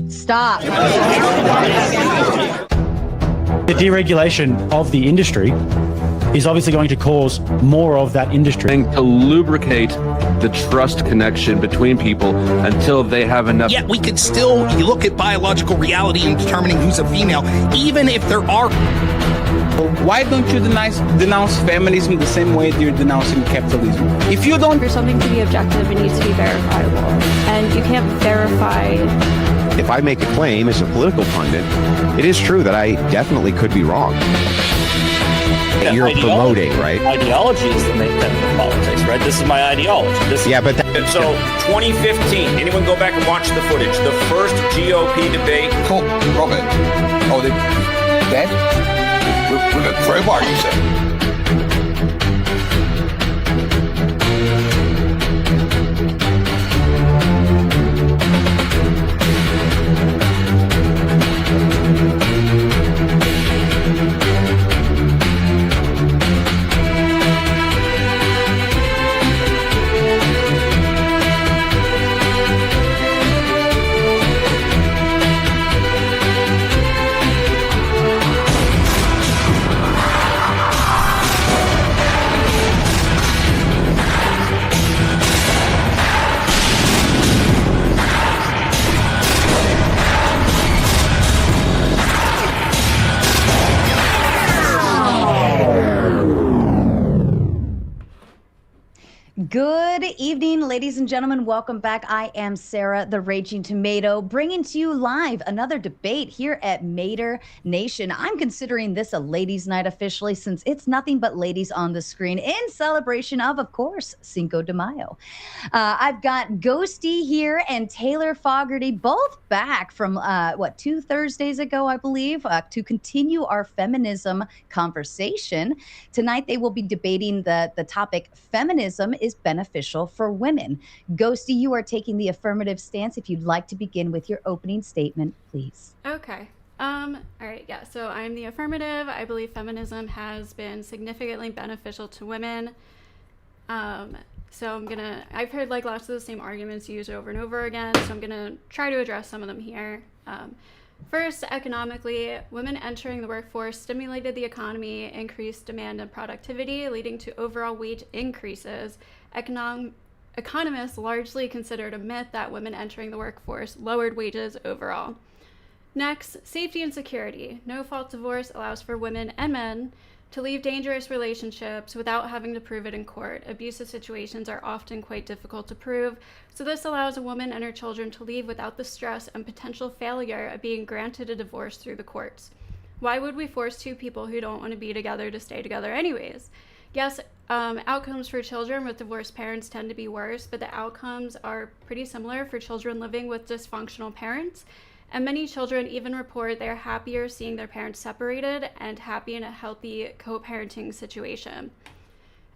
Stop. The deregulation of the industry is obviously going to cause more of that industry. And to lubricate the trust connection between people until they have enough. Yet we could still look at biological reality and determining who's a female, even if there are. Why don't you denounce feminism the same way you're denouncing capitalism? If you don't... For something to be objective, it needs to be verifiable. And you can't verify... If I make a claim as a political pundit, it is true that I definitely could be wrong. You're promoting, right? Ideology is the main tenet of politics, right? This is my ideology. But... So, 2015, anyone go back and watch the footage. The first GOP debate. Oh, Robert. Oh, that? With a crowbar, you said? Good evening, ladies and gentlemen. Welcome back. I am Sarah, the Raging Tomato, bringing to you live another debate here at Mater Nation. I'm considering this a ladies' night officially, since it's nothing but ladies on the screen in celebration of course, Cinco de Mayo. I've got Ghosty here and Taylor Fogarty, both back from 2 Thursdays ago, I believe, to continue our feminism conversation. Tonight, they will be debating the topic, feminism is beneficial for women. Ghosty, you are taking the affirmative stance. If you'd like to begin with your opening statement, please. Okay. All right. Yeah. So I'm the affirmative. I believe feminism has been significantly beneficial to women. So I've heard like lots of the same arguments used over and over again. So I'm going to try to address some of them here. First, economically, women entering the workforce stimulated the economy, increased demand and productivity, leading to overall wage increases. Economists largely considered a myth that women entering the workforce lowered wages overall. Next, safety and security. No-fault divorce allows for women and men to leave dangerous relationships without having to prove it in court. Abusive situations are often quite difficult to prove, so this allows a woman and her children to leave without the stress and potential failure of being granted a divorce through the courts. Why would we force two people who don't want to be together to stay together anyways? Yes, outcomes for children with divorced parents tend to be worse, but the outcomes are pretty similar for children living with dysfunctional parents. And many children even report they're happier seeing their parents separated and happy in a healthy co-parenting situation.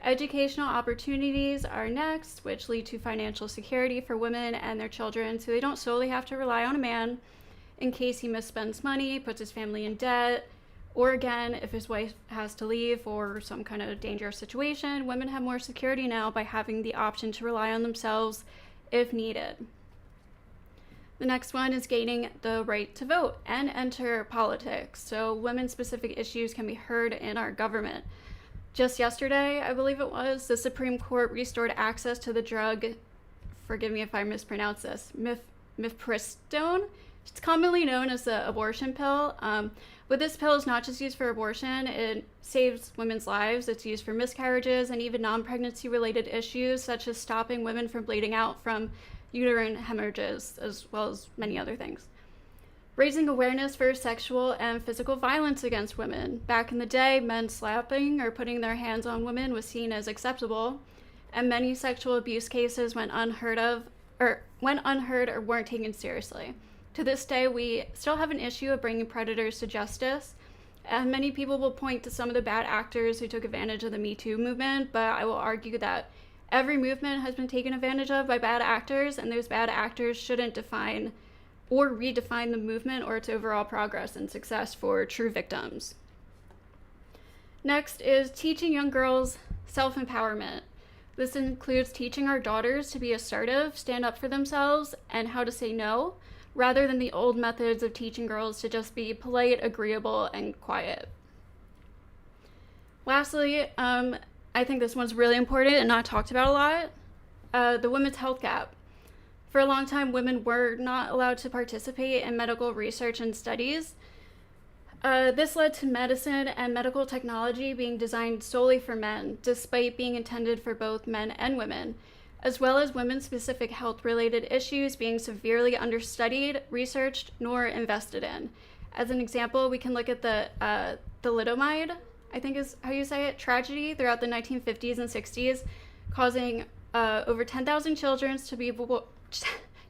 Educational opportunities are next, which lead to financial security for women and their children, so they don't solely have to rely on a man in case he misspends money, puts his family in debt, or again, if his wife has to leave or some kind of dangerous situation. Women have more security now by having the option to rely on themselves if needed. The next one is gaining the right to vote and enter politics. So women-specific issues can be heard in our government. Just yesterday, I believe it was, the Supreme Court restored access to the drug, forgive me if I mispronounce this, mifepristone. It's commonly known as the abortion pill. But this pill is not just used for abortion, it saves women's lives. It's used for miscarriages and even non-pregnancy related issues, such as stopping women from bleeding out from uterine hemorrhages, as well as many other things. Raising awareness for sexual and physical violence against women. Back in the day, men slapping or putting their hands on women was seen as acceptable, and many sexual abuse cases went unheard or weren't taken seriously. To this day, we still have an issue of bringing predators to justice, and many people will point to some of the bad actors who took advantage of the Me Too movement, but I will argue that every movement has been taken advantage of by bad actors, and those bad actors shouldn't define or redefine the movement or its overall progress and success for true victims. Next is teaching young girls self-empowerment. This includes teaching our daughters to be assertive, stand up for themselves, and how to say no, rather than the old methods of teaching girls to just be polite, agreeable, and quiet. Lastly, I think this one's really important and not talked about a lot, the women's health gap. For a long time, women were not allowed to participate in medical research and studies. This led to medicine and medical technology being designed solely for men, despite being intended for both men and women, as well as women-specific health-related issues being severely understudied, researched, nor invested in. As an example, we can look at the thalidomide, I think is how you say it, tragedy throughout the 1950s and 60s, causing over 10,000 children to be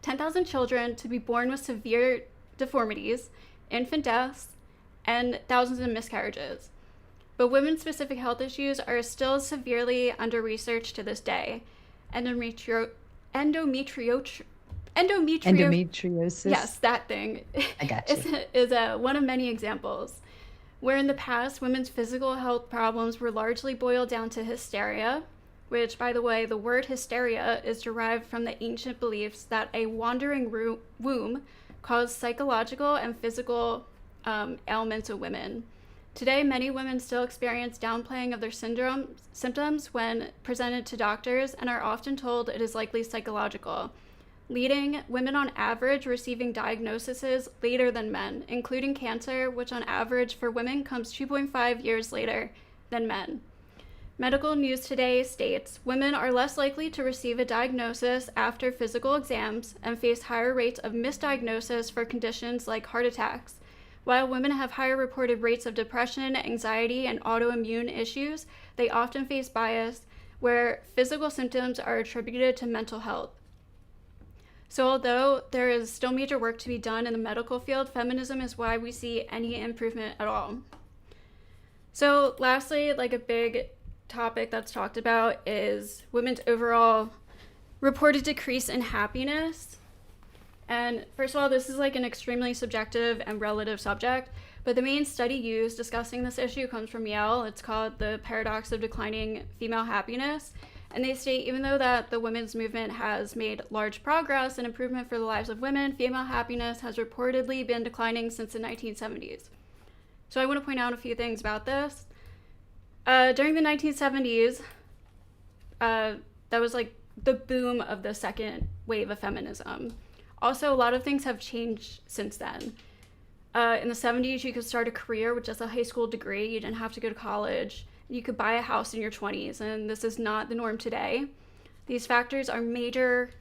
10,000 children to be born with severe deformities, infant deaths, and thousands of miscarriages. But women-specific health issues are still severely under-researched to this day. Endometriosis. Yes, that thing. I got you. is one of many examples. Where in the past, women's physical health problems were largely boiled down to hysteria, which, by the way, the word hysteria is derived from the ancient beliefs that a wandering womb caused psychological and physical ailments of women. Today, many women still experience downplaying of their symptoms when presented to doctors and are often told it is likely psychological, leading women on average receiving diagnoses later than men, including cancer, which on average for women comes 2.5 years later than men. Medical News Today states women are less likely to receive a diagnosis after physical exams and face higher rates of misdiagnosis for conditions like heart attacks. While women have higher reported rates of depression, anxiety, and autoimmune issues, they often face bias where physical symptoms are attributed to mental health. So although there is still major work to be done in the medical field, feminism is why we see any improvement at all. So lastly, like a big topic that's talked about is women's overall reported decrease in happiness. And first of all, this is like an extremely subjective and relative subject, but the main study used discussing this issue comes from Yale. It's called The Paradox of Declining Female Happiness. And they state even though that the women's movement has made large progress and improvement for the lives of women, female happiness has reportedly been declining since the 1970s. So I want to point out a few things about this. During the 1970s, that was like the boom of the second wave of feminism. Also, a lot of things have changed since then. In the 70s, you could start a career with just a high school degree. You didn't have to go to college. You could buy a house in your 20s, and this is not the norm today. These factors are a major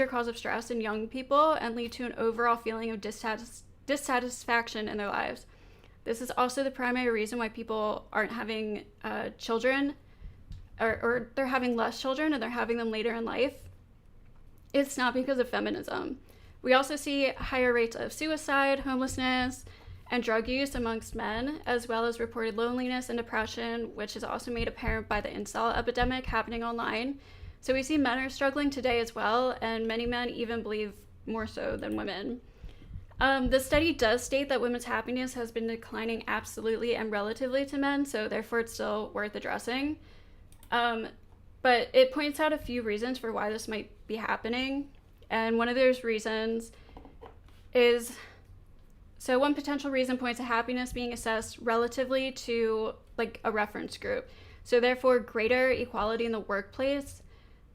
cause of stress in young people and lead to an overall feeling of dissatisfaction in their lives. This is also the primary reason why people aren't having children, or they're having less children and they're having them later in life. It's not because of feminism. We also see higher rates of suicide, homelessness, and drug use amongst men, as well as reported loneliness and depression, which is also made apparent by the incel epidemic happening online. So we see men are struggling today as well, and many men even believe more so than women. The study does state that women's happiness has been declining absolutely and relatively to men, so therefore it's still worth addressing. But it points out a few reasons for why this might be happening. And one of those reasons is, so one potential reason points to happiness being assessed relatively to like a reference group. So therefore, greater equality in the workplace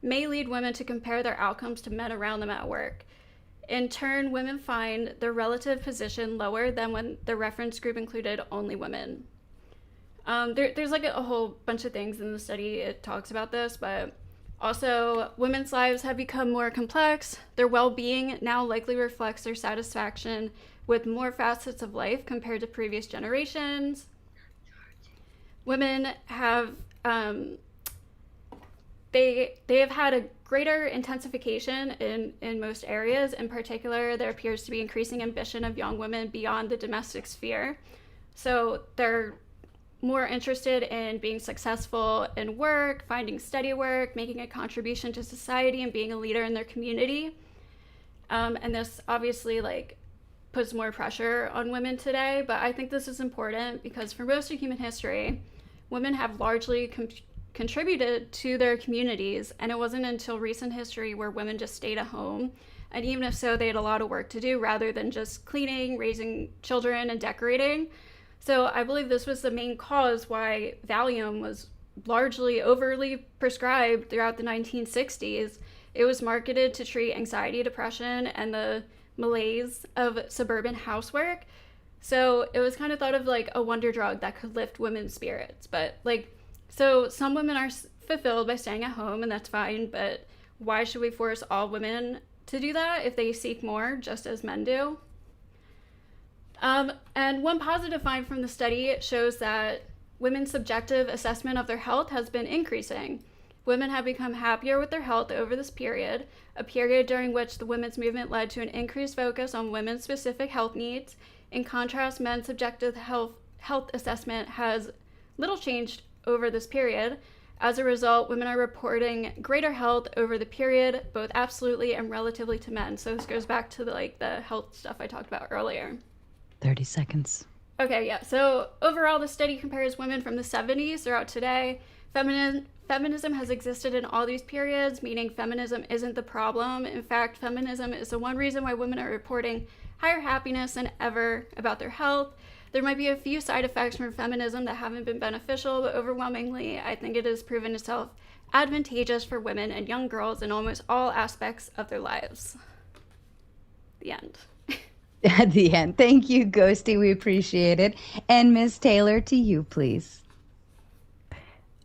may lead women to compare their outcomes to men around them at work. In turn, women find their relative position lower than when the reference group included only women. There's like a whole bunch of things in the study, it talks about this, but also women's lives have become more complex. Their well-being now likely reflects their satisfaction with more facets of life compared to previous generations. Women have, they have had a greater intensification in most areas. In particular, there appears to be increasing ambition of young women beyond the domestic sphere. So they're more interested in being successful in work, finding steady work, making a contribution to society, and being a leader in their community. And this obviously like puts more pressure on women today, but I think this is important because for most of human history, women have largely contributed to their communities, and it wasn't until recent history where women just stayed at home. And even if so, they had a lot of work to do rather than just cleaning, raising children, and decorating. So I believe this was the main cause why Valium was largely overly prescribed throughout the 1960s. It was marketed to treat anxiety, depression, and the malaise of suburban housework. So it was kind of thought of like a wonder drug that could lift women's spirits. But so some women are fulfilled by staying at home, and that's fine. But why should we force all women to do that if they seek more, just as men do? And one positive find from the study shows that women's subjective assessment of their health has been increasing. Women have become happier with their health over this period, a period during which the women's movement led to an increased focus on women's specific health needs. In contrast, men's subjective health assessment has little changed over this period. As a result, women are reporting greater health over the period, both absolutely and relatively to men. So this goes back to the health stuff I talked about earlier. 30 seconds. Okay, yeah. So overall, the study compares women from the 70s throughout today. Feminism has existed in all these periods, meaning feminism isn't the problem. In fact, feminism is the one reason why women are reporting higher happiness than ever about their health. There might be a few side effects from feminism that haven't been beneficial, but overwhelmingly, I think it has proven itself advantageous for women and young girls in almost all aspects of their lives. The end. At the end. Thank you, Ghosty. We appreciate it. And Ms. Taylor, to you, please.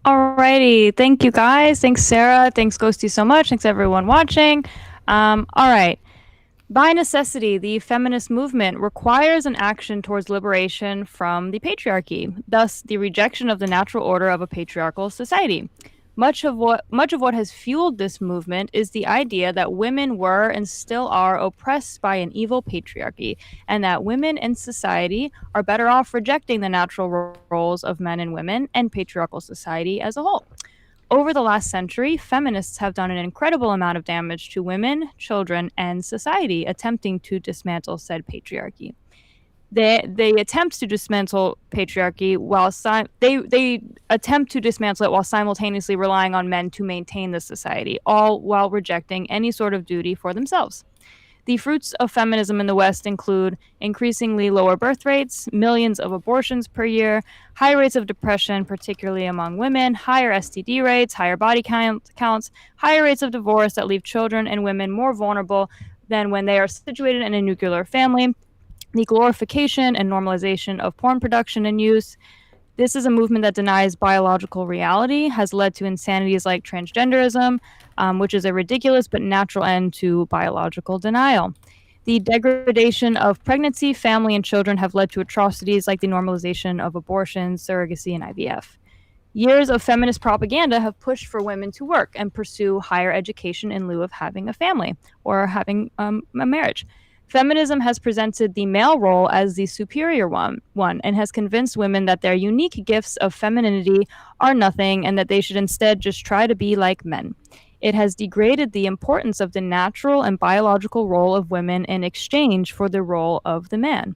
Alrighty. Thank you, guys. Thanks, Sarah. Thanks, Ghosty, so much. Thanks, everyone watching. All right. By necessity, the feminist movement requires an action towards liberation from the patriarchy, thus the rejection of the natural order of a patriarchal society. Much of what has fueled this movement is the idea that women were and still are oppressed by an evil patriarchy, and that women in society are better off rejecting the natural roles of men and women and patriarchal society as a whole. Over the last century, feminists have done an incredible amount of damage to women, children, and society, attempting to dismantle said patriarchy. They attempt to dismantle patriarchy while they attempt to dismantle it while simultaneously relying on men to maintain the society, all while rejecting any sort of duty for themselves. The fruits of feminism in the West include increasingly lower birth rates, millions of abortions per year, high rates of depression, particularly among women, higher STD rates, higher body counts, higher rates of divorce that leave children and women more vulnerable than when they are situated in a nuclear family, the glorification and normalization of porn production and use. This is a movement that denies biological reality, has led to insanities like transgenderism, which is a ridiculous but natural end to biological denial. The degradation of pregnancy, family, and children have led to atrocities like the normalization of abortion, surrogacy, and IVF. Years of feminist propaganda have pushed for women to work and pursue higher education in lieu of having a family or having a marriage. Feminism has presented the male role as the superior one and has convinced women that their unique gifts of femininity are nothing and that they should instead just try to be like men. It has degraded the importance of the natural and biological role of women in exchange for the role of the man.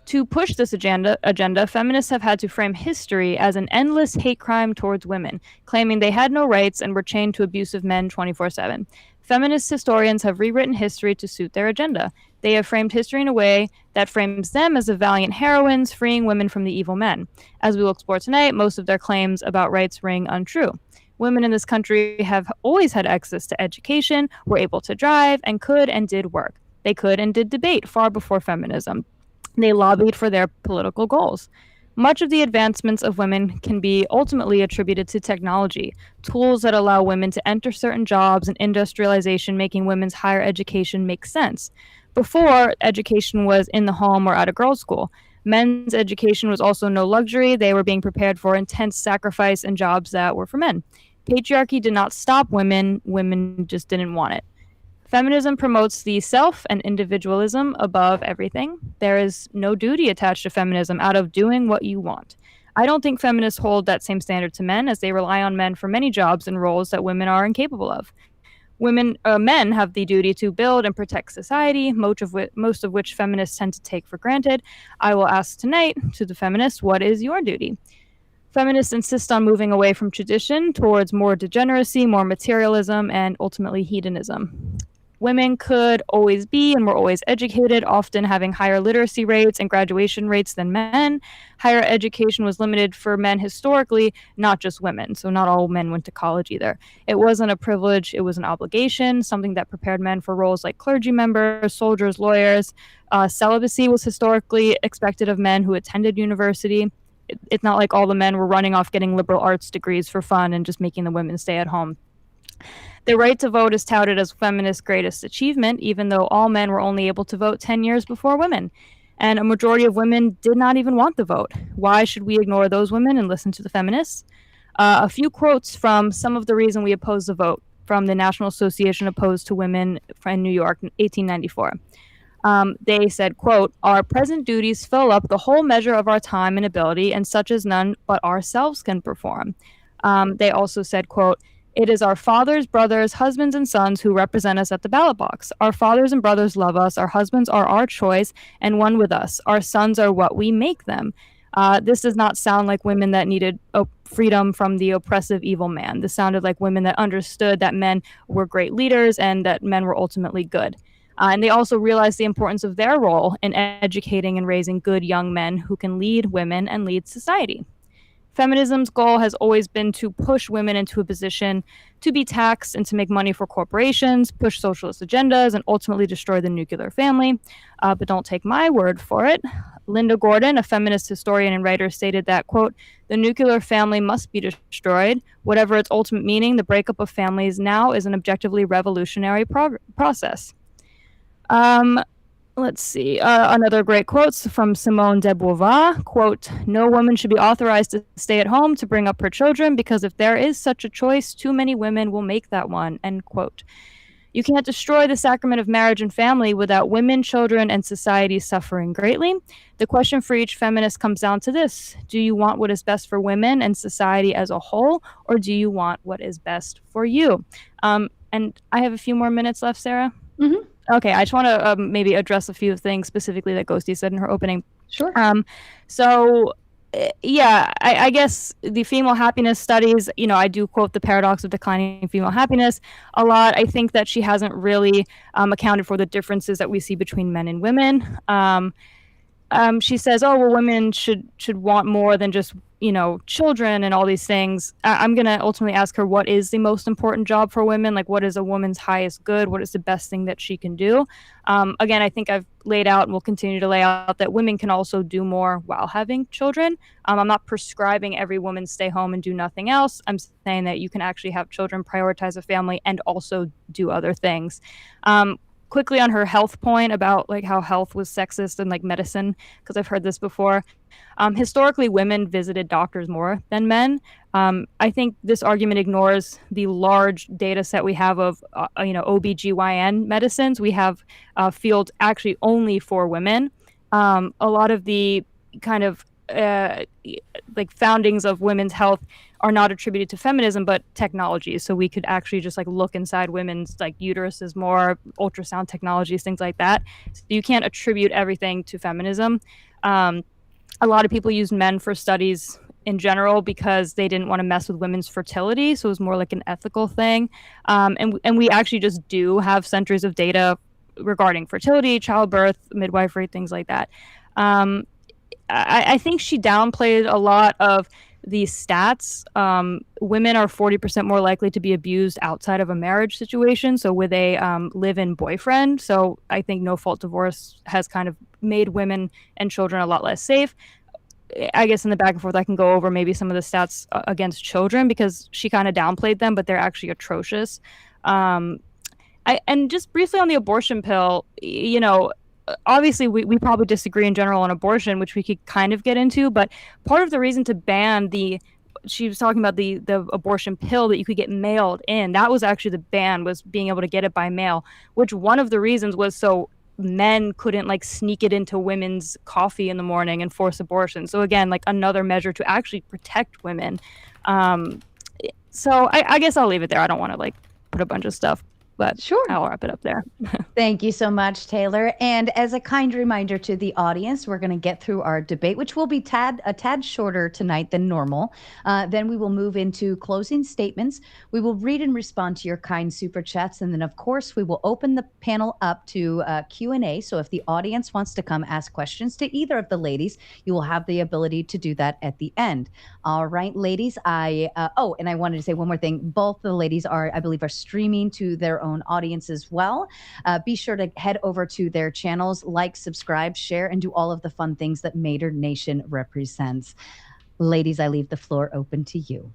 To push this agenda, feminists have had to frame history as an endless hate crime towards women, claiming they had no rights and were chained to abusive men 24/7. Feminist historians have rewritten history to suit their agenda. They have framed history in a way that frames them as the valiant heroines freeing women from the evil men. As we will explore tonight, most of their claims about rights ring untrue. Women in this country have always had access to education, were able to drive, and could and did work. They could and did debate far before feminism. They lobbied for their political goals. Much of the advancements of women can be ultimately attributed to technology, tools that allow women to enter certain jobs and industrialization, making women's higher education make sense. Before, education was in the home or at a girls' school. Men's education was also no luxury. They were being prepared for intense sacrifice and jobs that were for men. Patriarchy did not stop women. Women just didn't want it. Feminism promotes the self and individualism above everything. There is no duty attached to feminism out of doing what you want. I don't think feminists hold that same standard to men, as they rely on men for many jobs and roles that women are incapable of. Men have the duty to build and protect society, most of which feminists tend to take for granted. I will ask tonight to the feminists, what is your duty? Feminists insist on moving away from tradition towards more degeneracy, more materialism, and ultimately hedonism. Women could always be and were always educated, often having higher literacy rates and graduation rates than men. Higher education was limited for men historically, not just women. So not all men went to college either. It wasn't a privilege, it was an obligation, something that prepared men for roles like clergy members, soldiers, lawyers. Celibacy was historically expected of men who attended university. It's not like all the men were running off getting liberal arts degrees for fun and just making the women stay at home. The right to vote is touted as feminists' greatest achievement, even though all men were only able to vote 10 years before women. And a majority of women did not even want the vote. Why should we ignore those women and listen to the feminists? A few quotes from some of the reason we oppose the vote from the National Association Opposed to Women in New York in 1894. They said, quote, "Our present duties fill up the whole measure of our time and ability, and such as none but ourselves can perform." They also said, quote, "It is our fathers, brothers, husbands, and sons who represent us at the ballot box. Our fathers and brothers love us. Our husbands are our choice and one with us. Our sons are what we make them." This does not sound like women that needed freedom from the oppressive evil man. This sounded like women that understood that men were great leaders and that men were ultimately good. And they also realized the importance of their role in educating and raising good young men who can lead women and lead society. Feminism's goal has always been to push women into a position to be taxed and to make money for corporations, push socialist agendas, and ultimately destroy the nuclear family. But don't take my word for it. Linda Gordon, a feminist historian and writer, stated that, quote, "The nuclear family must be destroyed. Whatever its ultimate meaning, the breakup of families now is an objectively revolutionary process." Let's see. Another great quotes from Simone de Beauvoir, quote, "No woman should be authorized to stay at home to bring up her children, because if there is such a choice, too many women will make that one," end quote. You can't destroy the sacrament of marriage and family without women, children, and society suffering greatly. The question for each feminist comes down to this: do you want what is best for women and society as a whole, or do you want what is best for you? And I have a few more minutes left, Sarah. Mm-hmm. Okay, I just want to maybe address a few things specifically that Ghosty said in her opening. Sure. I guess the female happiness studies, I do quote the paradox of declining female happiness a lot. I think that she hasn't really accounted for the differences that we see between men and women. She says, "Oh, well, women should want more than just children and all these things." I'm gonna ultimately ask her, what is the most important job for women? Like, what is a woman's highest good? What is the best thing that she can do? Again, I think I've laid out and will continue to lay out that women can also do more while having children. I'm not prescribing every woman stay home and do nothing else. I'm saying that you can actually have children, prioritize a family, and also do other things. Quickly on her health point about like how health was sexist and like medicine, because I've heard this before. Historically, women visited doctors more than men. I think this argument ignores the large data set we have of OBGYN medicines. We have a field actually only for women. A lot of the kind of like foundings of women's health are not attributed to feminism, but technology. So we could actually just like look inside women's like uteruses more, ultrasound technologies, things like that. So you can't attribute everything to feminism. A lot of people use men for studies in general because they didn't want to mess with women's fertility. So it was more like an ethical thing. And we actually just do have centuries of data regarding fertility, childbirth, midwifery, things like that. I think she downplayed a lot of these stats. Women are 40% more likely to be abused outside of a marriage situation, so with a live-in boyfriend. So I think no-fault divorce has kind of made women and children a lot less safe. I guess in the back and forth, I can go over maybe some of the stats against children because she kind of downplayed them, but they're actually atrocious. And just briefly on the abortion pill, obviously we probably disagree in general on abortion, which we could kind of get into, but part of the reason to ban she was talking about the abortion pill that you could get mailed in, that was actually the ban, was being able to get it by mail, which one of the reasons was so men couldn't like sneak it into women's coffee in the morning and force abortion. So again, like another measure to actually protect women. So I guess I'll leave it there. I don't want to like put a bunch of stuff But Sure. I'll wrap it up there. Thank you so much, Taylor. And as a kind reminder to the audience, we're going to get through our debate, which will be a tad shorter tonight than normal. Then we will move into closing statements. We will read and respond to your kind super chats, and then, of course, we will open the panel up to Q&A. So if the audience wants to come ask questions to either of the ladies, you will have the ability to do that at the end. All right, ladies. And I wanted to say one more thing. Both the ladies I believe, are streaming to their own audience as well. Be sure to head over to their channels, like, subscribe, share, and do all of the fun things that Mater Nation represents. Ladies, I leave the floor open to you.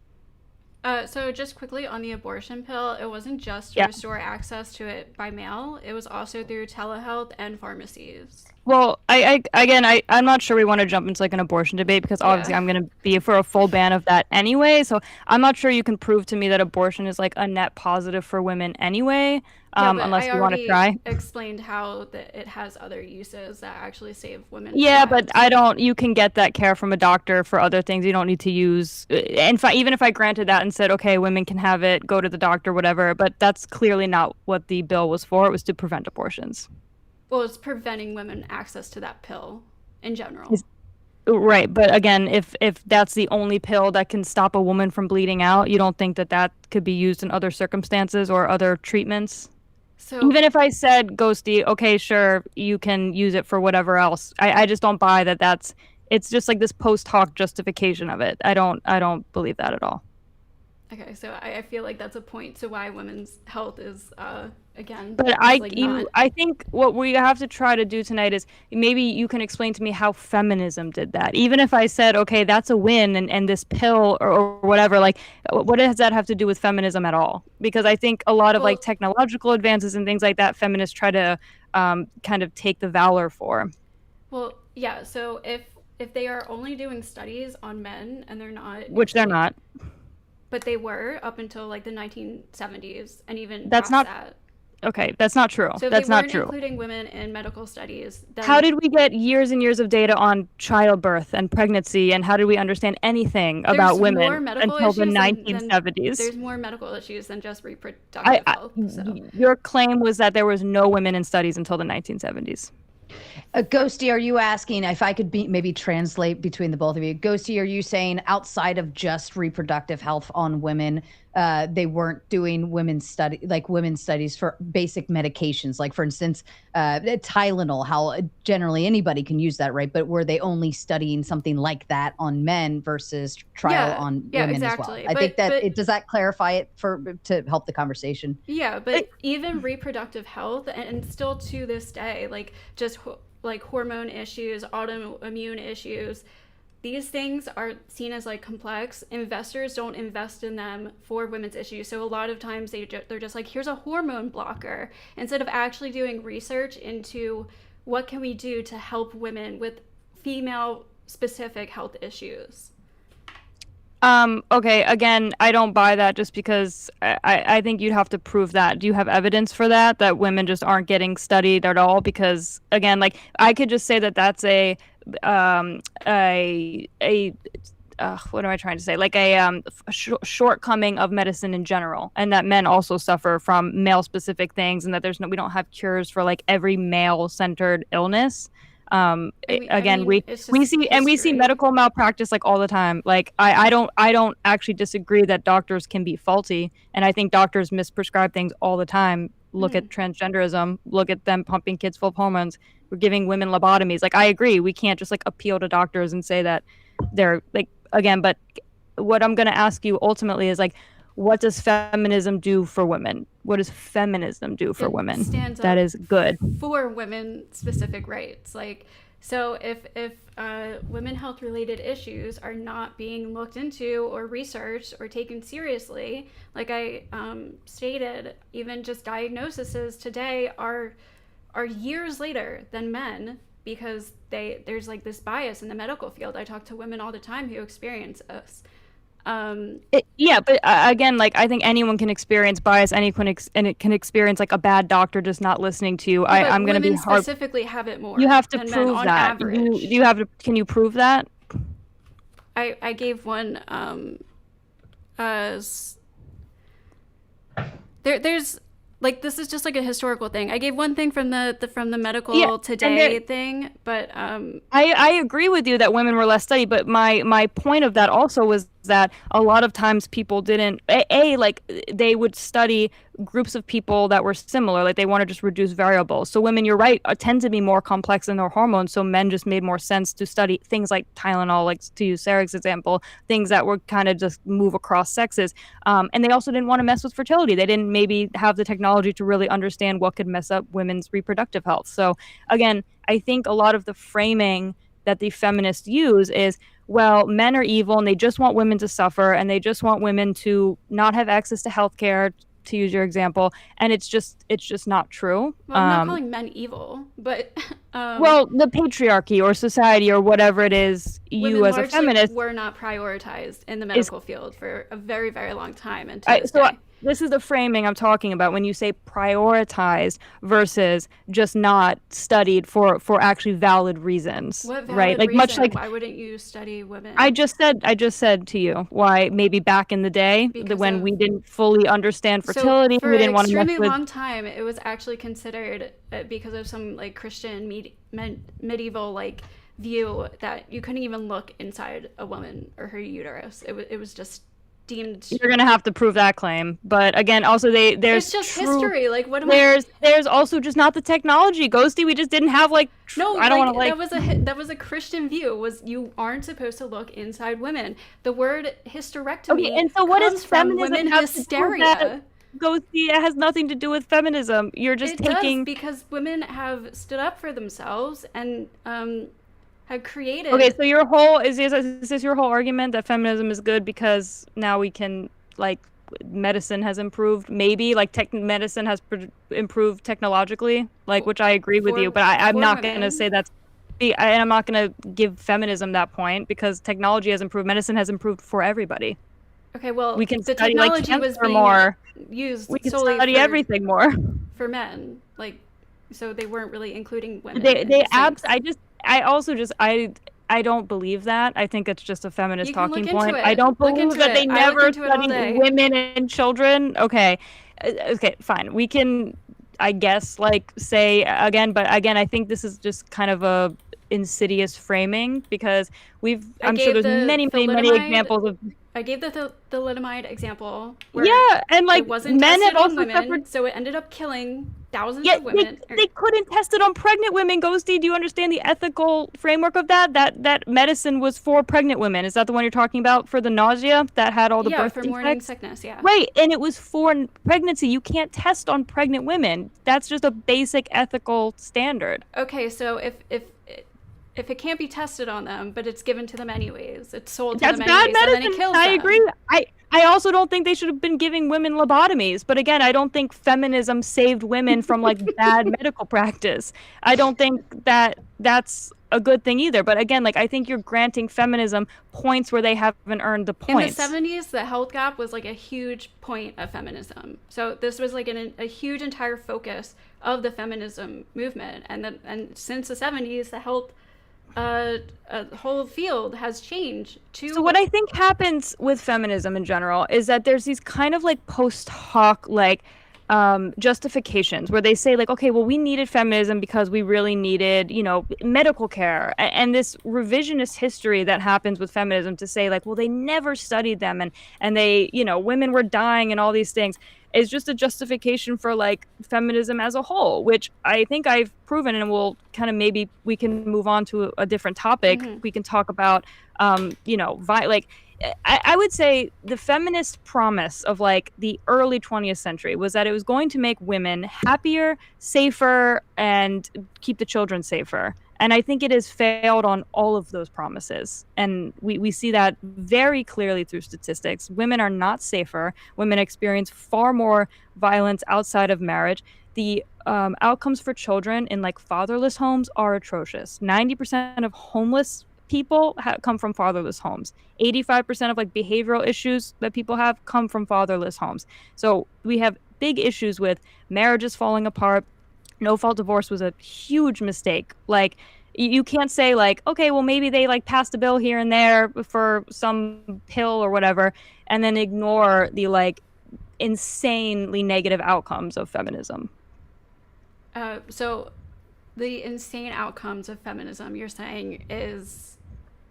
So just quickly on the abortion pill, it wasn't just to restore access to it by mail. It was also through telehealth and pharmacies. Well, I'm not sure we want to jump into like an abortion debate because obviously I'm going to be for a full ban of that anyway. So I'm not sure you can prove to me that abortion is like a net positive for women anyway, unless you want to try. Explained how it has other uses that actually save women. Yeah, but you can get that care from a doctor for other things. You don't need to use, even if I granted that and said, okay, women can have it, go to the doctor, whatever, but that's clearly not what the bill was for. It was to prevent abortions. Well, it's preventing women access to that pill in general. Right, but again, if that's the only pill that can stop a woman from bleeding out, you don't think that could be used in other circumstances or other treatments? So even if I said, Ghosty, okay, sure, you can use it for whatever else, I just don't buy that it's just like this post hoc justification of it. I don't believe that at all. Okay, so I feel like that's a point to why women's health is again. But I think what we have to try to do tonight is maybe you can explain to me how feminism did that. Even if I said, okay, that's a win, and this pill or whatever, like, what does that have to do with feminism at all? Because I think a lot of like technological advances and things like that, feminists try to kind of take the valor for. Well, yeah. So if they are only doing studies on men and they're not, which they're not. But they were up until like the 1970s, and even that's not that. Okay, that's not true. So that's not true. Including women in medical studies. Then... How did we get years and years of data on childbirth and pregnancy, and how did we understand anything about women until the 1970s? There's more medical issues than just reproductive health. So. Your claim was that there was no women in studies until the 1970s. Ghosty, are you asking if I could maybe translate between the both of you? Ghosty, are you saying outside of just reproductive health on women, they weren't doing women's studies for basic medications, like for instance, Tylenol, how generally anybody can use that, right? But were they only studying something like that on men versus trial on women exactly. as well? I think that does that clarify it to help the conversation? Yeah, but even reproductive health, and still to this day, like just like hormone issues, autoimmune issues, these things are seen as like complex. Investors don't invest in them for women's issues. So a lot of times they're just like, here's a hormone blocker, instead of actually doing research into what can we do to help women with female specific health issues. Okay, again, I don't buy that just because I think you'd have to prove that. Do you have evidence for that women just aren't getting studied at all? Because again, like I could just say that that's what am I trying to say? Like a shortcoming of medicine in general, and that men also suffer from male specific things, and that we don't have cures for like every male centered illness. We see medical malpractice like all the time. Like I don't actually disagree that doctors can be faulty, and I think doctors misprescribe things all the time. Look at transgenderism, look at them pumping kids full of hormones. We're giving women lobotomies. Like I agree, we can't just like appeal to doctors and say that they're like, again, but what I'm going to ask you ultimately is like, what does feminism do for women? What does feminism do for women? That is good for women specific rights. Like, so if women health related issues are not being looked into or researched or taken seriously, like I stated, even just diagnoses today are years later than men, because there's like this bias in the medical field. I talk to women all the time who experience this. But again, like I think anyone can experience bias. Anyone can experience like a bad doctor just not listening to you. I'm going to be hard. Specifically, have it more. You have to than prove men on that. Average. You have to. Can you prove that? I gave one. There's like this is just like a historical thing. I gave one thing from the medical today thing, but I agree with you that women were less studied, but my point of that also was that a lot of times people didn't like they would study groups of people that were similar, like they want to just reduce variables. So women, you're right, tend to be more complex in their hormones, so men just made more sense to study things like Tylenol, like to use Sarah's example, things that were kind of just move across sexes. And they also didn't want to mess with fertility. They didn't maybe have the technology to really understand what could mess up women's reproductive health. So again, I think a lot of the framing that the feminists use is, well, men are evil and they just want women to suffer and they just want women to not have access to healthcare, to use your example, and it's just not true. Well, I'm not calling men evil, but well, the patriarchy or society or whatever it is, you as a feminist were not prioritized in the medical field for a very, very long time. And to this day. This is the framing I'm talking about when you say prioritized versus just not studied for actually valid reasons. What valid right? Like reason? Much like why wouldn't you study women? I just said to you why maybe back in the day when we didn't fully understand fertility, so we didn't want to mess with. For an extremely long time, it was actually considered because of some like Christian medieval like view that you couldn't even look inside a woman or her uterus. It was just deemed. You're gonna have to prove that claim, but again, also there's it's just history. Like what am there's also just not the technology. Ghosty, we just didn't have like. No, I don't want to that was a Christian view. Was you aren't supposed to look inside women. The word hysterectomy. Okay, and so what comes does from feminism women have hysteria? To do with that? Ghosty, it has nothing to do with feminism. You're just taking. Does, because women have stood up for themselves and have created. Okay, so your whole is this your whole argument that feminism is good because now we can like medicine has improved, maybe like medicine has improved technologically, like which I agree with you, but I'm not going to say that's. And I'm not going to give feminism that point because technology has improved. Medicine has improved for everybody. Okay, well, we can the study technology like was being more. Used we can solely study everything more for men, like so they weren't really including women. I don't believe that. I think it's just a feminist talking point. It. I don't believe that they never studied women and children. Okay, fine. We can, I guess, like say again, but again, I think this is just kind of a insidious framing because I'm sure there's many examples of. I gave the thalidomide example. And like it wasn't men tested have on also women, suffered. So it ended up killing thousands of women. They couldn't test it on pregnant women. Ghosty, do you understand the ethical framework of that? That medicine was for pregnant women. Is that the one you're talking about for the nausea that had all the birth for defects? morning sickness? Yeah. Right, and it was for pregnancy. You can't test on pregnant women. That's just a basic ethical standard. Okay, so if it can't be tested on them, but it's given to them anyways, it's sold to That's them bad anyways, medicine. and then it kills I them. agree. I also don't think they should have been giving women lobotomies. But again, I don't think feminism saved women from like bad medical practice. I don't think that that's a good thing either. But again, like I think you're granting feminism points where they haven't earned the points. In the 70s, the health gap was like a huge point of feminism. So this was like a huge entire focus of the feminism movement. And since the 70s, the health whole field has changed to. So what I think happens with feminism in general is that there's these kind of like post hoc like justifications where they say like, okay, well, we needed feminism because we really needed, medical care, and this revisionist history that happens with feminism to say like, well, they never studied them and they, women were dying and all these things is just a justification for like feminism as a whole, which I think I've proven, and we'll kind of maybe we can move on to a different topic. Mm-hmm. We can talk about, I would say the feminist promise of like the early 20th century was that it was going to make women happier, safer, and keep the children safer. And I think it has failed on all of those promises. And we see that very clearly through statistics. Women are not safer. Women experience far more violence outside of marriage. The outcomes for children in like fatherless homes are atrocious. 90% of homeless people come from fatherless homes. 85% of like behavioral issues that people have come from fatherless homes. So we have big issues with marriages falling apart. No-fault divorce was a huge mistake. Like, you can't say like, okay, well, maybe they like passed a bill here and there for some pill or whatever, and then ignore the like insanely negative outcomes of feminism. So the insane outcomes of feminism, you're saying, is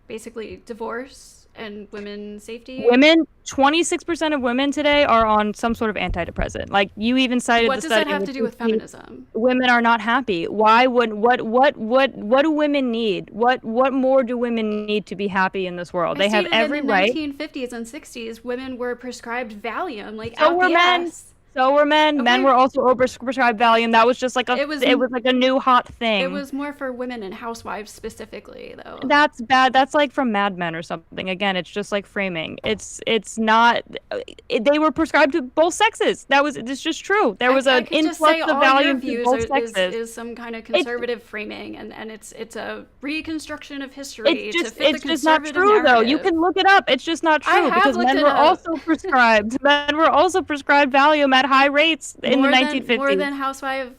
basically divorce and women's safety? Women, 26% of women today are on some sort of antidepressant. Like, you even cited What the does study that have to do with feminism? Women are not happy. Why would what do women need? What more do women need to be happy in this world? They have every right. In the 1950s and 60s, women were prescribed Valium, like So out were the men. ass. So were men. Okay. Men were also overprescribed Valium. That was just like It was like a new hot thing. It was more for women and housewives specifically, though. That's bad. That's like from Mad Men or something. Again, it's just like framing. It's not. They were prescribed to both sexes. It's just true. There was an influx of Valium to both sexes. Is some kind of conservative framing, and it's a reconstruction of history. It's just not true, though. You can look it up. It's just not true because men were also prescribed. Men were also prescribed Valium at high rates in the 1950s. More than housewives,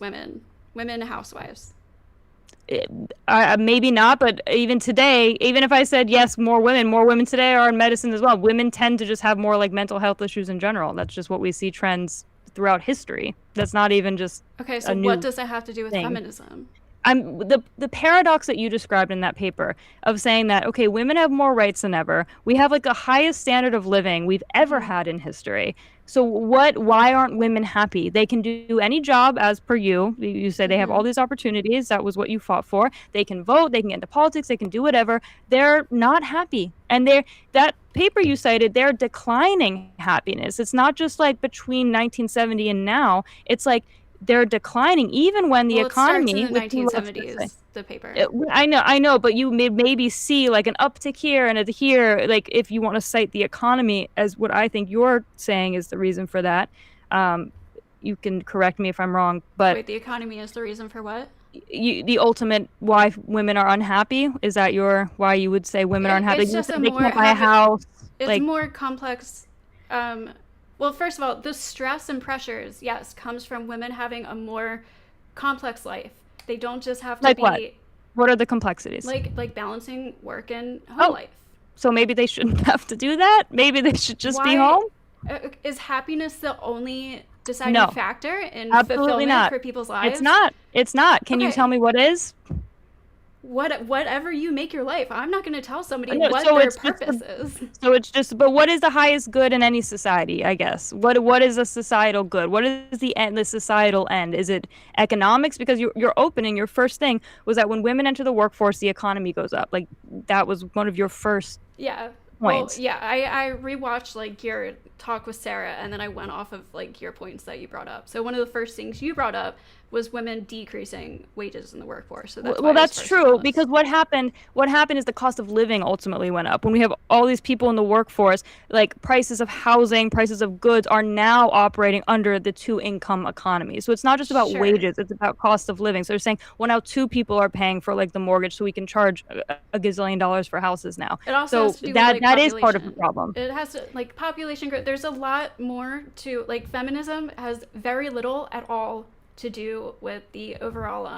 women housewives. Maybe not, but even today, even if I said yes, more women today are in medicine as well. Women tend to just have more like mental health issues in general. That's just what we see trends throughout history. That's not even just okay. So what does that have to do with feminism? The paradox that you described in that paper of saying that, okay, women have more rights than ever. We have like the highest standard of living we've ever had in history. So why aren't women happy? They can do any job as per you. You say they have all these opportunities. That was what you fought for. They can vote, they can get into politics, they can do whatever. They're not happy. And that paper you cited, they're declining happiness. It's not just like between 1970 and now. It's like they're declining even when the economy in the 1970s, the paper. I know, but you maybe see like an uptick here and here, like if you want to cite the economy as what I think you're saying is the reason for that. You can correct me if I'm wrong, but wait, the economy is the reason for what? The ultimate why women are unhappy, is that why you would say women are unhappy? It's just they can't buy a house. It's more complex. Well, first of all, the stress and pressures, yes, comes from women having a more complex life. They don't just have to like be... What? What are the complexities? Like balancing work and home life. So maybe they shouldn't have to do that? Maybe they should just be home? Is happiness the only deciding factor in Absolutely fulfillment for people's lives? It's not. Can you tell me what is? Whatever you make your life. I'm not going to tell somebody what their purpose is. So it's just, but what is the highest good in any society, I guess? What is a societal good? What is the societal end? Is it economics? Because your first thing was that when women enter the workforce, the economy goes up. Like, that was one of your first points. Well, yeah, I rewatched like your talk with Sarah, and then I went off of like your points that you brought up. So one of the first things you brought up was women decreasing wages in the workforce. So that's true, because what happened is the cost of living ultimately went up. When we have all these people in the workforce, like prices of housing, prices of goods are now operating under the two-income economy. So it's not just about wages, it's about cost of living. So they're saying, well, now two people are paying for like the mortgage, so we can charge a gazillion dollars for houses now. It also has to do with, like, that is part of the problem. It has to, like, population growth. There's a lot more to, like, feminism has very little at all to do with the overall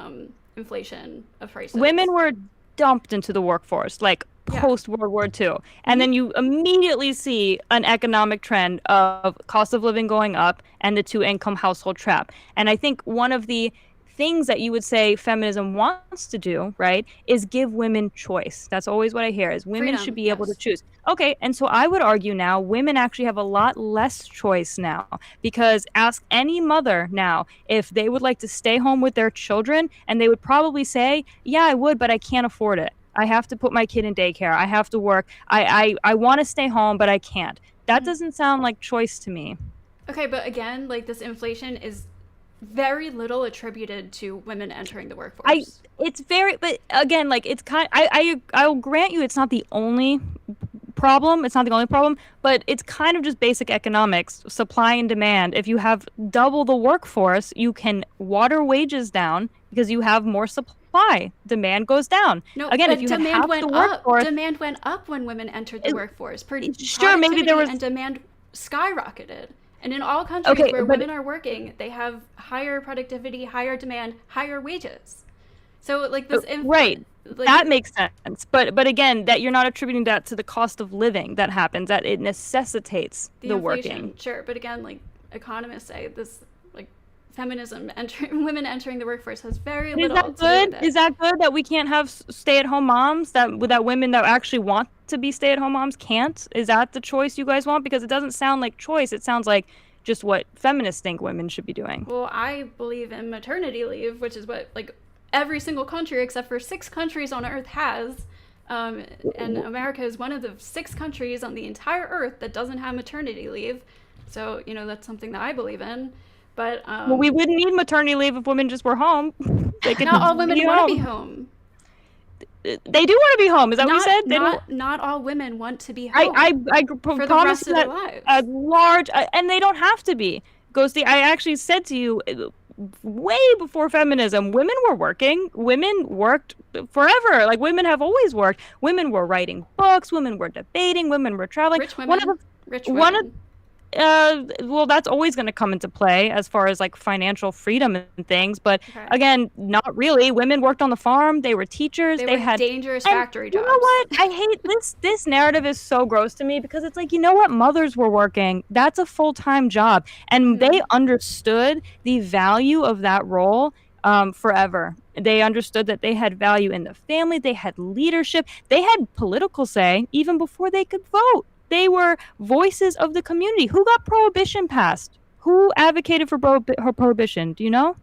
inflation of prices. Women were dumped into the workforce, like post World War II. And then you immediately see an economic trend of cost of living going up and the two-income household trap. And I think one of the things that you would say feminism wants to do, right, is give women choice. That's always what I hear, is women should be able to choose. Okay, and so I would argue now women actually have a lot less choice now, because ask any mother now if they would like to stay home with their children, and they would probably say, yeah, I would, but I can't afford it. I have to put my kid in daycare. I have to work. I want to stay home, but I can't. That doesn't sound like choice to me. Okay, but again, like, this inflation is very little attributed to women entering the workforce. But again, like, it's kind. I'll grant you, it's not the only problem. It's not the only problem, but it's kind of just basic economics, supply and demand. If you have double the workforce, you can water wages down because you have more supply. Demand goes down. No, again, if you have half the workforce, demand went up when women entered the workforce. Sure, maybe there was, and demand skyrocketed. And in all countries where women are working, they have higher productivity, higher demand, higher wages. So, like, this... Right. like, that makes sense. But again, that you're not attributing that to the cost of living that happens, that it necessitates the inflation, working. sure, but again, like economists say, this like feminism women entering the workforce has very little to do with it. Is that good that we can't have stay-at-home moms, that women that actually want to be stay-at-home moms can't? Is that the choice you guys want? Because it doesn't sound like choice. It sounds like just what feminists think women should be doing. Well, I believe in maternity leave, which is what like every single country except for 6 countries on Earth has. And America is one of the 6 countries on the entire Earth that doesn't have maternity leave. So, you know, that's something that I believe in. But well, we wouldn't need maternity leave if women just were home. They could not all women want to be home. They do want to be home. Is that what you said? Not all women want to be home. I for the promise rest you of that their lives. a large, and they don't have to be. Ghosty, I actually said to you, way before feminism, women were working. Women worked forever. Like, women have always worked. Women were writing books. Women were debating. Women were traveling. Rich women. Well, that's always going to come into play as far as like financial freedom and things. But again, not really. Women worked on the farm. They were teachers. They had dangerous factory jobs. You know what? I hate this. This narrative is so gross to me because it's like, you know what? Mothers were working. That's a full-time job. And they understood the value of that role forever. They understood that they had value in the family. They had leadership. They had political say even before they could vote. They were voices of the community. Who got prohibition passed? Who advocated for prohibition? Do you know?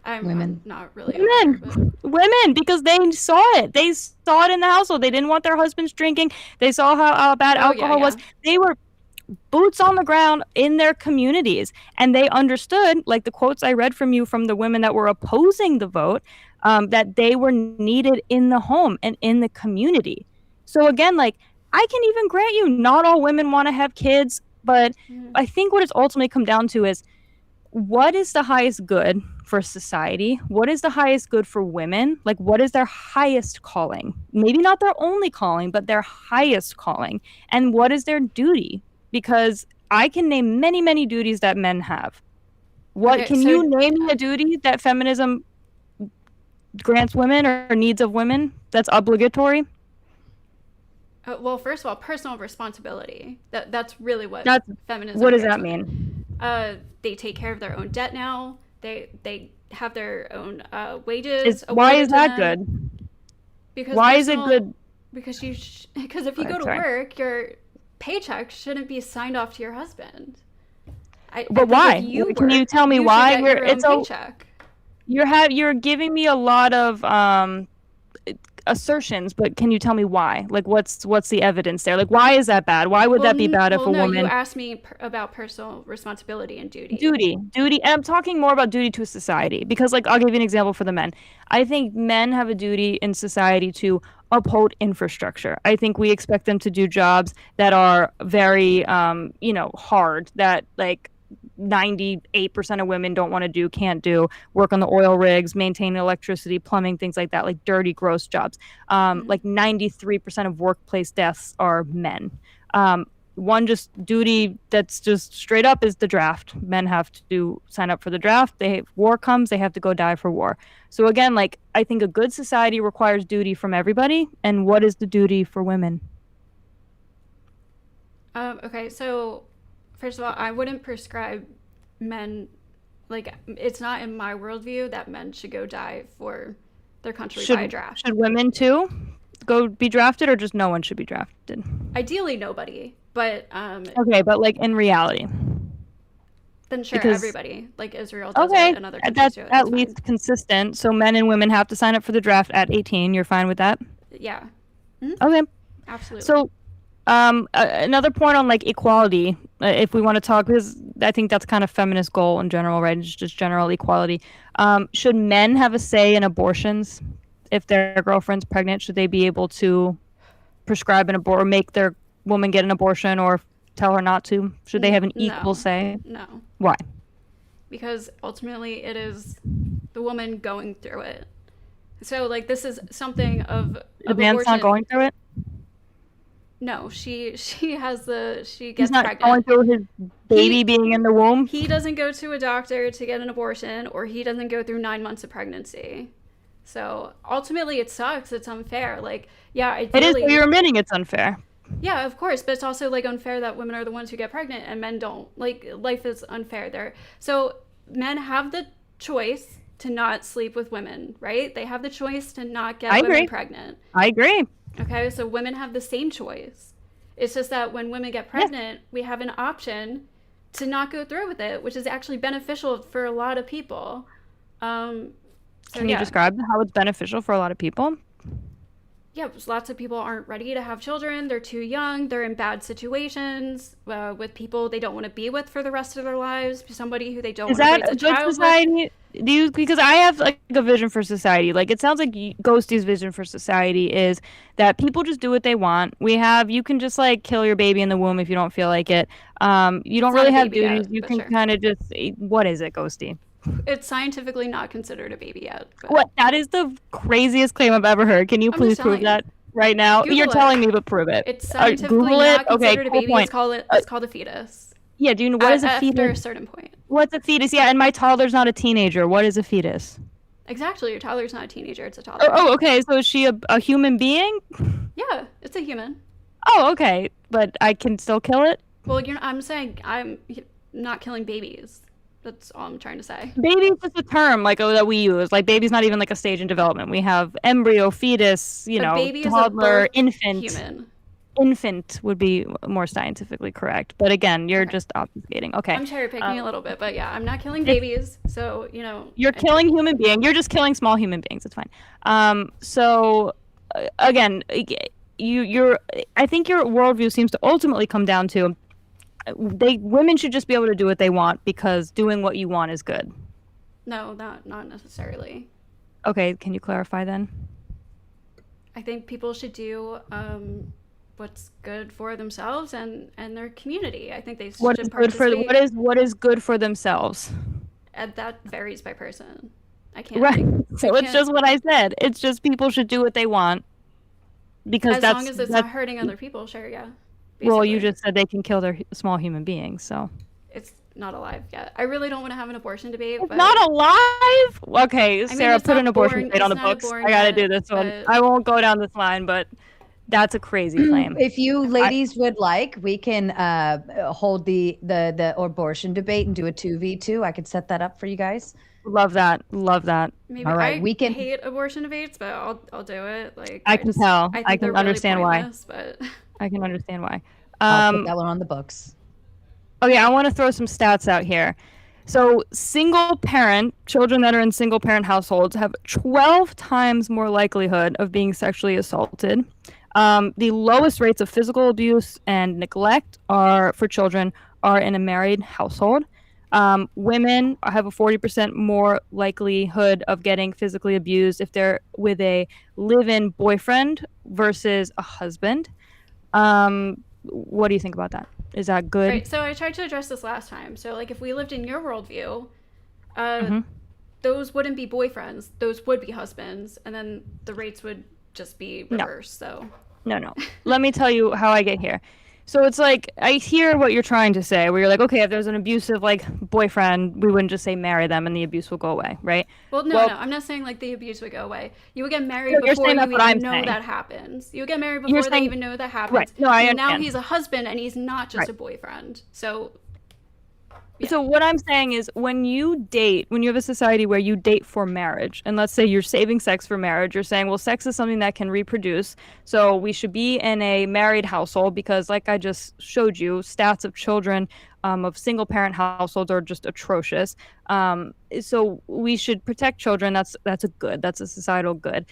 I'm not really women. aware, but... Women, because they saw it. They saw it in the household. They didn't want their husbands drinking. They saw how bad alcohol was. They were boots on the ground in their communities. And they understood, like the quotes I read from you from the women that were opposing the vote, that they were needed in the home and in the community. So again, like, I can even grant you not all women want to have kids, but I think what it's ultimately come down to is what is the highest good for society? What is the highest good for women? Like, what is their highest calling? Maybe not their only calling, but their highest calling. And what is their duty? Because I can name many, many duties that men have. Can you name me a duty that feminism grants women or needs of women that's obligatory? Well, first of all, personal responsibility. That's really what feminism. What does that mean? They take care of their own debt now. They have their own wages. Why is that good? Because why is it good? Because because if you go to work, your paycheck shouldn't be signed off to your husband. But why? Can you tell me why? Paycheck. You're giving me a lot of assertions, but can you tell me why? Like, what's the evidence there? Like, why is that bad? Why would that be bad if a woman... you asked me about personal responsibility and duty. Duty, and I'm talking more about duty to society, because, like, I'll give you an example for the men. I think men have a duty in society to uphold infrastructure. I think we expect them to do jobs that are very, hard, that, like, 98% of women don't want to do, can't do, work on the oil rigs, maintain electricity, plumbing, things like that, like dirty, gross jobs. Like 93% of workplace deaths are men. One just duty that's just straight up is the draft. Men have to sign up for the draft. War comes, they have to go die for war. So again, like, I think a good society requires duty from everybody. And what is the duty for women? Okay, so first of all, I wouldn't prescribe men, like, it's not in my worldview that men should go die for their country by draft. Should women too go be drafted, or just no one should be drafted? Ideally, nobody, but... okay, but, like, in reality? Then sure, everybody. Like, Israel does it and other countries do it. That's at least consistent. So men and women have to sign up for the draft at 18. You're fine with that? Yeah. Mm-hmm. Okay. Absolutely. So... another point on, like, equality, if we want to talk, because I think that's kind of feminist goal in general, right? It's just general equality. Should men have a say in abortions? If their girlfriend's pregnant, should they be able to prescribe an abortion, or make their woman get an abortion, or tell her not to? Should they have an equal say? No. Why? Because ultimately it is the woman going through it. So, like, this is something of the man's abortion. Not going through it? No, she gets He's not pregnant. Going through his baby being in the womb? He doesn't go to a doctor to get an abortion, or he doesn't go through 9 months of pregnancy. So ultimately, it sucks. It's unfair. Like, yeah, It is. ideally, You're admitting it's unfair. yeah, of course, but it's also like unfair that women are the ones who get pregnant and men don't. Like, life is unfair there. So men have the choice to not sleep with women, right? They have the choice to not get women pregnant. I agree. Okay, so women have the same choice. It's just that when women get pregnant, we have an option to not go through with it, which is actually beneficial for a lot of people. Can you describe how it's beneficial for a lot of people? Yeah, lots of people aren't ready to have children. They're too young. They're in bad situations with people they don't want to be with for the rest of their lives. Somebody who they don't want to raise a child with. Society? Do you? Because I have like a vision for society. Like it sounds like Ghosty's vision for society is that people just do what they want. You can just like kill your baby in the womb if you don't feel like it. You don't really have duties. You can kind of just. What is it, Ghosty? It's scientifically not considered a baby yet. But... What? That is the craziest claim I've ever heard. Can you please prove that right now? You're telling me, but prove it. It's scientifically not considered a baby. It's called a fetus. Yeah, do you know what is a fetus? After a certain point. What's a fetus? Yeah, and my toddler's not a teenager. What is a fetus? Exactly, your toddler's not a teenager. It's a toddler. Oh, okay. So is she a human being? Yeah, it's a human. Oh, okay. But I can still kill it? Well, I'm saying I'm not killing babies. That's all I'm trying to say. Baby is just a term that we use. Like baby's not even like a stage in development. We have embryo, fetus, toddler, infant. Human. Infant would be more scientifically correct. But again, you're just obfuscating. Okay. I'm cherry picking a little bit, but yeah, I'm not killing babies. So, You're killing human beings. You're just killing small human beings. It's fine. So again, I think your worldview seems to ultimately come down to women should just be able to do what they want because doing what you want is good. No, not necessarily. Okay, can you clarify then? I think people should do what's good for themselves and their community. I think they should participate. What is good for themselves? And that varies by person. I can't. Right. So it's just what I said. It's just people should do what they want because as long as it's not hurting other people. Sure, yeah. Basically. Well, you just said they can kill their small human beings, so. It's not alive yet. I really don't want to have an abortion debate. But... Not alive? Okay, Sarah, put an abortion debate on the books. I gotta do this one. I won't go down this line, but that's a crazy claim. If you ladies would like, we can hold the abortion debate and do a 2v2. I could set that up for you guys. Love that. Maybe all right, we can hate abortion debates, but I'll do it. I can tell. I can understand why. But... I can understand why. I'll put that one on the books. Okay, I want to throw some stats out here. So children that are in single parent households have 12 times more likelihood of being sexually assaulted. The lowest rates of physical abuse and neglect for children are in a married household. Women have a 40% more likelihood of getting physically abused if they're with a live-in boyfriend versus a husband. What do you think about that? Is that good? Right, so I tried to address this last time. So if we lived in your worldview, those wouldn't be boyfriends. Those would be husbands. And then the rates would just be reversed. No. Let me tell you how I get here. So it's like, I hear what you're trying to say, where you're like, okay, if there's an abusive boyfriend, we wouldn't just say marry them and the abuse will go away, right? Well, no, I'm not saying the abuse would go away. You would get married before you even know that happens. You would get married before they even know that happens. Right. No, I understand. Now he's a husband and he's not just a boyfriend. So... Yeah. So what I'm saying is when you have a society where you date for marriage, and let's say you're saving sex for marriage, you're saying, well, sex is something that can reproduce, so we should be in a married household because like I just showed you, stats of children of single parent households are just atrocious. So we should protect children. That's a good. That's a societal good.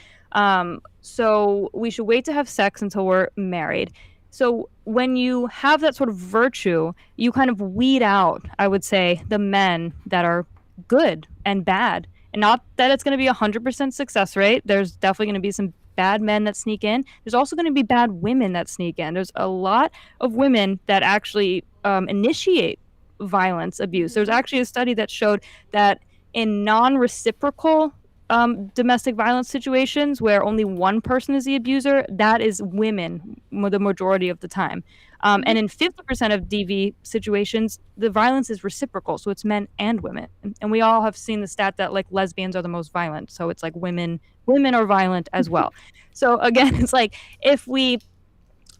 So we should wait to have sex until we're married. So when you have that sort of virtue, you kind of weed out, I would say, the men that are good and bad. And not that it's going to be 100% success rate. There's definitely going to be some bad men that sneak in. There's also going to be bad women that sneak in. There's a lot of women that actually initiate violence, abuse. There's actually a study that showed that in non-reciprocal domestic violence situations where only one person is the abuser, that is women the majority of the time. And in 50% of DV situations, the violence is reciprocal. So it's men and women. And we all have seen the stat that like lesbians are the most violent. So it's like women are violent as well. So again, it's like if we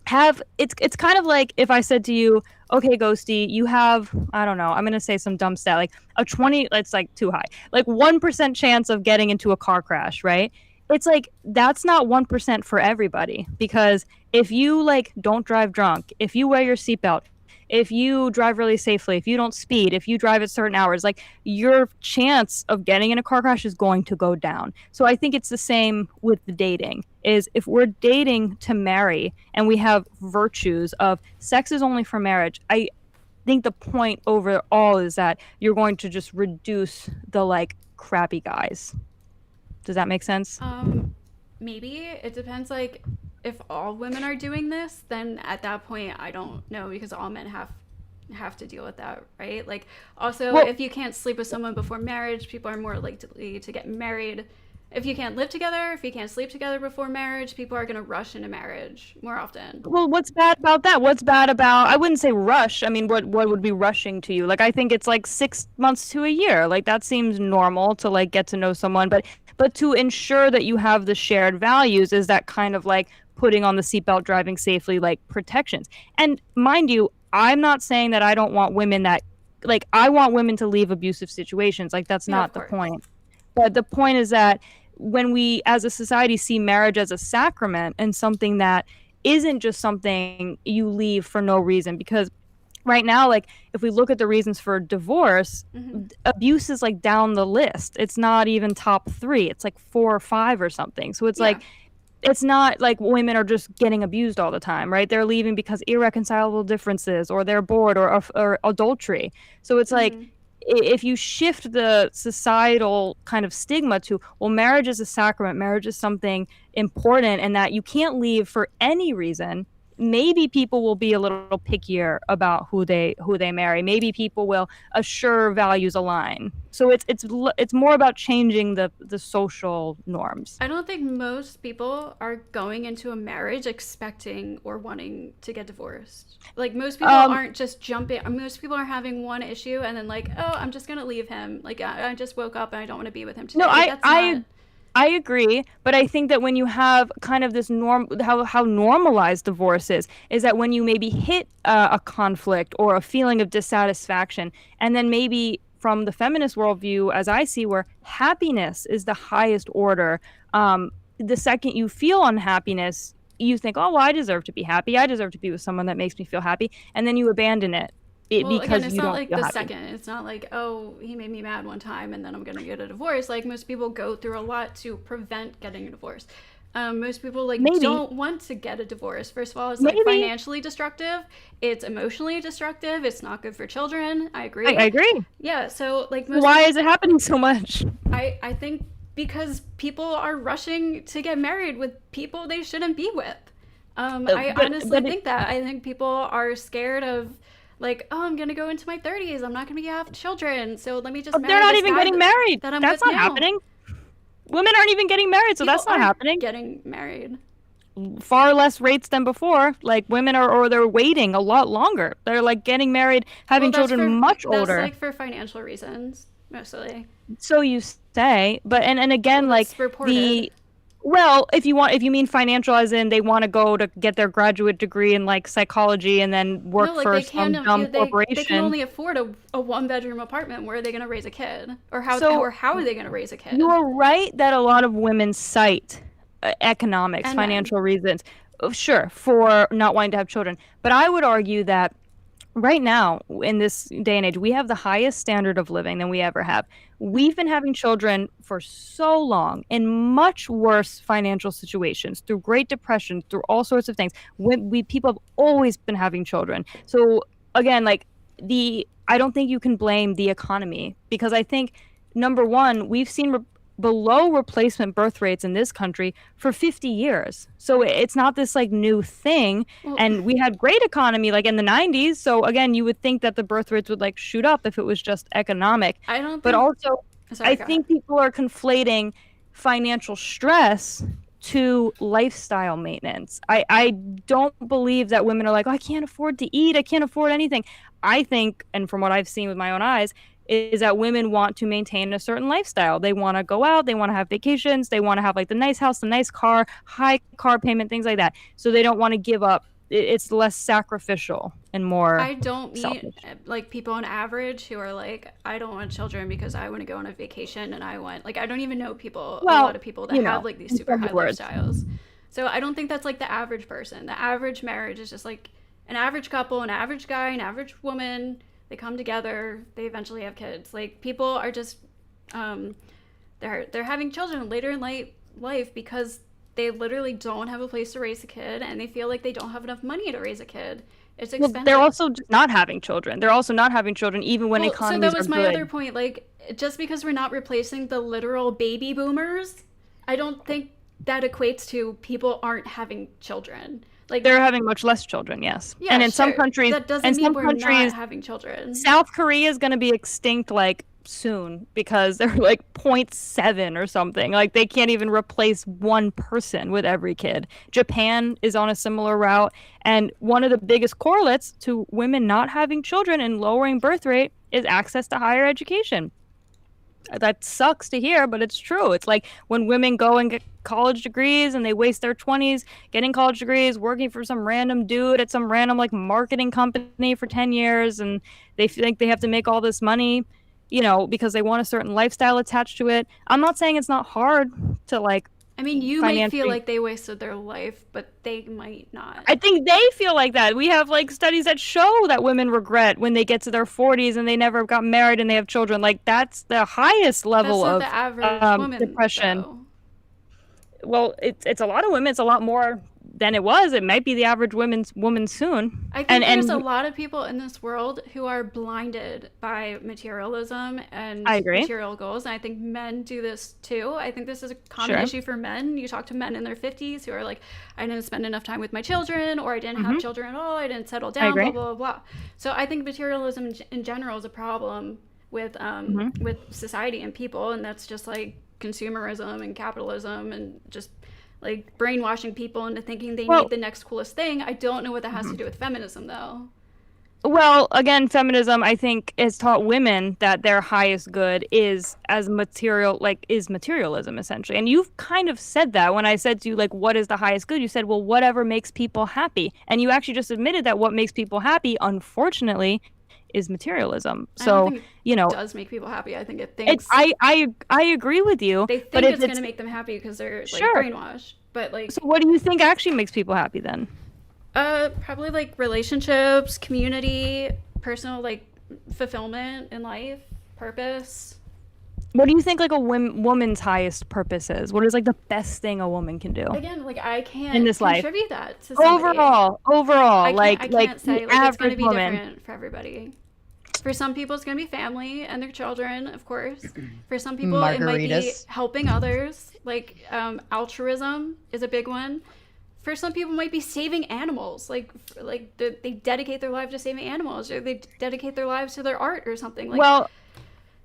have it's kind of like if I said to you, okay, Ghosty, you have, I don't know, I'm gonna say some dumb stat, like a 20, it's like too high, like 1% chance of getting into a car crash, right? It's like that's not 1% for everybody, because if you like don't drive drunk, if you wear your seatbelt, if you drive really safely, if you don't speed, if you drive at certain hours, like your chance of getting in a car crash is going to go down. So I think it's the same with the dating, is if we're dating to marry and we have virtues of sex is only for marriage, I think the point overall is that you're going to just reduce the like crappy guys. Does that make sense? Maybe it depends. Like, if all women are doing this, then at that point, I don't know, because all men have to deal with that, right? Like, also, if you can't sleep with someone before marriage, people are more likely to get married. If you can't live together, if you can't sleep together before marriage, people are going to rush into marriage more often. Well, what's bad about that? What's bad about, I wouldn't say rush. I mean, what would be rushing to you? Like, I think it's like 6 months to a year. Like, that seems normal to like get to know someone. But to ensure that you have the shared values is that kind of like putting on the seatbelt, driving safely, like protections. And mind you, I'm not saying that I don't want women that, like, I want women to leave abusive situations. Like, that's not the point. But the point is that when we as a society see marriage as a sacrament and something that isn't just something you leave for no reason, because right now, like if we look at the reasons for divorce, abuse is like down the list. It's not even top 3. It's like 4 or 5 or something. So it's like, it's not like women are just getting abused all the time, right? They're leaving because irreconcilable differences, or they're bored, or adultery. So it's like, if you shift the societal kind of stigma to, well, marriage is a sacrament, marriage is something important, and that you can't leave for any reason, maybe people will be a little pickier about who they marry. Maybe people will assure values align. So it's more about changing the social norms. I don't think most people are going into a marriage expecting or wanting to get divorced. Like, most people aren't just jumping. Most people are having one issue and then like, oh, I'm just gonna leave him. Like, I just woke up and I don't want to be with him today. No, I agree, but I think that when you have kind of this how normalized divorce is that when you maybe hit a conflict or a feeling of dissatisfaction, and then maybe from the feminist worldview, as I see, where happiness is the highest order, the second you feel unhappiness, you think, oh, well, I deserve to be happy. I deserve to be with someone that makes me feel happy, and then you abandon it. Because it's you not don't like feel the happy. second. It's not like, oh, he made me mad one time and then I'm gonna get a divorce. Like, most people go through a lot to prevent getting a divorce. Most people don't want to get a divorce. First of all, it's like financially destructive. It's emotionally destructive. It's not good for children. I agree. I agree. Yeah. So like, why is it happening so much? I think because people are rushing to get married with people they shouldn't be with. I honestly think that. I think people are scared of, like, oh, I'm gonna go into my 30s. I'm not gonna have children, so let me just. They're not even getting married. That's not happening. Women aren't even getting married, so that's not happening. Getting married. Far less rates than before. Like, women or they're waiting a lot longer. They're like getting married, having children much older. That's like for financial reasons, mostly. So you say, but and again, like reported. Well, if you mean financial, as in they want to go to get their graduate degree in like psychology and then work for some dumb corporation. They can only afford a 1-bedroom apartment. Where are they going to raise a kid? Or how are they going to raise a kid? You're right that a lot of women cite economics, and financial reasons, sure, for not wanting to have children. But I would argue that right now, in this day and age, we have the highest standard of living than we ever have. We've been having children for so long in much worse financial situations, through Great Depression, through all sorts of things. People have always been having children. So again, like I don't think you can blame the economy, because I think, number one, we've seen below replacement birth rates in this country for 50 years. So it's not this like new thing. And we had great economy like in the 90s. So again, you would think that the birth rates would like shoot up if it was just economic. I think people are conflating financial stress to lifestyle maintenance. I don't believe that women are like, oh, I can't afford to eat, I can't afford anything. I think, and from what I've seen with my own eyes, is that women want to maintain a certain lifestyle. They want to go out, they want to have vacations, they want to have like the nice house, the nice car, high car payment, things like that. So they don't want to give up. It's less sacrificial and more I don't meet selfish. like people on average who are like, I don't want children because I want to go on a vacation and I want, like, I don't even know people, a lot of people that have like these super high lifestyles. So I don't think that's like the average person. The average marriage is just like an average couple, an average guy, an average woman. They come together, they eventually have kids. Like, people are just they're having children later in life because they literally don't have a place to raise a kid and they feel like they don't have enough money to raise a kid. It's expensive. Well, they're also just not having children. They're also not having children even when economies are good. So that was my other point. Like, just because we're not replacing the literal baby boomers, I don't think that equates to people aren't having children. Like, they're having much less children, yes. Yeah, and in some sure. countries, that doesn't mean we're not having children. South Korea is going to be extinct like soon because they're like 0.7 or something. Like, they can't even replace one person with every kid. Japan is on a similar route, and one of the biggest correlates to women not having children and lowering birth rate is access to higher education. That sucks to hear, but it's true. It's like when women go and get college degrees and they waste their 20s getting college degrees, working for some random dude at some random like marketing company for 10 years, and they think they have to make all this money, you know, because they want a certain lifestyle attached to it. I'm not saying it's not hard to like, I mean, you might feel like they wasted their life, but they might not. I think they feel like that. We have like studies that show that women regret when they get to their 40s and they never got married and they have children. Like, that's the highest level of the average woman, depression. Though. Well, it's a lot of women. It's a lot more than it was. It might be the average woman soon. I think there's a lot of people in this world who are blinded by materialism and material goals. And I think men do this too. I think this is a common issue for men. You talk to men in their 50s who are like, I didn't spend enough time with my children, or I didn't have children at all. I didn't settle down, blah, blah, blah. So I think materialism in general is a problem with society and people. And that's just like consumerism and capitalism and just like brainwashing people into thinking they need the next coolest thing. I don't know what that has to do with feminism, though. Well, again, feminism, I think, has taught women that their highest good is materialism, essentially. And you've kind of said that when I said to you, like, what is the highest good? You said, well, whatever makes people happy. And you actually just admitted that what makes people happy, unfortunately, is materialism. So, you know, it does make people happy. I think it thinks. I agree with you. They think it's going to make them happy because they're like brainwashed. But like, so what do you think actually makes people happy then? Probably like relationships, community, personal like fulfillment in life, purpose. What do you think like a woman's highest purpose is? What is like the best thing a woman can do? Again, like I can't in this contribute life. That to somebody. Overall, I can't say like it's going to be woman. different for everybody. For some people, it's going to be family and their children, of course. For some people, it might be helping others. Like altruism is a big one. For some people, it might be saving animals. Like they dedicate their life to saving animals, or they dedicate their lives to their art or something. Like, well,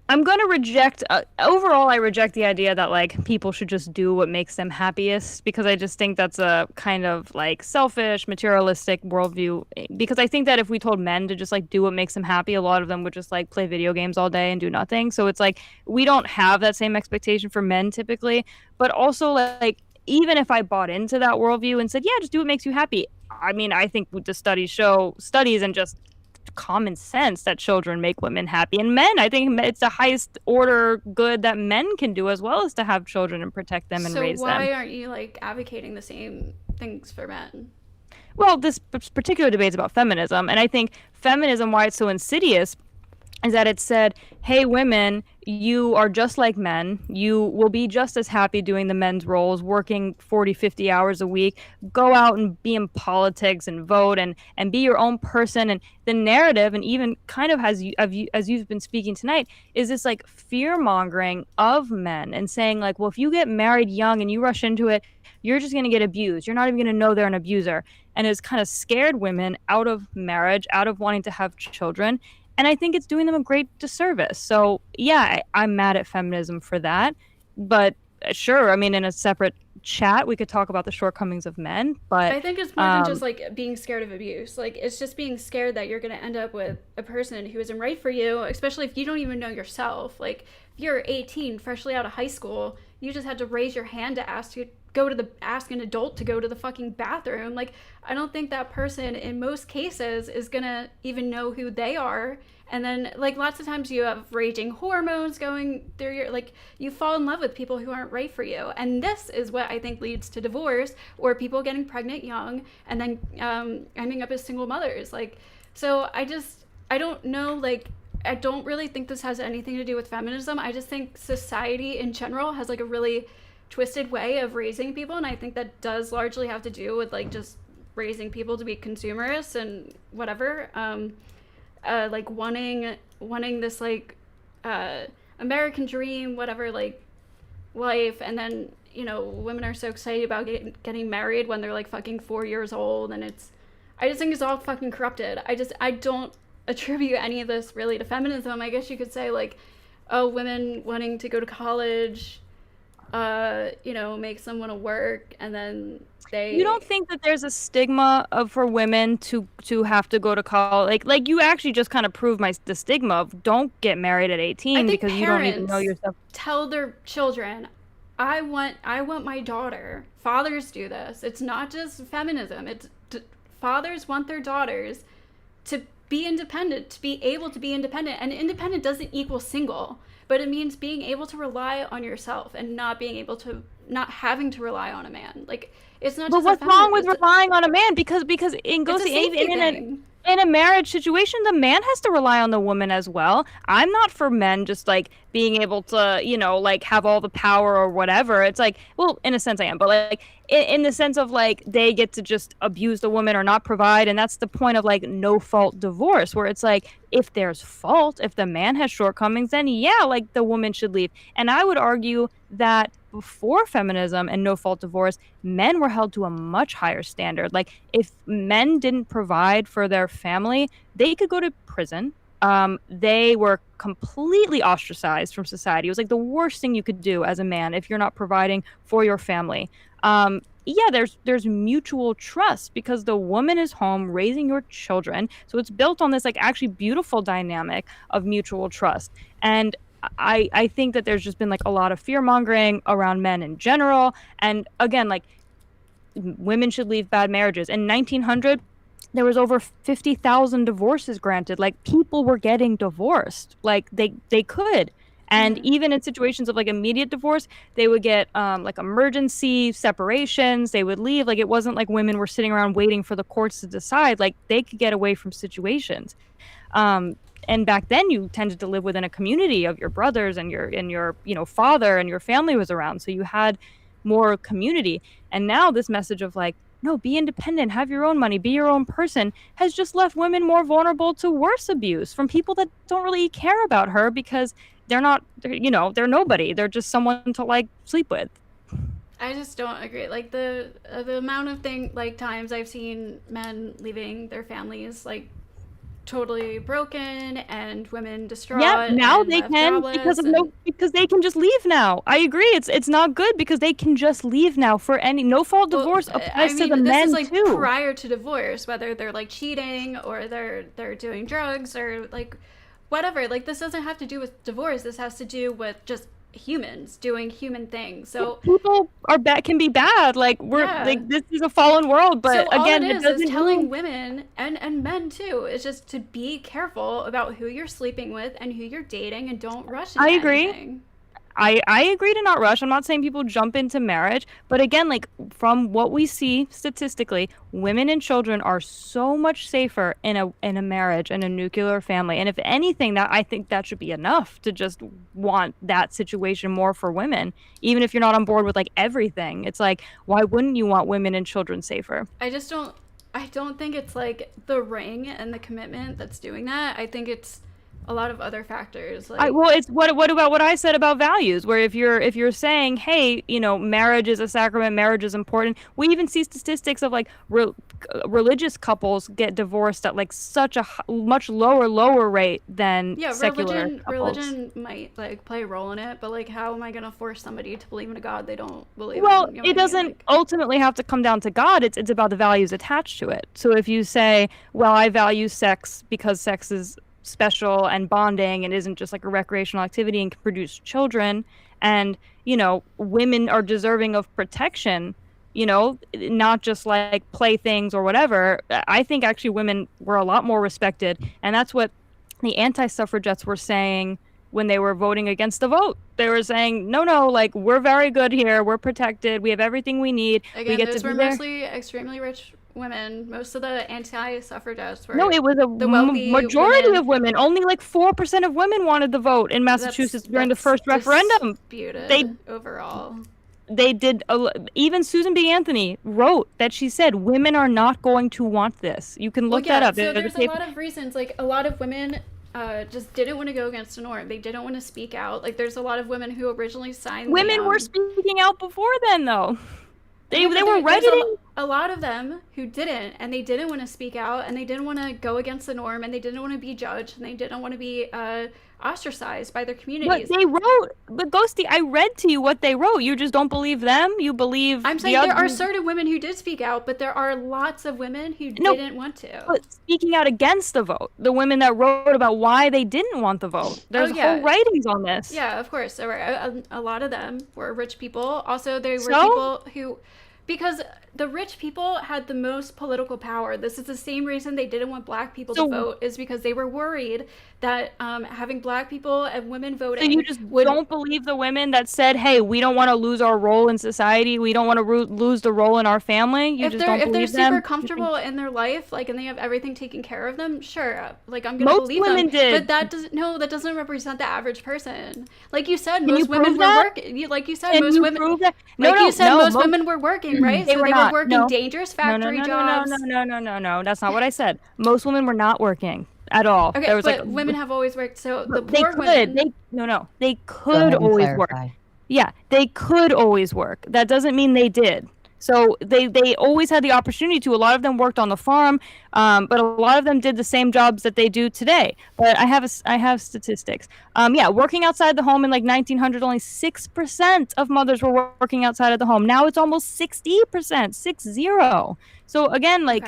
I'm going to reject, overall, I reject the idea that, like, people should just do what makes them happiest, because I just think that's a kind of, like, selfish, materialistic worldview, because I think that if we told men to just, like, do what makes them happy, a lot of them would just, like, play video games all day and do nothing. So it's, like, we don't have that same expectation for men, typically, but also, like, even if I bought into that worldview and said, yeah, just do what makes you happy, I mean, I think the studies and just common sense that children make women happy, and men, I think it's the highest order good that men can do, as well as to have children and protect them and raise them. So why aren't you like advocating the same things for men? Well, this particular debate is about feminism, and I think feminism, why it's so insidious, is that it said, hey, women, you are just like men. You will be just as happy doing the men's roles, working 40, 50 hours a week. Go out and be in politics and vote and be your own person. And the narrative, and even kind of as you've been speaking tonight, is this like fear-mongering of men and saying like, well, if you get married young and you rush into it, you're just going to get abused. You're not even going to know they're an abuser. And it's kind of scared women out of marriage, out of wanting to have children. And I think it's doing them a great disservice. So, yeah, I'm mad at feminism for that. But sure, I mean, in a separate chat we could talk about the shortcomings of men, but I think it's more than just like being scared of abuse. Like it's just being scared that you're going to end up with a person who isn't right for you, especially if you don't even know yourself. Like if you're 18, freshly out of high school, you just had to raise your hand to ask an adult to go to the fucking bathroom. Like I don't think that person in most cases is going to even know who they are. And then like lots of times you have raging hormones going through your, like you fall in love with people who aren't right for you. And this is what I think leads to divorce or people getting pregnant young and then ending up as single mothers. Like, so I don't know, like, I don't really think this has anything to do with feminism. I just think society in general has like a really twisted way of raising people. And I think that does largely have to do with like just raising people to be consumerists and whatever. Like wanting this like American dream, whatever, like life, and then women are so excited about getting married when they're like fucking 4 years old, and I just think it's all fucking corrupted. I don't attribute any of this really to feminism. I guess you could say like, oh, women wanting to go to college, makes them want to work, and then you don't think that there's a stigma for women to have to go to college? Like you actually just kind of proved the stigma of don't get married at 18 because you don't even know yourself. Tell their children, I want my daughter. Fathers do this. It's not just feminism. Fathers want their daughters to be independent, to be able to be independent. And independent doesn't equal single, but it means being able to rely on yourself and not having to rely on a man. Like it's not. But what's wrong with relying on a man? Because it goes in a marriage situation, the man has to rely on the woman as well. I'm not for men just like being able to, like have all the power or whatever. It's like, well, in a sense I am, but like in the sense of like they get to just abuse the woman or not provide, and that's the point of like no fault divorce, where it's like if there's fault, if the man has shortcomings, then yeah, like the woman should leave. And I would argue that before feminism and no fault divorce, men were held to a much higher standard. Like if men didn't provide for their family, they could go to prison. They were completely ostracized from society. It was like the worst thing you could do as a man if you're not providing for your family. There's mutual trust because the woman is home raising your children. So it's built on this like actually beautiful dynamic of mutual trust. And I think that there's just been like a lot of fear mongering around men in general. And again, like women should leave bad marriages. In 1900, there was over 50,000 divorces granted. Like people were getting divorced, like they could. And even in situations of like immediate divorce, they would get like emergency separations. They would leave. Like it wasn't like women were sitting around waiting for the courts to decide. Like they could get away from situations. And back then you tended to live within a community of your brothers and your father, and your family was around. So you had more community. And now this message of like, no, be independent, have your own money, be your own person, has just left women more vulnerable to worse abuse from people that don't really care about her because they're nobody. They're just someone to like sleep with. I just don't agree. Like the amount of times I've seen men leaving their families like totally broken and women distraught. Yeah, now they can because they can just leave now. I agree. It's not good because they can just leave now for any no fault divorce applies to the men like too. Prior to divorce, whether they're like cheating or they're doing drugs or like whatever. Like this doesn't have to do with divorce. This has to do with just humans doing human things. So people can be bad. Like like this is a fallen world, but so again, it is telling women and men too. It's just to be careful about who you're sleeping with and who you're dating, and don't rush into anything. I agree to not rush. I'm not saying people jump into marriage, but again, like from what we see statistically, women and children are so much safer in a marriage and a nuclear family. And if anything, that I think that should be enough to just want that situation more for women, even if you're not on board with like everything. It's like, why wouldn't you want women and children safer? I don't think it's like the ring and the commitment that's doing that. I think it's a lot of other factors. Like, well, it's what about what I said about values? Where if you're saying, hey, marriage is a sacrament, marriage is important. We even see statistics of like religious couples get divorced at like such a much lower rate than secular couples. Religion might like play a role in it, but like, how am I gonna force somebody to believe in a God they don't believe in? Well, it doesn't ultimately have to come down to God. It's about the values attached to it. So if you say, well, I value sex because sex is special and bonding and isn't just like a recreational activity and can produce children, and women are deserving of protection, not just like playthings or whatever. I think actually women were a lot more respected, and that's what the anti-suffragettes were saying when they were voting against the vote. They were saying, no, like, we're very good here, we're protected, we have everything we need. Again, we get those to were be there. Mostly extremely rich women. Most of the anti-suffragettes were it was the wealthy majority women. of women. Only like 4% of women wanted the vote in Massachusetts during the first referendum. Overall. They did. Even Susan B. Anthony wrote that she said women are not going to want this. You can look that up. So there's a lot of reasons. Like, a lot of women just didn't want to go against the norm. They didn't want to speak out. Like, there's a lot of women who originally signed. Women were speaking out before then, though. They were writing. A lot of them who didn't, and they didn't want to speak out, and they didn't want to go against the norm, and they didn't want to be judged, and they didn't want to be ostracized by their communities. But they wrote, but Ghosty, I read to you what they wrote. You just don't believe them. You believe. I'm saying there are certain women who did speak out, but there are lots of women who didn't want to. But speaking out against the vote, the women that wrote about why they didn't want the vote. There's whole writings on this. Yeah, of course. There were a lot of them were rich people. Also, they were people who. Because the rich people had the most political power. This is the same reason they didn't want black people to vote, is because they were worried that having black people and women voting. So you just don't believe the women that said, hey, we don't want to lose our role in society. We don't want to lose the role in our family. You just don't believe them? If they're super comfortable in their life, like, and they have everything taken care of them, sure. Like, I'm going to believe them. Most women did. But that doesn't represent the average person. Like you said, most women were working. Like you said, most women. Most women were working, right? They were working dangerous factory jobs. No. That's not what I said. Most women were not working at all. Okay, but women have always worked. So the poor women. They could always work. Yeah, they could always work. That doesn't mean they did. So they always had the opportunity to. A lot of them worked on the farm, but a lot of them did the same jobs that they do today. But I have statistics. Working outside the home in like 1900, only 6% of mothers were working outside of the home. Now it's almost 60%, 60. So again, like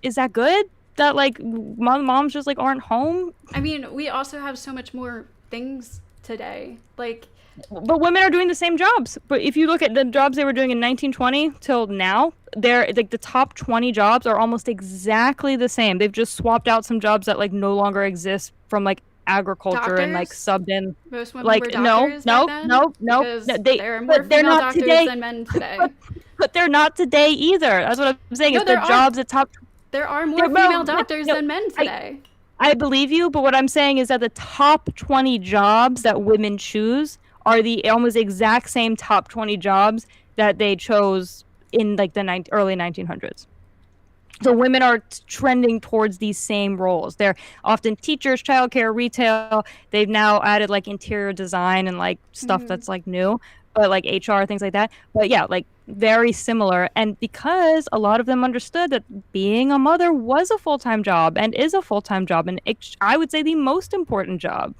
is that good? That like moms just like aren't home? I mean, we also have so much more things today. Like. But women are doing the same jobs. But if you look at the jobs they were doing in 1920 till now, they're like the top 20 jobs are almost exactly the same. They've just swapped out some jobs that like no longer exist from like agriculture and like subbed in. Most women were doctors no. There are more female doctors than men today. But they're not today either. That's what I'm saying. Jobs at top. There are more female doctors than men today. I believe you, but what I'm saying is that the top 20 jobs that women choose are the almost exact same top 20 jobs that they chose in like the early 1900s. So women are trending towards these same roles. They're often teachers, childcare, retail. They've now added like interior design and like stuff that's like new, but like HR, things like that. But yeah, like very similar. And because a lot of them understood that being a mother was a full-time job and is a full-time job, and I would say the most important job.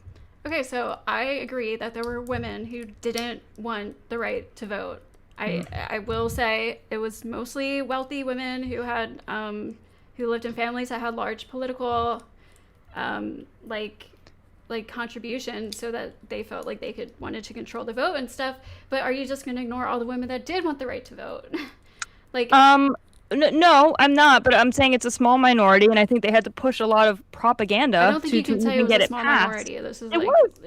Okay, so I agree that there were women who didn't want the right to vote. I will say it was mostly wealthy women who had who lived in families that had large political like contributions, so that they felt like they wanted to control the vote and stuff. But are you just going to ignore all the women that did want the right to vote? No, I'm not, but I'm saying it's a small minority, and I think they had to push a lot of propaganda I don't think you can say it was a small passed. minority. This is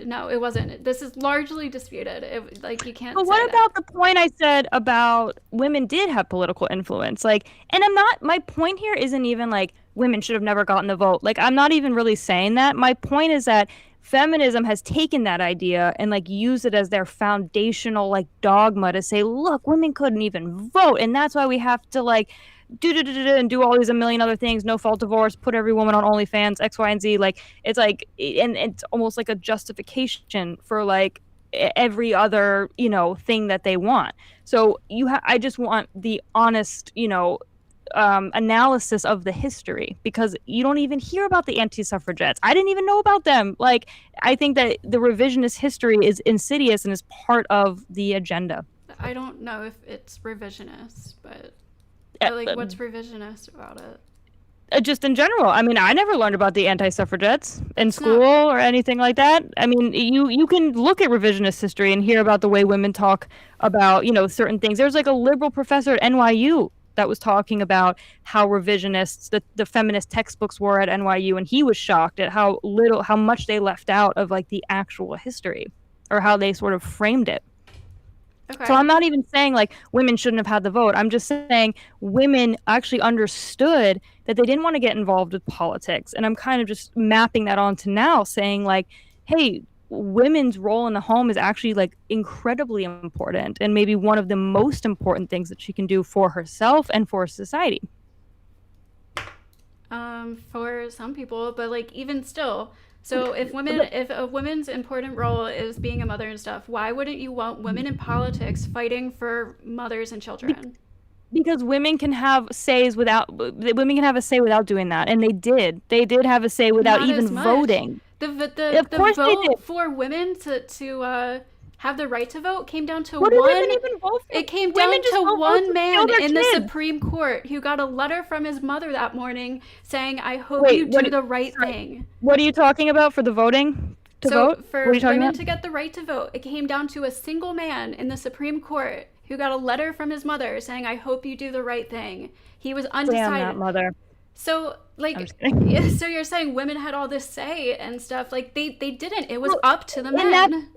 No, it wasn't. This is largely disputed. You can't. But what about the point I said about women did have political influence? Like, and my point here isn't even like women should have never gotten the vote. Like, I'm not even really saying that. My point is that feminism has taken that idea and like used it as their foundational like dogma to say, look, women couldn't even vote, and that's why we have to like and do all these a million other things, no fault divorce, put every woman on OnlyFans, X, Y, and Z. Like, it's like, and it's almost like a justification for like every other, you know, thing that they want. So I just want the honest, you know, analysis of the history, because you don't even hear about the anti-suffragettes. I didn't even know about them. Like, I think that the revisionist history is insidious and is part of the agenda. I don't know if it's revisionist, but like, what's revisionist about it? Just in general. I mean, I never learned about the anti-suffragettes in school or anything like that. I mean, you can look at revisionist history and hear about the way women talk about, you know, certain things. There's like a liberal professor at NYU that was talking about how revisionists, the feminist textbooks were at NYU, and he was shocked at how much they left out of like the actual history, or how they sort of framed it. Okay. So I'm not even saying like women shouldn't have had the vote. I'm just saying women actually understood that they didn't want to get involved with politics. And I'm kind of just mapping that onto now, saying like, hey, women's role in the home is actually like incredibly important, and maybe one of the most important things that she can do for herself and for society. For some people, but like even still, so if a woman's important role is being a mother and stuff, why wouldn't you want women in politics fighting for mothers and children? Because women can have a say without doing that, and they did have a say without even voting. The vote for women to have the right to vote came down to what one. Women even vote for? It came down to one man in the Supreme Court who got a letter from his mother that morning saying, "I hope you do the right thing." What are you talking about for the voting? For women to get the right to vote, it came down to a single man in the Supreme Court who got a letter from his mother saying, "I hope you do the right thing." He was undecided. Damn that mother. So, like, so you're saying women had all this say and stuff. Like, they didn't. It was up to the men.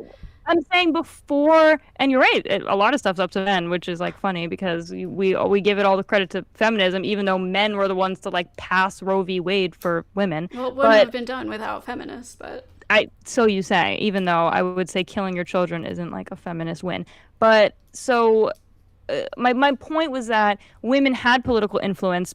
I'm saying before, and you're right, a lot of stuff's up to men, which is, like, funny because we give it all the credit to feminism, even though men were the ones to, like, pass Roe v. Wade for women. Well, it wouldn't have been done without feminists, but... So you say, even though I would say killing your children isn't, like, a feminist win. But, so, my point was that women had political influence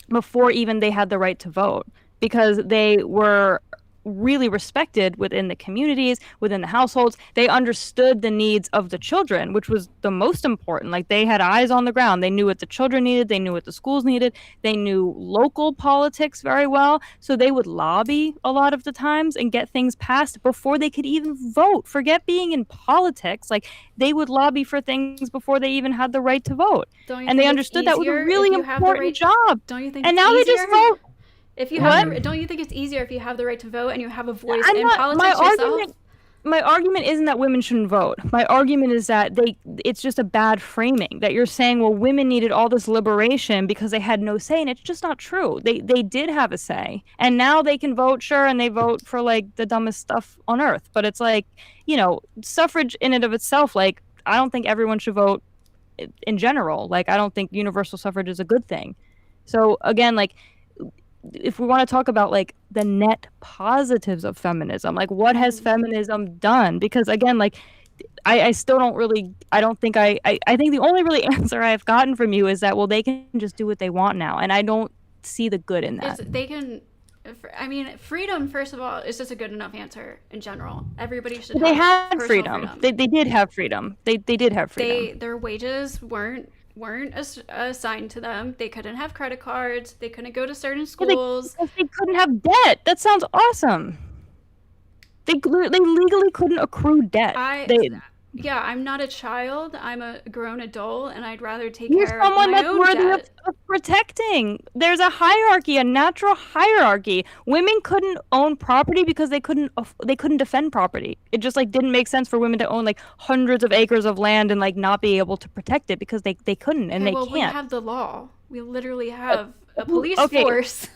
before even they had the right to vote, because they were really respected within the communities, within the households. They understood the needs of the children, which was the most important. Like, they had eyes on the ground. They knew what the children needed. They knew what the schools needed. They knew local politics very well. So they would lobby a lot of the times and get things passed before they could even vote. Forget being in politics. Like, they would lobby for things before they even had the right to vote. And they understood that was a really important job. Don't you think and now they just vote. If you have don't you think it's easier if you have the right to vote and you have a voice in politics yourself? My argument isn't that women shouldn't vote. My argument is that it's just a bad framing, that you're saying, well, women needed all this liberation because they had no say, and it's just not true. They did have a say, and now they can vote, sure, and they vote for like the dumbest stuff on earth. But it's like, you know, suffrage in and of itself, like, I don't think everyone should vote in general. Like, I don't think universal suffrage is a good thing. So again, like, if we want to talk about like the net positives of feminism, like what has feminism done? Because again, like I still don't really, I think the only really answer I've gotten from you is that, well, they can just do what they want now. And I don't see the good in that. I mean, freedom, first of all, is just a good enough answer in general. Everybody should They had freedom. They did have freedom. They did have freedom. Their wages weren't assigned to them. They couldn't have credit cards. They couldn't go to certain schools. They couldn't have debt. That sounds awesome. They legally couldn't accrue debt. Yeah, I'm not a child. I'm a grown adult, and I'd rather take You're care of my own debt. You're someone that's worthy of protecting. There's a hierarchy, a natural hierarchy. Women couldn't own property because they couldn't defend property. It just like didn't make sense for women to own like hundreds of acres of land and like not be able to protect it because they couldn't and they can't. We have the law. We literally have a police force.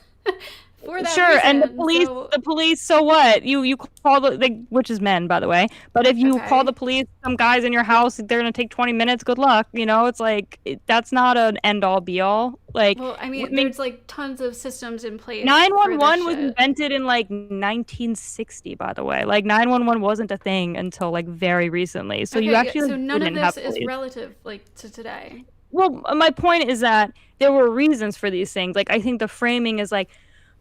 For that sure, reason, and the police. So what? You call which is men, by the way. But if you call the police, some guys in your house, they're gonna take 20 minutes. Good luck. You know, it's like that's not an end all be all. Like, well, I mean, there's like tons of systems in place. 911 was invented in like 1960, by the way. Like 911 wasn't a thing until like very recently. So you actually so none of this is relative like to today. Well, my point is that there were reasons for these things. Like, I think the framing is like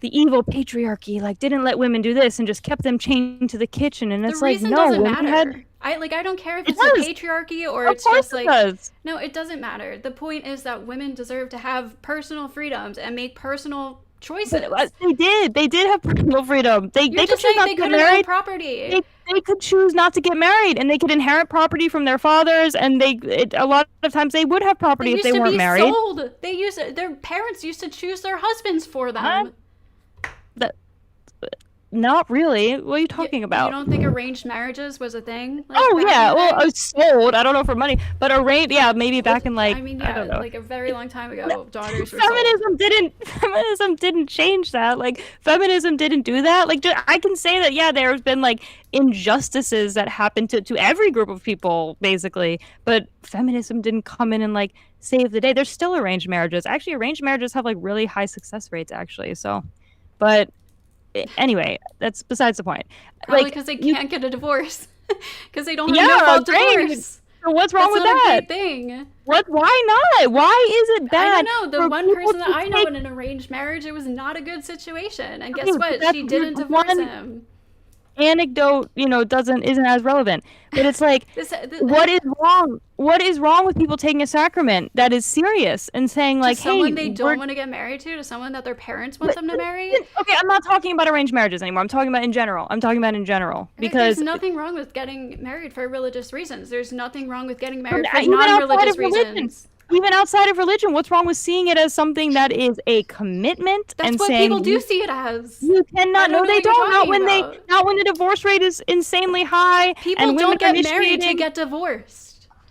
the evil patriarchy, like, didn't let women do this and just kept them chained to the kitchen. And it's The like, reason no, doesn't women matter. had. I don't care if It it's the does. patriarchy or Of it's course just it like does. no, it doesn't matter. The point is that women deserve to have personal freedoms and make personal choices. But they did have personal freedom. They You're could just choose saying not they to get couldn't own married. property. They could choose not to get married, and they could inherit property from their fathers, and a lot of times they would have property if they weren't married. Sold. Their parents used to choose their husbands for them. That, not really. What are you talking about? You don't think arranged marriages was a thing? Like, Oh back yeah, in the well, day? I was sold. I don't know for money, but arranged, yeah, maybe back in like I mean, I don't know. like a very long time ago, daughters were sold. Feminism didn't change that. Like, feminism didn't do that. Like, I can say that, yeah, there's been like injustices that happen to every group of people basically, but feminism didn't come in and like save the day. There's still arranged marriages. Actually, arranged marriages have like really high success rates actually. So, but anyway, that's besides the point. Probably Like, because they can't get a divorce because they don't have Yeah, no fault great. divorce. So what's wrong with That's not that? a great thing. What? Why not? Why is it bad? I don't know. The for one people person that to I know take- in an arranged marriage, it was not a good situation. And guess Okay, but what? that's She didn't just divorce one him. Anecdote, isn't as relevant. But it's like, what is wrong? What is wrong with people taking a sacrament that is serious and saying like, To someone hey, they don't want to get married to someone that their parents want them to marry. Okay, I'm not talking about arranged marriages anymore. I'm talking about in general. Because There's nothing wrong with getting married for religious reasons. There's nothing wrong with getting married for even outside non-religious of religion, reasons. even outside of religion, what's wrong with seeing it as something that is a commitment That's and what saying people do see it as. you cannot? I don't No, know they what you're don't. talking Not when the divorce rate is insanely high. People and women don't are get married to initiating- get divorced.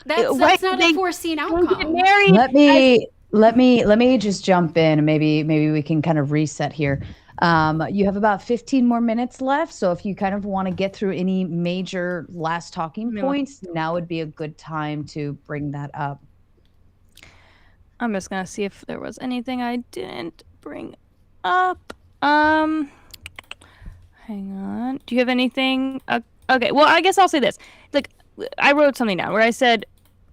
That's Right, not they a foreseen don't get outcome. married. Let me just jump in and maybe we can kind of reset here. You have about 15 more minutes left, so if you kind of want to get through any major last talking points, now would be a good time to bring that up. I'm just gonna see if there was anything I didn't bring up. Hang on. Do you have anything? Okay. Well, I guess I'll say this. Like, I wrote something down where I said,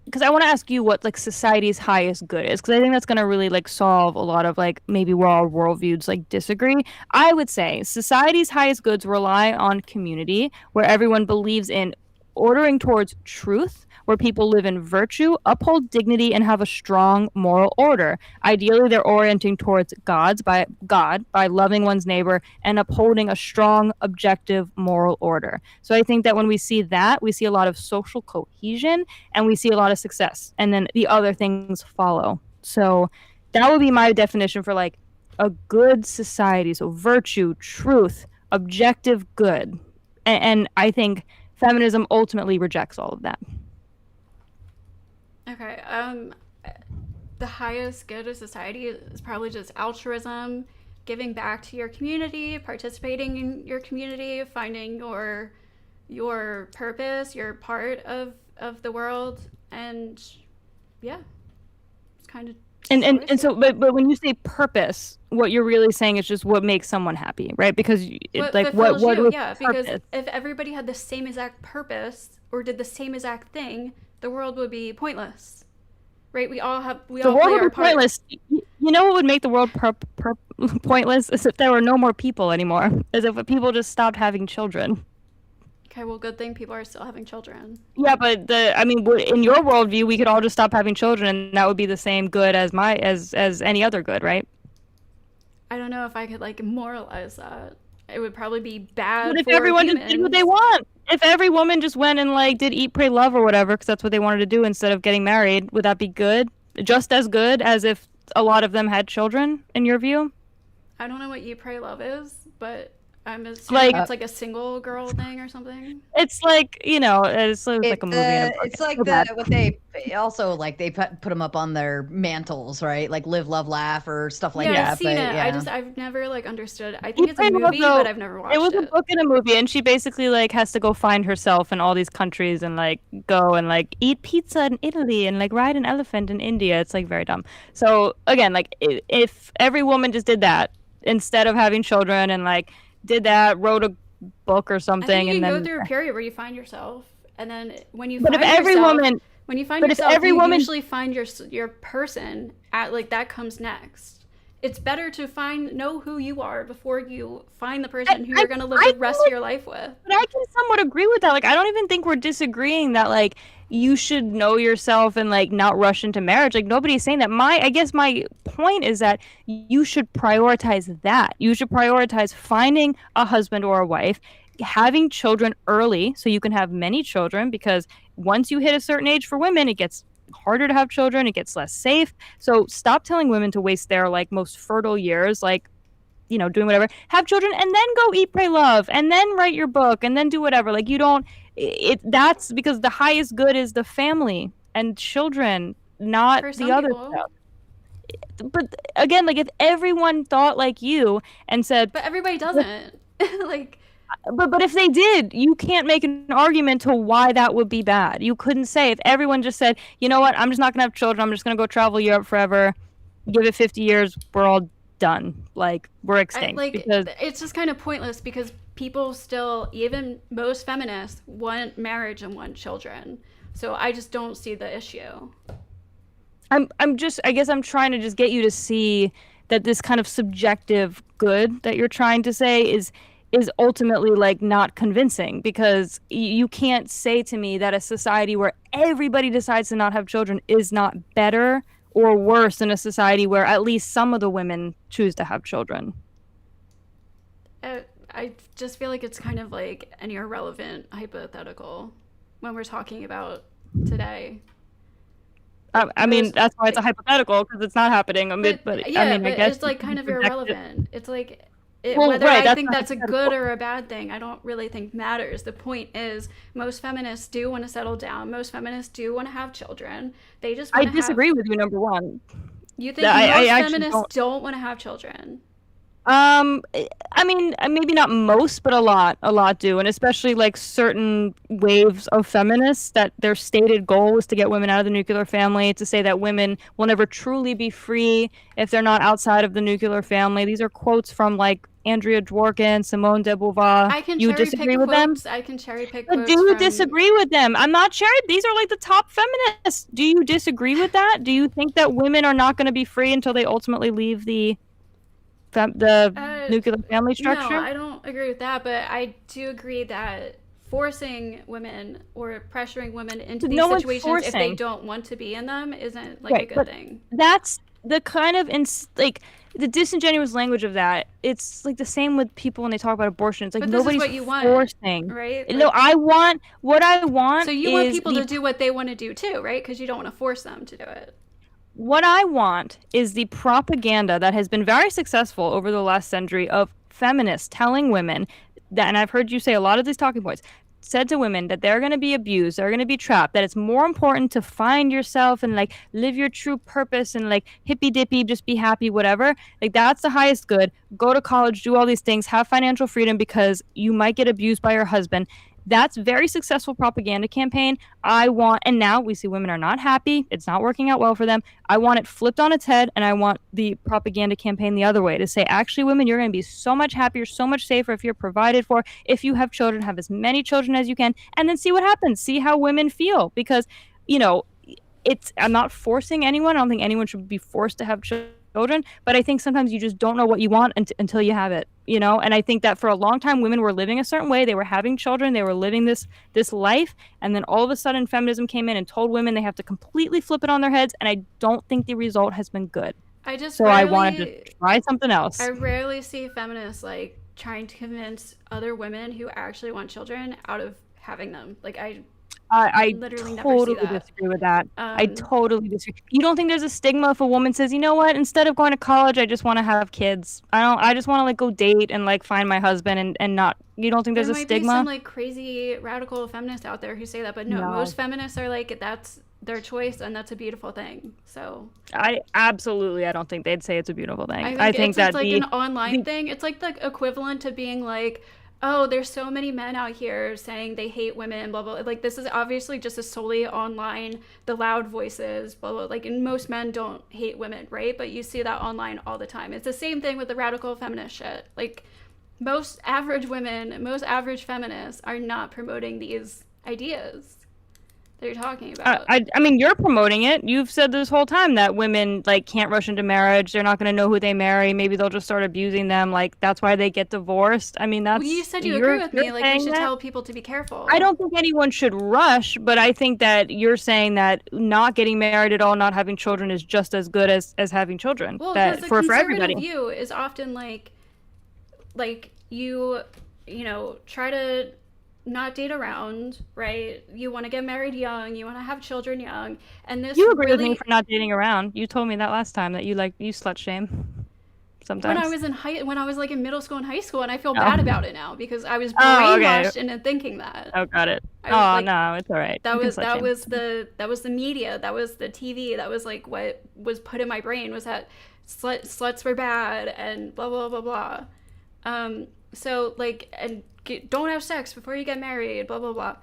because I want to ask you what like society's highest good is, because I think that's gonna really like solve a lot of like maybe where our worldviews like disagree. I would say society's highest goods rely on community, where everyone believes in ordering towards truth, where people live in virtue, uphold dignity, and have a strong moral order. Ideally, they're orienting towards God by loving one's neighbor and upholding a strong, objective moral order. So I think that when we see that, we see a lot of social cohesion and we see a lot of success. And then the other things follow. So that would be my definition for like a good society. So virtue, truth, objective good. And I think feminism ultimately rejects all of that. Okay. The highest good of society is probably just altruism, giving back to your community, participating in your community, finding your purpose, your part of the world, and yeah, it's kind of. And so, but when you say purpose, what you're really saying is just what makes someone happy, right? Because it's like what you, is yeah, purpose? because if everybody had the same exact purpose or did the same exact thing, the world would be pointless, right? We all the play world our would be part. pointless. You know what would make the world pointless? Is if there were no more people anymore. As if people just stopped having children. Okay, well, good thing people are still having children. Yeah, but in your worldview, we could all just stop having children, and that would be the same good as as any other good, right? I don't know if I could like moralize that. It would probably be bad. But if for everyone humans. just did what they want, if every woman just went and like did eat, pray, love or whatever, because that's what they wanted to do instead of getting married, would that be good? Just as good as if a lot of them had children, in your view? I don't know what Eat, Pray, Love is, but I'm assuming it's like a single girl thing or something. It's like, it's like a movie. It's like what they also like they put them up on their mantles, right? Like Live, Love, Laugh or stuff like that. I've seen it. Yeah. I've never like understood. I think it's a movie, but I've never watched it. It was a book and a movie, and she basically like has to go find herself in all these countries and like go and like eat pizza in Italy and like ride an elephant in India. It's like very dumb. So again, like if every woman just did that instead of having children and like did that, wrote a book or something, I think you and can then go through a period where you find yourself, and then when you but find if every yourself, woman When you find But if yourself, every you woman- usually find your person at, like, that comes next. It's better to know who you are before you find the person who you're going to live the rest of your life with. But I can somewhat agree with that. Like, I don't even think we're disagreeing that, like, you should know yourself and, like, not rush into marriage. Like, nobody's saying that. I guess my point is that you should prioritize that. You should prioritize finding a husband or a wife, having children early so you can have many children, because once you hit a certain age for women, it gets harder to have children, it gets less safe. So stop telling women to waste their, like, most fertile years, like, you know, doing whatever, have children, and then go eat, pray, love, and then write your book, and then do whatever. Like, you don't, that's because the highest good is the family and children, not For some the other people. stuff. But again, like, if everyone thought like you and said, But everybody doesn't. Like, but if they did, you can't make an argument to why that would be bad. You couldn't say, if everyone just said, you know what, I'm just not gonna have children, I'm just gonna go travel Europe forever, give it 50 years, we're all done, like, we're extinct. Because it's just kind of pointless, because people still, even most feminists, want marriage and want children. So I just don't see the issue. I guess I'm trying to just get you to see that this kind of subjective good that you're trying to say is ultimately, like, not convincing, because you can't say to me that a society where everybody decides to not have children is not better or worse than a society where at least some of the women choose to have children. I just feel like it's kind of like an irrelevant hypothetical when we're talking about today. I mean, that's why it's a hypothetical, because it's not happening. But yeah, I mean, but I guess it's, like, kind of irrelevant. It's like, Well, whether right, I think that's a hypothetical. good or a bad thing, I don't really think matters. The point is, most feminists do want to settle down. Most feminists do want to have children. They just I want to disagree with you, number one. You think I most actually feminists don't want to have children? I mean, maybe not most, but a lot do, and especially, like, certain waves of feminists that their stated goal is to get women out of the nuclear family, to say that women will never truly be free if they're not outside of the nuclear family. These are quotes from, like, Andrea Dworkin, Simone de Beauvoir. I can You cherry disagree pick with quotes. them? I can cherry pick But quotes do you from... disagree with them? I'm not cherry. These are, like, the top feminists. Do you disagree with that? Do you think that women are not going to be free until they ultimately leave the nuclear family structure? No, I don't agree with that, but I do agree that forcing women or pressuring women into these situations if they don't want to be in them isn't, like, a good thing. That's the kind of like the disingenuous language of that. It's like the same with people when they talk about abortion. It's like, But this is nobody's what you want, forcing, right? No, Like, what I want. So you want people to do what they want to do too, right? Because you don't want to force them to do it. What I want is the propaganda that has been very successful over the last century of feminists telling women that, and I've heard you say a lot of these talking points, said to women that they're going to be abused, they're going to be trapped, that it's more important to find yourself and, like, live your true purpose and, like, hippy dippy, just be happy, whatever. Like, that's the highest good. Go to college, do all these things, have financial freedom because you might get abused by your husband. That's very successful propaganda campaign. And now we see women are not happy. It's not working out well for them. I want it flipped on its head, and I want the propaganda campaign the other way, to say, actually, women, you're going to be so much happier, so much safer if you're provided for. If you have children, have as many children as you can, and then see what happens. See how women feel, because, you know, I'm not forcing anyone. I don't think anyone should be forced to have children, but I think sometimes you just don't know what you want until you have it, you know? And I think that for a long time, women were living a certain way. They were having children. They were living this life. And then all of a sudden, feminism came in and told women they have to completely flip it on their heads. And I don't think the result has been good. I wanted to try something else. I rarely see feminists, like, trying to convince other women who actually want children out of having them. Like, I literally totally never see that. disagree with that. I totally disagree. You don't think there's a stigma if a woman says, you know what, instead of going to college, I just want to have kids. I just want to, like, go date and, like, find my husband and not. You don't think there's a stigma? There might be some, like, crazy radical feminists out there who say that, but no, most feminists are like, that's their choice and that's a beautiful thing. So I don't think they'd say it's a beautiful thing. I think it's like an online thing. It's like the equivalent to being like, oh, there's so many men out here saying they hate women and blah, blah. Like, this is obviously just a solely online, the loud voices, blah, blah. Like, and most men don't hate women, right? But you see that online all the time. It's the same thing with the radical feminist shit. Like, most average women, most average feminists are not promoting these ideas. that you're talking about? I mean, you're promoting it. You've said this whole time that women like can't rush into marriage. They're not going to know who they marry. Maybe they'll just start abusing them. Like that's why they get divorced. I mean, that's Well, you said you agree with me. Like we should tell people to be careful. I don't think anyone should rush, but I think that you're saying that not getting married at all, not having children, is just as good as having children. Well, that because the for conservative everybody. view is often like you know, try to not date around, right? You want to get married young, you want to have children young, and this You agree really, with me for not dating around. You told me that last time that you slut shame sometimes. when I was like in middle school and high school, and I feel bad about it now because I was Oh, brainwashed okay. into thinking that. Oh, got it. I was like, no, it's all right. That You can was slut that shame. was the media, that was the TV, that was like what was put in my brain was that sluts were bad and blah blah blah blah. So like, and don't have sex before you get married, blah blah blah.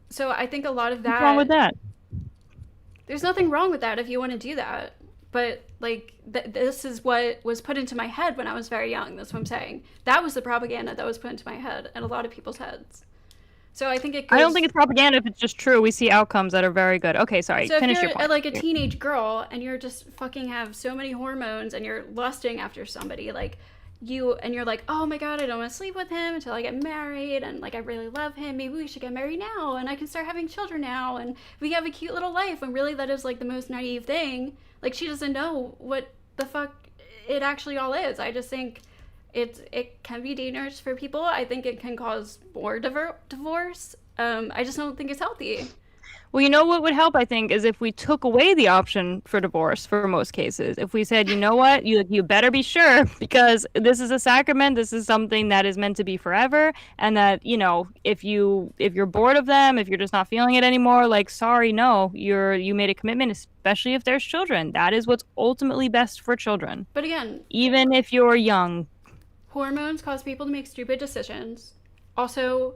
So I think a lot of that. What's wrong with that? There's nothing wrong with that if you want to do that, but like this is what was put into my head when I was very young. That's what I'm saying. That was the propaganda that was put into my head and a lot of people's heads. So I think it goes, I don't think it's propaganda if it's just true. We see outcomes that are very good. Okay, sorry. so Finish if your you're point. like a teenage girl and you're just fucking have so many hormones and you're lusting after somebody, like you're like, oh my god, I don't want to sleep with him until I get married, and like I really love him, maybe we should get married now and I can start having children now and we have a cute little life, when really that is like the most naive thing. Like she doesn't know what the fuck it actually all is. I just think it can be dangerous for people. I think it can cause more divorce. I just don't think it's healthy. Well, you know what would help, I think, is if we took away the option for divorce for most cases. If we said, you know what, you better be sure, because this is a sacrament, this is something that is meant to be forever, and that, you know, if you're bored of them, if you're just not feeling it anymore, like, sorry, no, you made a commitment, especially if there's children. That is what's ultimately best for children. But again, even if you're young. Hormones cause people to make stupid decisions. Also,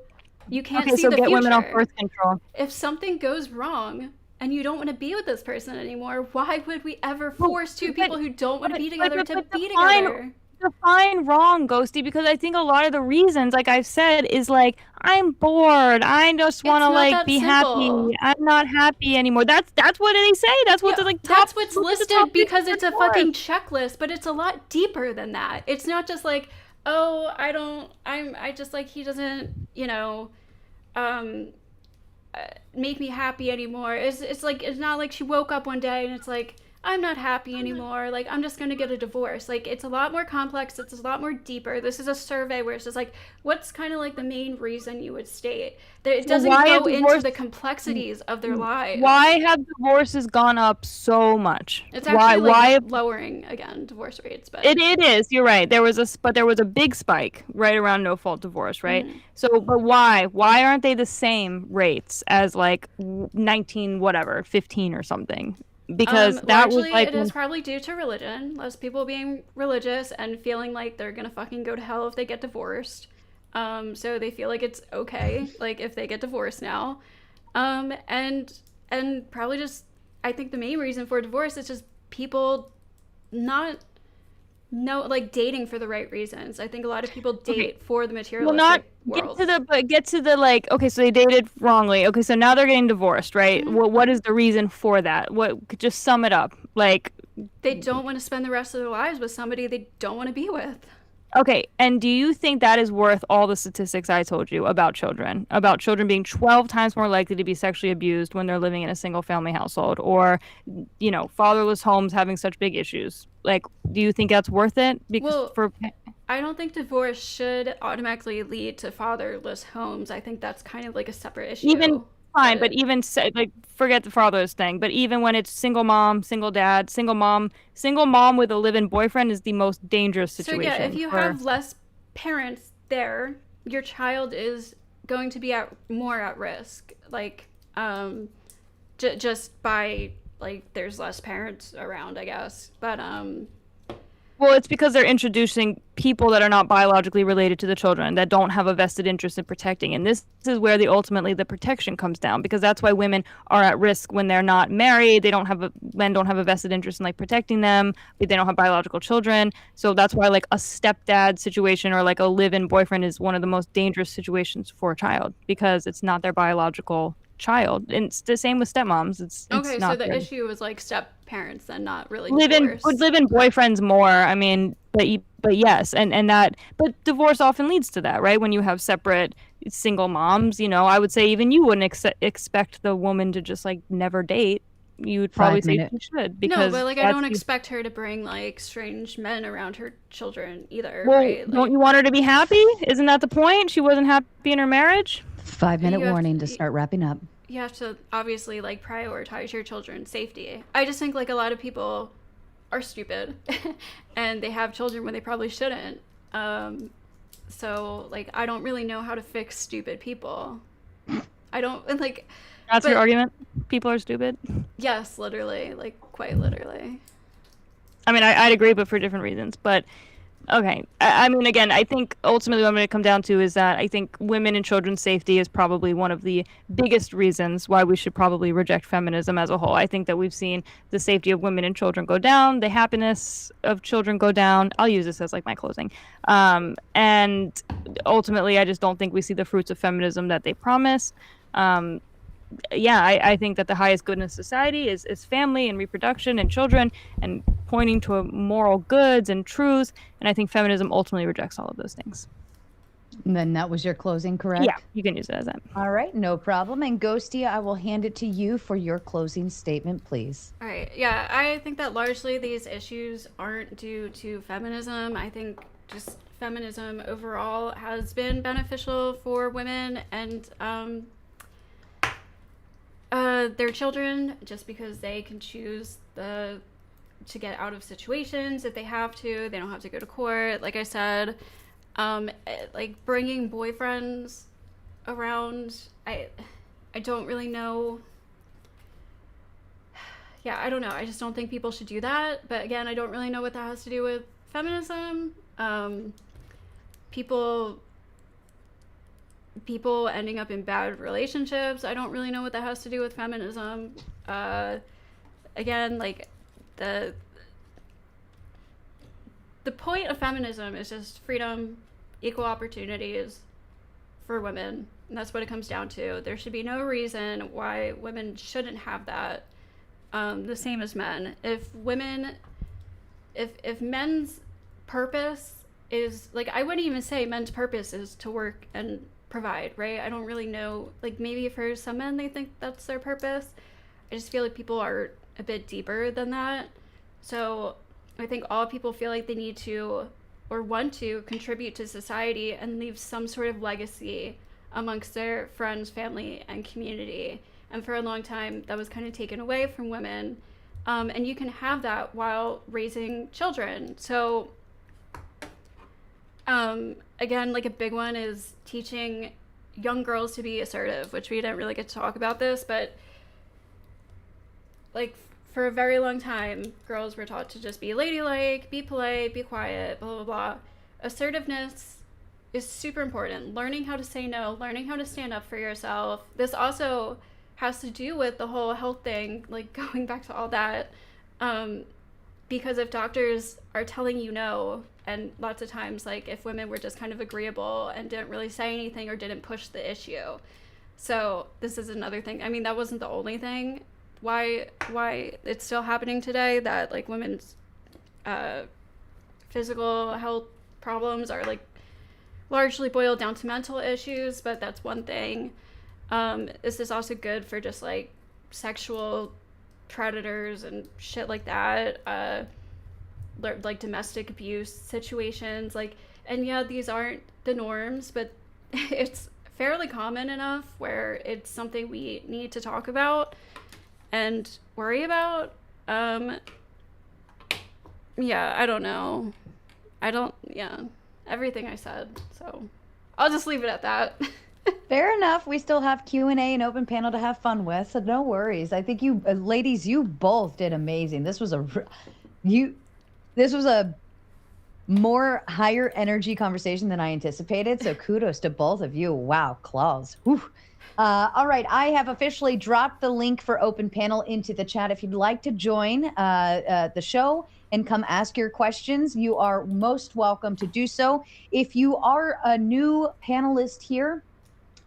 you can't okay, see so the get future. women off birth control. If something goes wrong and you don't want to be with this person anymore, why would we ever force two people who don't want to be together to be together? Define wrong, Ghosty, because I think a lot of the reasons, like I've said, is like, I'm bored, I just want to like be simple. happy, I'm not happy anymore. That's what they say. That's what the like top, that's what's listed because it's a fucking checklist, but it's a lot deeper than that. It's not just like, oh, I just like, he doesn't, you know, make me happy anymore. It's like, it's not like she woke up one day and it's like, I'm not happy anymore, like I'm just gonna get a divorce. Like it's a lot more complex, it's a lot more deeper. This is a survey where it's just like, what's kind of like the main reason you would state that it doesn't go into the complexities of their lives. Why have divorces gone up so much? It's actually why lowering again divorce rates, but it is, you're right. There was a big spike right around no fault divorce, right? Mm-hmm. So but why aren't they the same rates as like 19 whatever 15 or something? Because that was like, it is probably due to religion. Less people being religious and feeling like they're gonna fucking go to hell if they get divorced. So they feel like it's okay, like if they get divorced now. And probably just, I think the main reason for divorce is just people not like dating for the right reasons. I think a lot of people date for the materialistic world. Get to the like, okay, so they dated wrongly. Okay, so now they're getting divorced, right? Mm-hmm. What is the reason for that? Just sum it up. Like, they don't want to spend the rest of their lives with somebody they don't want to be with. Okay, and do you think that is worth all the statistics I told you about children being 12 times more likely to be sexually abused when they're living in a single family household, or, you know, fatherless homes having such big issues? Like, do you think that's worth it? Because I don't think divorce should automatically lead to fatherless homes. I think that's kind of like a separate issue. Fine, but even like, forget the fatherless thing, but even when it's single mom, single dad, single mom with a live-in boyfriend is the most dangerous situation. So yeah, if you have less parents there, your child is going to be more at risk, like just by like there's less parents around, I guess. But well, it's because they're introducing people that are not biologically related to the children, that don't have a vested interest in protecting. And this is where ultimately the protection comes down, because that's why women are at risk when they're not married. Men don't have a vested interest in like protecting them, but they don't have biological children. So that's why like a stepdad situation or like a live-in boyfriend is one of the most dangerous situations for a child, because it's not their biological child. And it's the same with stepmoms. It's Okay, not so the good. issue was like step parents and not really Would divorce. live in boyfriends more. I mean, but yes, and that, but divorce often leads to that, right? When you have separate single moms, you know, I would say even you wouldn't expect the woman to just like never date. You would probably say she should, because no, but like I that's don't expect her to bring like strange men around her children either, well, right? don't you want her to be happy? Isn't that the point? She wasn't happy in her marriage. 5-minute warning to start wrapping up. You have to obviously like prioritize your children's safety. I just think like a lot of people are stupid and they have children when they probably shouldn't. So like I don't really know how to fix stupid people. I don't like. That's your argument? People are stupid? Yes, literally, like quite literally. I mean, I'd agree, but for different reasons. But okay, I mean, again, I think ultimately what I'm going to come down to is that I think women and children's safety is probably one of the biggest reasons why we should probably reject feminism as a whole. I think that we've seen the safety of women and children go down, the happiness of children go down. I'll use this as like my closing. And ultimately, I just don't think we see the fruits of feminism that they promise. Yeah, I think that the highest good in society is family and reproduction and children and pointing to moral goods and truth. And I think feminism ultimately rejects all of those things. And then that was your closing, correct? Yeah, you can use it as that. All right, no problem. And Ghosty, I will hand it to you for your closing statement, please. All right. Yeah, I think that largely these issues aren't due to feminism. I think just feminism overall has been beneficial for women and their children, just because they can choose to get out of situations if they have to. They don't have to go to court. Like I said, like bringing boyfriends around, I don't really know. Yeah, I don't know. I just don't think people should do that. But again, I don't really know what that has to do with feminism. People ending up in bad relationships, I don't really know what that has to do with feminism. Again, like the point of feminism is just freedom, equal opportunities for women, and that's what it comes down to. There should be no reason why women shouldn't have that. The same as men. If men's purpose is, like, I wouldn't even say men's purpose is to work and provide, right? I don't really know, like, maybe for some men they think that's their purpose. I just feel like people are a bit deeper than that. So I think all people feel like they need to or want to contribute to society and leave some sort of legacy amongst their friends, family, and community. And for a long time that was kind of taken away from women, and you can have that while raising children. So again, like a big one is teaching young girls to be assertive, which we didn't really get to talk about this, but like for a very long time, girls were taught to just be ladylike, be polite, be quiet, blah, blah, blah. Assertiveness is super important. Learning how to say no, learning how to stand up for yourself. This also has to do with the whole health thing, like going back to all that. Because if doctors are telling you no, and lots of times, like if women were just kind of agreeable and didn't really say anything or didn't push the issue. So this is another thing. I mean, that wasn't the only thing. Why it's still happening today, that like women's physical health problems are like largely boiled down to mental issues, but that's one thing. Is this also good for just like sexual predators and shit like that, like domestic abuse situations, like, and yeah, these aren't the norms, but it's fairly common enough where it's something we need to talk about and worry about. Yeah, I don't know. Everything I said, so I'll just leave it at that. Fair enough. We still have Q&A and open panel to have fun with, so no worries. I think you ladies, you both did amazing. This was a more higher energy conversation than I anticipated, so kudos to both of you. Wow, claws. Whew. All right, I have officially dropped the link for open panel into the chat. If you'd like to join the show and come ask your questions, you are most welcome to do so. If you are a new panelist here,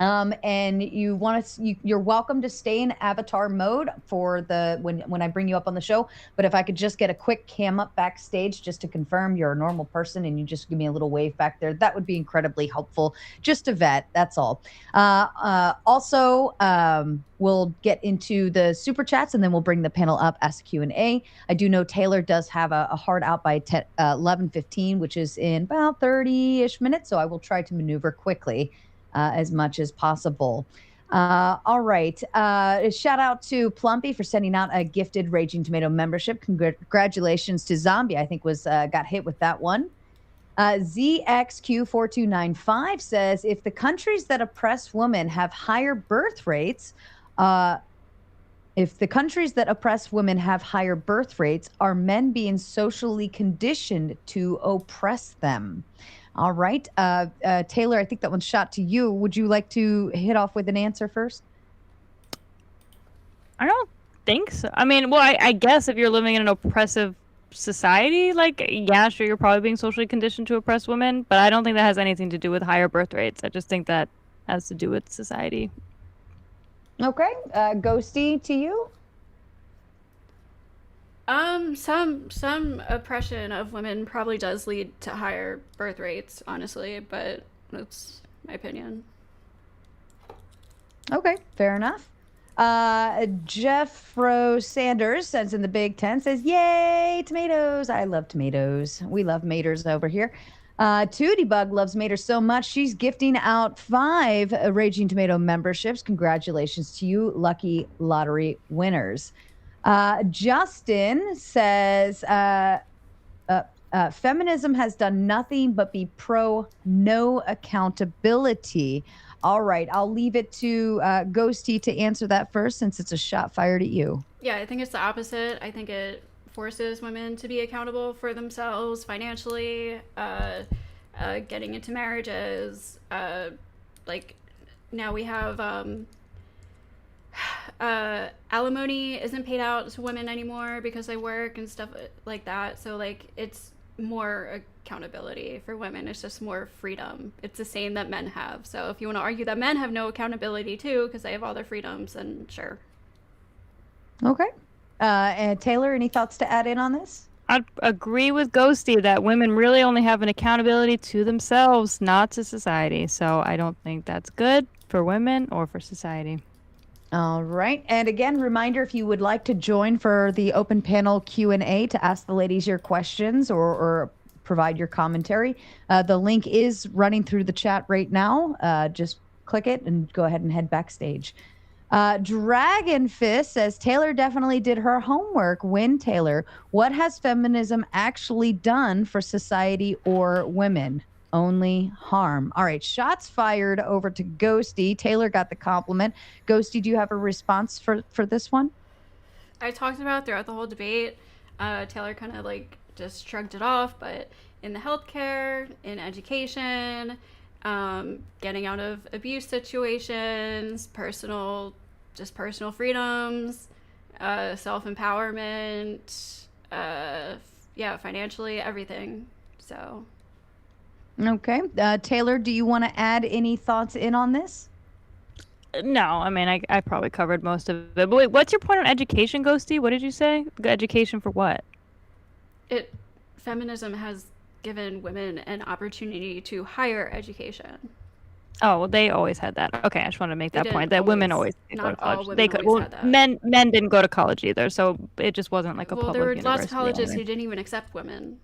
And you're welcome to stay in avatar mode for when I bring you up on the show. But if I could just get a quick cam up backstage just to confirm you're a normal person and you just give me a little wave back there, that would be incredibly helpful. Just to vet, that's all. Also, we'll get into the super chats and then we'll bring the panel up, ask Q&A. I do know Taylor does have a hard out by 11:15, which is in about 30-ish minutes. So I will try to maneuver quickly. As much as possible. All right. Shout out to Plumpy for sending out a gifted Raging Tomato membership. Congratulations to Zombie. I think got hit with that one. ZXQ4295 says, if the countries that oppress women have higher birth rates, are men being socially conditioned to oppress them? All right. Taylor, I think that one's shot to you. Would you like to hit off with an answer first? I don't think so. I mean, well, I guess if you're living in an oppressive society, like, yeah, sure, you're probably being socially conditioned to oppress women, but I don't think that has anything to do with higher birth rates. I just think that has to do with society. Okay. Ghosty, to you? Some oppression of women probably does lead to higher birth rates, honestly, but that's my opinion. Okay, fair enough. Jeff Rose Sanders says in the Big Ten, says, yay, tomatoes. I love tomatoes. We love maters over here. Tootie Bug loves maters so much, she's gifting out 5 Raging Tomato memberships. Congratulations to you, lucky lottery winners. Justin says, feminism has done nothing but be pro no accountability. All right, I'll leave it to Ghosty to answer that first, since it's a shot fired at you. Yeah, I think it's the opposite. I think it forces women to be accountable for themselves financially, getting into marriages. Like, now we have alimony isn't paid out to women anymore because they work and stuff like that. So, like, it's more accountability for women. It's just more freedom. It's the same that men have. So if you want to argue that men have no accountability too because they have all their freedoms, then sure. Okay. And Taylor, any thoughts to add in on this? I'd agree with Ghosty that women really only have an accountability to themselves, not to society. So I don't think that's good for women or for society. All right. And again, reminder, if you would like to join for the open panel Q&A to ask the ladies your questions or provide your commentary, the link is running through the chat right now. Just click it and go ahead and head backstage. Dragon Fist says, Taylor definitely did her homework. Taylor, what has feminism actually done for society or women? Only harm. All right, shots fired over to Ghosty. Taylor got the compliment. Ghosty, do you have a response for this one? I talked about throughout the whole debate. Taylor kind of like just shrugged it off, but in the healthcare, in education, getting out of abuse situations, personal freedoms, self-empowerment, financially, everything. So. Okay. Taylor, do you want to add any thoughts in on this? No, I mean, I probably covered most of it. But wait, what's your point on education, Ghosty? What did you say? Education for what? Feminism has given women an opportunity to higher education. Oh, well, they always had that. Okay, I just wanted to make that point that women always did go to college. They could. Well, men didn't go to college either, so it just wasn't like a public university. Well, there were lots of colleges who didn't even accept women.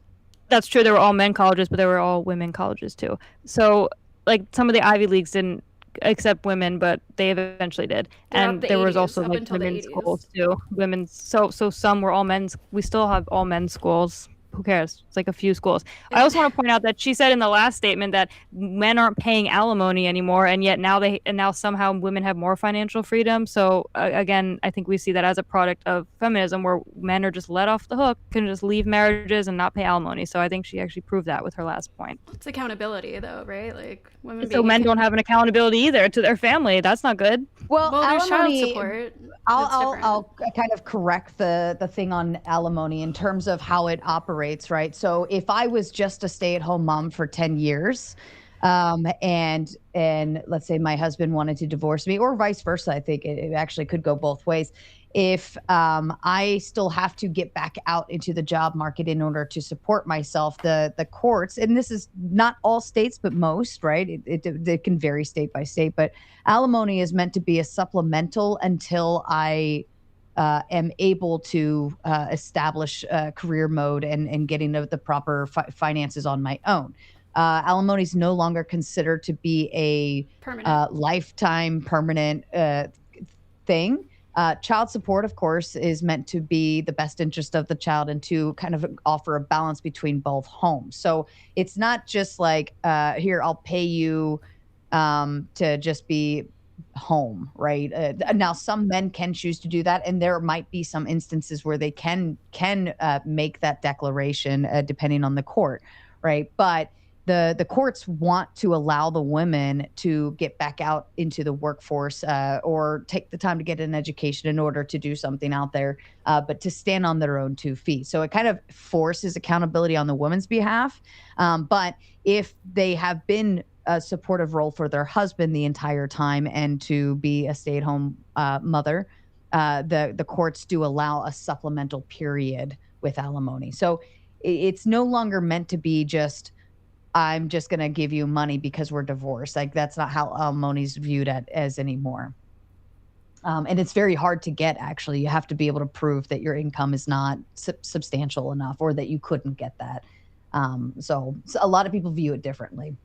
That's true. There were all men colleges, but there were all women colleges too. So, like, some of the Ivy Leagues didn't accept women, but they eventually did. And there was also like women's schools too. So some were all men's. We still have all men's schools. Who cares? It's like a few schools. I also want to point out that she said in the last statement that men aren't paying alimony anymore, and yet now somehow women have more financial freedom. So again, I think we see that as a product of feminism, where men are just let off the hook, can just leave marriages and not pay alimony. So I think she actually proved that with her last point. It's accountability, though, right? Like women. So men don't have an accountability either to their family. That's not good. Well, there's child alimony, support. I'll kind of correct the thing on alimony in terms of how it operates, right? So if I was just a stay-at-home mom for 10 years, And let's say my husband wanted to divorce me, or vice versa. I think it actually could go both ways. If I still have to get back out into the job market in order to support myself, the courts, and this is not all states, but most, right? It can vary state by state, but alimony is meant to be a supplemental until I am able to establish career mode and getting the proper finances on my own. Alimony is no longer considered to be a lifetime permanent thing. Child support, of course, is meant to be the best interest of the child and to kind of offer a balance between both homes. So it's not just like, here, I'll pay you to just be home, right? Now, some men can choose to do that, and there might be some instances where they can make that declaration, depending on the court, right? But the courts want to allow the women to get back out into the workforce, or take the time to get an education in order to do something out there, but to stand on their own 2 feet. So it kind of forces accountability on the woman's behalf. But if they have been a supportive role for their husband the entire time and to be a stay-at-home mother, the courts do allow a supplemental period with alimony. So it's no longer meant to be just, I'm just going to give you money because we're divorced. Like, that's not how alimony is viewed as anymore. And it's very hard to get, actually. You have to be able to prove that your income is not substantial enough, or that you couldn't get that. So a lot of people view it differently.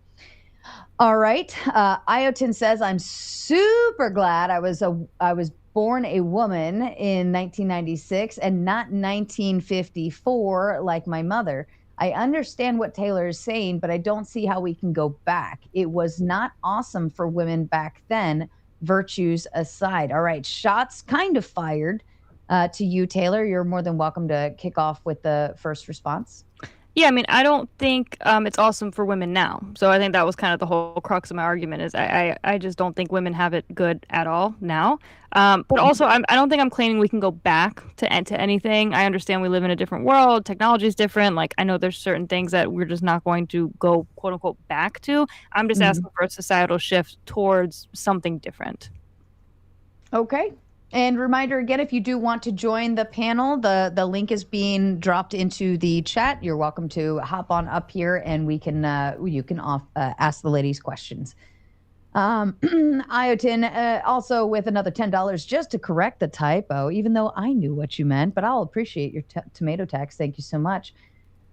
All right. Iotin says, I'm super glad I was born a woman in 1996 and not 1954 like my mother. I understand what Taylor is saying, but I don't see how we can go back. It was not awesome for women back then, virtues aside. All right, shots kind of fired to you, Taylor. You're more than welcome to kick off with the first response. Yeah, I mean, I don't think it's awesome for women now. So I think that was kind of the whole crux of my argument, is I just don't think women have it good at all now. But also, I don't think I'm claiming we can go back to anything. I understand we live in a different world. Technology is different. Like, I know there's certain things that we're just not going to go, quote unquote, back to. I'm just asking for a societal shift towards something different. Okay. And reminder again, if you do want to join the panel, the link is being dropped into the chat. You're welcome to hop on up here, and we can you can ask the ladies questions. Iotin also with another $10 just to correct the typo, even though I knew what you meant, but I'll appreciate your tomato tax. Thank you so much.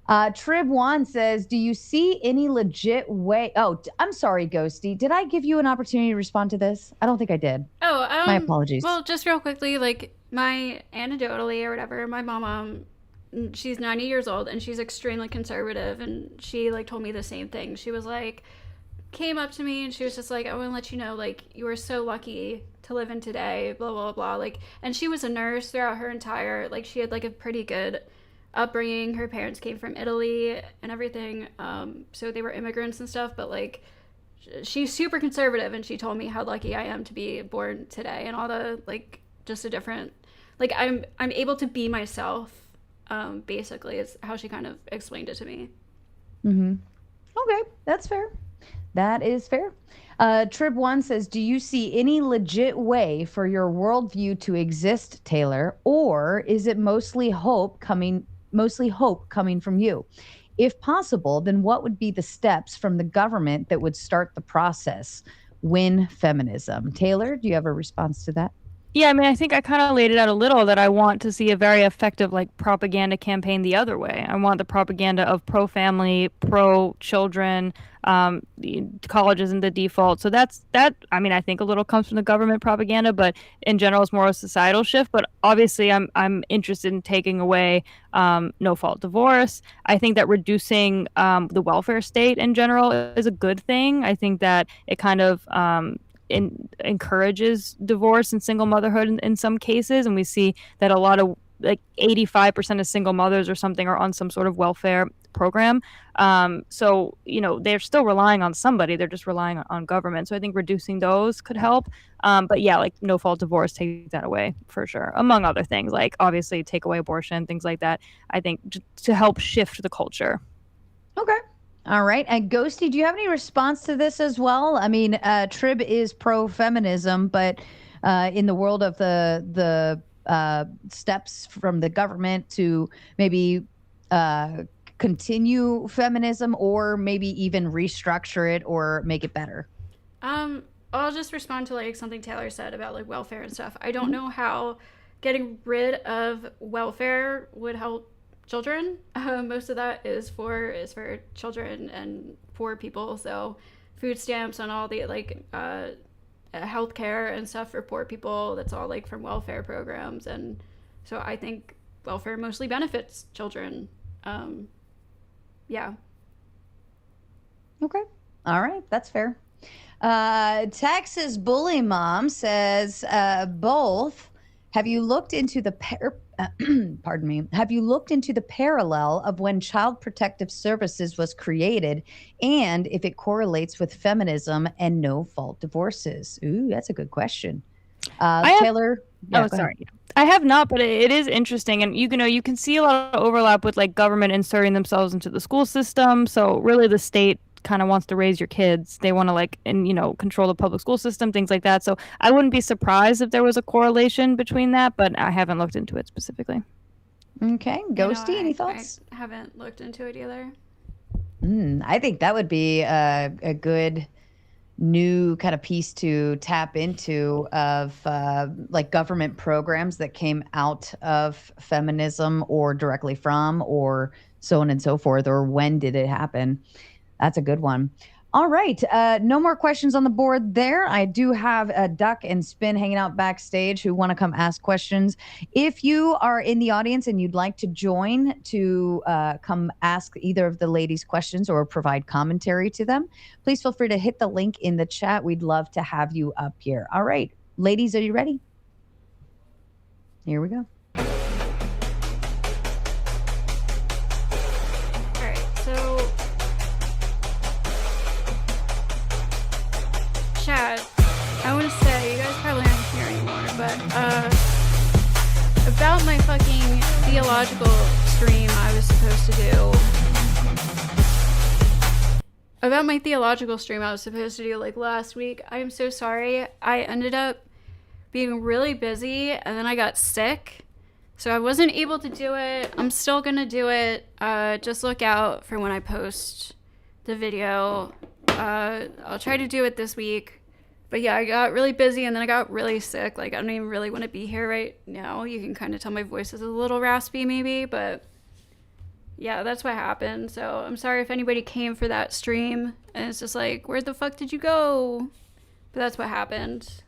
Trib1 says, do you see any legit way? Oh, I'm sorry, Ghosty. Did I give you an opportunity to respond to this? I don't think I did. Oh, my apologies. Well, just real quickly, like, my anecdotally or whatever, my mom, she's 90 years old and she's extremely conservative, and she like told me the same thing. She was like, came up to me and she was just like, I want to let you know, like, you are so lucky to live in today, blah, blah, blah. Like, and she was a nurse throughout her entire, like, she had like a pretty good upbringing. Her parents came from Italy and everything, so they were immigrants and stuff, but like, she's super conservative, and she told me how lucky I am to be born today, and all the, like, just a different, like, I'm able to be myself, basically, is how she kind of explained it to me. Okay, that's fair. That is fair. Trib1 says, do you see any legit way for your worldview to exist, Taylor, or is it mostly hope coming from you? If possible, then what would be the steps from the government that would start the process? Win feminism. Taylor, do you have a response to that? Yeah, I mean, I think I kind of laid it out a little, that I want to see a very effective, like, propaganda campaign the other way. I want the propaganda of pro-family, pro-children, college isn't the default. So that, I mean, I think a little comes from the government propaganda, but in general, it's more a societal shift. But obviously, I'm interested in taking away no-fault divorce. I think that reducing the welfare state in general is a good thing. I think that it kind of encourages divorce and single motherhood in some cases, and we see that a lot of, like, 85% of single mothers or something are on some sort of welfare program. So, you know, they're still relying on somebody, they're just relying on government. So I think reducing those could help. But yeah, like, no fault divorce, take that away for sure, among other things, like obviously take away abortion, things like that, I think, to help shift the culture. Okay. All right. And Ghosty, do you have any response to this as well? I mean, Trib is pro-feminism, but in the world of the steps from the government to maybe continue feminism or maybe even restructure it or make it better. I'll just respond to like something Taylor said about like welfare and stuff. I don't know how getting rid of welfare would help children. Most of that is for children and poor people. So food stamps and all the like health care and stuff for poor people, that's all like from welfare programs. And so I think welfare mostly benefits children. Yeah. Okay. All right. That's fair. Texas Bully Mom says, both. Have you looked into the pardon me? Have you looked into the parallel of when Child Protective Services was created, and if it correlates with feminism and no-fault divorces? Ooh, that's a good question. Taylor. Yeah, sorry. I have not, but it is interesting, and you know, you can see a lot of overlap with like government inserting themselves into the school system. So really, the state kind of wants to raise your kids. They want to like, and you know, control the public school system, things like that. So I wouldn't be surprised if there was a correlation between that, but I haven't looked into it specifically. Okay, Ghosty, any thoughts? I haven't looked into it either. I think that would be a good new kind of piece to tap into of like government programs that came out of feminism or directly from or so on and so forth, or when did it happen? That's a good one. All right. No more questions on the board there. I do have a Duck and Spin hanging out backstage who want to come ask questions. If you are in the audience and you'd like to join to come ask either of the ladies questions or provide commentary to them, please feel free to hit the link in the chat. We'd love to have you up here. All right. Ladies, are you ready? Here we go. Chat, I want to say, you guys probably aren't here anymore, but about my fucking theological stream I was supposed to do. About my theological stream I was supposed to do like last week. I am so sorry. I ended up being really busy and then I got sick. So I wasn't able to do it. I'm still gonna do it. Just look out for when I post the video. I'll try to do it this week. But yeah, I got really busy and then I got really sick. Like, I don't even really want to be here right now. You can kind of tell my voice is a little raspy maybe, but yeah, that's what happened. So I'm sorry if anybody came for that stream and it's just like, where the fuck did you go? But that's what happened.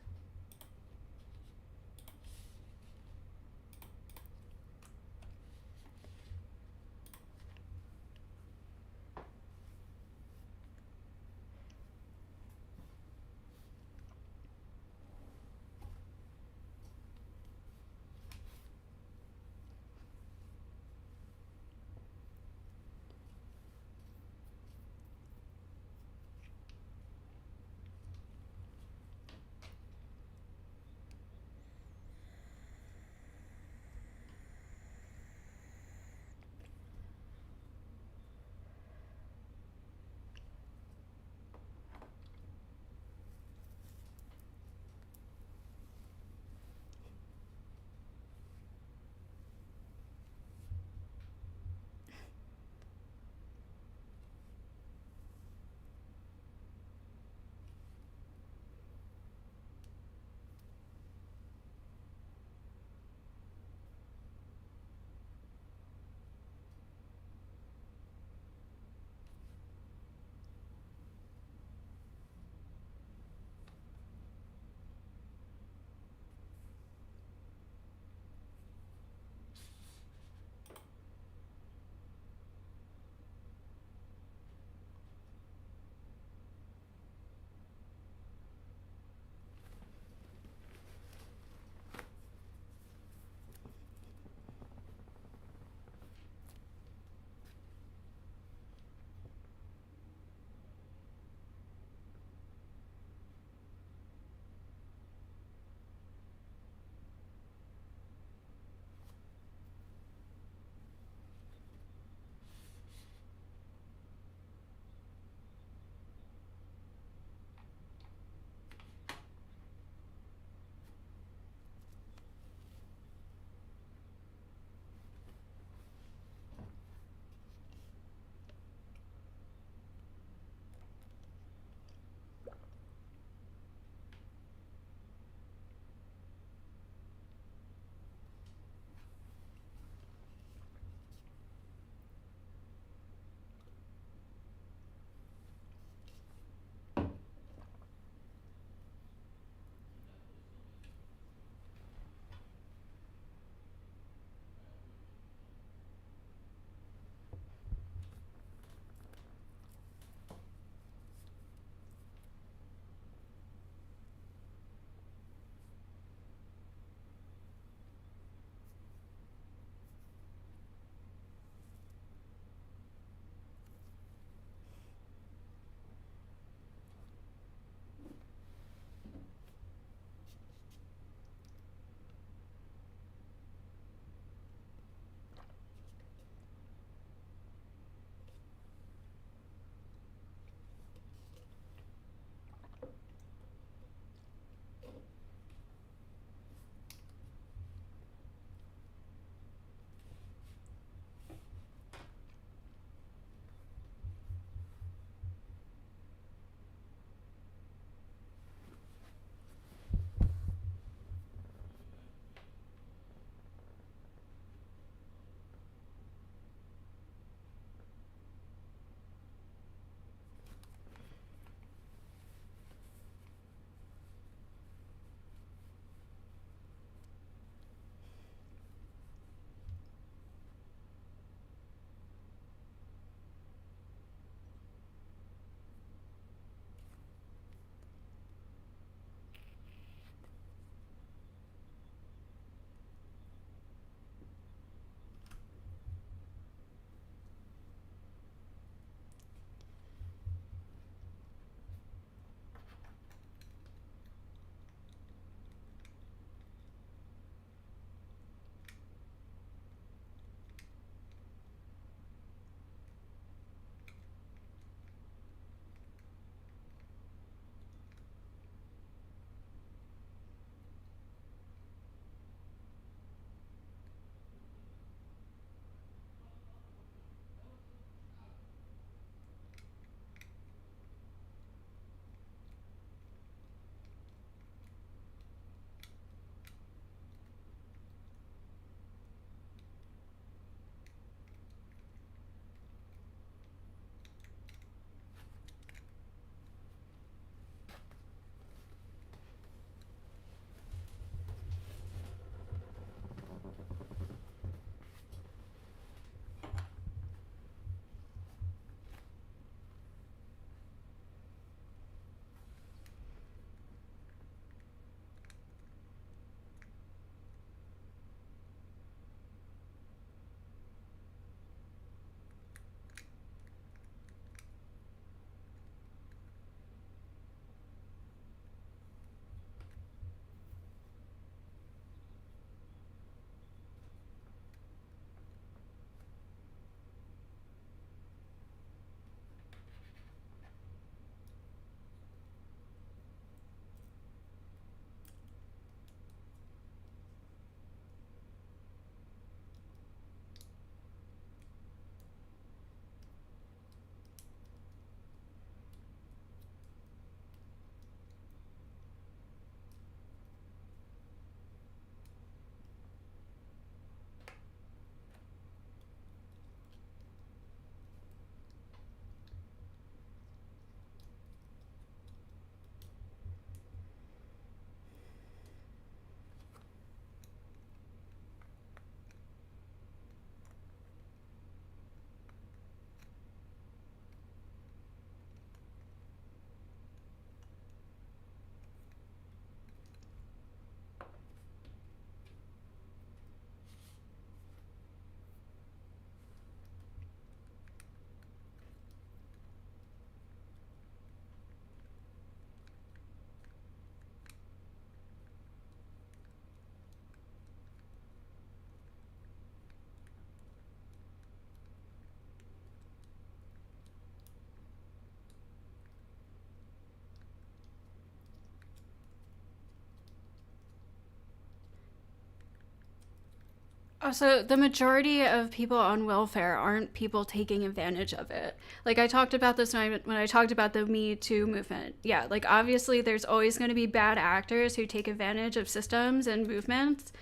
So the majority of people on welfare aren't people taking advantage of it. Like I talked about this when I talked about the Me Too movement. Yeah, like obviously there's always going to be bad actors who take advantage of systems and movements.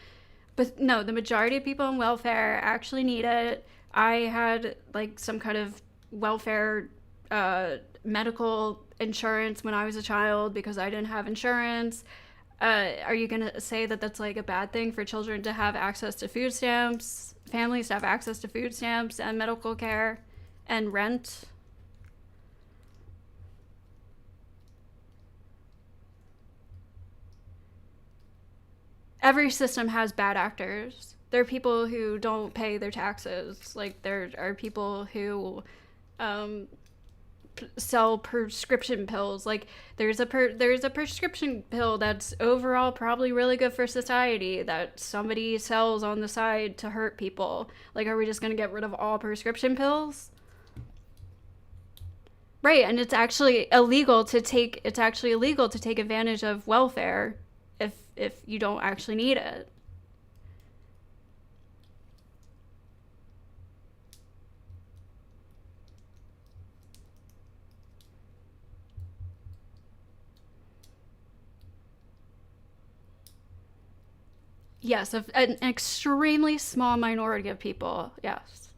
But no, the majority of people on welfare actually need it. I had like some kind of welfare medical insurance when I was a child because I didn't have insurance. Are you going to say that that's like a bad thing for children to have access to food stamps, families to have access to food stamps and medical care and rent? Every system has bad actors. There are people who don't pay their taxes. Like there are people who sell prescription pills. Like there's a prescription pill that's overall probably really good for society that somebody sells on the side to hurt people. Like, are we just gonna get rid of all prescription pills? Right, and it's actually illegal to take advantage of welfare if you don't actually need it. Yes, an extremely small minority of people. Yes.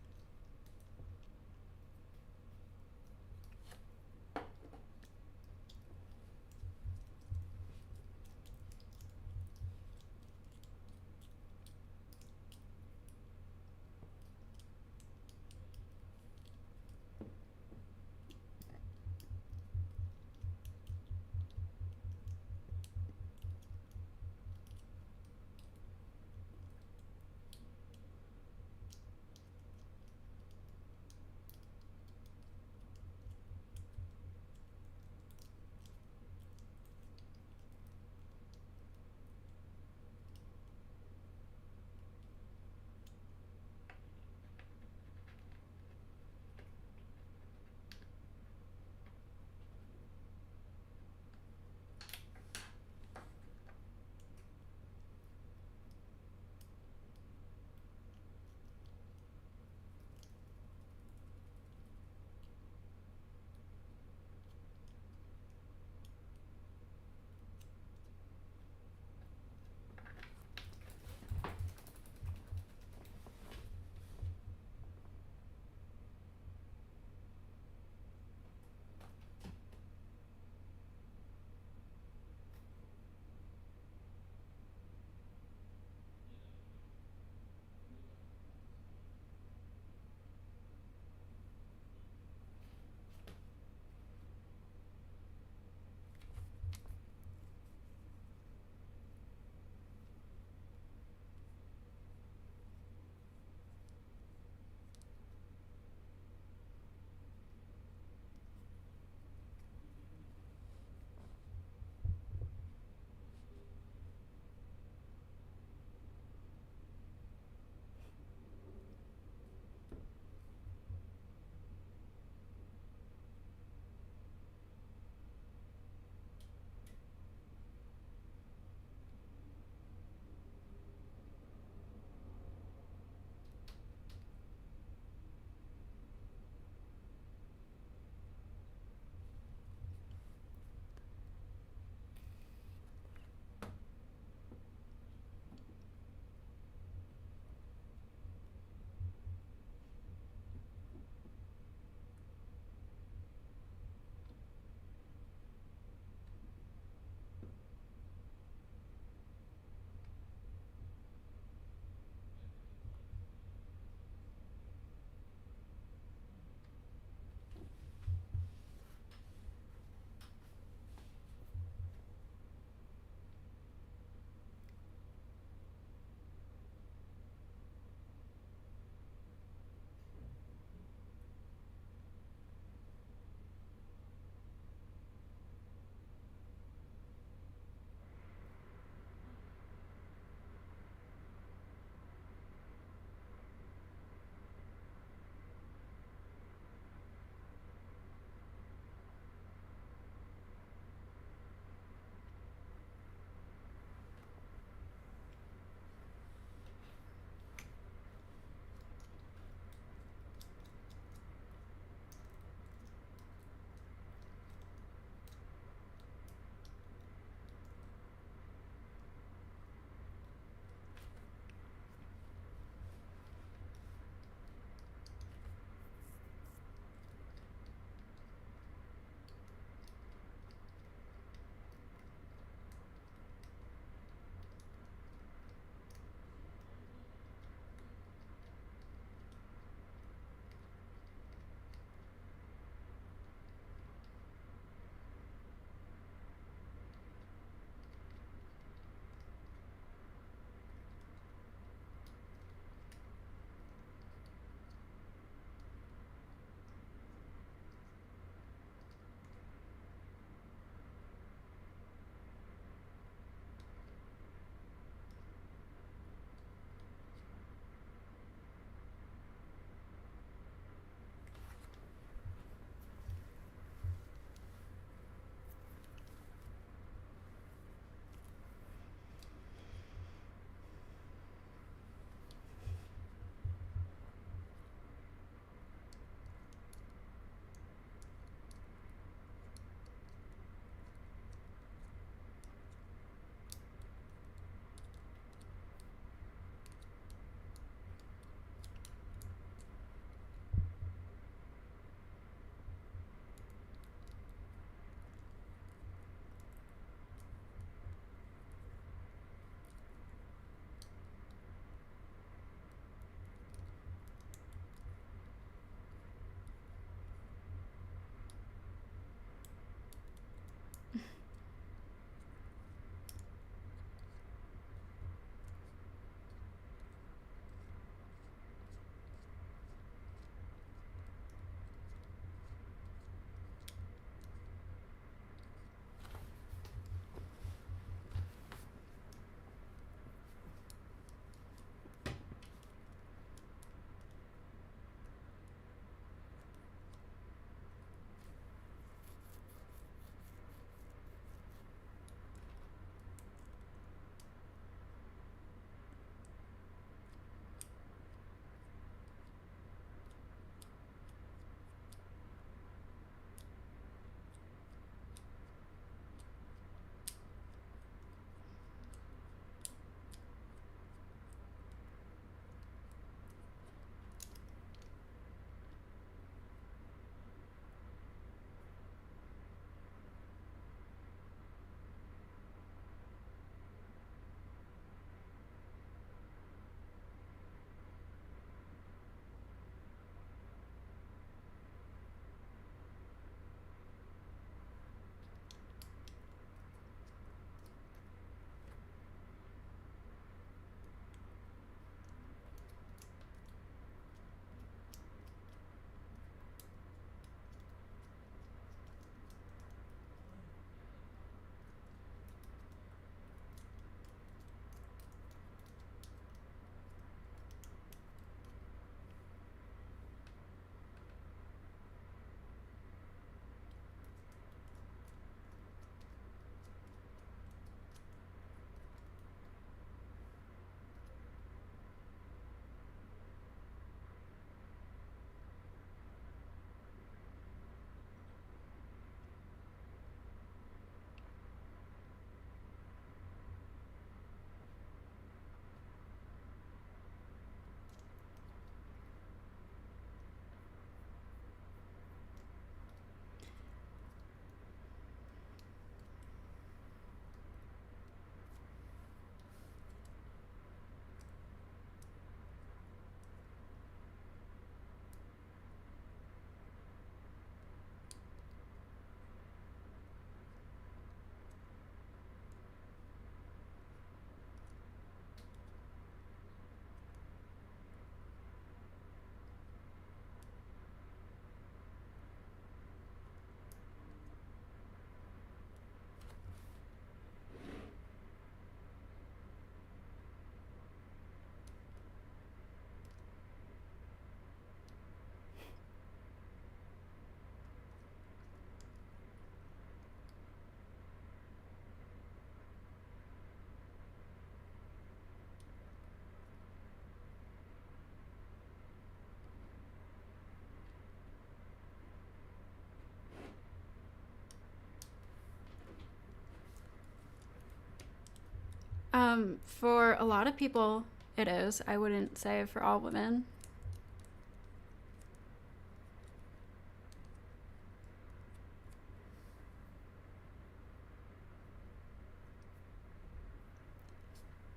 For a lot of people, it is. I wouldn't say for all women.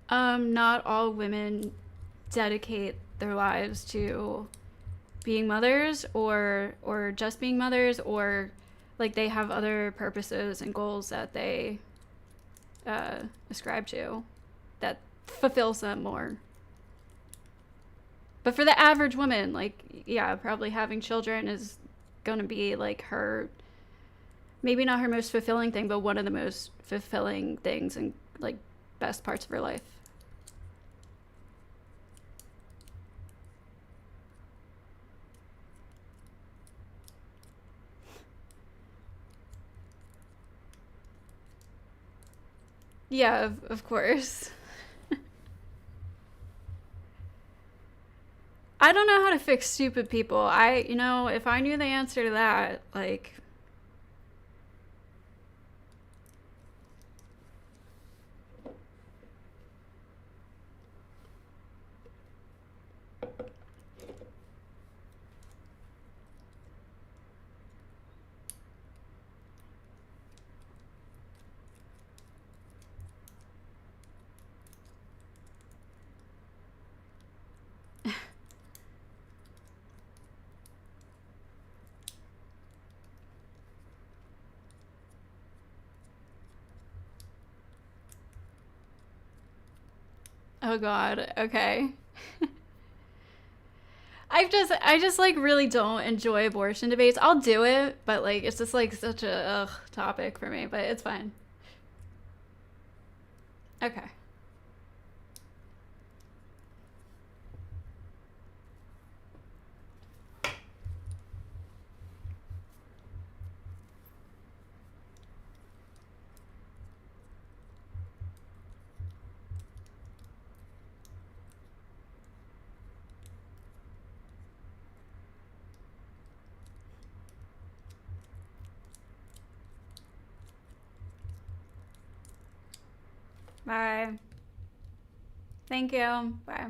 Not all women dedicate their lives to being mothers or just being mothers, or like they have other purposes and goals that they ascribe to that fulfills them more. But for the average woman, like, yeah, probably having children is gonna be like her, maybe not her most fulfilling thing, but one of the most fulfilling things and like best parts of her life. Yeah, of course. I don't know how to fix stupid people. If I knew the answer to that, like... Oh god, okay. I just like really don't enjoy abortion debates. I'll do it, but like it's just like such a topic for me, but it's fine. Okay. Bye. Thank you. Bye.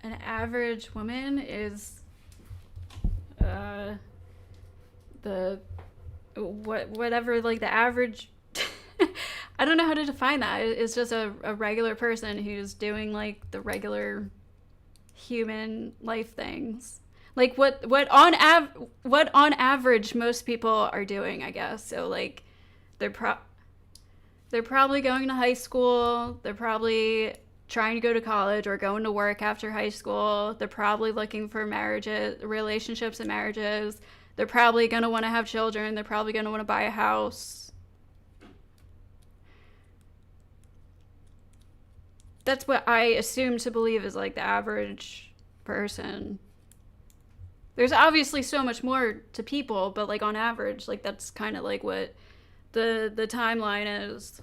An average woman is whatever, like the average I don't know how to define that. It's just a regular person who's doing like the regular human life things, like what on average most people are doing, I guess. So like they're probably going to high school, they're probably trying to go to college or going to work after high school, they're probably looking for relationships and marriages, they're probably going to want to have children, they're probably going to want to buy a house. That's what I assume to believe is like the average person. There's obviously so much more to people, but like on average, like that's kind of like what the timeline is.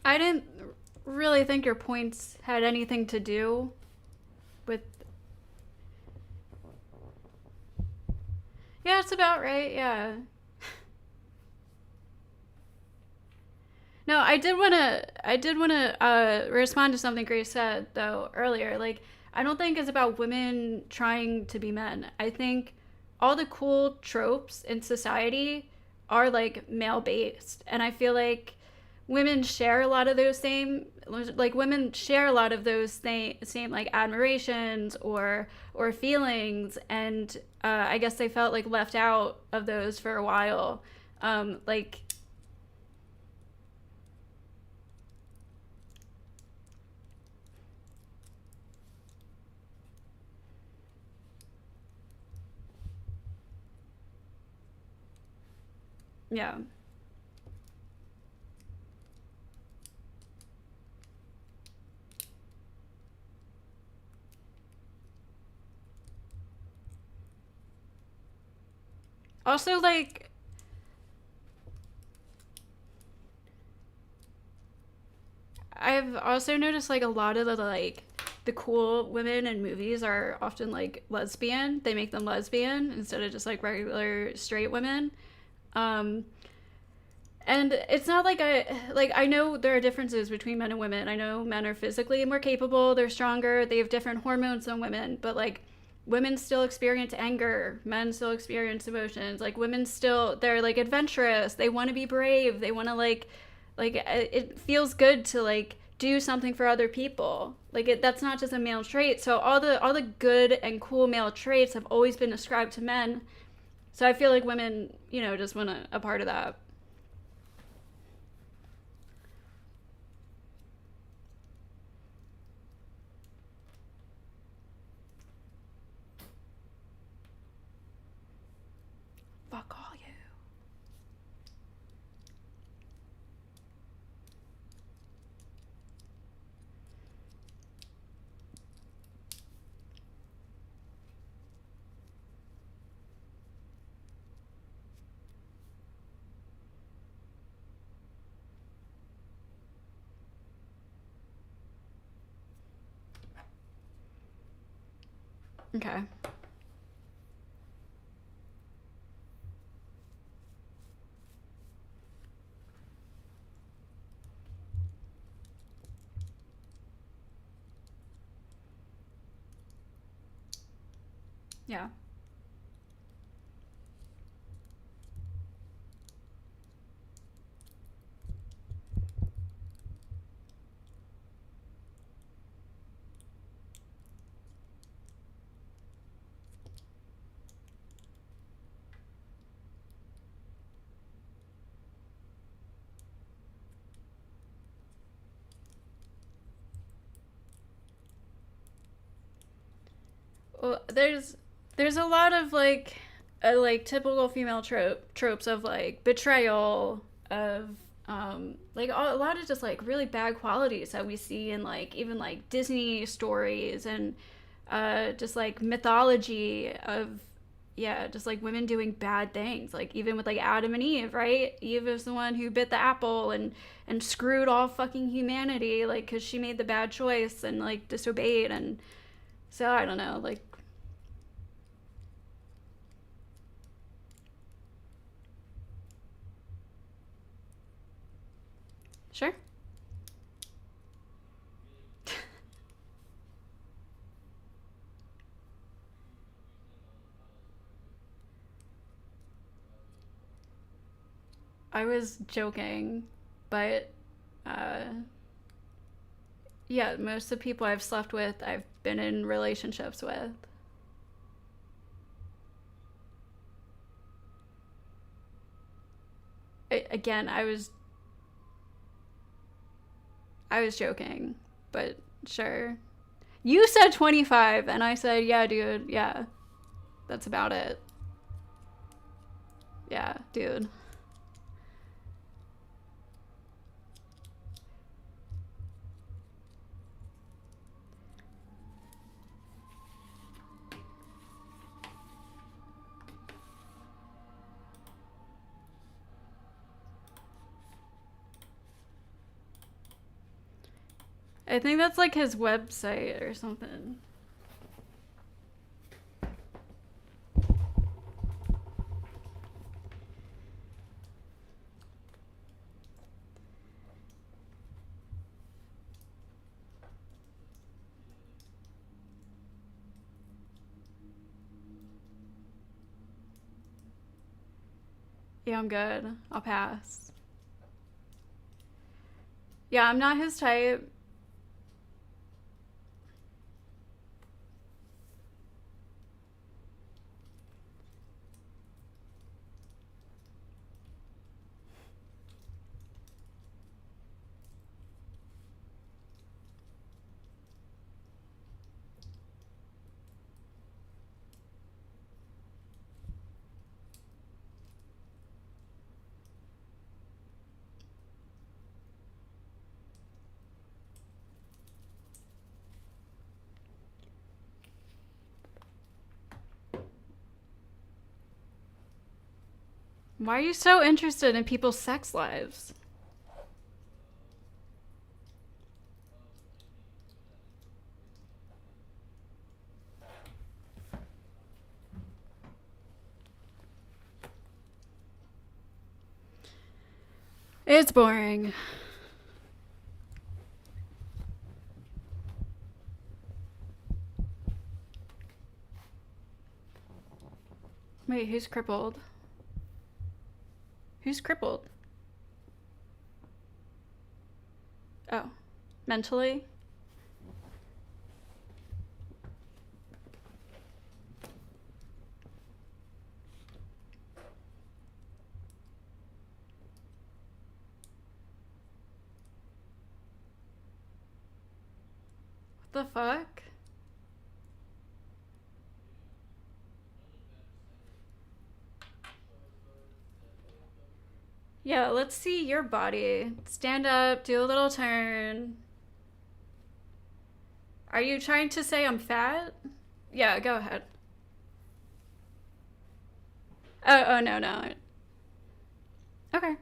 I didn't really think your points had anything to do with. Yeah, it's about right. Yeah. No, I did want to respond to something Grace said though earlier. Like, I don't think it's about women trying to be men. I think all the cool tropes in society are like male based, and I feel like women share a lot of those women share a lot of those same like admirations or feelings, and I guess they felt like left out of those for a while. Like, yeah. Also, like, I've also noticed like a lot of the cool women in movies are often like lesbian. They make them lesbian instead of just like regular straight women. Um, and it's not like I know there are differences between men and women. I know men are physically more capable, they're stronger, they have different hormones than women, but like women still experience anger, men still experience emotions. Like, women still, they're like adventurous, they want to be brave, they want to it feels good to like do something for other people. That's not just a male trait. So all the good and cool male traits have always been ascribed to men. So I feel like women, just want a part of that. Fuck all you. Okay. Yeah. Well, there's a lot of like typical female tropes of like betrayal, of like a lot of just like really bad qualities that we see in like even like Disney stories, and just like mythology of, yeah, just like women doing bad things. Like, even with like Adam and Eve, right? Eve is the one who bit the apple and screwed all fucking humanity, like, because she made the bad choice and like disobeyed. And so I don't know, like. Sure. I was joking, but yeah, most of the people I've slept with, I've been in relationships with. Again, I was joking, but sure. You said 25, and I said, yeah, dude, yeah. That's about it. Yeah, dude. I think that's like his website or something. Yeah, I'm good. I'll pass. Yeah, I'm not his type. Why are you so interested in people's sex lives? It's boring. Wait, who's crippled? Who's crippled? Oh, mentally? What the fuck? Yeah, let's see your body. Stand up, do a little turn. Are you trying to say I'm fat? Yeah, go ahead. Oh, no, no. Okay.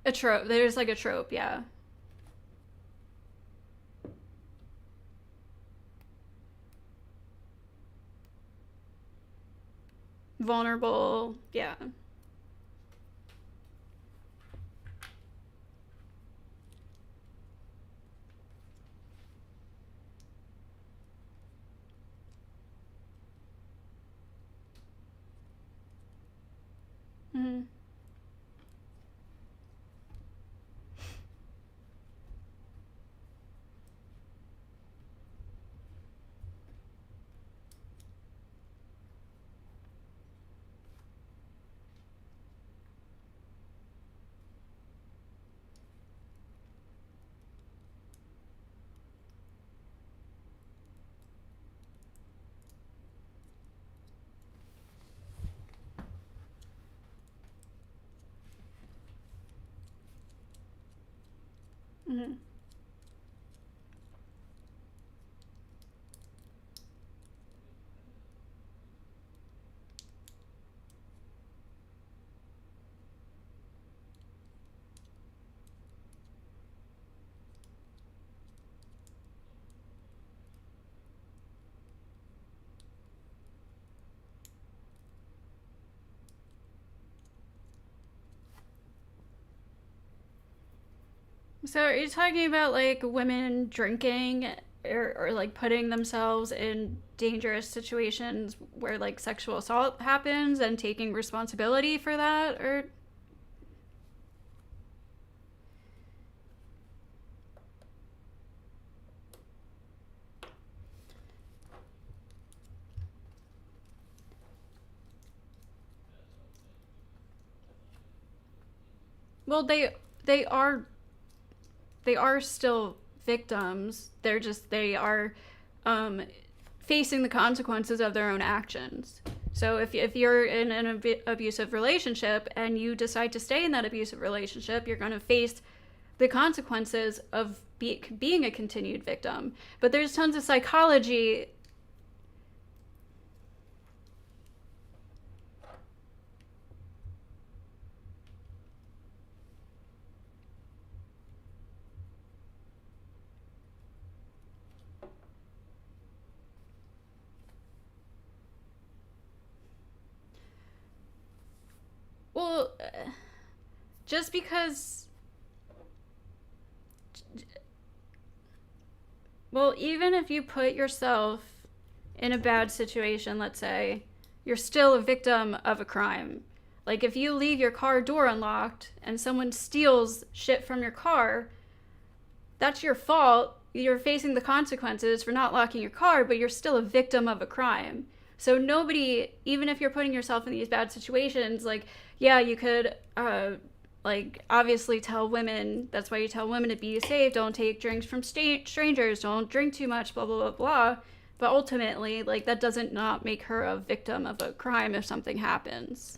A trope. There's like a trope, yeah. Vulnerable, yeah. Mm-hmm. Mm-hmm. So are you talking about like women drinking or like putting themselves in dangerous situations where like sexual assault happens and taking responsibility for that, or well they are they are still victims. They are facing the consequences of their own actions. So if you're in an abusive relationship and you decide to stay in that abusive relationship, you're going to face the consequences of being a continued victim. But there's tons of psychology just because, well, even if you put yourself in a bad situation, let's say, you're still a victim of a crime. Like, if you leave your car door unlocked and someone steals shit from your car, that's your fault. You're facing the consequences for not locking your car, but you're still a victim of a crime. So nobody, even if you're putting yourself in these bad situations, like, yeah, you could, like, obviously tell women, that's why you tell women to be safe, don't take drinks from strangers, don't drink too much, blah, blah, blah, blah. But ultimately, like, that doesn't not make her a victim of a crime if something happens.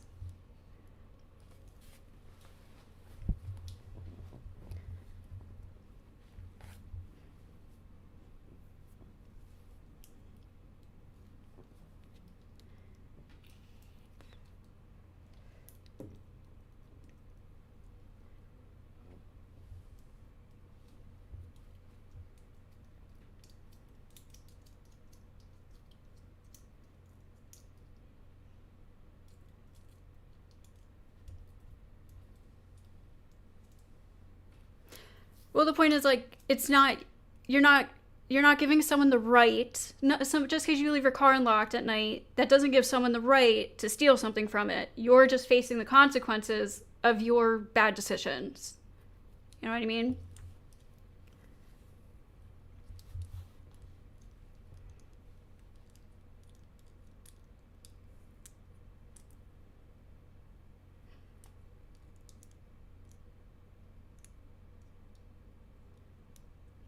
Well, the point is, like, it's not, you're not giving someone the right, just because you leave your car unlocked at night, that doesn't give someone the right to steal something from it. You're just facing the consequences of your bad decisions. You know what I mean?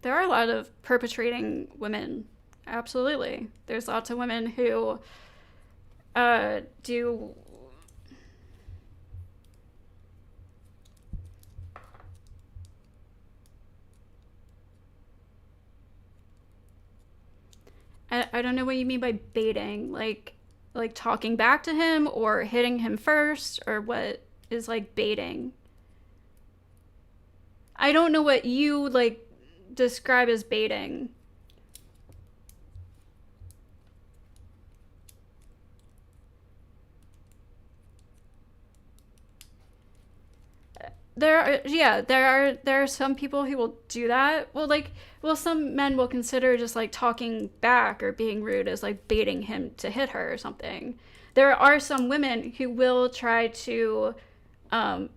There are a lot of perpetrating women. Absolutely. There's lots of women who do. I don't know what you mean by baiting. Like talking back to him or hitting him first, or what is like baiting? I don't know what you like describe as baiting. There are some people who will do that. Well, some men will consider just like talking back or being rude as like baiting him to hit her or something. There are some women who will try to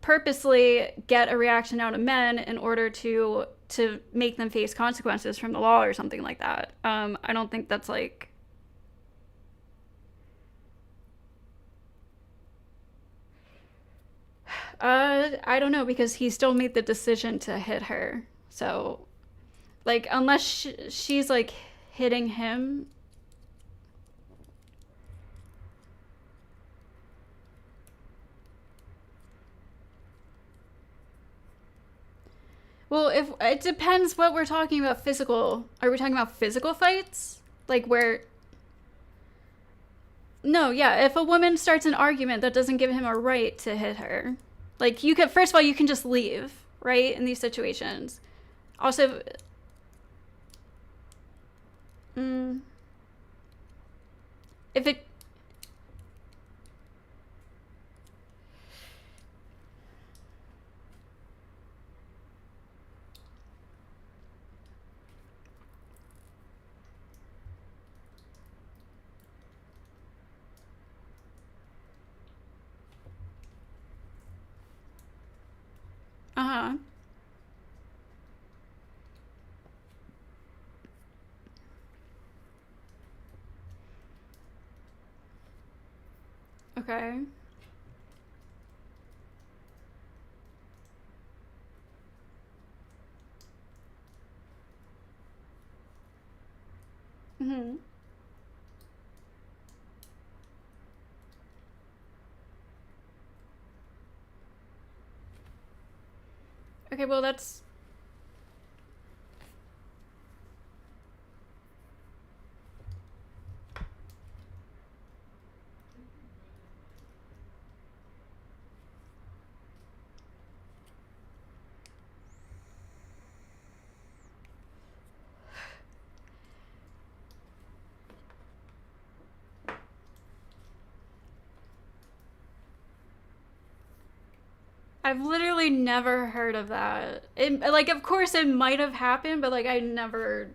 purposely get a reaction out of men in order to make them face consequences from the law or something like that. I don't think that's like. I don't know, because he still made the decision to hit her. So, like, unless she's like hitting him. Well, if it depends what we're talking about. Physical. Are we talking about physical fights? Like where. No, yeah. If a woman starts an argument, that doesn't give him a right to hit her. Like, you could, first of all, you can just leave, right? In these situations. Also, if it. Uh-huh. Okay. Mm-hmm. Okay, well, that's. I've literally never heard of that. It, like, of course it might have happened, but like I never.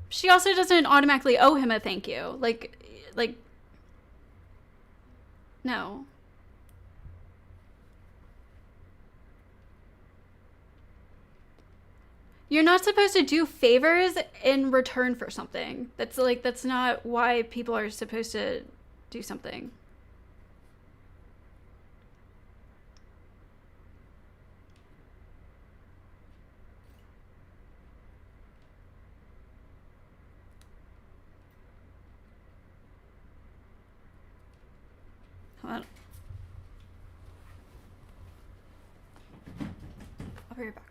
She also doesn't automatically owe him a thank you. Like, no. You're not supposed to do favors in return for something. That's not why people are supposed to do something. Hold on. I'll be right back.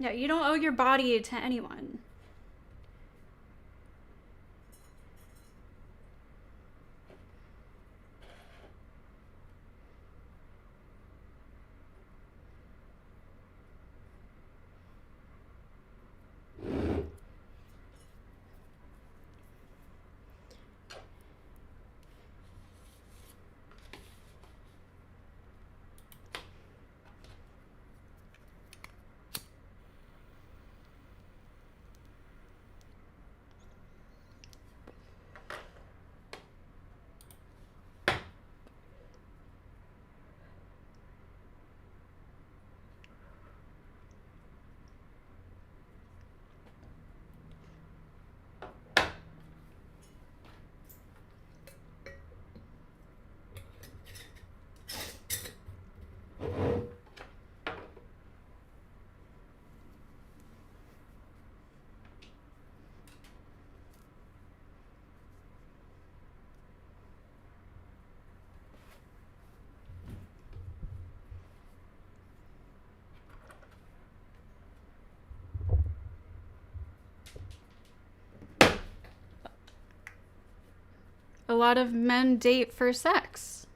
Yeah, you don't owe your body to anyone. A lot of men date for sex.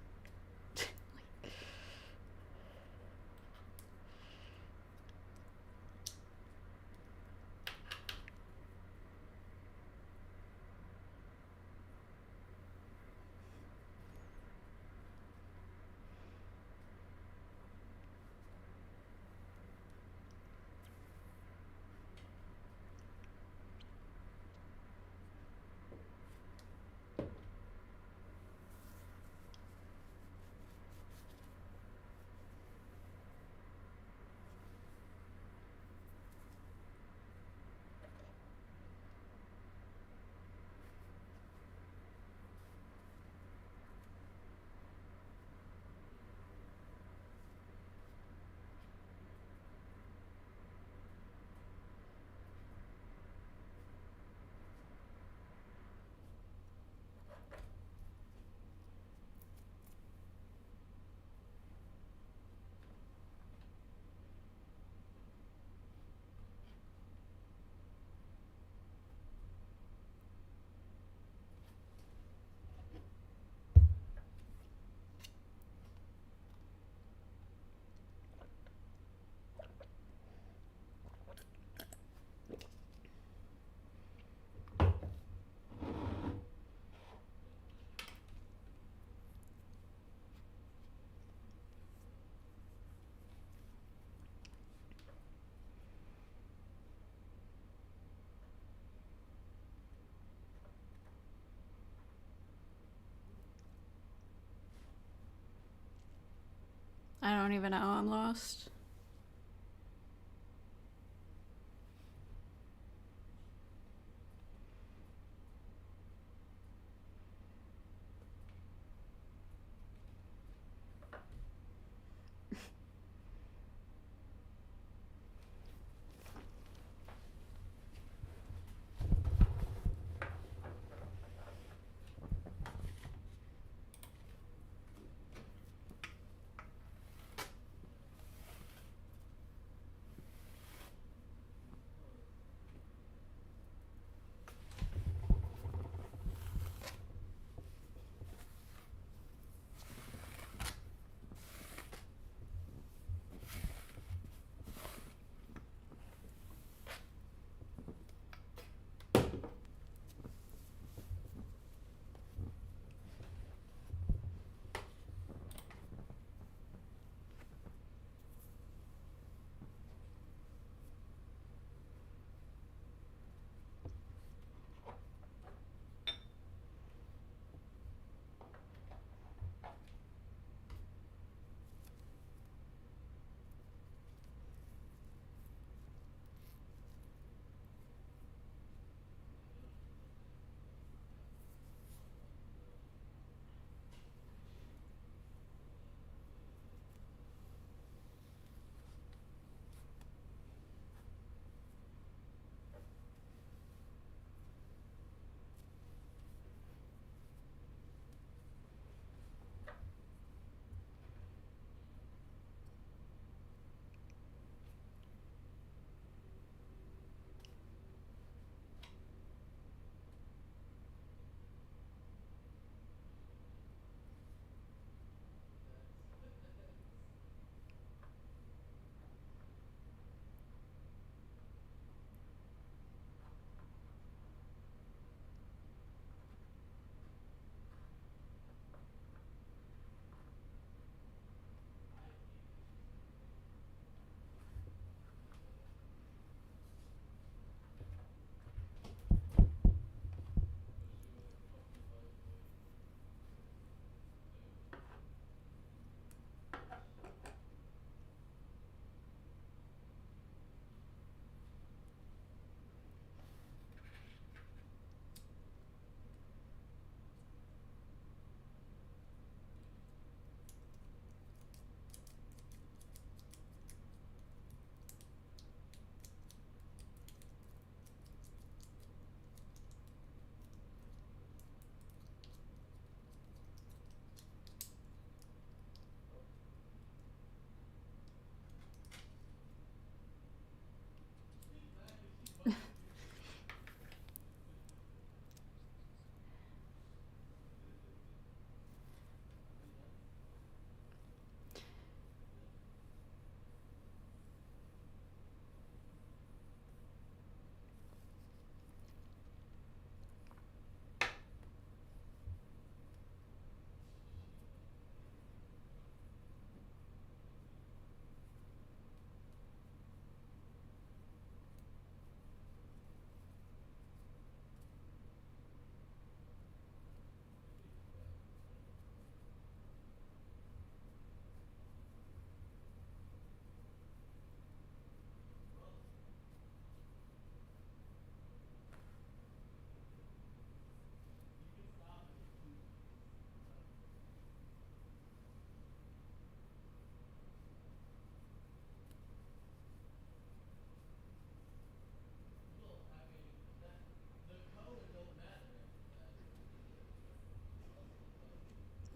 I don't even know. I'm lost.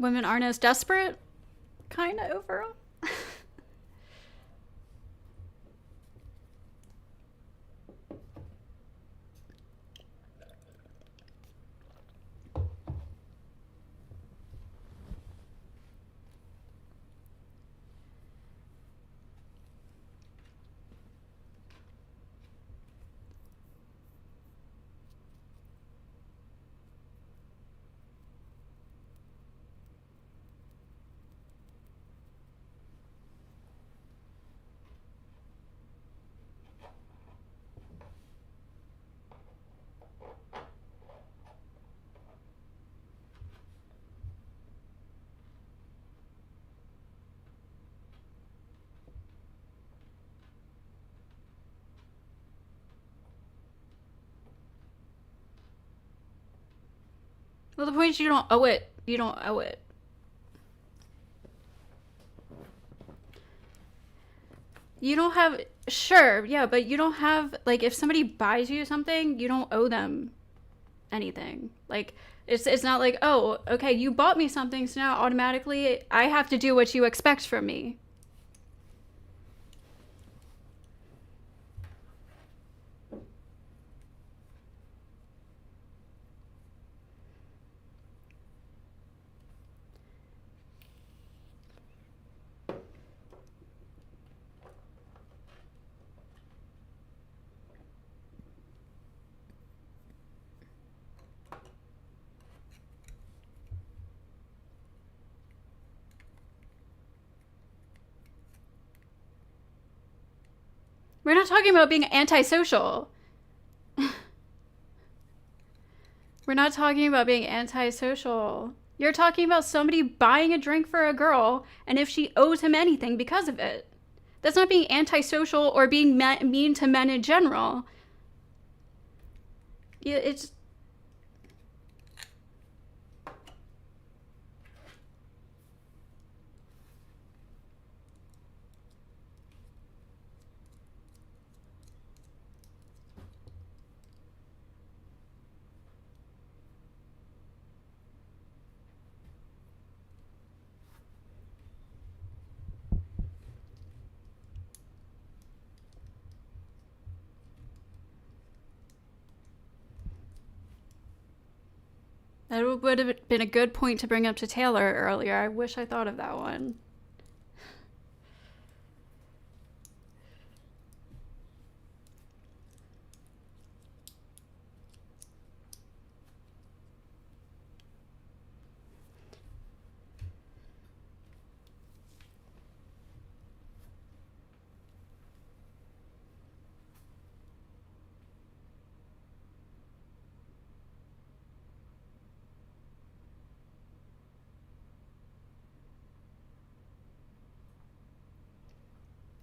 women aren't as desperate, kind of overall. Well, the point is you don't owe it. You don't owe it. You don't have, sure, yeah, but you don't have, like, if somebody buys you something, you don't owe them anything. Like, it's not like, oh, okay, you bought me something, so now automatically I have to do what you expect from me. We're not talking about being antisocial. We're not talking about being antisocial. You're talking about somebody buying a drink for a girl, and if she owes him anything because of it. That's not being antisocial or being mean to men in general. Yeah, it's... That would have been a good point to bring up to Taylor earlier. I wish I thought of that one.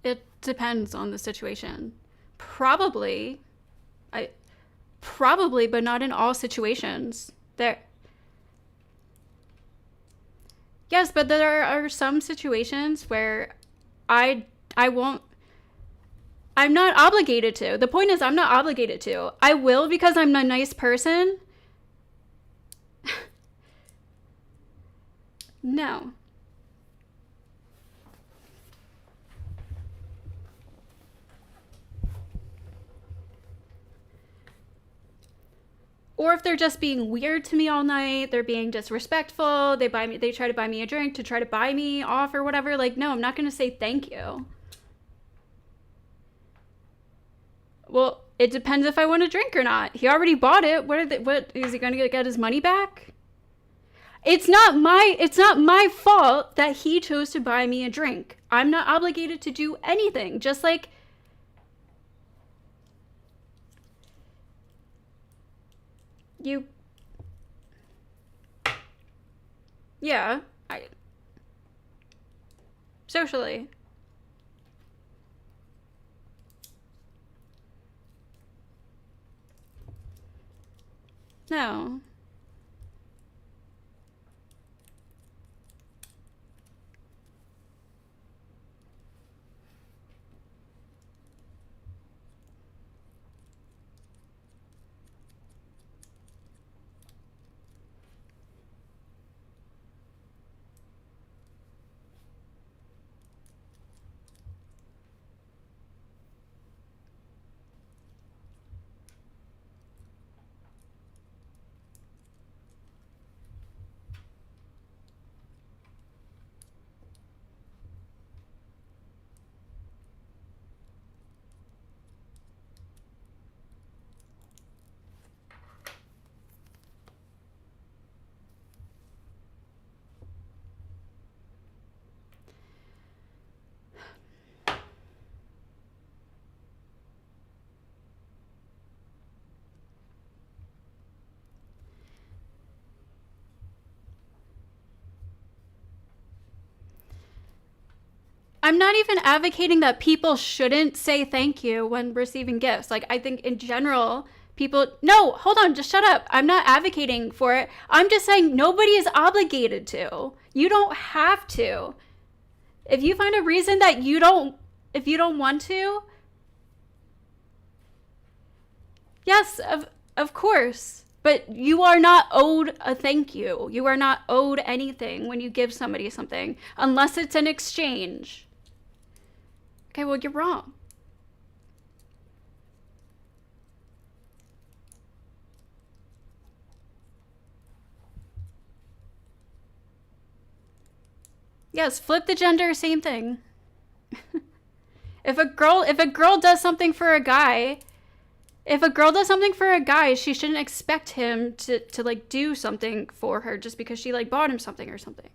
It depends on the situation. Probably, but not in all situations. Yes, but there are some situations where I'm not obligated to. The point is I'm not obligated to. I will because I'm a nice person. No. Or if they're just being weird to me all night, they're being disrespectful, they try to buy me a drink to try to buy me off or whatever, like, no, I'm not going to say thank you. Well, it depends if I want a drink or not. He already bought it. What is he going to get his money back? It's not my fault that he chose to buy me a drink. I'm not obligated to do anything. Just like you. Yeah, socially. No. I'm not even advocating that people shouldn't say thank you when receiving gifts. Like, I think in general, people, no, hold on, just shut up. I'm not advocating for it. I'm just saying nobody is obligated to. You don't have to. If you find a reason that if you don't want to, yes, of course. But you are not owed a thank you. You are not owed anything when you give somebody something, unless it's an exchange. Okay, well, you're wrong. Yes, flip the gender, same thing. If a girl does something for a guy, she shouldn't expect him to like do something for her just because she like bought him something or something.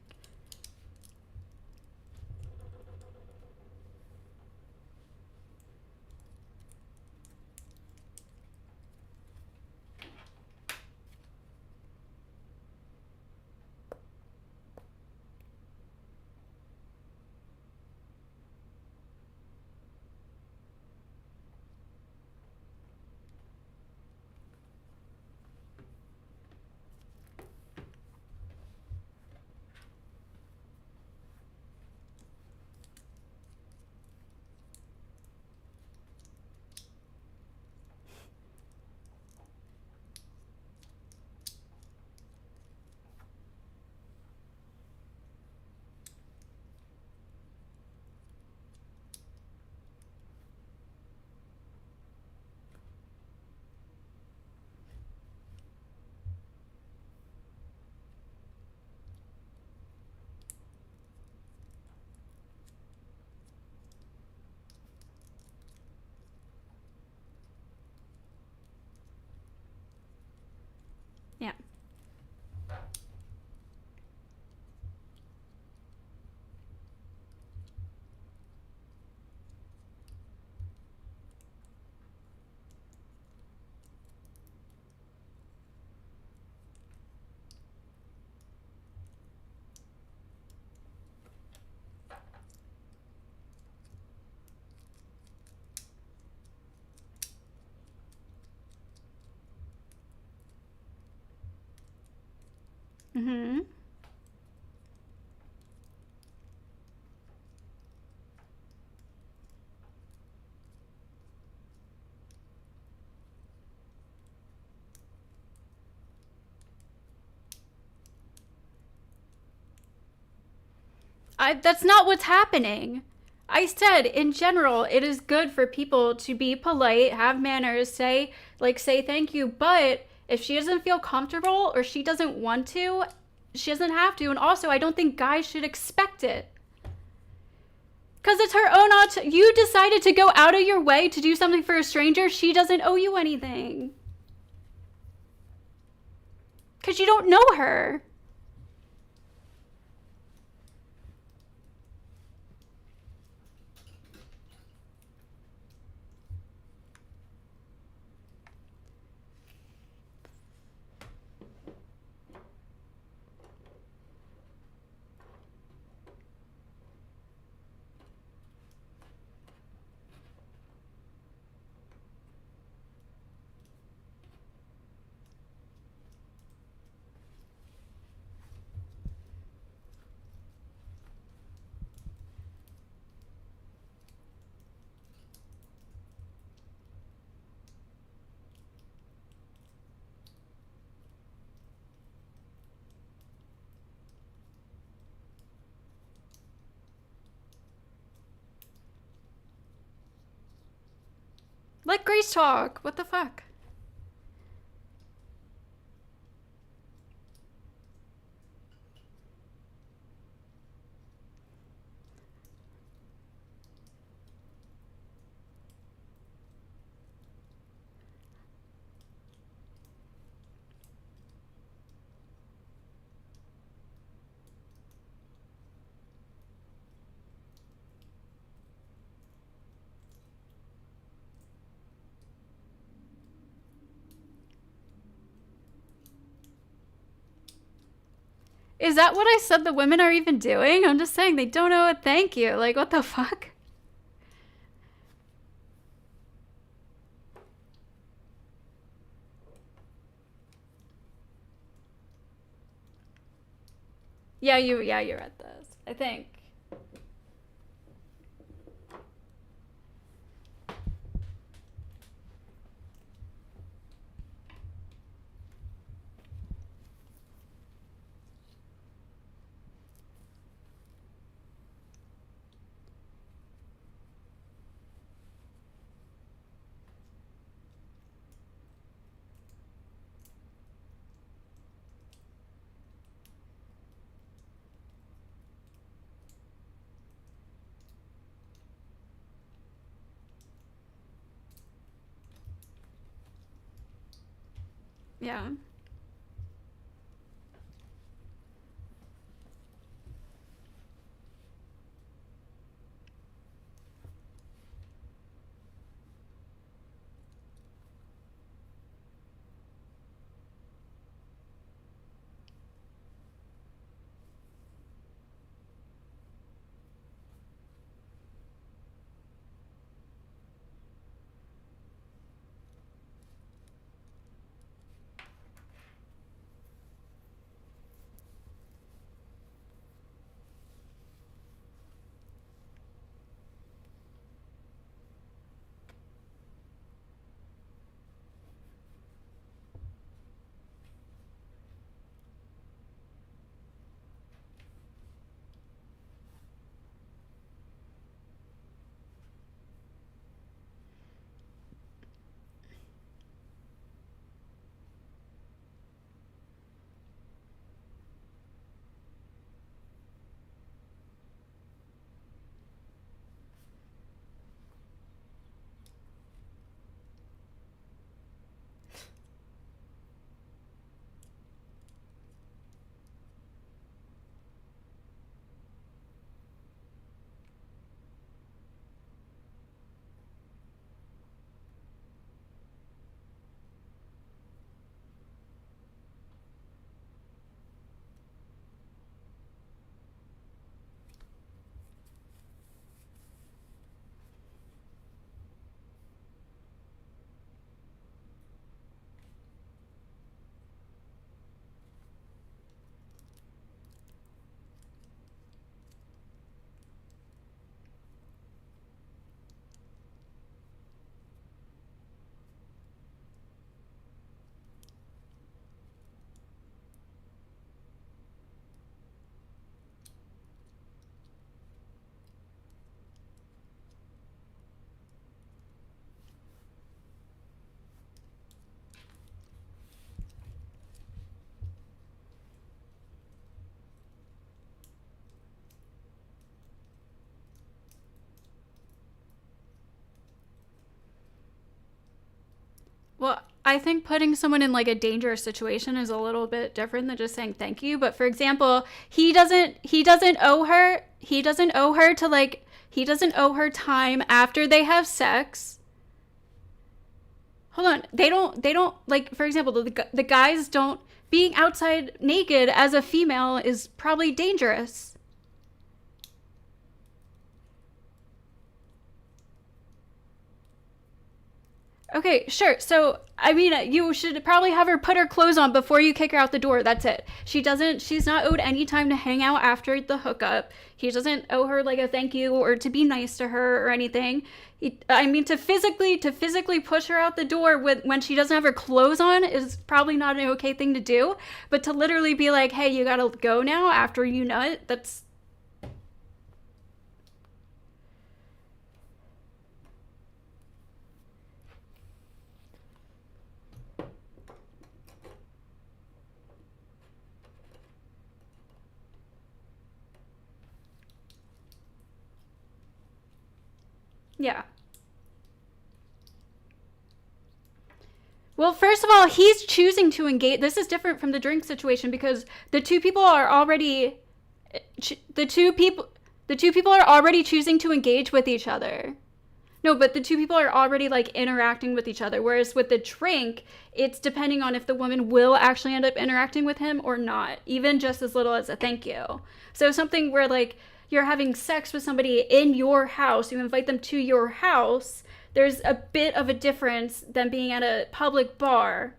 Yeah. Mm-hmm. That's not what's happening. I said, in general, it is good for people to be polite, have manners, say thank you, but if she doesn't feel comfortable or she doesn't want to, she doesn't have to. And also, I don't think guys should expect it. Because it's her own you decided to go out of your way to do something for a stranger. She doesn't owe you anything. Because you don't know her. Let Grace talk. What the fuck? Is that what I said the women are even doing? I'm just saying they don't know a thank you. Like, what the fuck? Yeah, you read this, I think. Yeah. Well, I think putting someone in like a dangerous situation is a little bit different than just saying thank you. But for example, he doesn't owe her to like, he doesn't owe her time after they have sex. Hold on. They don't like, for example, the guys don't, being outside naked as a female is probably dangerous. Okay, sure. So, I mean, you should probably have her put her clothes on before you kick her out the door. That's it. She's not owed any time to hang out after the hookup. He doesn't owe her like a thank you or to be nice to her or anything. To physically push her out the door when she doesn't have her clothes on is probably not an okay thing to do. But to literally be like, hey, you gotta go now after you nut, that's... Yeah. Well, first of all, he's choosing to engage. This is different from the drink situation because the two people are already choosing to engage with each other. No, but the two people are already like interacting with each other. Whereas with the drink, it's depending on if the woman will actually end up interacting with him or not, even just as little as a thank you. So something where like you're having sex with somebody in your house, you invite them to your house, there's a bit of a difference than being at a public bar.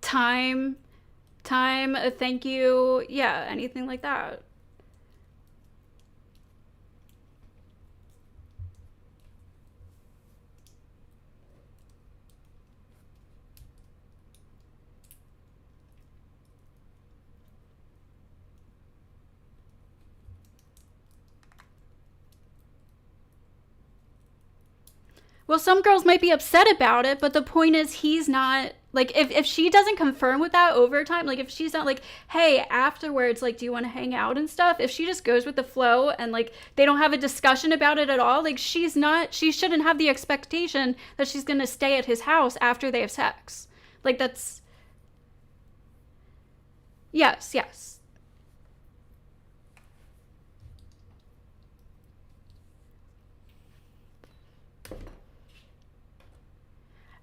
Time, a thank you, yeah, anything like that. Well, some girls might be upset about it, but the point is he's not, like, if she doesn't confirm with that over time, like if she's not like, hey, afterwards, like, do you want to hang out and stuff, if she just goes with the flow and like they don't have a discussion about it at all, like she shouldn't have the expectation that she's gonna stay at his house after they have sex. Like that's, yes.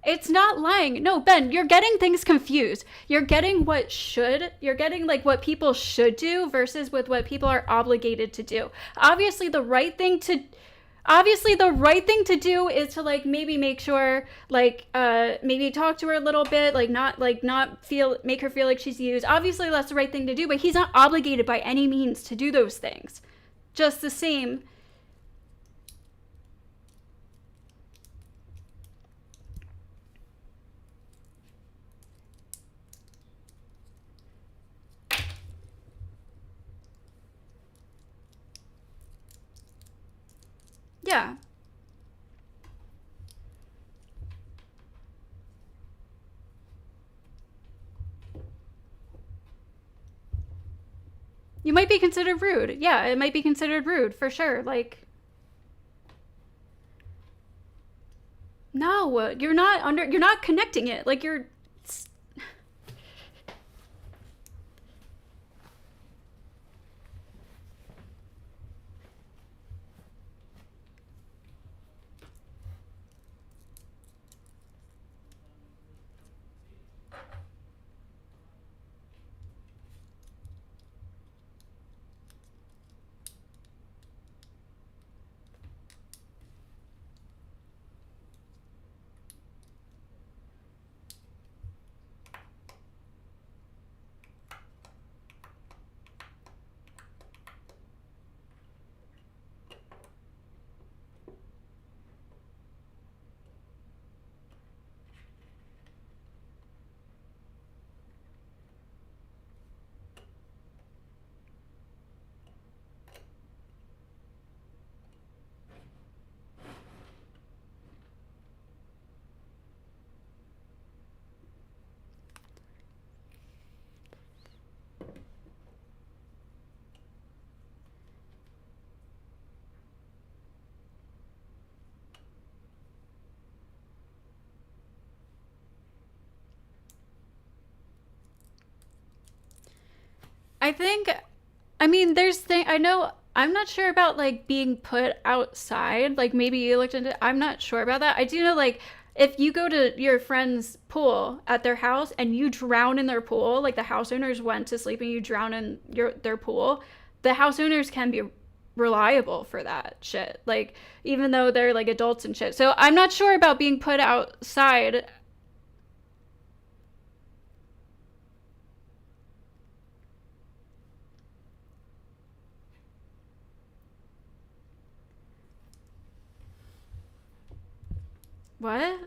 It's not lying. No, Ben, you're getting things confused. You're getting like what people should do versus with what people are obligated to do. Obviously the right thing to do is to like maybe make sure like maybe talk to her a little bit, not make her feel like she's used. Obviously that's the right thing to do, but he's not obligated by any means to do those things. Just the same. Yeah. You might be considered rude. Yeah, it might be considered rude for sure. Like, no, you're not connecting it. Like you're. I know, I'm not sure about like being put outside. Like maybe you looked into, I'm not sure about that. I do know like if you go to your friend's pool at their house and you drown in their pool, like the house owners went to sleep and you drown in their pool, the house owners can be reliable for that shit. Like even though they're like adults and shit. So I'm not sure about being put outside. What?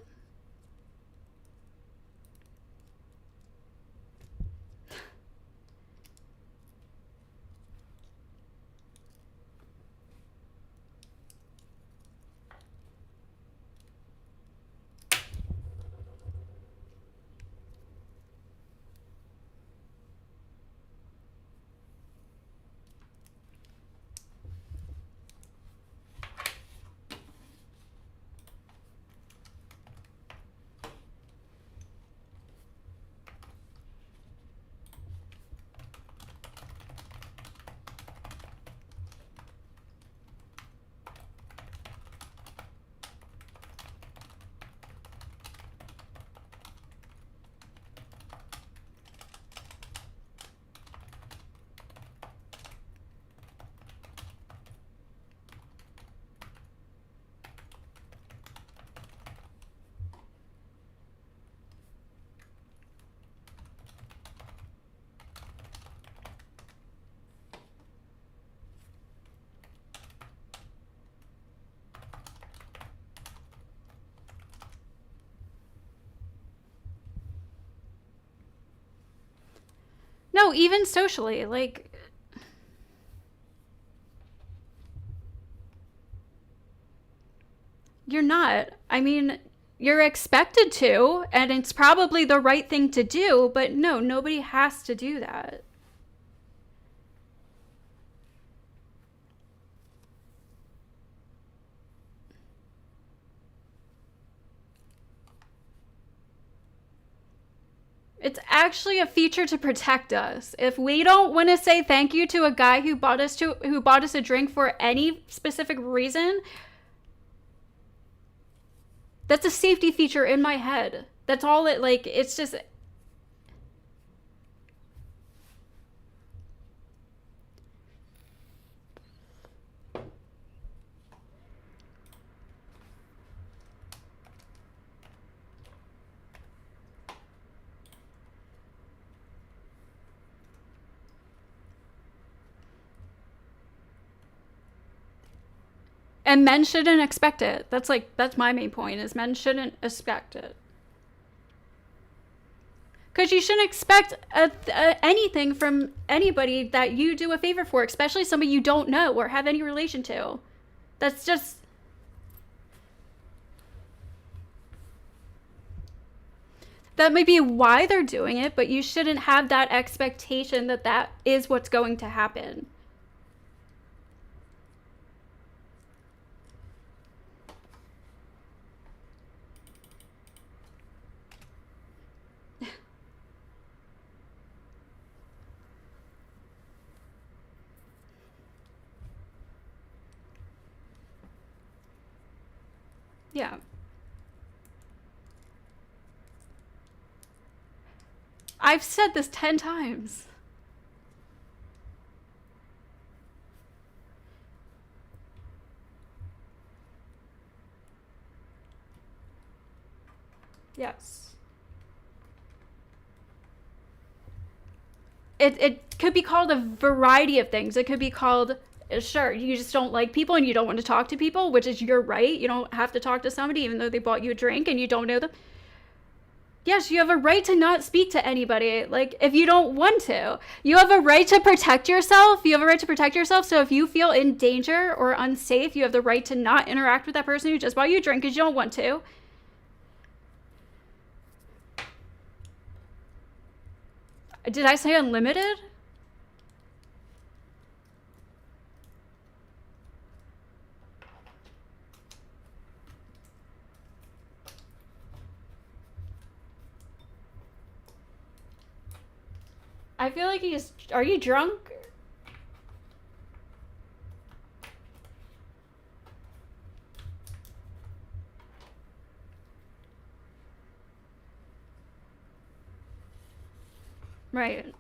no, even socially, like, you're not. I mean, you're expected to, and it's probably the right thing to do, but no, nobody has to do that. It's actually a feature to protect us. If we don't want to say thank you to a guy who bought us a drink for any specific reason, that's a safety feature in my head. That's all it, like, it's just... And men shouldn't expect it. That's my main point, is men shouldn't expect it. Because you shouldn't expect anything from anybody that you do a favor for, especially somebody you don't know or have any relation to. That's just... That may be why they're doing it, but you shouldn't have that expectation that that is what's going to happen. Yeah. I've said this 10 times. Yes. It could be called a variety of things. It could be called, sure, you just don't like people and you don't want to talk to people, which is your right. You don't have to talk to somebody even though they bought you a drink and you don't know them. Yes, you have a right to not speak to anybody, like, if you don't want to. You have a right to protect yourself. You have a right to protect yourself. So if you feel in danger or unsafe, you have the right to not interact with that person who just bought you a drink because you don't want to. Did I say unlimited? I feel like he's... Are you drunk? Right.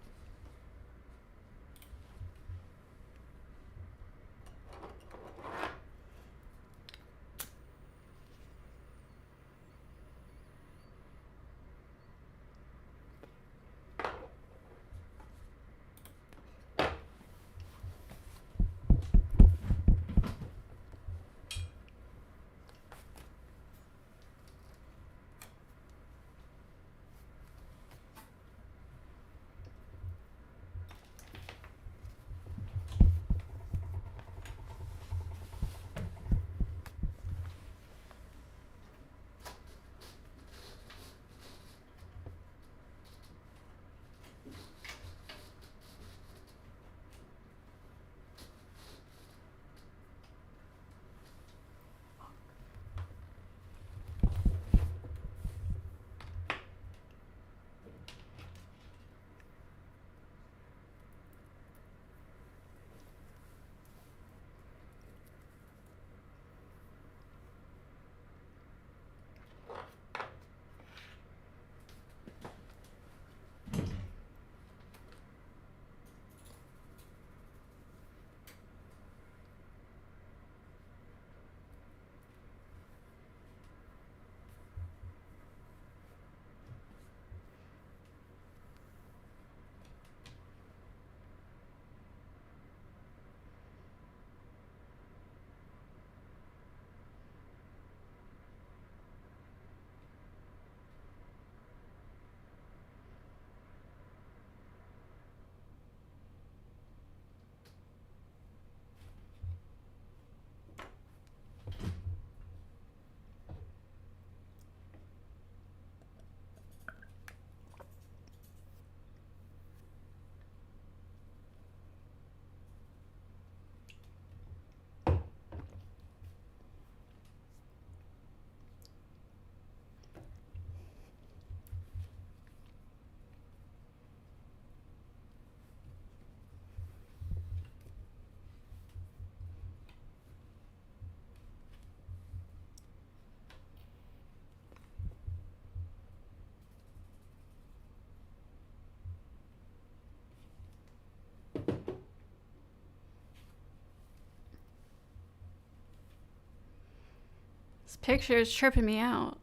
picture is tripping me out.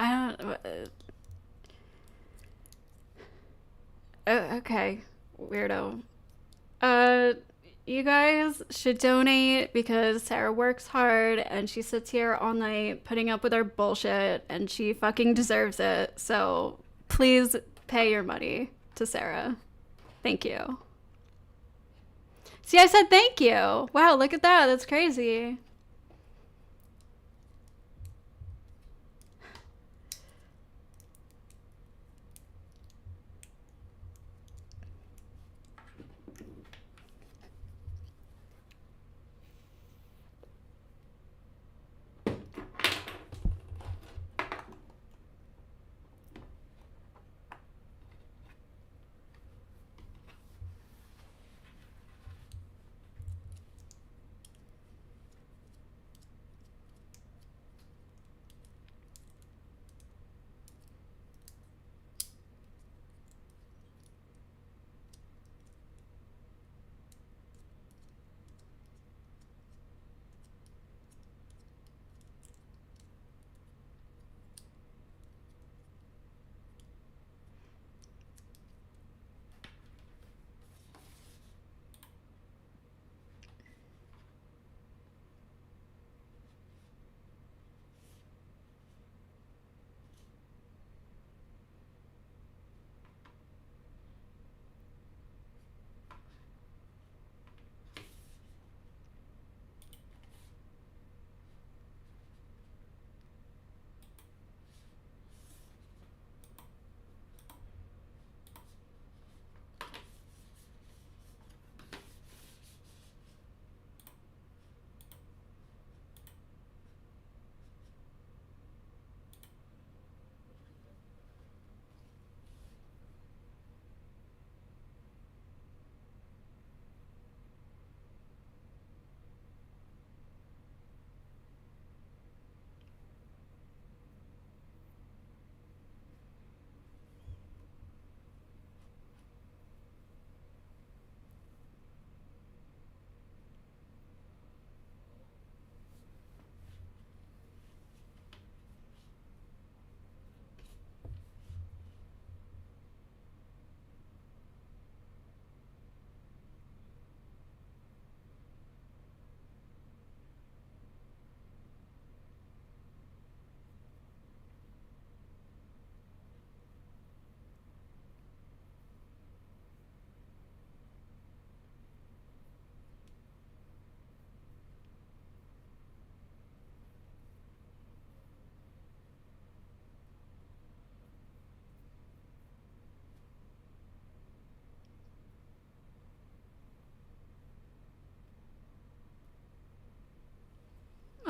I don't. Okay, weirdo. You guys should donate because Sarah works hard and she sits here all night putting up with our bullshit and she fucking deserves it. So please pay your money to Sarah. Thank you. See, I said thank you. Wow, look at that. That's crazy.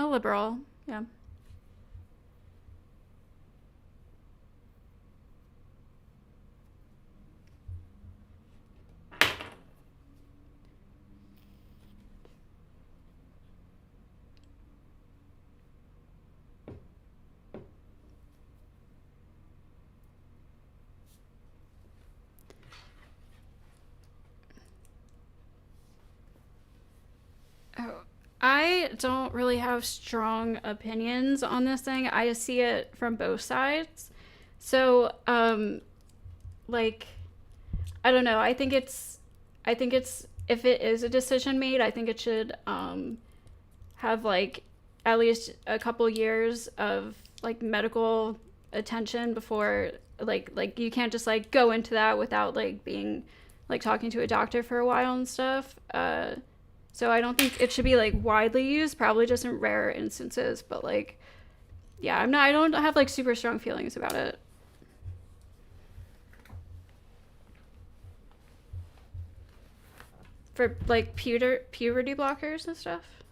a liberal. Yeah. Oh, I don't really have strong opinions on this thing. I see it from both sides. So, like, I don't know. I think it's, if it is a decision made, I think it should, have like at least a couple years of like medical attention before like you can't just like go into that without like being like talking to a doctor for a while and stuff. So I don't think it should be like widely used, probably just in rare instances, but like yeah, I don't have like super strong feelings about it. For like puberty blockers and stuff.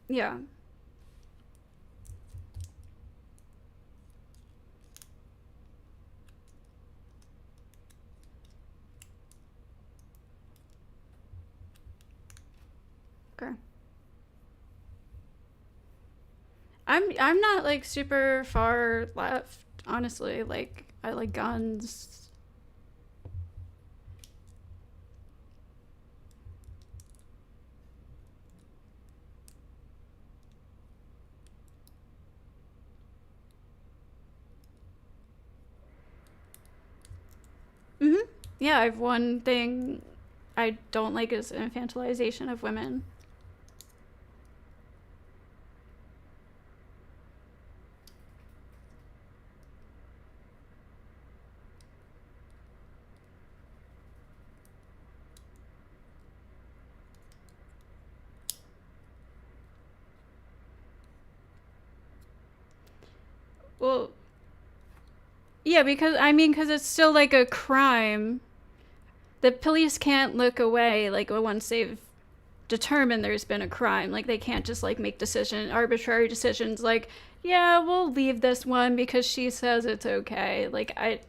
Yeah. Okay. I'm not like super far left, honestly. Like I like guns. Mhm. Yeah, I've one thing I don't like is infantilization of women. Well, yeah, because it's still like a crime. The police can't look away like once they've determined there's been a crime. Like they can't just like make arbitrary decisions like, yeah, we'll leave this one because she says it's okay. Like I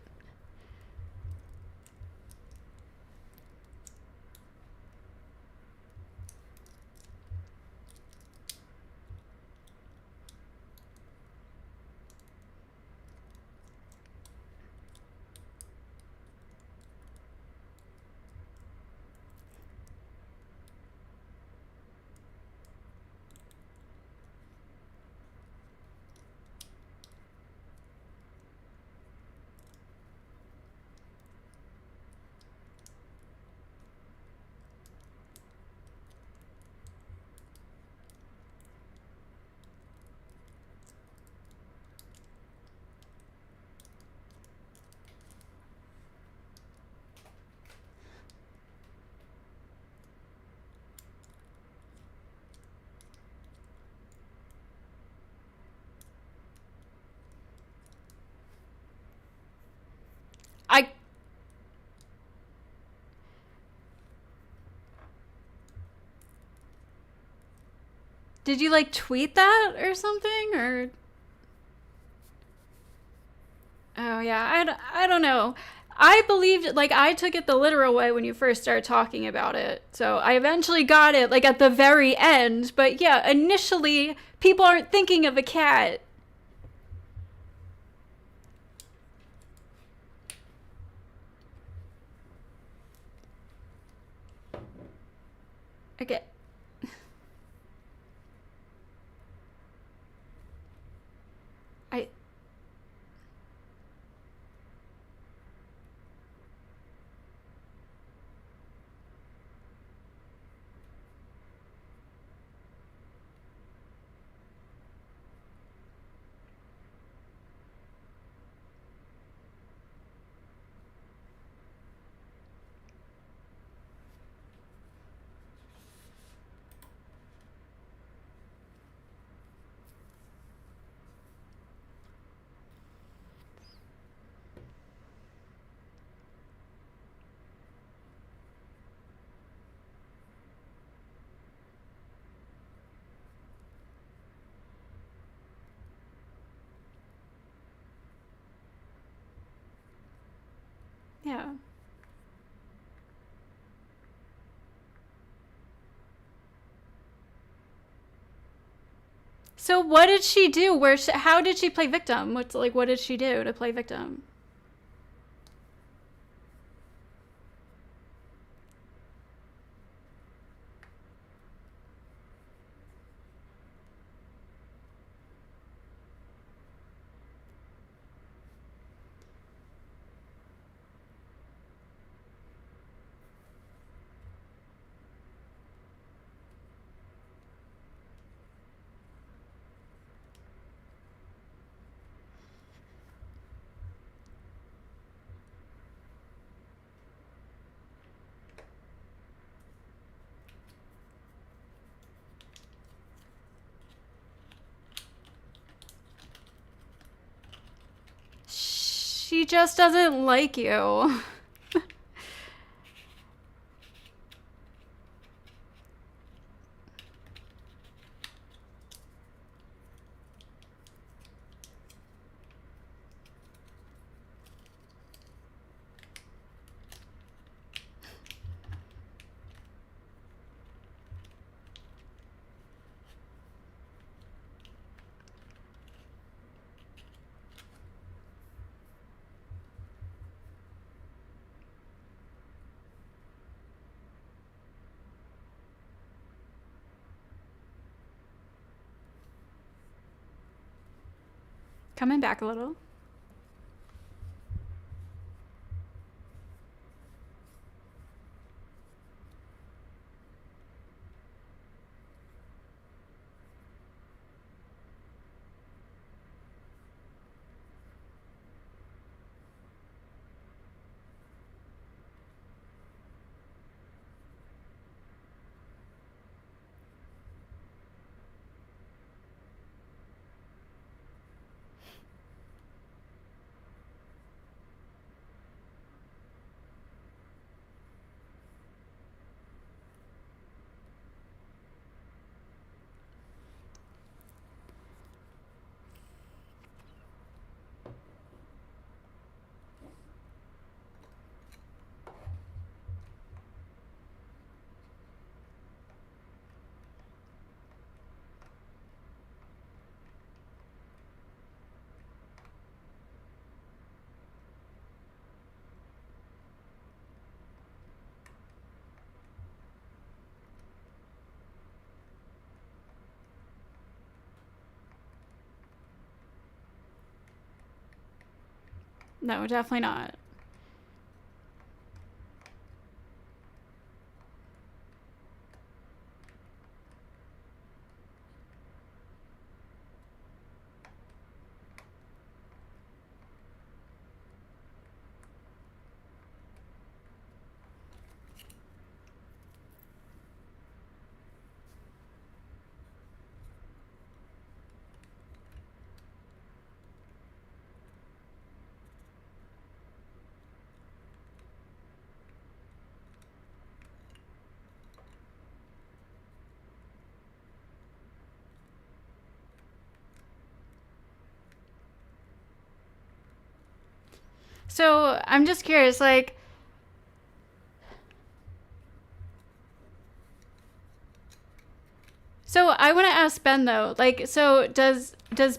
I did you like tweet that or something or oh yeah, I don't know. I believed like I took it the literal way when you first started talking about it. So I eventually got it like at the very end, but yeah, initially people aren't thinking of a cat. Okay. I Yeah. So what did she do? How did she play victim? What did she do to play victim? She just doesn't like you. Coming back a little. No, definitely not. So I'm just curious, like, so I want to ask Ben though, like, so does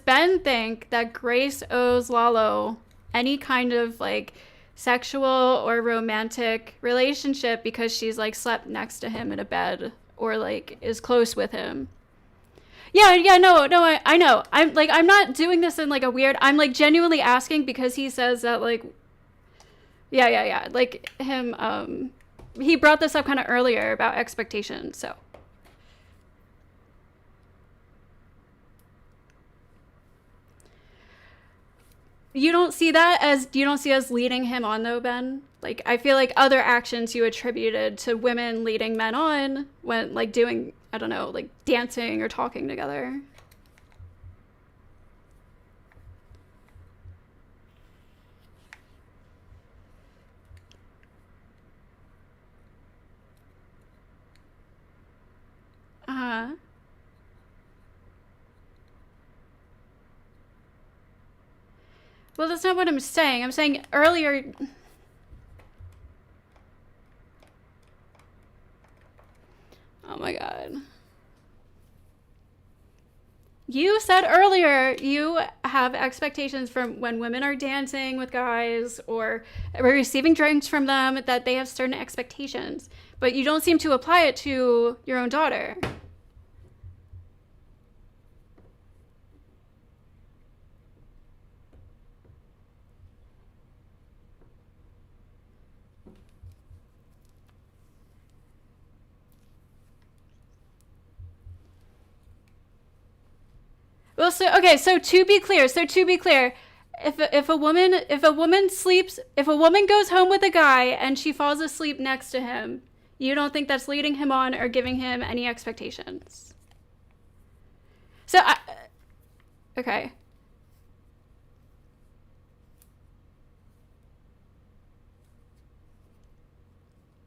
Ben think that Grace owes Lalo any kind of like sexual or romantic relationship because she's like slept next to him in a bed or like is close with him? Yeah, no, I know. I'm not doing this in like a weird, I'm like genuinely asking because he says that like, yeah. Like him, he brought this up kind of earlier about expectations, so. You don't see as leading him on though, Ben? Like, I feel like other actions you attributed to women leading men on when like doing, I don't know, like dancing or talking together. Uh-huh. Well, that's not what I'm saying. I'm saying earlier. said earlier, you have expectations from when women are dancing with guys or receiving drinks from them, that they have certain expectations, but you don't seem to apply it to your own daughter. Well, so okay, so to be clear, if a woman goes home with a guy and she falls asleep next to him, you don't think that's leading him on or giving him any expectations. So okay.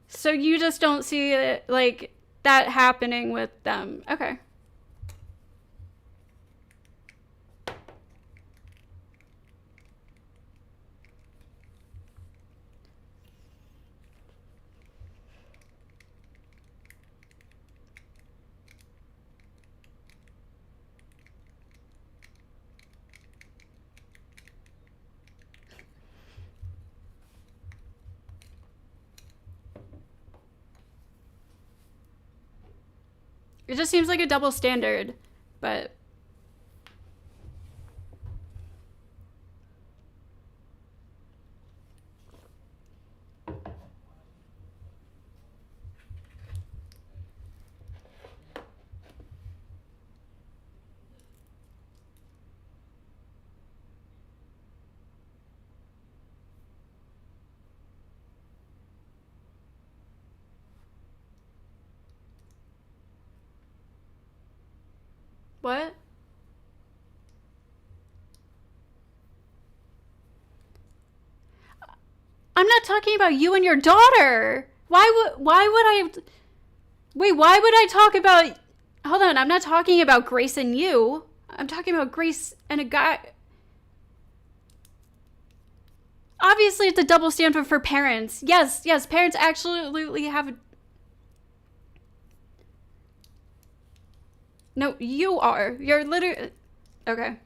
So you just don't see it, like, that happening with them. Okay. It just seems like a double standard, but what? I'm not talking about you and your daughter. Why would I wait, why would I talk about Hold on, I'm not talking about Grace and you. I'm talking about Grace and a guy. Obviously, it's a double standard for parents. Yes, parents absolutely have. No, you are. You're literally. Okay.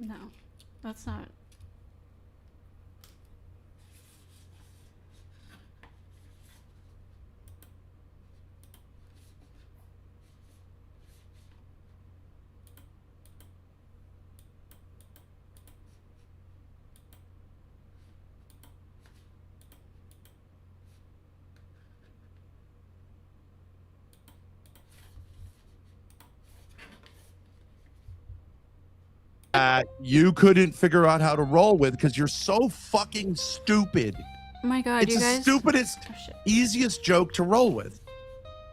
No, that's not. You couldn't figure out how to roll with because you're so fucking stupid. Oh my god, It's you the guys. stupidest, easiest joke to roll with.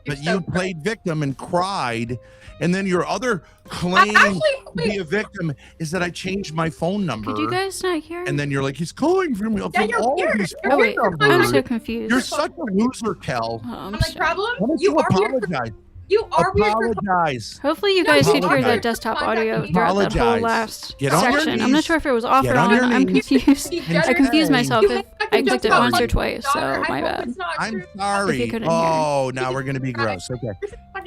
But you played victim and cried, and then your other claim to be a victim is that I changed my phone number. Could you guys not hear? And then you're like, he's calling from me. Yeah, you're here. Oh wait, I'm so confused. You're such a loser, Kel. I'm like, problem? Why don't you apologize? You are apologize. Hopefully you guys could hear the desktop audio throughout that whole Apologize. last Get on your section. I'm not knees. sure if it was off Get or on your on. I'm knees. confused. I confused myself if I clicked it once or like twice, so my bad. I'm If you sorry. couldn't Oh, now we're gonna be gross. Okay.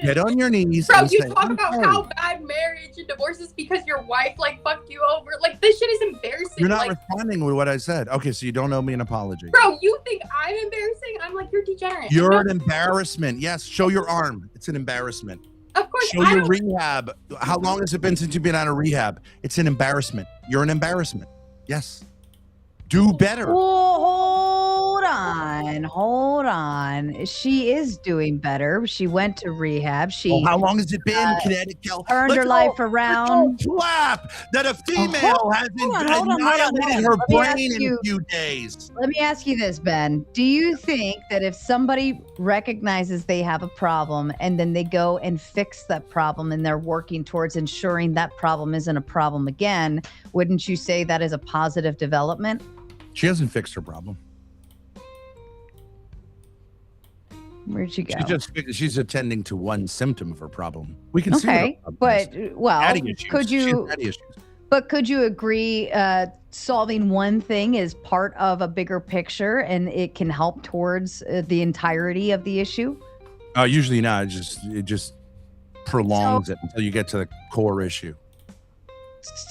Get on your knees. Bro, and you say, talk "I'm about sorry." how bad marriage and divorce is because your wife like fucked you over. Like this shit is embarrassing. You're not like, responding with what I said. Okay, so you don't owe me an apology. bro, you think I'm embarrassing? I'm like, you're degenerate. You're an embarrassment. Yes, show your arm. It's an embarrassment. Of course, Show your rehab. How long has it been since you've been out of rehab? It's an embarrassment. You're an embarrassment. Yes. Do better. Hold on. She is doing better. She went to rehab. She. Well, how long has it been, Connecticut? Turned her life around. Clap that a female hasn't annihilated her brain in a few days. Let me ask you this, Ben. Do you think that if somebody recognizes they have a problem and then they go and fix that problem and they're working towards ensuring that problem isn't a problem again, wouldn't you say that is a positive development? She hasn't fixed her problem. Where'd she go? She's attending to one symptom of her problem. We can see what her Okay, problem but is. well, Daddy issues. could She has you? daddy issues. But could you agree? Solving one thing is part of a bigger picture, and it can help towards the entirety of the issue. Usually not. It just prolongs it until you get to the core issue.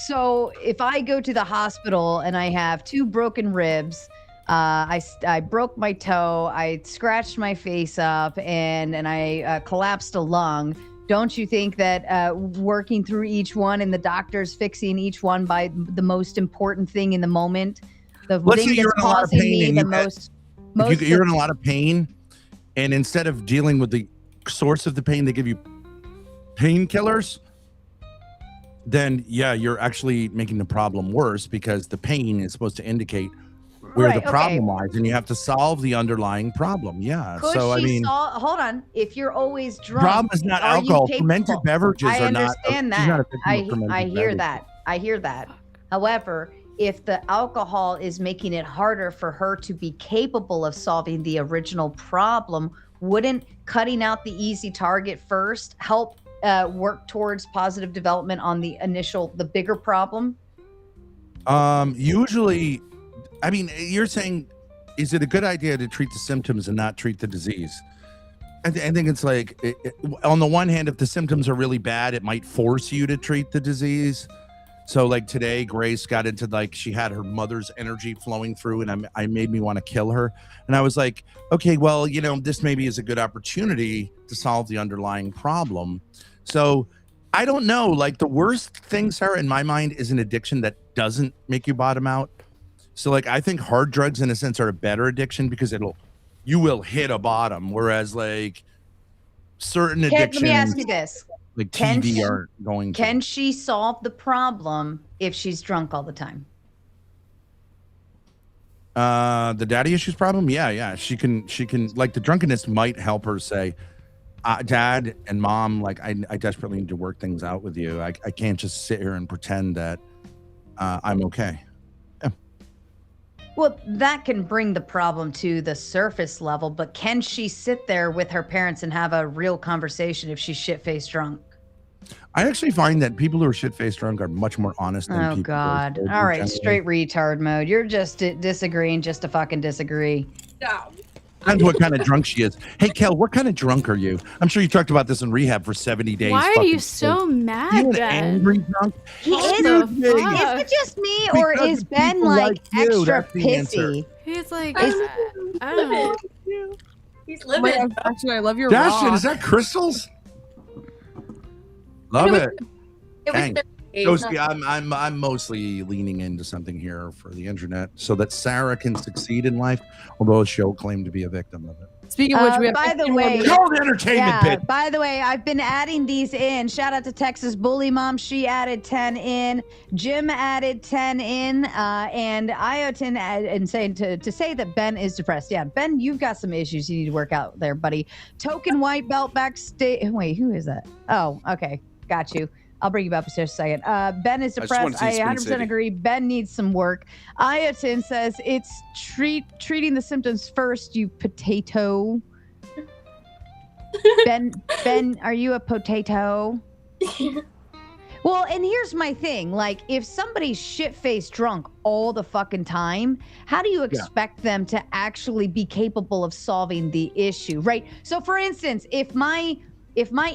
So if I go to the hospital and I have 2 broken ribs, I broke my toe, I scratched my face up, and I collapsed a lung. Don't you think that working through each one and the doctors fixing each one by the most important thing in the moment, the Let's thing say you're that's in a lot of causing pain me and the you most you're in a lot of pain, and instead of dealing with the source of the pain, they give you painkillers. Then yeah, you're actually making the problem worse because the pain is supposed to indicate where Right, the problem lies, and you have to solve the underlying problem. Yeah. Could So I she mean, hold on. If you're always drunk, problem is not are you alcohol. capable? Fermented beverages I are not. understand She's not a that. victim of fermented I hear beverages. that. I hear that. However, if the alcohol is making it harder for her to be capable of solving the original problem, wouldn't cutting out the easy target first help work towards positive development on the bigger problem? Usually, I mean, you're saying, is it a good idea to treat the symptoms and not treat the disease? I think it's like, on the one hand, if the symptoms are really bad, it might force you to treat the disease. So like today, Grace got into she had her mother's energy flowing through, and I made me want to kill her. And I was like, okay, well, this maybe is a good opportunity to solve the underlying problem. So I don't know, like the worst thing, Sarah, in my mind is an addiction that doesn't make you bottom out. So like, I think hard drugs in a sense are a better addiction because you will hit a bottom. Whereas like certain addictions, Let me ask you this. like TV aren't going to. Can she solve the problem if she's drunk all the time? The daddy issues problem? Yeah. She can, like the drunkenness might help her say, Dad and Mom, like I desperately need to work things out with you. I can't just sit here and pretend that I'm okay. Yeah. Well, that can bring the problem to the surface level, but can she sit there with her parents and have a real conversation if she's shit-faced drunk? I actually find that people who are shit-faced drunk are much more honest than people. Oh, God. Who are All right, generally. straight retard mode. You're just disagreeing just to fucking disagree. No. Depends what kind of drunk she is. Hey, Kel, what kind of drunk are you? I'm sure you talked about this in rehab for 70 days. Why are fucking you so mad, You an Ben? angry drunk? He What is. the Is fuck? it just me, or Because is of Ben people like like you, extra that's the answer. pissy? He's like, Is- I don't know. He's Oh my living. God, Dashin, I love your Dashin, rock. is that crystals? Love it. It was Dang. Ghosty, I'm mostly leaning into something here for the internet so that Sarah can succeed in life, although she'll claim to be a victim of it. Speaking of which, we have by the way, Call the entertainment yeah, bit. by the way, I've been adding these in. Shout out to Texas Bully Mom. She added 10 in. Jim added 10 in. And Iotin and saying to say that Ben is depressed. Yeah, Ben, you've got some issues you need to work out there, buddy. Token white belt backstage. Wait, who is that? Oh, okay. Got you. I'll bring you up in just a second. Ben is I just wanna depressed. see I Spin 100% City. agree. Ben needs some work. Iotin says it's treating the symptoms first, you potato. Ben, are you a potato? Well, and here's my thing. Like, if somebody's shit-faced drunk all the fucking time, how do you expect them to actually be capable of solving the issue, right? So, for instance, if my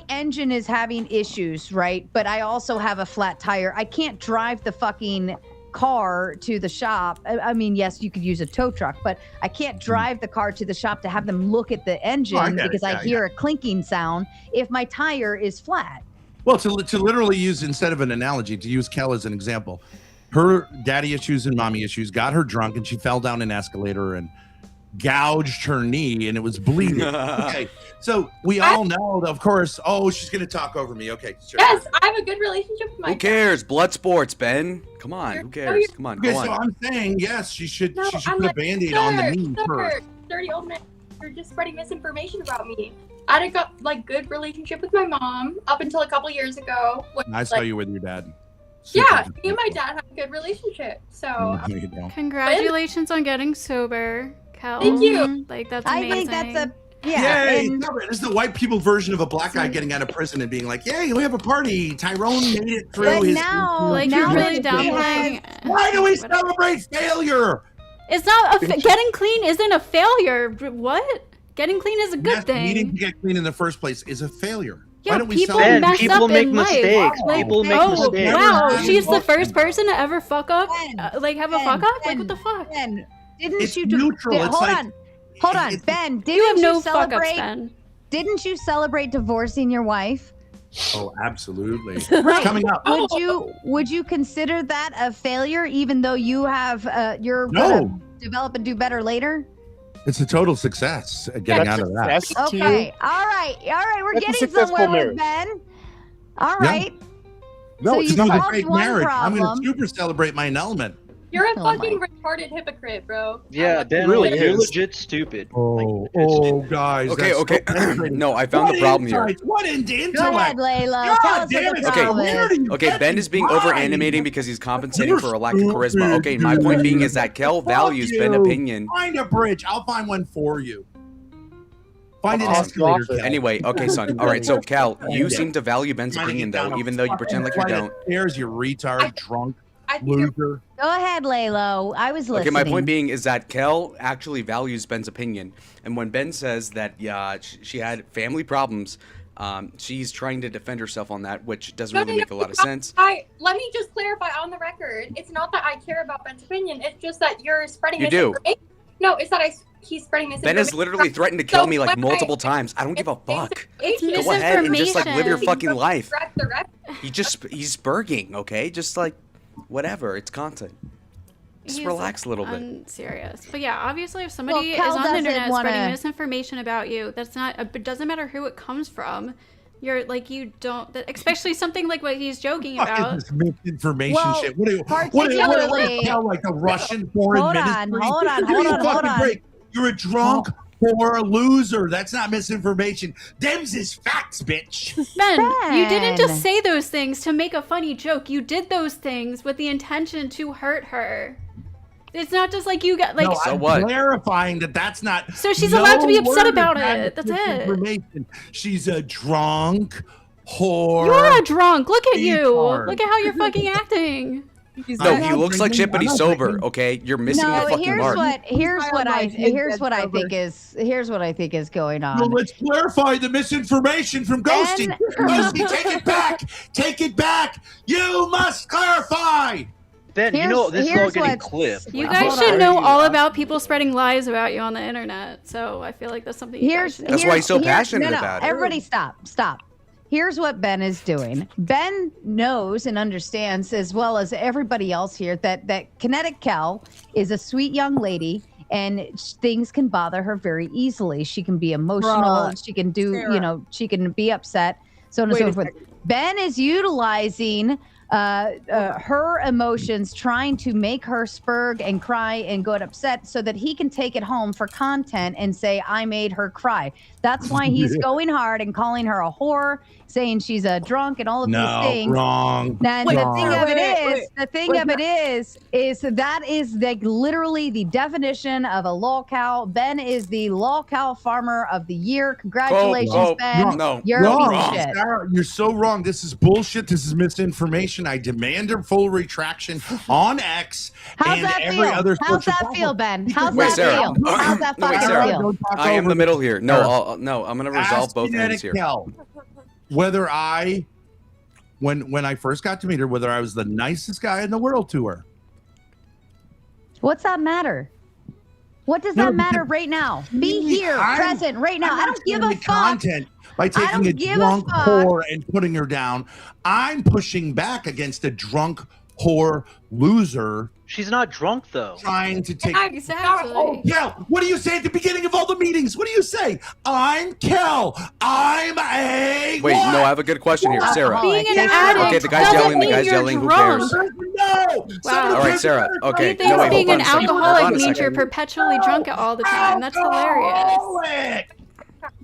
engine is having issues, right, but I also have a flat tire, I can't drive the fucking car to the shop. I mean, yes, you could use a tow truck, but I can't drive the car to the shop to have them look at the engine because I hear a clinking sound if my tire is flat. Well, to literally use, instead of an analogy, to use Kel as an example, her daddy issues and mommy issues got her drunk and she fell down an escalator and gouged her knee and it was bleeding. Okay, so we all know, of course. Oh, she's gonna talk over me. Okay, sure. Yes, I have a good relationship with my Who cares? Blood sports, Ben. Come on. Who cares? Come on. Okay, Go so on. I'm saying yes, she should No, put I'm a like, band-aid on the knee sir, first. dirty old man, you're just spreading misinformation about me. I had a good relationship with my mom up until a couple years ago. When, I saw you with your dad. Yeah, me and my dad have a good relationship. So No, you don't. Congratulations on getting sober, Kel. Thank you. Like, that's I amazing. think that's Yay! This is the white people version of a black guy getting out of prison and being like, "Yay, we have a party! Tyrone made it through But his." now, Like, now you're really that he downplaying. Why do we celebrate failure? It's not getting clean isn't a failure. What? Getting clean is a good thing. Needing to get clean in the first place is a failure. Yeah, Why don't we people celebrate? mess up in life. Like, People make oh, mistakes. wow, Never she's the mind. first person to ever fuck up, like have a fuck up. Like, what the fuck? Ben, didn't It's you neutral. It's hold like- on, Ben. Didn't You have no fuck ups, celebrate? Ben. Didn't you celebrate divorcing your wife? Oh, absolutely. Right. Coming up. Would you consider that a failure, even though you have you're No. gonna develop and do better later? It's a total success getting out of that. Okay. All right. We're That's a getting successful somewhere with marriage. Ben. All Yeah. right. No, So it's you not a solved great one marriage. I'm problem. going to super celebrate my annulment. you're a Oh my. fucking retarded hypocrite, bro. Yeah, Dan, really like, you're is. legit stupid. Oh, guys. Okay, that's okay. so penetrating. No, I found the problem here. insights, What in the Go ahead, intellect? Layla. God Tell us damn what the it, problem where is. do you Okay, get Ben these is being lines? over animating because he's compensating You're for a lack of charisma. stupid, Okay, my point being is that Kel Fuck values Ben you. opinion. Find a bridge. I'll find one for you. Find an Awesome. escalator. Cal. Anyway, okay, son. All right, so Cal, you seem to value Ben's opinion though, even though you pretend like you don't. There's your retard, drunk, I think you're loser. Go ahead, Laylo. I was listening. Okay, my point being is that Kel actually values Ben's opinion, and when Ben says that she had family problems, she's trying to defend herself on that, which doesn't really make a lot of sense. Let me just clarify on the record. It's not that I care about Ben's opinion. It's just that you're spreading You do. misinformation. No, it's that he's spreading misinformation. Ben has literally threatened to kill So me like when multiple times. I don't give a fuck. It's Go ahead and just like live your misinformation. fucking life. Correct the record. He's spurging, okay? Just like whatever, it's content. Just He's relax a little bit. Unserious. But yeah, obviously, if somebody Cal is on the doesn't internet wanna- spreading misinformation about you, that's not. It doesn't matter who it comes from. You're like you don't. Especially something like what he's joking Fuck about. is this misinformation Well, shit? What do you particularly- tell like the Russian foreign Hold on, ministry? hold on, Give me hold a on, hold fucking on. break. You're a drunk poor loser. That's not misinformation. Them's is facts, bitch. Ben, you didn't Ben. just say those things to make a funny joke. You did those things with the intention to hurt her. It's not just like you got like. No, So I'm what? clarifying that not. So she's allowed to be upset word about of that it. That's it. misinformation. She's a drunk whore. You're a drunk. Look at you. retard. Look at how you're fucking acting. No, he looks like shit, but he's sober. Okay, you're missing the fucking mark. Here's what I think is going on. Well, let's clarify the misinformation from Ghosty. Ghosty, take it back. Take it back. You must clarify. Ben, you know this is all getting clipped. You guys should know all about people spreading lies about you on the internet. So I feel like that's something. That's why he's so passionate about it. Everybody, stop. Here's what Ben is doing. Ben knows and understands, as well as everybody else here, that Kinetic Kel is a sweet young lady, and things can bother her very easily. She can be emotional. She can do, Sarah. she can be upset, so on and so forth. Ben is utilizing her emotions, trying to make her spurg and cry and get upset so that he can take it home for content and say, I made her cry. That's why he's going hard and calling her a whore, saying she's a drunk and all of these things. Wrong. And the thing of it is that is like literally the definition of a lolcow. Ben is the lolcow farmer of the year. Congratulations, Ben. You're a piece of shit. Sarah, you're so wrong. This is bullshit. This is misinformation. I demand a full retraction on X. How's and that every feel? other How's social that feel, Ben? How's Wait, that Sarah. feel? How's that No, wait, fucking Sarah. feel? I am the middle here. No, I'm gonna resolve Ask both ends Kinetic here. Kel whether when I first got to meet her, whether I was the nicest guy in the world to her. What's that matter? What does that matter right now? Be here, present, right now. I don't give a fuck. Content by taking a drunk whore and putting her down. I'm pushing back against a drunk whore loser. She's not drunk though. Trying to take. Exactly. Oh, Kel, what do you say at the beginning of all the meetings? What do you say? I'm Kel. I'm a. Wait, no, I have a good question here, Sarah. Being an addict. Okay, the guy's yelling. The guy's yelling. Who cares? No. Wow. All right, Sarah. Okay. He thinks No, wait, being hold an on a second. Hold on alcoholic a means you're second. perpetually drunk all the time. That's hilarious.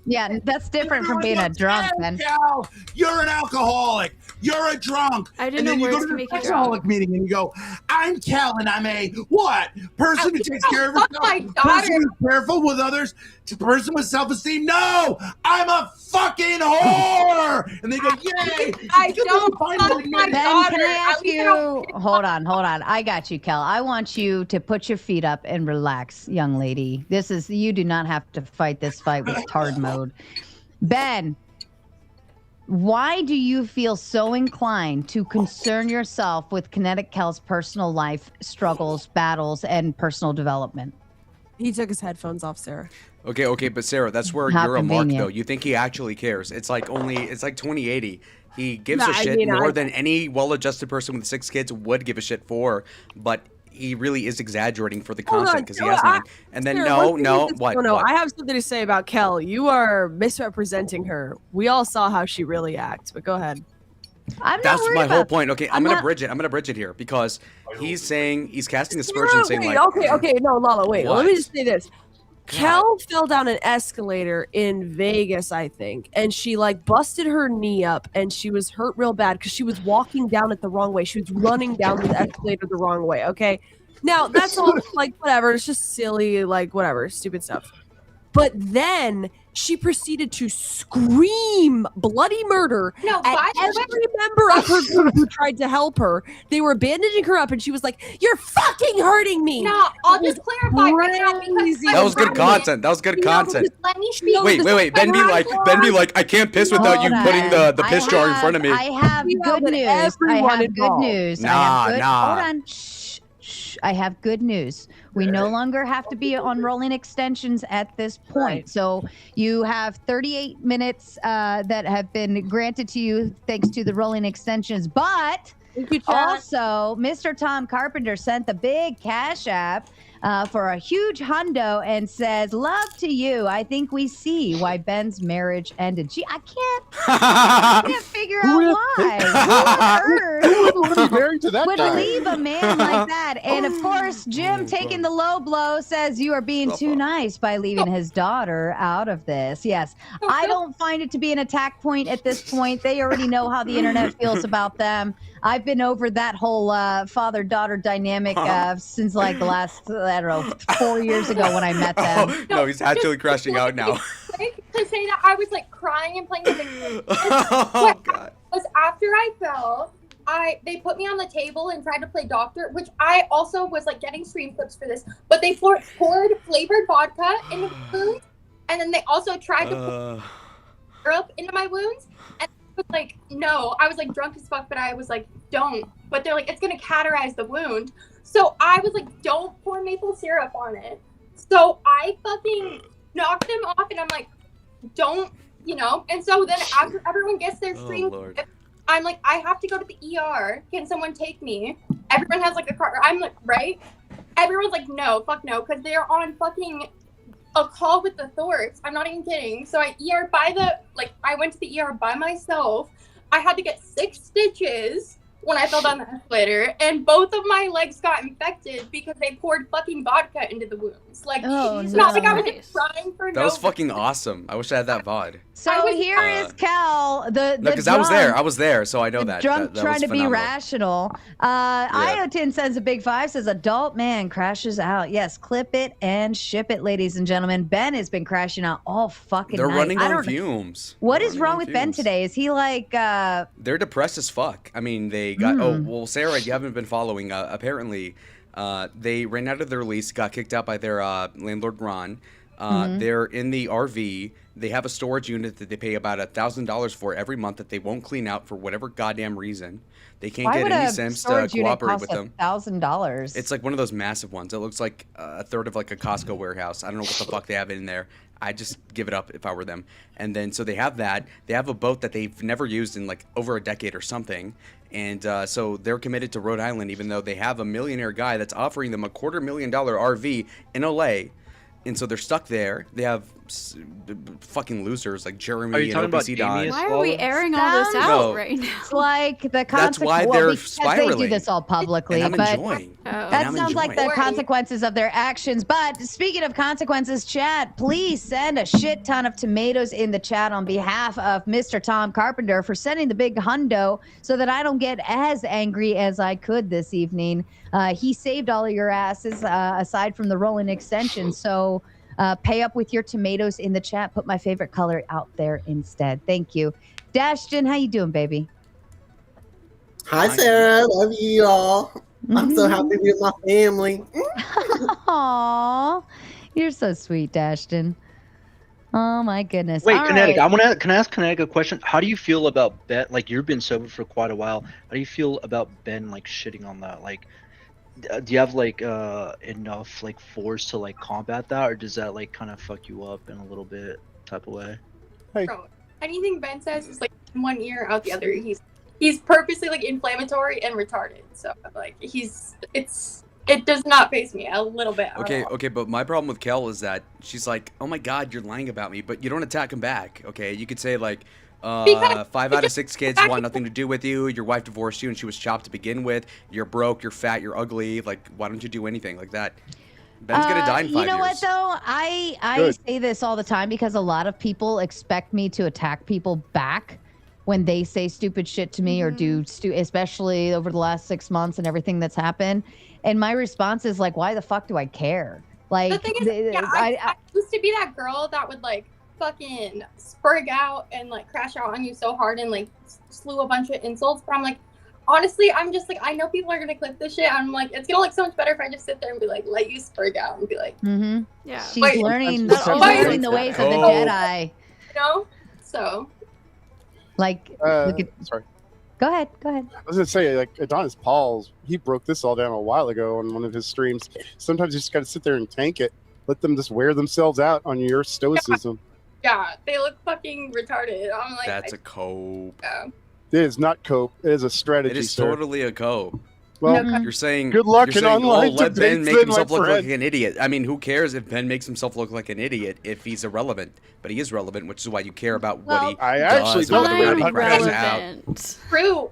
Yeah, that's different from being a drunk, man. Kel, you're an alcoholic. You're a drunk. I didn't and then know you go words to can the make you alcoholic meeting and you go, I'm Kel and I'm a what? Person who takes care of herself. my Person who's careful with others. Person with self-esteem. No, I'm a fucking whore. And they go, yay. I don't fuck my Ben, daughter. can I ask you? Hold on. I got you, Kel. I want you to put your feet up and relax, young lady. You do not have to fight this fight with tard mode. Ben, why do you feel so inclined to concern yourself with Kinetic Kel's personal life struggles, battles, and personal development? He took his headphones off, Sarah. Okay, but Sarah, that's where How you're a mark, convenient. though. You think he actually cares? It's like 2080. He gives No, a I shit mean, more than any well-adjusted person with 6 kids would give a shit for, but he really is exaggerating for the content because he has nothing. And then Sarah, what? No, What? I have something to say about Kel. You are misrepresenting her. We all saw how she really acts, but go ahead. That's my whole point. Okay, I'm gonna bridge it here because he's saying he's casting aspersions, saying like, okay, no, Lala, wait. What? Let me just say this. Kel fell down an escalator in Vegas, I think, and she like busted her knee up, and she was hurt real bad because she was walking down it the wrong way. She was running down the escalator the wrong way. Okay, now that's all like whatever. It's just silly, like whatever, stupid stuff. But then she proceeded to scream bloody murder at every member of her group who tried to help her. They were bandaging her up, and she was like, "You're fucking hurting me." No, I'll just clarify right now because that was good content. That was good content. Let me speak. Wait. Ben be like, I can't piss without you putting the piss jar in front of me. I have good news. Hold on. Shh. I have good news. We no longer have to be on rolling extensions at this point. So you have 38 minutes that have been granted to you thanks to the rolling extensions. But also, Mr. Tom Carpenter sent the big Cash App for a huge hundo and says, "Love to you. I think we see why Ben's marriage ended." Gee, I can't figure out why. Who on earth would leave a man like that? And of course, Jim taking the low blow says you are being too nice by leaving his daughter out of this. Yes, I don't find it to be an attack point at this point. They already know how the internet feels about them. I've been over that whole father-daughter dynamic since like the last, I don't know, 4 years ago when I met them. No, he's actually crashing out now. To say that I was like crying and playing with the Oh, God. was after I fell, they put me on the table and tried to play doctor, which I also was like getting screen clips for this, but they poured flavored vodka into my wounds, and then they also tried to pour syrup into my wounds, and I was like, no, I was like drunk as fuck, but I was like, don't, but they're like, it's gonna cauterize the wound, so I was like, don't pour maple syrup on it, so I fucking knocked them off, and I'm like, don't, you know, and so then after everyone gets their screen clip, I'm like, I have to go to the ER. Can someone take me? Everyone has like a car. I'm like, right? Everyone's like, no, fuck no, because they're on fucking a call with the Thorts. I'm not even kidding. So I went to the ER by myself. I had to get 6 stitches when I fell down the escalator, and both of my legs got infected because they poured fucking vodka into the wounds. Like, it's not like I was just crying for That was fucking awesome. I wish I had that VOD. So here is Cal, the because drunk, I was there, so I know that. Drunk that trying was to phenomenal. be rational. Iotin sends a big 5, says adult man crashes out. Yes, clip it and ship it, ladies and gentlemen. Ben has been crashing out all fucking They're night. running I on don't- fumes. What They're is running wrong on with Ben fumes. today? Is he like They're depressed as fuck. I mean, they got. Oh well, Sarah, you haven't been following. Apparently, they ran out of their lease, got kicked out by their landlord Ron. They're in the RV. They have a storage unit that they pay about $1,000 for every month that they won't clean out for whatever goddamn reason. They can't why get would any a Sims to storage unit cooperate cost with them. $1,000? It's like one of those massive ones. It looks like a third of like a Costco warehouse. I don't know what the fuck they have in there. I just give it up if I were them. And then so they have that. They have a boat that they've never used in like over a decade or something. And so they're committed to Rhode Island, even though they have a millionaire guy that's offering them a $250,000 RV in LA. And so they're stuck there. They have fucking losers like Jeremy Are you and talking OPC about Don. Amy as Why are we airing all this out No. right now? It's like the That's why consequence. they're because they spiraling. do this all publicly, And I'm but enjoying. that sounds like the consequences of their actions. But speaking of consequences, chat, please send a shit ton of tomatoes in the chat on behalf of Mr. Tom Carpenter for sending the big hundo so that I don't get as angry as I could this evening. He saved all of your asses aside from the rolling extension. So pay up with your tomatoes in the chat. Put my favorite color out there instead. Thank you. Dashton, how you doing, baby? Hi, Sarah. Love you all. I'm so happy to be with my family. Aw, you're so sweet, Dashton. Oh my goodness. Wait, All Kinetic, right. can I ask Kinetic a question? How do you feel about Ben? Like, you've been sober for quite a while. How do you feel about Ben, like, shitting on that? Like, do you have, like, enough, like, force to, like, combat that? Or does that, like, kind of fuck you up in a little bit type of way? Bro, anything Ben says is like in one ear, out the other. He's purposely like inflammatory and retarded. So like it does not faze me a little bit. Okay, but my problem with Kel is that she's like, oh my god, you're lying about me, but you don't attack him back, okay? You could say like, 5 out of 6 kids want nothing to do with you, your wife divorced you and she was chopped to begin with, you're broke, you're fat, you're ugly, like, why don't you do anything like that? Ben's gonna die in 5 years. You know what though? I say this all the time because a lot of people expect me to attack people back when they say stupid shit to me or do especially over the last 6 months and everything that's happened. And my response is like, why the fuck do I care? Like, The thing is, I used to be that girl that would like fucking spurg out and like crash out on you so hard and like slew a bunch of insults. But I'm like, honestly, I'm just like, I know people are gonna clip this shit. I'm like, it's gonna look so much better if I just sit there and be like, let you spurg out and be like, yeah, she's learning the ways of the Jedi. You know, so like, look at, sorry. Go ahead. I was gonna say, like Adonis Paul's, he broke this all down a while ago on one of his streams. Sometimes you just got to sit there and tank it. Let them just wear themselves out on your stoicism. yeah, they look fucking retarded. I'm like, That's a cope. Yeah. It is not cope. It is a strategy. It is sir. totally a cope. Well, you're saying good luck you're in saying, online let Ben debates make then, himself my look friend. like an idiot. I mean, who cares if Ben makes himself look like an idiot if he's irrelevant? But he is relevant, which is why you care about what he I does. actually and don't whether or not he crashes out. Irrelevant. True.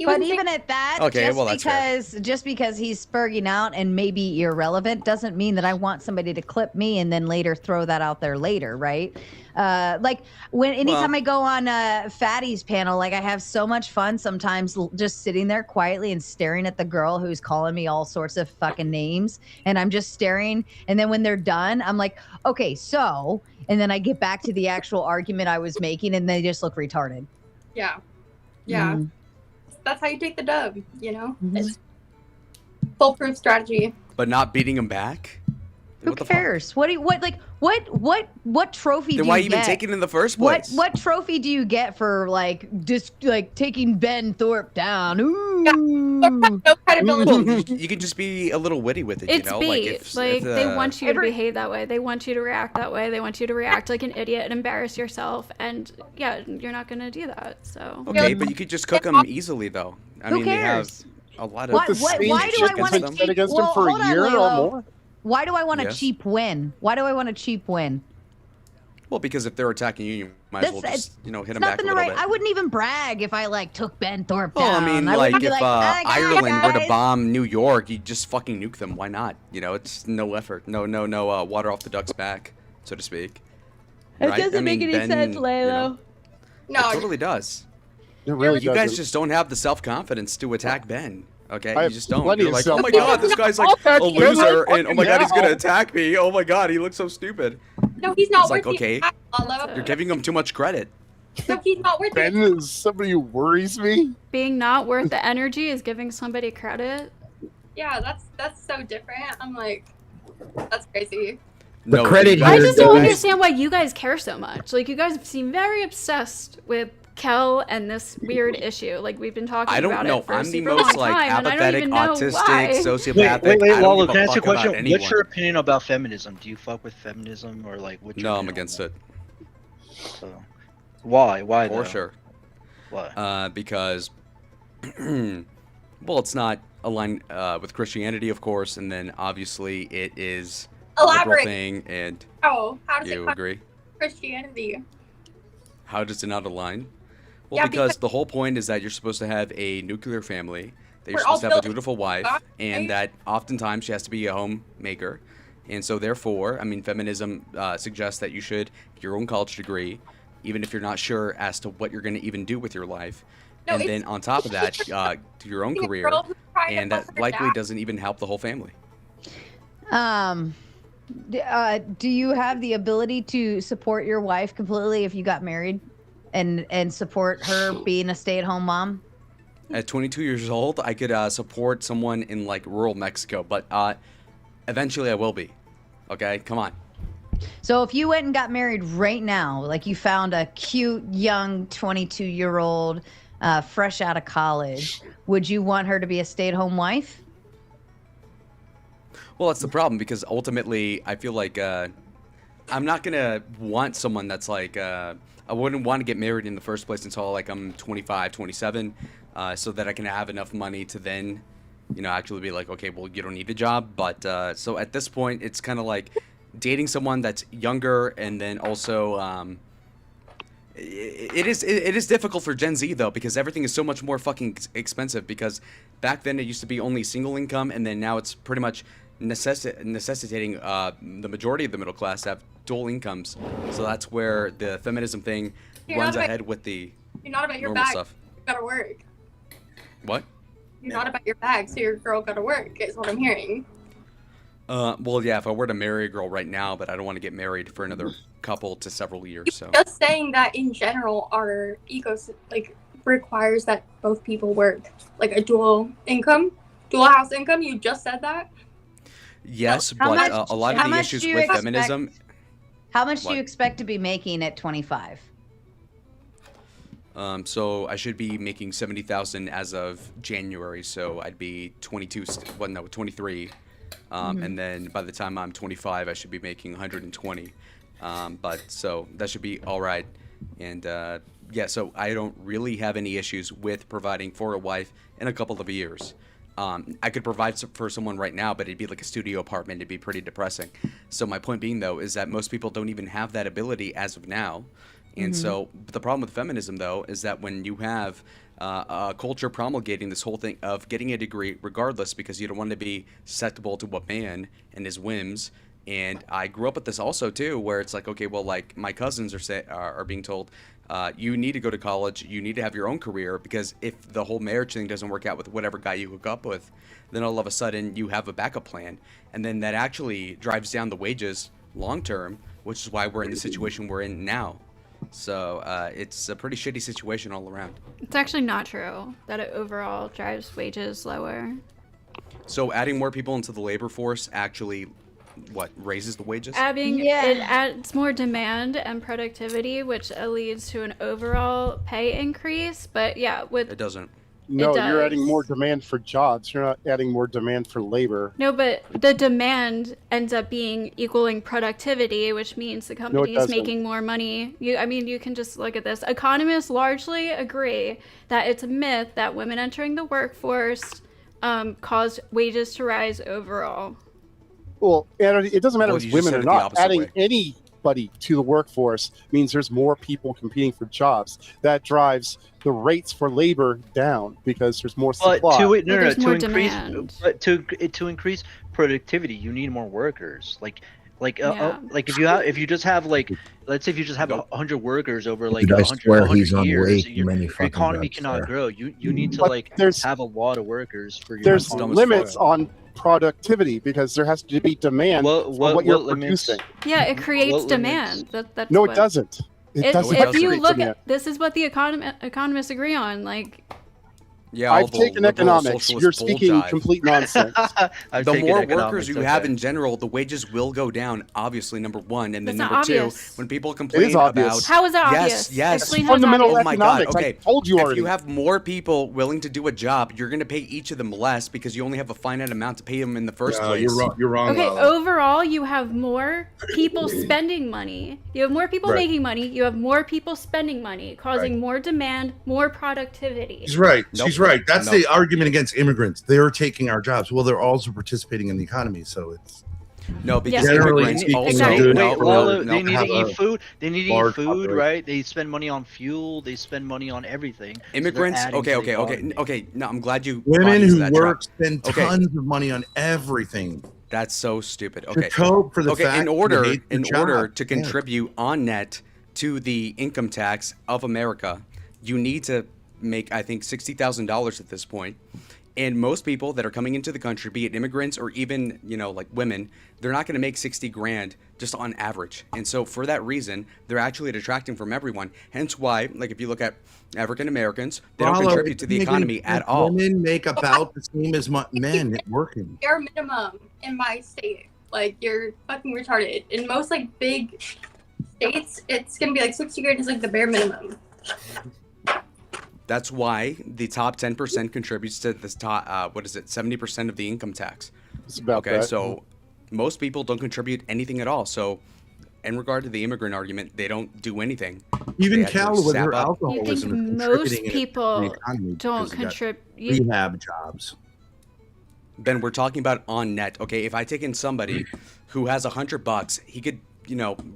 But even at that, Okay, just well, that's fair. just because he's spurging out and maybe irrelevant doesn't mean that I want somebody to clip me and then later throw that out there later, right? Like anytime I go on Fatty's panel, like I have so much fun sometimes just sitting there quietly and staring at the girl who's calling me all sorts of fucking names, and I'm just staring. And then when they're done, I'm like, okay, so, and then I get back to the actual argument I was making, and they just look retarded. Yeah. Yeah. that's how you take the dub. You know, it's foolproof strategy. But not beating him back? Who What the cares? What trophy Then do why you even get? take it in the first place? What trophy do you get for like just like taking Ben Thorpe down? Ooh. No credibility. Well, you can just be a little witty with it, It's you know? bait. Like, they want you to Every- behave that way. They want you to react that way. They want you to react like an idiot and embarrass yourself. And yeah, you're not gonna do that. So Okay, but you could just cook them easily, though. I Who mean, they have cares? a lot of. Why do I want to been cheap? bet against him for hold a on, year or Lalo. more. Why do I want a Yes. cheap win? Why do I want a cheap win? Well, because if they're attacking you, you might as well That's- just, hit them It's back a nothing to little write. bit. I wouldn't even brag if I like took Ben Thorpe Well, down. I mean, wouldn't like, be if "Ah, Ireland were to guys." bomb New York, you just fucking nuke them. Why not? You know, it's no effort. No water off the duck's back, so to speak. It Right? doesn't I mean, make any Ben, sense, you Lalo. know, No, it totally does. It really You guys doesn't. just don't have the self-confidence to attack Ben. Okay, I you have just don't. plenty You're of like, oh my self-confidence. god, this guy's like I'll attack a Ben right loser, and oh my god, he's fucking gonna now. attack me. Oh my god, he looks so stupid. no, he's not It's like, worth the okay, attack, Lalo. you're giving him too much credit. No, he's not worth Ben it. is somebody who worries me. being not worth the energy is giving somebody credit. Yeah, that's so different. I'm like, that's crazy. No, credit you I guys- just don't understand why you guys care so much. Like, you guys seem very obsessed with Kel and this weird issue. Like, we've been talking I don't about know. it for a I'm the super most long like time, and I don't apathetic, even know autistic, why. sociopathic. Wait, I don't Lalo, give can I a ask you a fuck about question? anyone. What's your opinion about feminism? Do you fuck with feminism or like what's your No, I'm opinion on against it. that? So, why? Why For though? sure. Why? Because, well, it's not aligned with Christianity, of course, and then obviously it is a liberal Elaborate. thing, and Oh, how does you it agree? Christianity? How does it not align? Well, Yeah, because because- the whole point is that you're supposed to have a nuclear family, that you're We're all supposed to have a built- dutiful wife, right? and that oftentimes she has to be a homemaker. And so, therefore, I mean, feminism suggests that you should get your own college degree, even if you're not sure as to what you're going to even do with your life. No, and it's- then on top of that, do your own Being a career, girl who's trying to and fuck that her likely dad. doesn't even help the whole family. Do you have the ability to support your wife completely if you got married, and support her being a stay-at-home mom? At 22 years old, I could support someone in like rural Mexico, but eventually I will be. Okay, come on. So if you went and got married right now, like you found a cute young 22-year-old fresh out of college, would you want her to be a stay-at-home wife? Well, that's the problem because ultimately I feel like I'm not gonna want someone that's like I wouldn't want to get married in the first place until like I'm 25, 27, so that I can have enough money to then, actually be like, okay, well, you don't need a job. But so at this point, it's kind of like dating someone that's younger, and then also it is difficult for Gen Z though, because everything is so much more fucking expensive. Because back then it used to be only single income, and then now it's pretty much necessitating the majority of the middle class to have dual incomes. So that's where the feminism thing You're runs not about- ahead with the You're not about your normal bag. stuff. You gotta work. What? You're not about your bag, so your girl gotta work. Is what I'm hearing. Well, yeah, if I were to marry a girl right now, but I don't want to get married for another couple to several years. So Just saying that in general, our requires that both people work, like a dual house income. You just said that. yes, How but much- a lot how of the much issues do you with expect- feminism. How much do What? you expect to be making at 25? So I should be making 70,000 as of January. So I'd be 23. And then by the time I'm 25, I should be making 120. But so that should be all right. And yeah, so I don't really have any issues with providing for a wife in a couple of years. I could provide for someone right now, but it'd be like a studio apartment. It'd be pretty depressing. So my point being, though, is that most people don't even have that ability as of now. And so the problem with feminism, though, is that when you have a culture promulgating this whole thing of getting a degree regardless because you don't want to be susceptible to a man and his whims. And I grew up with this also, too, where it's like, okay, well, like my cousins are being told, you need to go to college, you need to have your own career, because if the whole marriage thing doesn't work out with whatever guy you hook up with, then all of a sudden you have a backup plan. And then that actually drives down the wages long term, which is why we're in the situation we're in now. So it's a pretty shitty situation all around. It's actually not true that it overall drives wages lower. So adding more people into the labor force actually, what, raises the wages? It adds more demand and productivity, which leads to an overall pay increase. But yeah, It doesn't. No, It you're adding does. more demand for jobs. You're not adding more demand for labor. No, but the demand ends up being equaling productivity, which means the company is doesn't. making more money. You can just look at this. Economists largely agree that it's a myth that women entering the workforce caused wages to rise overall. Well, and it doesn't matter Well, if you it's just women said or it the not. opposite Adding way. anybody to the workforce means there's more people competing for jobs. That drives the rates for labor down because there's more supply. But to increase productivity, you need more workers. Like if you just have like, let's say if you just have 100 workers over like Dude, I 100 swear he's on years, way your many fucking economy drugs cannot there. grow. You need to But like have a lot of workers for your There's economy. limits on productivity because there has to be demand for what you're limits? producing. Yeah, it creates What limits? demand. That's No, what, it doesn't. It doesn't. If you create look demand. at this, is what the economists agree on. Like, Yeah, all I've the taken liberal economics. socialist You're bull speaking jive. complete nonsense. The more workers you have in general, the wages will go down. Obviously, number one, and then That's number not two, obvious. when people complain obvious. about How is that yes, obvious? yes, Explain how it's fundamental obvious. Oh my God! economics. I Okay, told you if already. you have more people willing to do a job, you're going to pay each of them less because you only have a finite amount to pay them in the first place. You're wrong. You're wrong. Okay, Lalo. overall, you have more people spending money. You have more people Right. making money. You have more people spending money, causing more demand, more productivity. She's right. Nope. She's right. That's Nope. the argument against immigrants. They're taking our jobs. Well, they're also participating in the economy, so it's No, because generally immigrants speaking, also Exactly. good Wait, for- Lalo, no, they need to have a eat food. They need to eat large food, population. right? They spend money on fuel. They spend money on everything. So they're immigrants. adding to the Okay. economy. No, I'm glad you. Women bought into who that work trap. spend Okay. tons of money on everything. That's so stupid. Okay. To cope for the okay, fact in that order you hate your job. to Yeah. contribute on net to the income tax of America, you need to make, I think, $60,000 at this point. And most people that are coming into the country, be it immigrants or even, like women, they're not going to make 60 grand just on average. And so for that reason, they're actually detracting from everyone. Hence why, like if you look at African Americans, they don't Lalo, contribute to the making- economy at all. Women make about the same as men working. Bare minimum in my state. Like, you're fucking retarded. In most like big states, it's gonna be like 60 grand is like the bare minimum. That's why the top 10% contributes to this top, 70% of the income tax. It's about Okay, that. so most people don't contribute anything at all. So in regard to the immigrant argument, they don't do anything. Even They actually Cal with sap her up. You think alcoholism is most contributing in the people economy don't because they got contribute? rehab jobs. Ben, we're talking about on net. Okay, if I take in somebody who has $100, he could,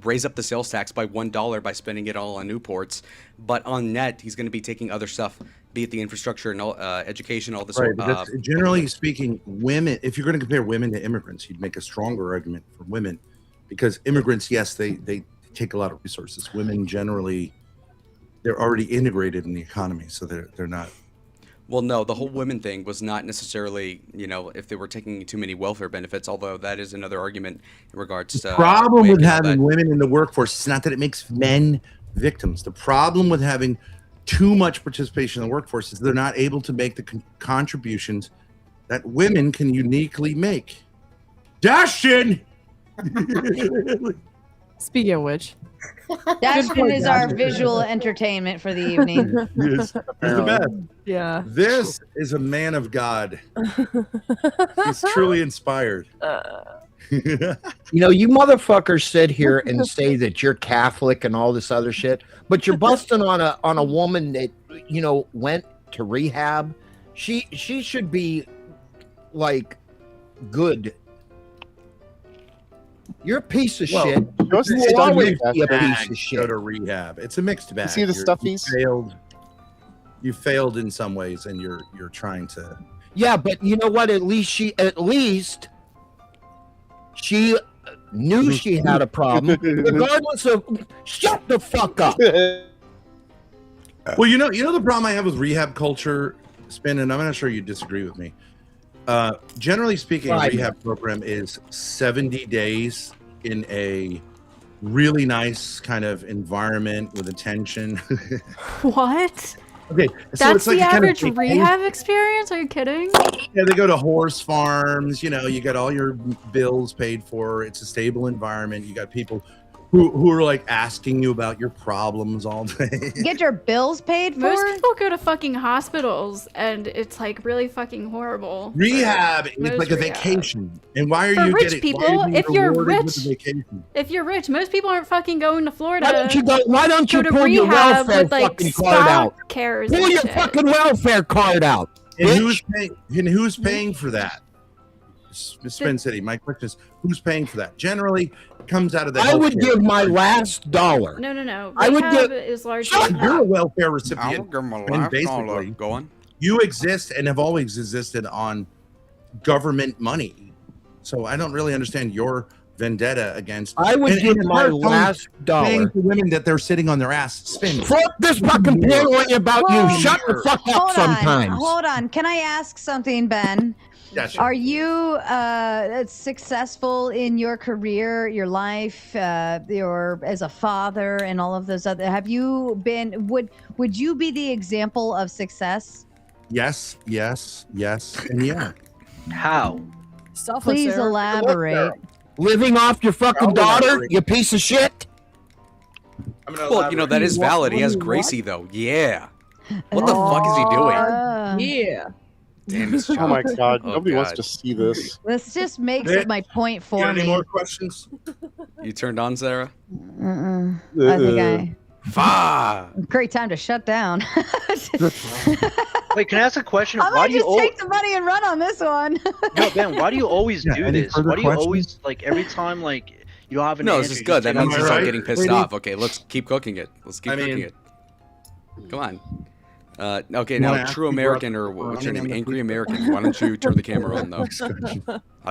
raise up the sales tax by $1 by spending it all on Newports. But on net, he's going to be taking other stuff, be it the infrastructure and all, education, all this. Right, but that's, generally speaking, women. If you're going to compare women to immigrants, you'd make a stronger argument for women, because immigrants, yes, they take a lot of resources. Women generally, they're already integrated in the economy, so they're not. Well, no, the whole women thing was not necessarily, if they were taking too many welfare benefits, although that is another argument in regards to. Problem with wages, having but- women in the workforce is not that it makes men victims. The problem with having too much participation in the workforce is they're not able to make the contributions that women can uniquely make. Dashton! Speaking of which, Dashton is our visual entertainment for the evening. He's the best. Yeah. This is a man of God. He's truly inspired. You know, you motherfuckers sit here and say that you're Catholic and all this other shit, but you're busting on a woman that went to rehab. She should be like good. You're a piece of shit. Those You will stuff always like be a that. piece of Go shit. to rehab. It's a mixed bag. see the stuffies? You failed in some ways, and you're trying to. Yeah, but you know what? At least she knew she had a problem, regardless of. Shut the fuck up. Well, you know the problem I have with rehab culture, Spin, and I'm not sure you disagree with me. Generally speaking, Right. a rehab program is 70 days in a really nice kind of environment with attention. What? Okay, so That's it's like the a kind of average vacation. rehab experience? Are you kidding? Yeah, they go to horse farms. You know, you got all your bills paid for. It's a stable environment. You got people who are like asking you about your problems all day. You get your bills paid for? Most people go to fucking hospitals and it's like really fucking horrible. Rehab is Most like a rehab. vacation. And why are For you rich getting people, why are you being if you're rewarded with rich- a vacation? If you're rich, most people aren't fucking going to Florida. Why don't you go to pull your rehab welfare with, like, fucking card spa out? cares Pull and your shit. fucking welfare card out. And bitch. who's paying for that? Spin City. My question is, who's paying for that? Generally, it comes out of the. I would healthcare give my department. last dollar. No. I would Rehab give- is largely. You're a welfare recipient, give 'em a and last basically, dollar. Go on. you exist and have always existed on government money. So I don't really understand your vendetta against. I would and give as my far as last saying dollar. to women that they're sitting on their ass. Spin. Fuck this fucking paranoia about Whoa. you. Shut the fuck up sometimes. Hold on. Can I ask something, Ben? Yeah, sure. Are you successful in your career, your life, your as a father, and all of those other? Have you been? Would you be the example of success? Yes, and yeah. How? Please elaborate. Living off your fucking daughter, you piece of shit. Well, you know, that is valid. He has Gracie, though. Yeah. What the fuck is he doing? Yeah. Damn, it's Oh my John. god, Oh, nobody wants God. to see this. This just makes Nick, my point You for got any me. more questions? You turned on, Sarah? I think Fah! great time to shut down. Wait, can I ask a question? I Why might do you just al- take the money and run on this one. No, Ben, why do you always Yeah, do any this? further Why do you questions? always like every time like you don't have an No, answer, this is you good. just That say, means Am I he's not right, getting pissed lady? off. Okay, let's keep cooking it. Let's keep I cooking mean- it. Come on. Okay, You wanna now, ask true me American, what- or what's your running name? on the Angry food American. Why don't you turn the camera on, though?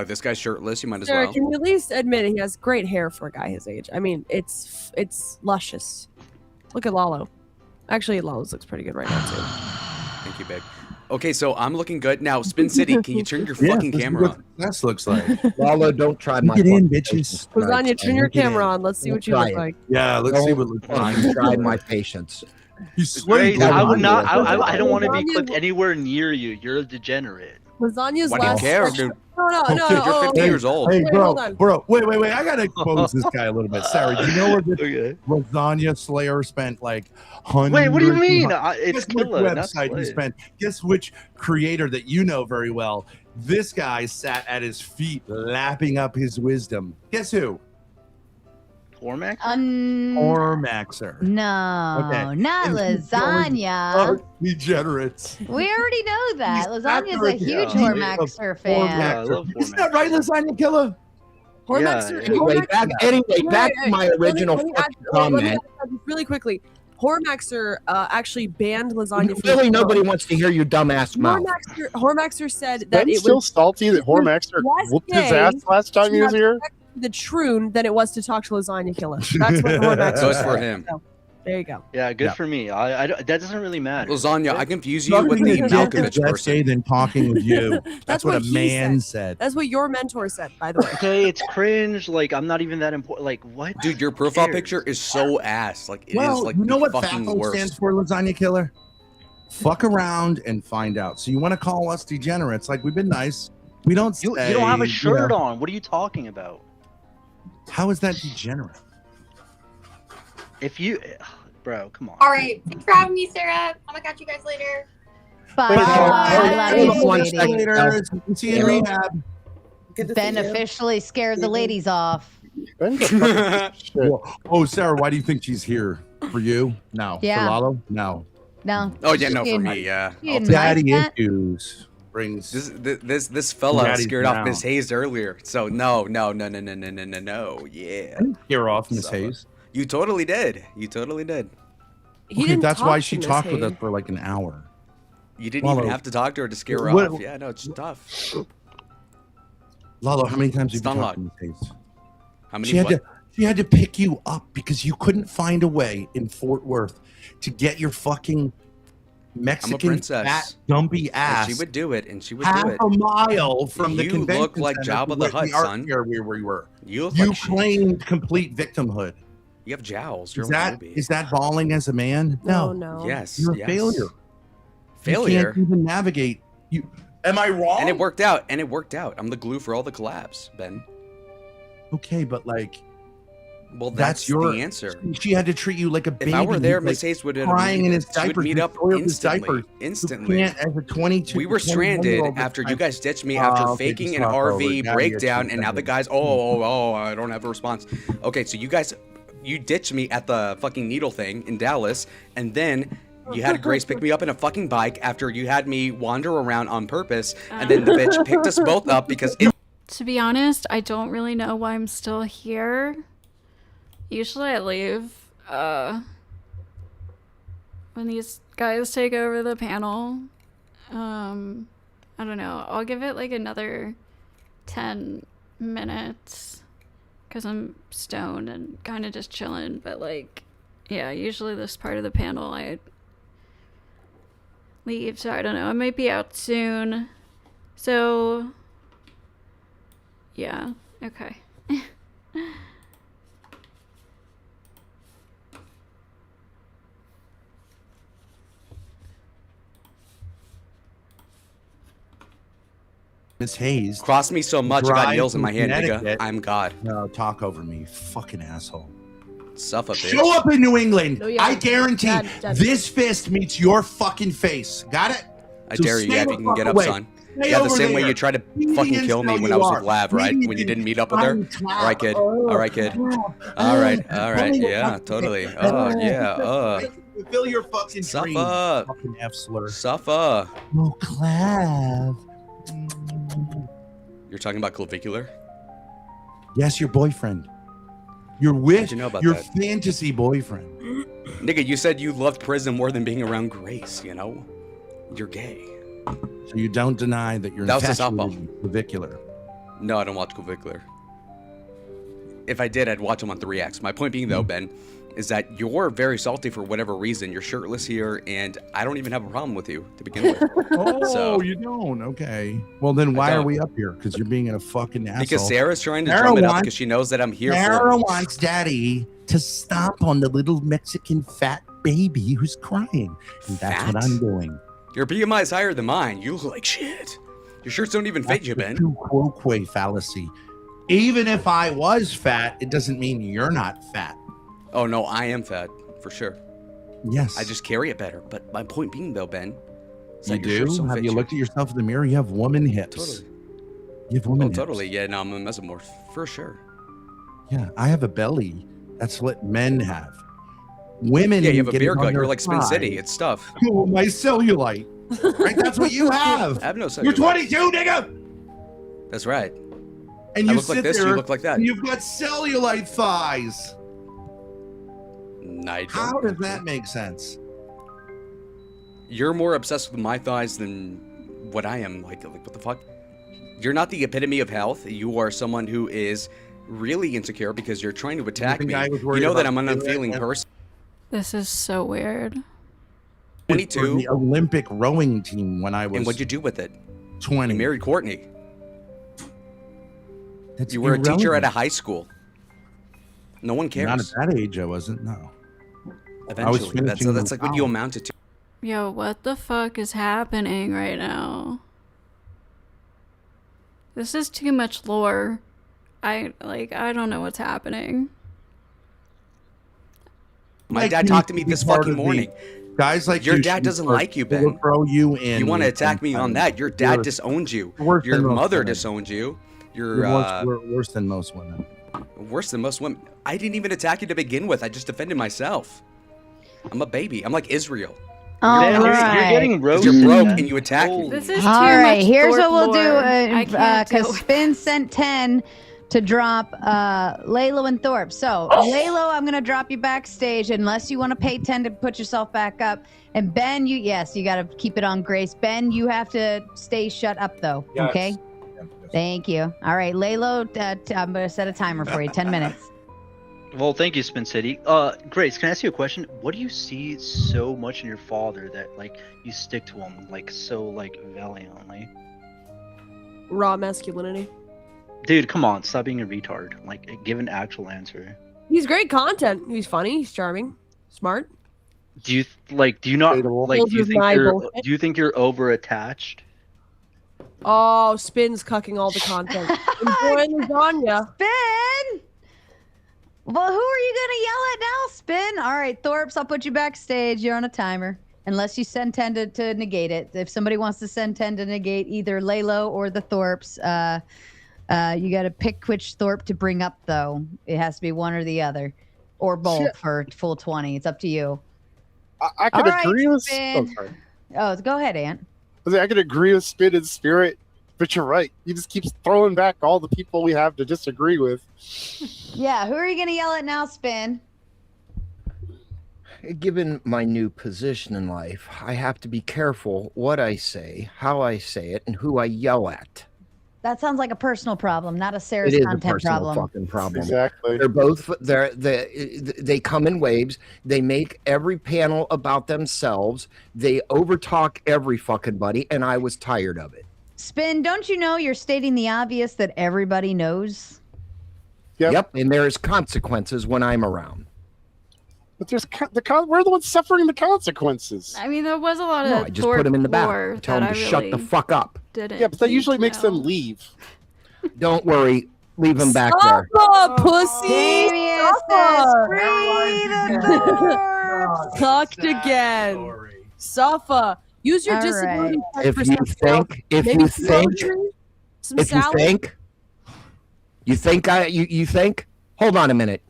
This guy's shirtless. You might as Sarah, well. can you at least admit he has great hair for a guy his age? I mean, it's luscious. Look at Lalo. Actually, Lalo's looks pretty good right now too. Thank you, babe. Okay, so I'm looking good. Now, Spin City, can you turn your Yeah, fucking this is camera what on? success looks like. Lalo, don't try my Get in, fucking bitches. patience tonight, Lasagna, turn son. your Get camera in. on. Let's see Don't what you try look it. like. Yeah, let's see Don't what fucking try my patience. He's Grace, I would not. Lasagna- I don't want to be Lasagna- clipped anywhere near you. You're a degenerate. Lasagna's Why do you last. care, dude? No. You're 50 years old. Hey, Wait, bro, hold on. wait. I gotta expose this guy a little bit. Sarah, do you know where this Okay. lasagna slayer spent like hundreds? Wait, what do you mean? of- It's Guess which Killa, not website he Slay. spent? Guess which creator that you know very well? This guy sat at his feet, lapping up his wisdom. Guess who? Cormac? Or Maxer. No, Okay. not And he's going, lasagna. "Oh, degenerates. We already know that. He's Lasagna's a accurate. huge Yeah. Hormaxer fan. Yeah, I love Isn't that right, lasagna killer? Hormaxer. Yeah. Anyway, back to my original Let me fucking add- let me comment. add this really quickly. Hormaxer actually banned lasagna. from Really, the show. nobody wants to hear your dumbass mouth. Hormaxer said that Ben's it still was salty that Hormaxer less whooped his gay ass last time he to was have here. sex with the troon than it was to talk to Lasagna Killer. That's what Hormaxer Goes said. for him. So, there you go. Yeah, good Yeah. for me. That doesn't really matter. Lasagna, I confuse you Nothing with the is Malkovich less person. gay than talking with you. That's what a he man said. That's what your mentor said, by the way. Okay, it's cringe. Like I'm not even that important. Like what? Dude, your profile cares? picture is so ass. Like, it is Well, like you know the what fucking FAFO worst. stands for, lasagna killer? Fuck around and find out. So you want to call us degenerates? Like we've been nice. We don't say. You don't have a shirt know, on. What are you talking about? How is that degenerate? If you, bro, come on. All right. Thanks for having me, Sarah. I'm gonna catch you guys later. Bye. Wait, I hold love on you, one sweetie. second. See you in rehab. Ben officially scared the ladies off. Ben's a fucking shit. Oh, Sarah, why do you think she's here? For you? No. Yeah. For Lalo? No. No. Oh yeah, no, She for didn't- me, yeah. she I'll didn't take like Daddy that. issues brings. This fella Daddy's scared off down. Miss Hayes earlier. So no, yeah. Scare off Miss So, Hayes. You totally did. You totally did. He Okay, didn't that's talk why to she Miss talked with us Hayes. for like an hour. You didn't Lalo, even have to talk to her to scare her what- off. Yeah, no, it's tough. Lalo, how many times have you Stun talked to lock. Miss Hayes? How many? She had what? she had to pick you up because you couldn't find a way in Fort Worth to get your fucking Mexican princess. fat dumpy ass. And she would do it, and she would half do it. a mile from the You convention look like center Jabba to the Hutt, art son. fair where we were. You look You like shit. claimed complete victimhood. You have jowls. You're Is a that baby. is that balling as a man? No, no. Yes. You're a yes. failure. Failure. You can't even navigate. You am I wrong? And it worked out. And it worked out. I'm the glue for all the collabs, Ben. Okay, but like, well, that's your the answer. She had to treat you like a baby. If I were there, like, Miss Hayes would have crying in his she would diapers. meet You up soiled his instantly. diapers. Instantly. You can't, as a 22. We were stranded 21-year-old after you time- guys ditched me after okay, faking just an talk over RV it. Now you're breakdown, and now the defending. guys, I don't have a response. Okay, so you ditched me at the fucking needle thing in Dallas, and then you had Grace pick me up in a fucking bike after you had me wander around on purpose, and then the bitch picked us both up because it. To be honest, I don't really know why I'm still here. Usually I leave when these guys take over the panel. I don't know. I'll give it like another 10 minutes because I'm stoned and kind of just chilling. But like, yeah, usually this part of the panel I leave. So I don't know. I might be out soon. So yeah. Okay. Miss Hayes Cross me so much, I got drive nails in from my hand, nigga. Connecticut. I'm God. No, talk over me, fucking asshole. Suffer, bitch. Show up in New England. No, yeah, I guarantee Dad. this fist meets your fucking face. Got it? I So dare you, stay yeah, if the you can fuck get up, away. son. Stay Yeah, the over same way there. you tried to Meet fucking me kill me until when you I was are. with Lav, right? Meet When me you didn't meet up with her? All right, kid. All right, kid. All right. Yeah, totally. Oh, yeah. Fill your fucking dreams, Suffer. fucking F slur. Suffer. Oh, Clav. You're talking about clavicular? Yes, your boyfriend. You're with How'd you know about your that? fantasy boyfriend. Nigga, you said you loved prison more than being around Grace, you know? You're gay. So you don't deny that you're That was a infatuated with clavicular. No, I don't watch clavicular. If I did, I'd watch them on 3X. My point being, though, Ben, is that you're very salty for whatever reason. You're shirtless here, and I don't even have a problem with you to begin with. Oh, So- you don't? Okay. Well, then why are we up here? Because you're being a fucking asshole. Because Sarah's trying to Sarah drum it up wants- because she knows that I'm here Sarah for wants Daddy to stomp on the little Mexican fat baby who's crying. And that's what Fat? I'm doing. Your BMI is higher than mine. You look like shit. Your shirts don't even fit you, Ben. Tu quoque fallacy. Even if I was fat, it doesn't mean you're not fat. Oh, no, I am fat, for sure. Yes. I just carry it better. But my point being, though, Ben, is You that your shirts do? don't Have fit you looked at yourself in the mirror? You have woman hips. Totally. You have woman Oh, hips. totally. Yeah, no, I'm a mesomorph, for sure. Yeah, I have a belly. That's what men have. Women. Yeah, you have a get it beer on gut. You're their like Spin thigh. City. It's stuff. Oh, my cellulite. Right? That's what you have. I have no You're cellulite. 22, nigga. That's right. And I you look like sit this, you there look like that. and you've got cellulite thighs. I don't. How does that make sense? You're more obsessed with my thighs than what I am. Like what the fuck? You're not the epitome of health. You are someone who is really insecure because you're trying to attack think me. I was You worried know that about I'm an you right unfeeling now? person. This is so weird. 22. For the Olympic rowing team when I was And what'd you do with it? 20. You married Courtney. That's You were a teacher at irrelevant. a high school. No one cares. Not at that age, I wasn't. No. Eventually, finishing that's like what you college. amounted to. Yo, what the fuck is happening right now? This is too much lore. I don't know what's happening. My Like dad you talked to me be this part fucking of the- morning. Guys like Your you dad should doesn't throw- like you, will Ben. throw you in. You want to attack me on that? Your dad You're- disowned you. worse Your than most mother women. disowned you. You're You're worse than most women. worse than most women. I didn't even attack you to begin with. I just defended myself. I'm a baby. I'm like Israel. All Dan, you're right. getting 'Cause roasted. You're broke man. and you attack me. This is All too right, much here's Thorpe what we'll do. lore. I can't deal Because with Spin sent 10 to drop Laylo and Thorpe. So, Laylo, I'm going to drop you backstage unless you want to pay 10 to put yourself back up. And Ben, you got to keep it on Grace. Ben, you have to stay shut up, though. Yes. Okay? Yes. Thank you. All right, Laylo, I'm going to set a timer for you, 10 minutes. Well, thank you, Spin City. Grace, can I ask you a question? What do you see so much in your father that like you stick to him like so like valiantly? Raw masculinity. Dude, come on, stop being a retard. Like, give an actual answer. He's great content. He's funny. He's charming. Smart. Do you do you not like? Holds his Bible. Do you think you're over attached? Oh, Spin's cucking all the content. Enjoy lasagna. Spin! Well, who are you going to yell at now, Spin? All right, Thorps, I'll put you backstage. You're on a timer. Unless you send 10 to negate it. If somebody wants to send 10 to negate either Laylo or the Thorps, you got to pick which Thorpe to bring up, though. It has to be one or the other. Or both for full 20. It's up to you. I could All agree right, with. Spin. Oh, sorry. Oh, go ahead, Ant. I could agree with Spin and Spirit, but you're right. You just keep throwing back all the people we have to disagree with. Yeah, who are you going to yell at now, Spin? Given my new position in life, I have to be careful what I say, how I say it, and who I yell at. That sounds like a personal problem, not a Sarah's It is a content personal problem. fucking problem. Exactly. They're both they come in waves. They make every panel about themselves. They overtalk every fucking buddy, and I was tired of it. Spin, don't you know you're stating the obvious that everybody knows? Yep, and there's consequences when I'm around. But there's we're the ones suffering the consequences. I mean, there was a lot of No, I just put them in the lore back. Tell that them to I shut really the fuck up. didn't. Yeah, but that usually need makes to them know. leave. Don't worry, leave them back there. Suffer, pussy. Darius says free the Tucked again. Suffer. Use your All disability. right. If you think, Maybe some poetry, some if you salad. think, hold on a minute.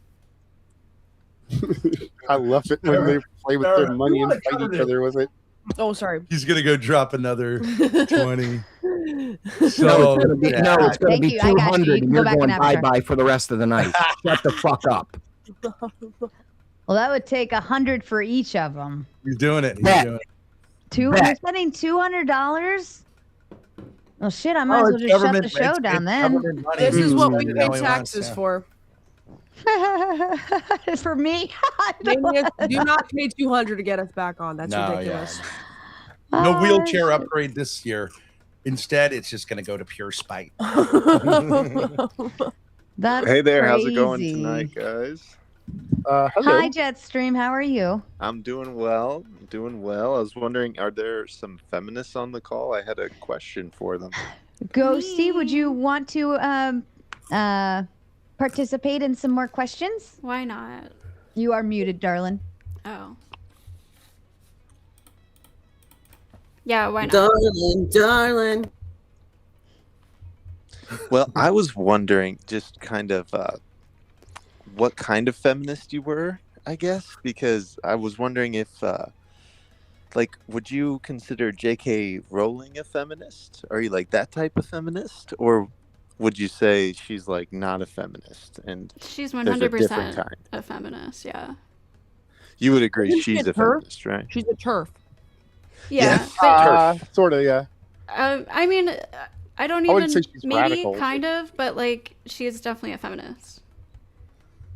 I love it when they play with their money and fight each other with it. Oh, sorry. He's gonna go drop another 20. No, it's gonna Thank be you. I got you. 200, You and can you're go back going and have a bye-bye for the rest of the night. Shut the fuck up. Well, that would take 100 for each of them. He's doing it. He's Bet. doing it. You're Bet. spending $200? Oh shit! I might Oh, as well it's just shut the government- show it's- down it's then. government money. This is what we Spend it pay how he wants, taxes yeah. for. For me, Maniacs, do not pay 200 to get us back on. That's No, ridiculous. No wheelchair upgrade this year. Instead, it's just gonna go to pure spite. That's Hey there, how's it going crazy. tonight, guys? Hello. Hi, Jetstream. How are you? I'm doing well. Doing well. I was wondering, are there some feminists on the call? I had a question for them. Ghosty, would you want to participate in some more questions? Why not? You are muted, darling. Oh. Yeah, why not? Darling. Well, I was wondering just kind of what kind of feminist you were, I guess, because I was wondering if, like, would you consider J.K. Rowling a feminist? Are you like that type of feminist? Or would you say she's like not a feminist and She's there's a different 100% kind? a feminist, yeah. You would agree Isn't she she's a a turf? feminist, right? She's a turf. Yeah, but Sort of, yeah. I mean, I don't I wouldn't even say she's maybe radical. kind of, but like she is definitely a feminist.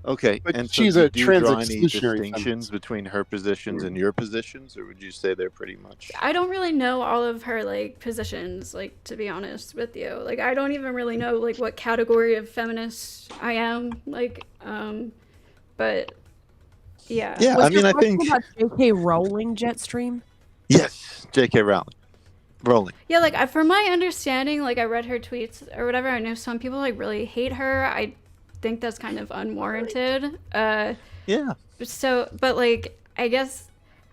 Okay, But and she's so a do you trans draw any exclusionary distinctions between her positions and your positions, or would you say they're pretty much? I don't really know all of her like positions, like to be honest with you. Like I don't even really know like what category of feminist I am, like but yeah. Yeah, Was I mean, your I question think about J.K. Rowling, Jetstream? yes, J.K. Rowling. Yeah, like from my understanding, like I read her tweets or whatever. I know some people like really hate her. I think that's kind of unwarranted. Yeah. So, but like I guess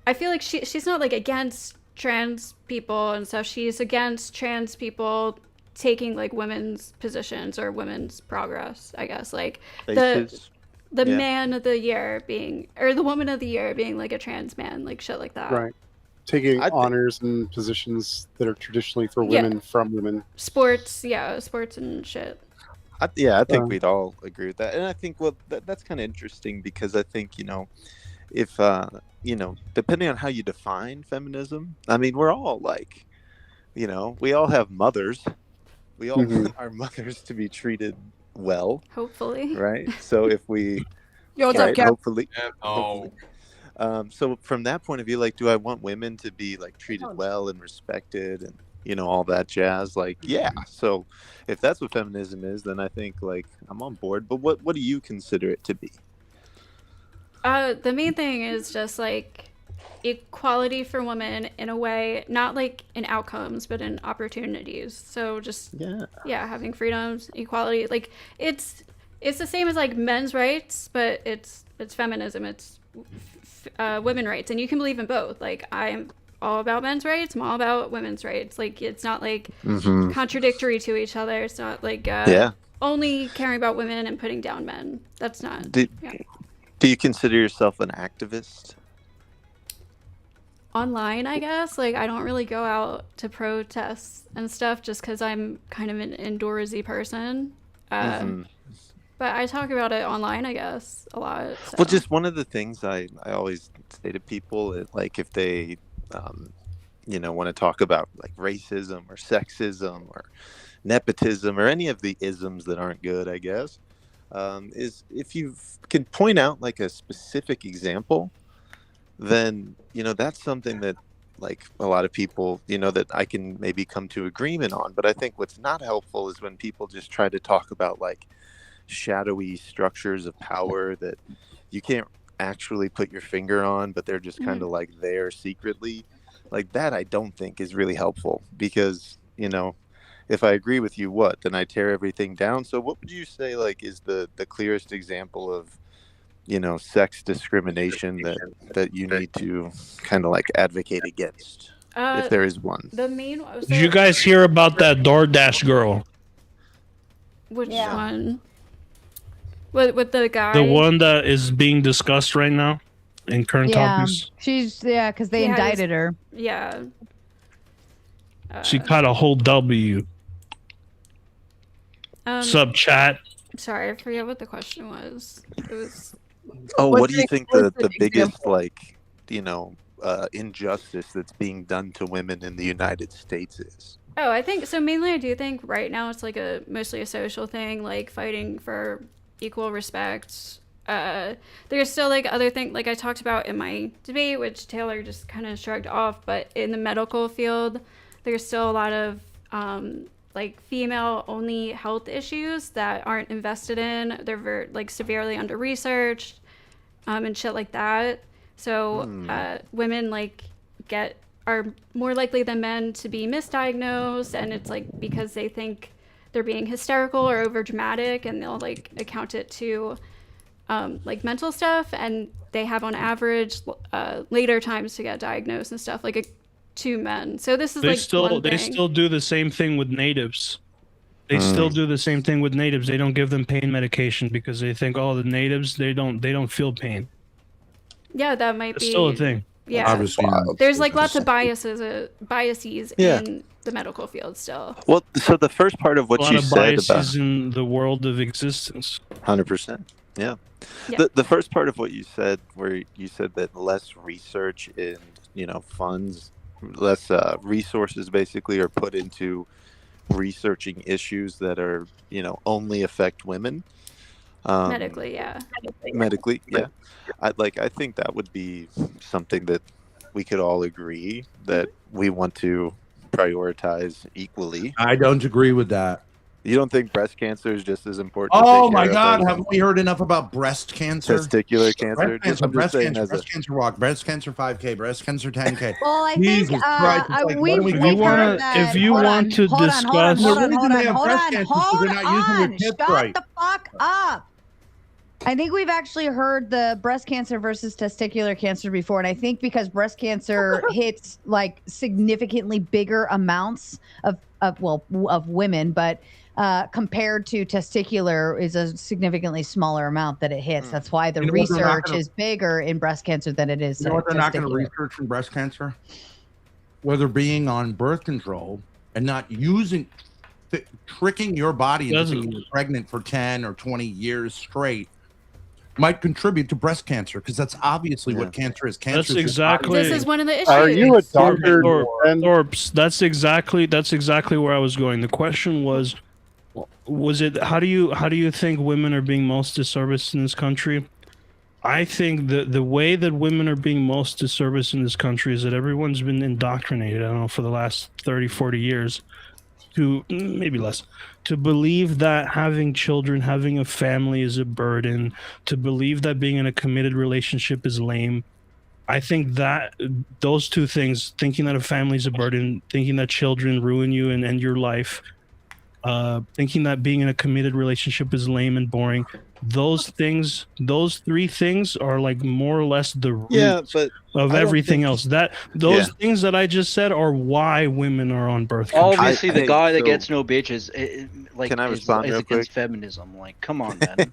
I feel like she's not like against trans people and stuff. She's against trans people taking like women's positions or women's progress. I guess like Spaces. the Yeah. man of the year being or the woman of the year being like a trans man, like shit like that. Right. Taking I thi- honors and positions that are traditionally for Yeah. women from women. Sports and shit. I think we'd all agree with that, and I think that's kind of interesting because I think if depending on how you define feminism, I mean we're all like, we all have mothers, we all Mhm. want our mothers to be treated well, Hopefully. right? So if we Yo, what's up, right? Kev? Hopefully. Oh. So from that point of view, like, do I want women to be like treated well and respected and all that jazz? Like, yeah. So if that's what feminism is, then I think like I'm on board. But what do you consider it to be? The main thing is just like equality for women in a way, not like in outcomes, but in opportunities. So just having freedoms, equality. Like it's the same as like men's rights, but it's feminism. It's women rights, and you can believe in both. Like I'm all about men's rights, I'm all about women's rights. Like it's not like contradictory to each other. It's not like only caring about women and putting down men. That's not. Do you consider yourself an activist? Online, I guess. Like I don't really go out to protests and stuff just because I'm kind of an indoorsy person. But I talk about it online, I guess, a lot. So. Well, just one of the things I always say to people, like if they, want to talk about like racism or sexism or nepotism or any of the isms that aren't good, I guess, is if you can point out like a specific example, then, that's something that like a lot of people, that I can maybe come to agreement on. But I think what's not helpful is when people just try to talk about like shadowy structures of power that you can't actually put your finger on, but they're just kind of like there secretly. Like that, I don't think is really helpful because, if I agree with you, then I tear everything down. So what would you say like is the clearest example of, sex discrimination that you need to kind of like advocate against, if there is one? The main. Did you guys hear about that DoorDash girl? Which one? With the guy? The one that is being discussed right now in current topics. She's because they indicted her. Yeah. She caught a whole W. Sub chat. Sorry, I forget what the question was. It was. What do you think the biggest like injustice that's being done to women in the United States is? Oh, I think so. Mainly, I do think right now it's like mostly a social thing, like fighting for equal respect. There's still like other things, like I talked about in my debate, which Taylor just kind of shrugged off. But in the medical field, there's still a lot of like female-only health issues that aren't invested in. They're like severely under-researched and shit like that. So women like are more likely than men to be misdiagnosed, and it's like because they think they're being hysterical or over dramatic, and they'll like account it to like mental stuff, and they have on average later times to get diagnosed and stuff like to men. So this is they like still do the same thing with natives. They still do the same thing with natives. They don't give them pain medication because they think, oh, the natives they don't feel pain. Yeah, that might It's be still a thing. Yeah, obviously, there's like lots of biases in the medical field still. Well, so the first part of what a lot you of said biases about in the world of existence. 100%, yeah. The first part of what you said, where you said that less research and funds, less resources basically are put into researching issues that are only affect women. Medically, yeah. Medically, yeah. I think that would be something that we could all agree that we want to prioritize equally. I don't agree with that. You don't think breast cancer is just as important? Oh my God! Haven't we heard enough about breast cancer? Testicular cancer. Breast cancer walk. Breast cancer 5K. Breast cancer 10K. Well, I Jesus think Christ, it's like, what do we we've go heard for? that. If you want to discuss, hold The reason they have breast cancer is they're not using their tits shut right. the fuck up. I think we've actually heard the breast cancer versus testicular cancer before, and I think because breast cancer hits like significantly bigger amounts of women, but compared to testicular is a significantly smaller amount that it hits. That's why the research is bigger in breast cancer than it is. You know what they're not going to research in breast cancer? Whether being on birth control and not using, tricking your body into being pregnant for 10 or 20 years straight might contribute to breast cancer, because that's obviously what cancer is. Cancer That's exactly. This is one of the issues. Are you a doctor? Thorpes, that's exactly where I was going. The question was it how do you think women are being most disserviced in this country? I think the way that women are being most disserviced in this country is that everyone's been indoctrinated, I don't know, for the last 30, 40 years to maybe less, to believe that having children, having a family is a burden, to believe that being in a committed relationship is lame. I think that those two things, thinking that a family is a burden, thinking that children ruin you and end your life, thinking that being in a committed relationship is lame and boring, those three things are like more or less the root of everything else. Those things that I just said are why women are on birth control. Obviously, the guy that gets no bitches, like, Can I is respond real against quick? feminism. Like, come on, man.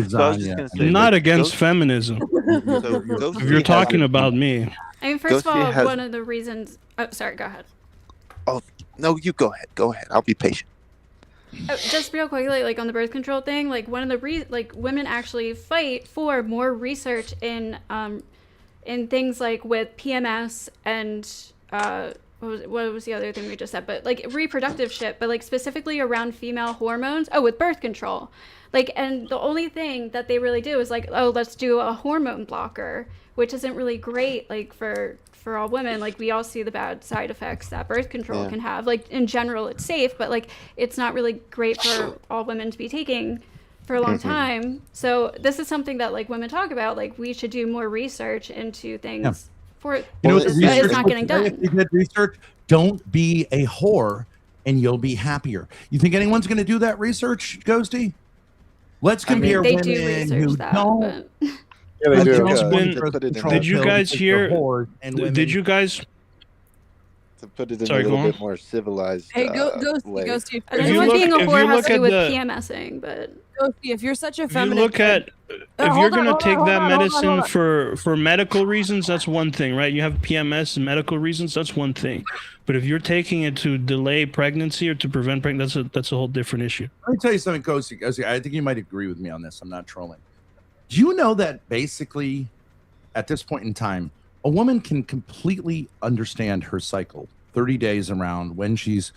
So I was just gonna say, I'm not like, against feminism. If you're talking about me. I mean, first of Ghosty all, has- one of the reasons. Oh, sorry. Go ahead. Oh no, you go ahead. Go ahead. I'll be patient. Oh, just real quickly, like on the birth control thing, like one of the like women actually fight for more research in things like with PMS and what was the other thing we just said? But like reproductive shit, but like specifically around female hormones. Oh, with birth control. Like, and the only thing that they really do is like, oh, let's do a hormone blocker, which isn't really great, like for all women. Like, we all see the bad side effects that birth control can have. Like, in general, it's safe, but like, it's not really great for all women to be taking for a long time. So this is something that like women talk about. Like, we should do more research into things for You know what the but it's research not getting would say done. if you did research? Don't be a whore and you'll be happier. You think anyone's going to do that research, Ghosty? Let's compare they women do research who that, don't. but- Yeah, they do. It's been- Control did you pills guys because hear? they're whores and women- Did you guys? To put it in Sorry, a little go on. bit more civilized Hey, way. Ghosty, if And you anyone look- being a if you whore has look to do at with the- PMSing, but Ghosty, if you're such a If you feminist, look at, if hold you're on, gonna hold take on, that hold on, medicine hold on. for medical reasons, that's one thing, right? You have PMS and medical reasons, that's one thing. But if you're taking it to delay pregnancy or to prevent pregnancy, that's a whole different issue. Let me tell you something, Ghosty. I think you might agree with me on this. I'm not trolling. Do you know that basically, at this point in time, a woman can completely understand her cycle 30 days around when she's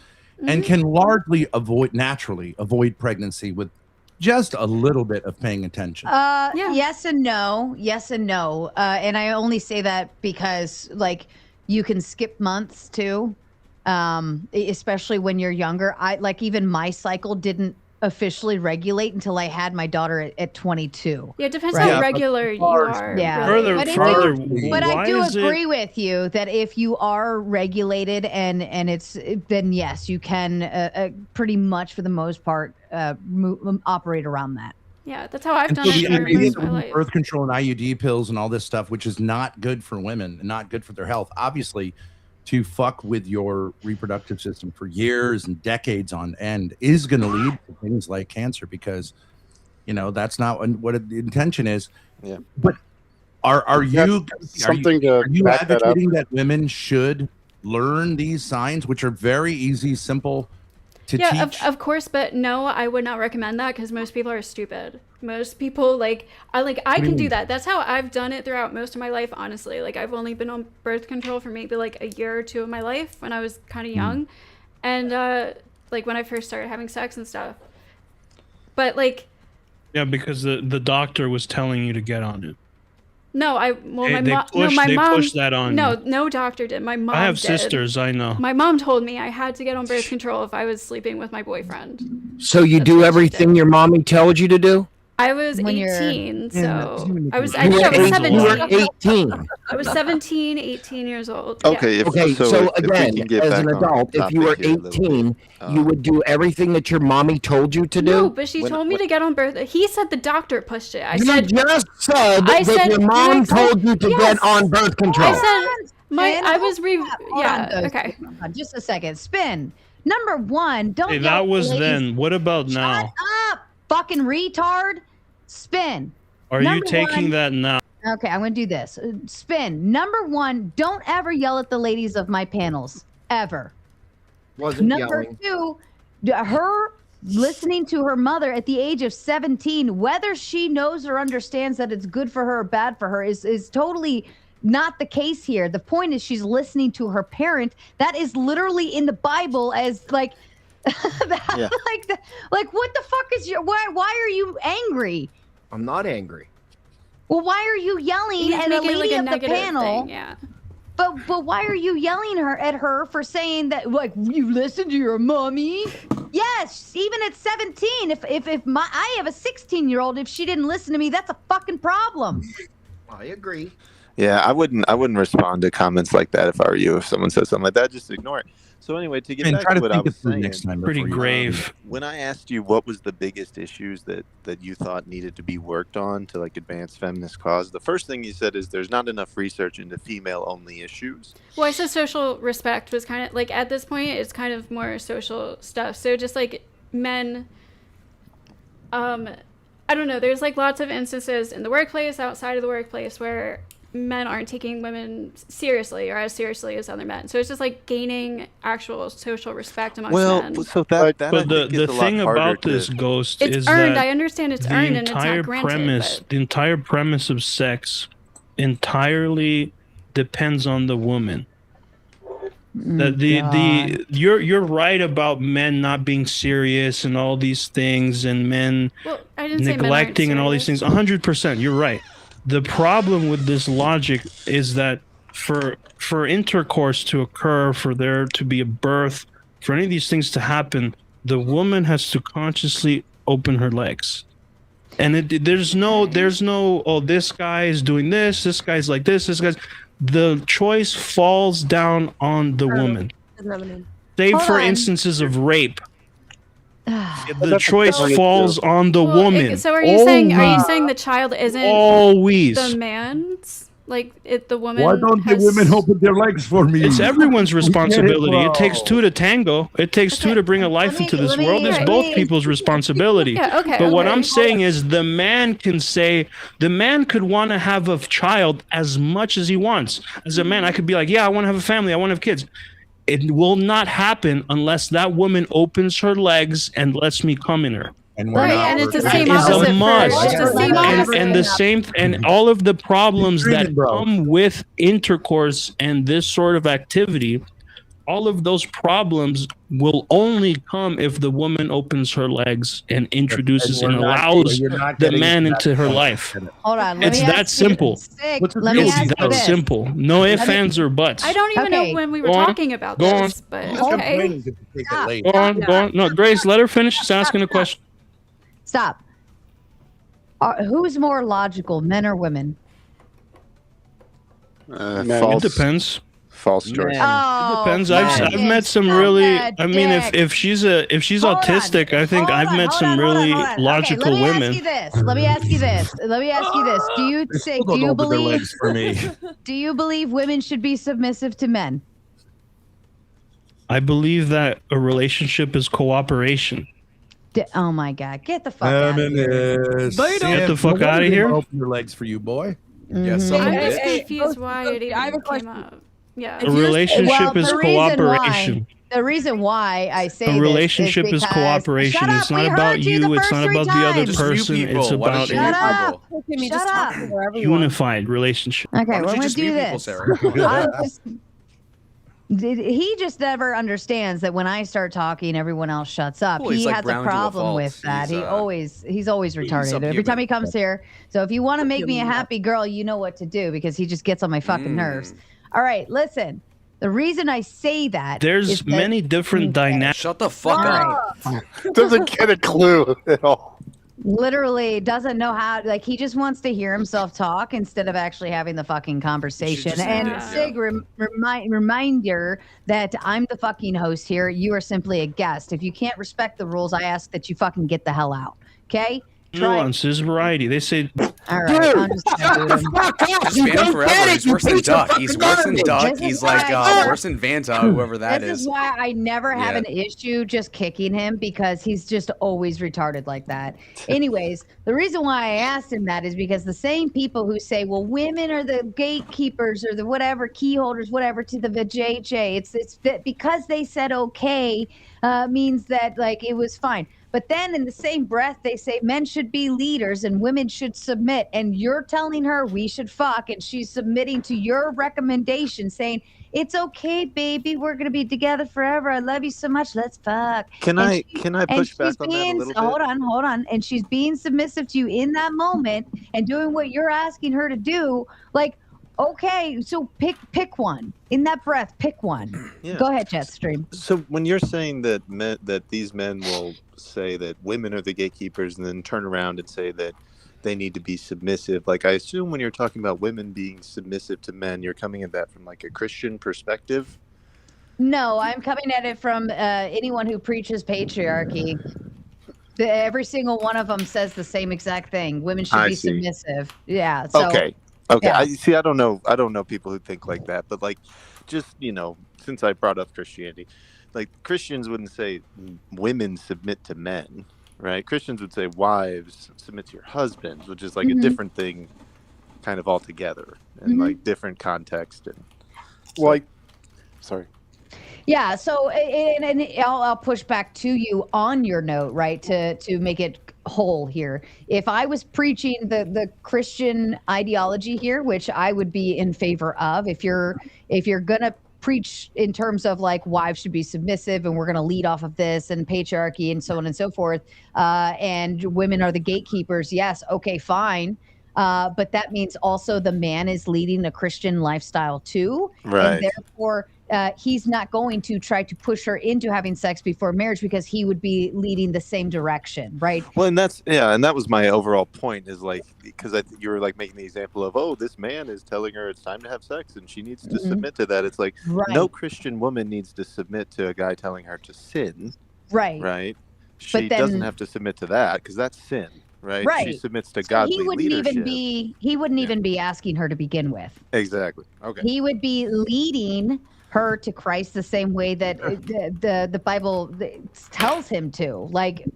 and can largely naturally avoid pregnancy with just a little bit of paying attention. Yes and no. Yes and no. And I only say that because like you can skip months too. Especially when you're younger. I like even my cycle didn't officially regulate until I had my daughter at 22. yeah, it depends Right. how regular you are. Yeah. Further- but, further, but I why do is it- agree with you that if you are regulated and it's then yes, you can pretty much for the most part operate around that. Yeah, that's how I've And done so it the for most idea of my of life. birth control and IUD pills and all this stuff, which is not good for women and not good for their health, obviously, to fuck with your reproductive system for years and decades on end is going to lead to things like cancer because, you know, that's not what the intention is. Yeah. But are you something to are you back that up? advocating that women should learn these signs, which are very easy, simple to Yeah, teach? of course, but no, I would not recommend that because most people are stupid. Most people I do you can do mean? that. That's how I've done it throughout most of my life, honestly. Like I've only been on birth control for maybe like a year or two of my life when I was kind of young. And like when I first started having sex and stuff. But like Yeah, because the doctor was telling you to get on it. no, my They mom pushed that on No, you. no doctor did. My mom I have did. sisters, I know. My mom told me I had to get on birth control if I was sleeping with my boyfriend. So you do everything your mommy told you to do? I was When you're- 18, Yeah, so I was You I think I were was 18. You were 17. 18. I was 17, 18 years old. Okay, Yeah. Okay, so if we again, can get as back an on adult, if you were topic here a little 18, you would do everything that your mommy told you to do? No, but she told me to get on birth. He said the doctor pushed it. I You said just said I that said- your mom I said- told you to yes. get on birth control. I said I was Hold yeah, on, okay. Hold on, just a second. Spin. Number one, don't Hey, yell that at was ladies. then. What about Shut now? up, fucking retard. Spin. Are you Number taking one- that now? Okay, I'm going to do this. Spin. Number one, don't ever yell at the ladies of my panels. Ever. Wasn't Number yelling. two, her listening to her mother at the age of 17, whether she knows or understands that it's good for her or bad for her is totally not the case here. The point is she's listening to her parent. That is literally in the Bible as like, Yeah. like what the fuck is your, why are you angry? I'm not angry. Well, why are you yelling He's at a making it lady like a of the negative panel? thing, yeah. But why are you yelling at her for saying that, like, you listen to your mommy? Yes, even at 17, if I have a 16-year-old, if she didn't listen to me, that's a fucking problem. I agree. Yeah, I wouldn't respond to comments like that if I were you. If someone says something like that, just ignore it. So anyway, to get And back try to to what I think it was through saying, next time Pretty before you grave. when I asked you what was the biggest issues that you thought needed to be worked on to like advance feminist cause, the first thing you said is there's not enough research into female-only issues. Well, I said social respect was kind of like at this point, it's kind of more social stuff. So just like men, I don't know. There's like lots of instances in the workplace, outside of the workplace, where men aren't taking women seriously or as seriously as other men. So it's just like gaining actual social respect amongst men. So that But I think the is a lot thing harder about to- this, Ghost, It's is earned. that I understand it's the earned and it's entire not granted. premise, But the entire premise of sex, entirely depends on the woman. That you're right about men not being serious and all these things, and men well, I didn't say men aren't neglecting and all these things. 100%, you're right. The problem with this logic is that for intercourse to occur, for there to be a birth, for any of these things to happen, the woman has to consciously open her legs. And there's no oh, this guy is doing this guy's like this guy's. The choice falls down on the woman. Save for instances of rape. The choice falls on the woman. So are you saying the child isn't Always. the man's? Like the woman. Why don't the women open their legs for me? It's everyone's We get it, responsibility. It bro. takes two to tango. It takes two to bring a life into this world. It's both people's responsibility. Yeah, okay, But what okay. I'm saying is the man could want to have a child as much as he wants. As a man, I could be like, yeah, I want to have a family. I want to have kids. It will not happen unless that woman opens her legs and lets me come in her. And we're Right, not and it's the same That is opposite a for- must. it's the same opposite. And the same, and all of the problems that come with intercourse and this sort of activity, all of those problems will only come if the woman opens her legs and introduces and allows the man into her life. Hold on. It's that simple. Let me It's ask you that this. simple. No ifs, ands, or buts. I don't even Okay. know when we were Go on. talking about Go on. this, but okay. Go on, go on. No, Grace, let her finish. She's asking a question. Stop. Who's more logical, men or women? It depends. False choice. Oh, It depends. I've met some really. I mean, if she's autistic, I think I've met some really logical okay, let me women. Ask you this. Let me ask you this. Let me ask you this. Do you say? Do you believe? For me. Do you believe women should be submissive to men? I believe that a relationship is cooperation. Oh my God! Get the fuck out of here. Get the fuck out of here. Open your legs for you, boy. Yes, I'm just confused why it even came up. Yeah. A relationship is the reason cooperation. The reason why I say A relationship this is because, cooperation. Shut up, It's not we about heard you. the It's first not three about the other times. person. It's about Shut up. Shut up. unified relationship. Okay, Why don't we're you gonna just do mute people, this. Sarah? He just never understands that when I start talking, everyone else shuts up. Well, He he's like has a Brown to a problem fault. with that. He's, He's always retarded. Every subhuman. time he comes here. So if you want to make me a happy girl, you know what to do because he just gets on my fucking nerves. All right, listen. The reason I say that There's is that- many different dynamics. Shut the fuck up. Doesn't get a clue at all. literally doesn't know how, like, he just wants to hear himself talk instead of actually having the fucking conversation. just- And yeah. Sig, reminder that I'm the fucking host here. You are simply a guest. If you can't respect the rules, I ask that you fucking get the hell out. Okay? Nuances, variety. They say, All right. I'm just gonna boot him. Just ban him forever. He's worse than Duck. He's worse than Duck. This He's is like why- worse than Vanta, whoever that This is. is why I never have Yeah. an issue just kicking him because he's just always retarded like that. Anyways, the reason why I asked him that is because the same people who say, well, women are the gatekeepers or the whatever, key holders, whatever, to the vajayjay, it's that because they said okay means that, like, it was fine. But then in the same breath, they say men should be leaders and women should submit. And you're telling her we should fuck, and she's submitting to your recommendation, saying, it's okay, baby. We're going to be together forever. I love you so much. Let's fuck. Can I push back on that a little bit? Hold on. And she's being submissive to you in that moment and doing what you're asking her to do. Like, okay, so pick one. In that breath, pick one. Yeah. Go ahead, Jetstream. So when you're saying that these men will say that women are the gatekeepers and then turn around and say that they need to be submissive, like I assume when you're talking about women being submissive to men, you're coming at that from like a Christian perspective. No, I'm coming at it from anyone who preaches patriarchy. Every single one of them says the same exact thing. Women should be submissive. Yeah. So, Okay. yeah. I don't know people who think like that, but like, just, since I brought up Christianity, like Christians wouldn't say women submit to men, right? Christians would say wives submit to your husbands, which is like a different thing kind of altogether, and like different context. And sorry. Yeah. So, and I'll push back to you on your note, right? To make it whole here. If I was preaching the Christian ideology here, which I would be in favor of, if you're gonna preach in terms of like wives should be submissive and we're going to lead off of this and patriarchy and so on and so forth, and women are the gatekeepers, yes, okay, fine, but that means also the man is leading a Christian lifestyle too, right? And therefore he's not going to try to push her into having sex before marriage because he would be leading the same direction, right? Well, and that was my overall point, is like, because you were like making the example of, oh, this man is telling her it's time to have sex and she needs to submit to that. It's like, no Christian woman needs to submit to a guy telling her to sin, right? She doesn't have to submit to that because that's sin, right? She submits to godly leadership. He wouldn't even be asking her to begin with. Exactly. Okay. He would be leading her to Christ the same way that the Bible tells him to. Like,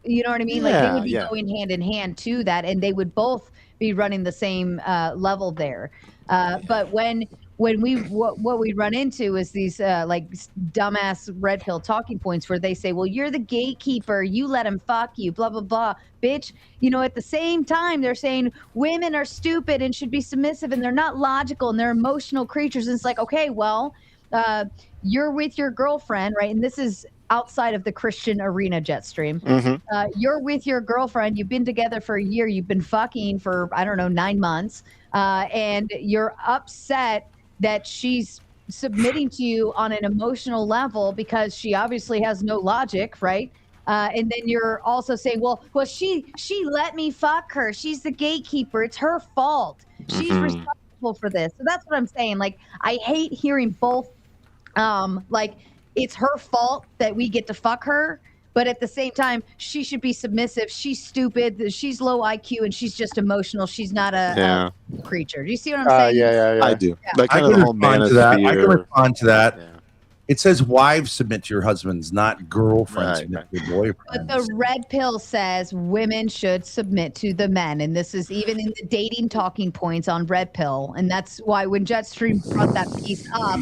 you know what I mean? Like they would be going hand in hand to that, and they would both be running the same level there. But when what we run into is these like dumbass red pill talking points where they say, well, you're the gatekeeper, you let him fuck you, blah blah blah. Bitch, at the same time they're saying women are stupid and should be submissive and they're not logical and they're emotional creatures. And it's like, okay, well, you're with your girlfriend, right? And this is outside of the Christian arena, Jetstream. You're with your girlfriend, you've been together for a year, you've been fucking for, I don't know, 9 months, and you're upset that she's submitting to you on an emotional level because she obviously has no logic, right? And then you're also saying, well, she let me fuck her. She's the gatekeeper. It's her fault. She's responsible for this. So that's what I'm saying. Like, I hate hearing both. Like, it's her fault that we get to fuck her, but at the same time, she should be submissive. She's stupid. She's low IQ and she's just emotional. She's not a creature. Do you see what I'm saying? Yeah. I do. I can respond to that. I can respond to that. Yeah. It says wives submit to your husbands, not girlfriends submit to your boyfriends. But the red pill says women should submit to the men. And this is even in the dating talking points on red pill. And that's why when Jetstream brought that piece up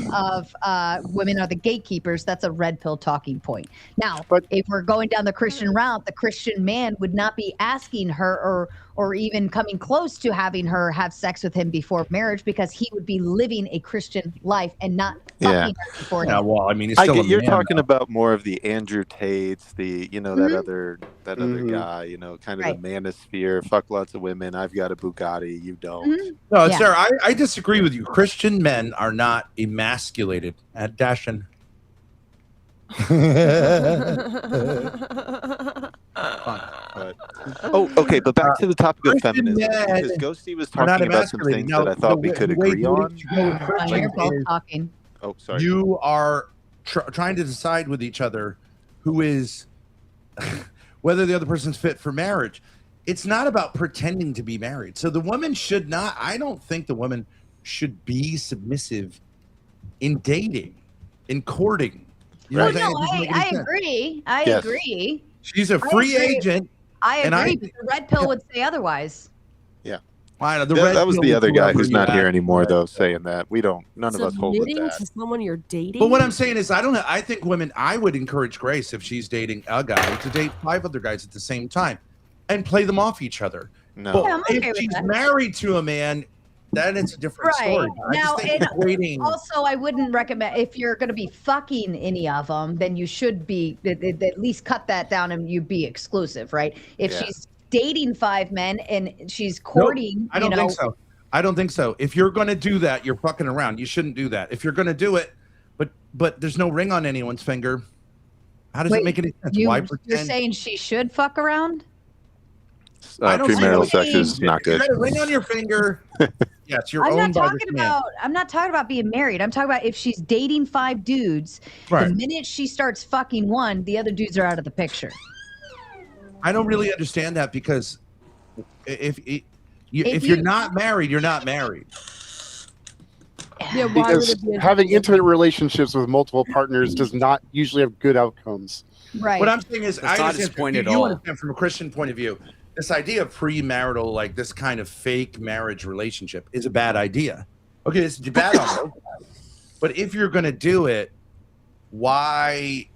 of women are the gatekeepers, that's a red pill talking point. Now, if we're going down the Christian route, the Christian man would not be asking her or even coming close to having her have sex with him before marriage because he would be living a Christian life and not fucking her before him. Well, I mean, it's still you're talking about more of the Andrew Tates, the that other guy, kind of the manosphere. Fuck lots of women. I've got a Bugatti. You don't. No, Sarah, I disagree with you. Christian men are not emasculated. At Dashin. Okay, but back to the topic of feminism, because Ghosty was talking about some things that I thought we could agree on. You're both talking. Oh, sorry. You are trying to decide with each other who is whether the other person's fit for marriage. It's not about pretending to be married. So the woman should not. I don't think the woman should be submissive in dating, in courting. You know I agree. I agree. She's a free agent. I agree, but the red pill would say otherwise. Yeah. Why, the That was the other guy who's not here anymore, though. though, saying that. None of us hold with Submitting that. to someone you're dating. But what I'm saying is, I think women, I would encourage Grace, if she's dating a guy, to date 5 other guys at the same time and play them off each other. No. But Yeah, I'm okay if with she's that. married to a man, then it's a different Right. story. I Now, just think equating. also, I wouldn't recommend, if you're going to be fucking any of them, then you should be, at least cut that down and you be exclusive, right? If Yeah. she's dating 5 men and she's courting, I don't think so. I don't think so. If you're going to do that, you're fucking around. You shouldn't do that. If you're going to do it, but there's no ring on anyone's finger, how does it make any sense? Why You're pretend? saying she should fuck around? I don't Premarital see sex anything. is not good. You got a ring on your finger. Yes, you're I'm owned not by talking this man. about. I'm not talking about being married. I'm talking about if she's dating 5 dudes. Right. The minute she starts fucking one, the other dudes are out of the picture. I don't really understand that because if If you're you- not married, you're not married. Yeah, why would Because it be a- having intimate relationships with multiple partners does not usually have good outcomes. Right. What I'm saying is, That's I not his understand, point you, at you all. understand from a Christian point of view, this idea of premarital, like this kind of fake marriage relationship, is a bad idea. Okay, it's bad on both sides. But if you're going to do it, why?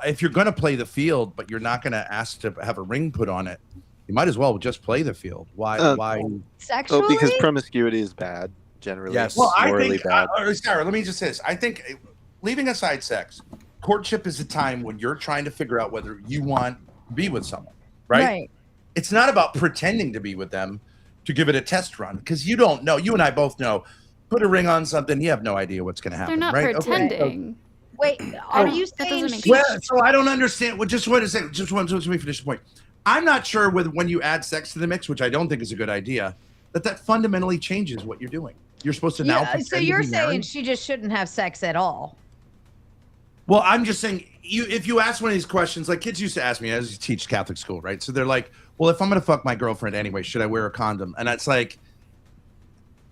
If you're going to play the field, but you're not going to ask to have a ring put on it, you might as well just play the field. Why? Why? Sexually? Oh, because promiscuity is bad, generally. Yes. Well, I morally think, bad. Sarah, let me just say this. I think leaving aside sex, courtship is a time when you're trying to figure out whether you want to be with someone, right? It's not about pretending to be with them to give it a test run because you don't know. You and I both know. Put a ring on something, you have no idea what's going to happen. They're not right? pretending. Wait, are you That saying doesn't make she? Well, so I don't understand. Well, just wait a second. Just let me finish the point. I'm not sure whether when you add sex to the mix, which I don't think is a good idea, that fundamentally changes what you're doing. You're supposed to now. Yeah, so pretend to you're be saying married? she just shouldn't have sex at all? Well, I'm just saying, if you ask one of these questions, like kids used to ask me, I used to teach Catholic school, right? So they're like, well, if I'm going to fuck my girlfriend anyway, should I wear a condom? And it's like,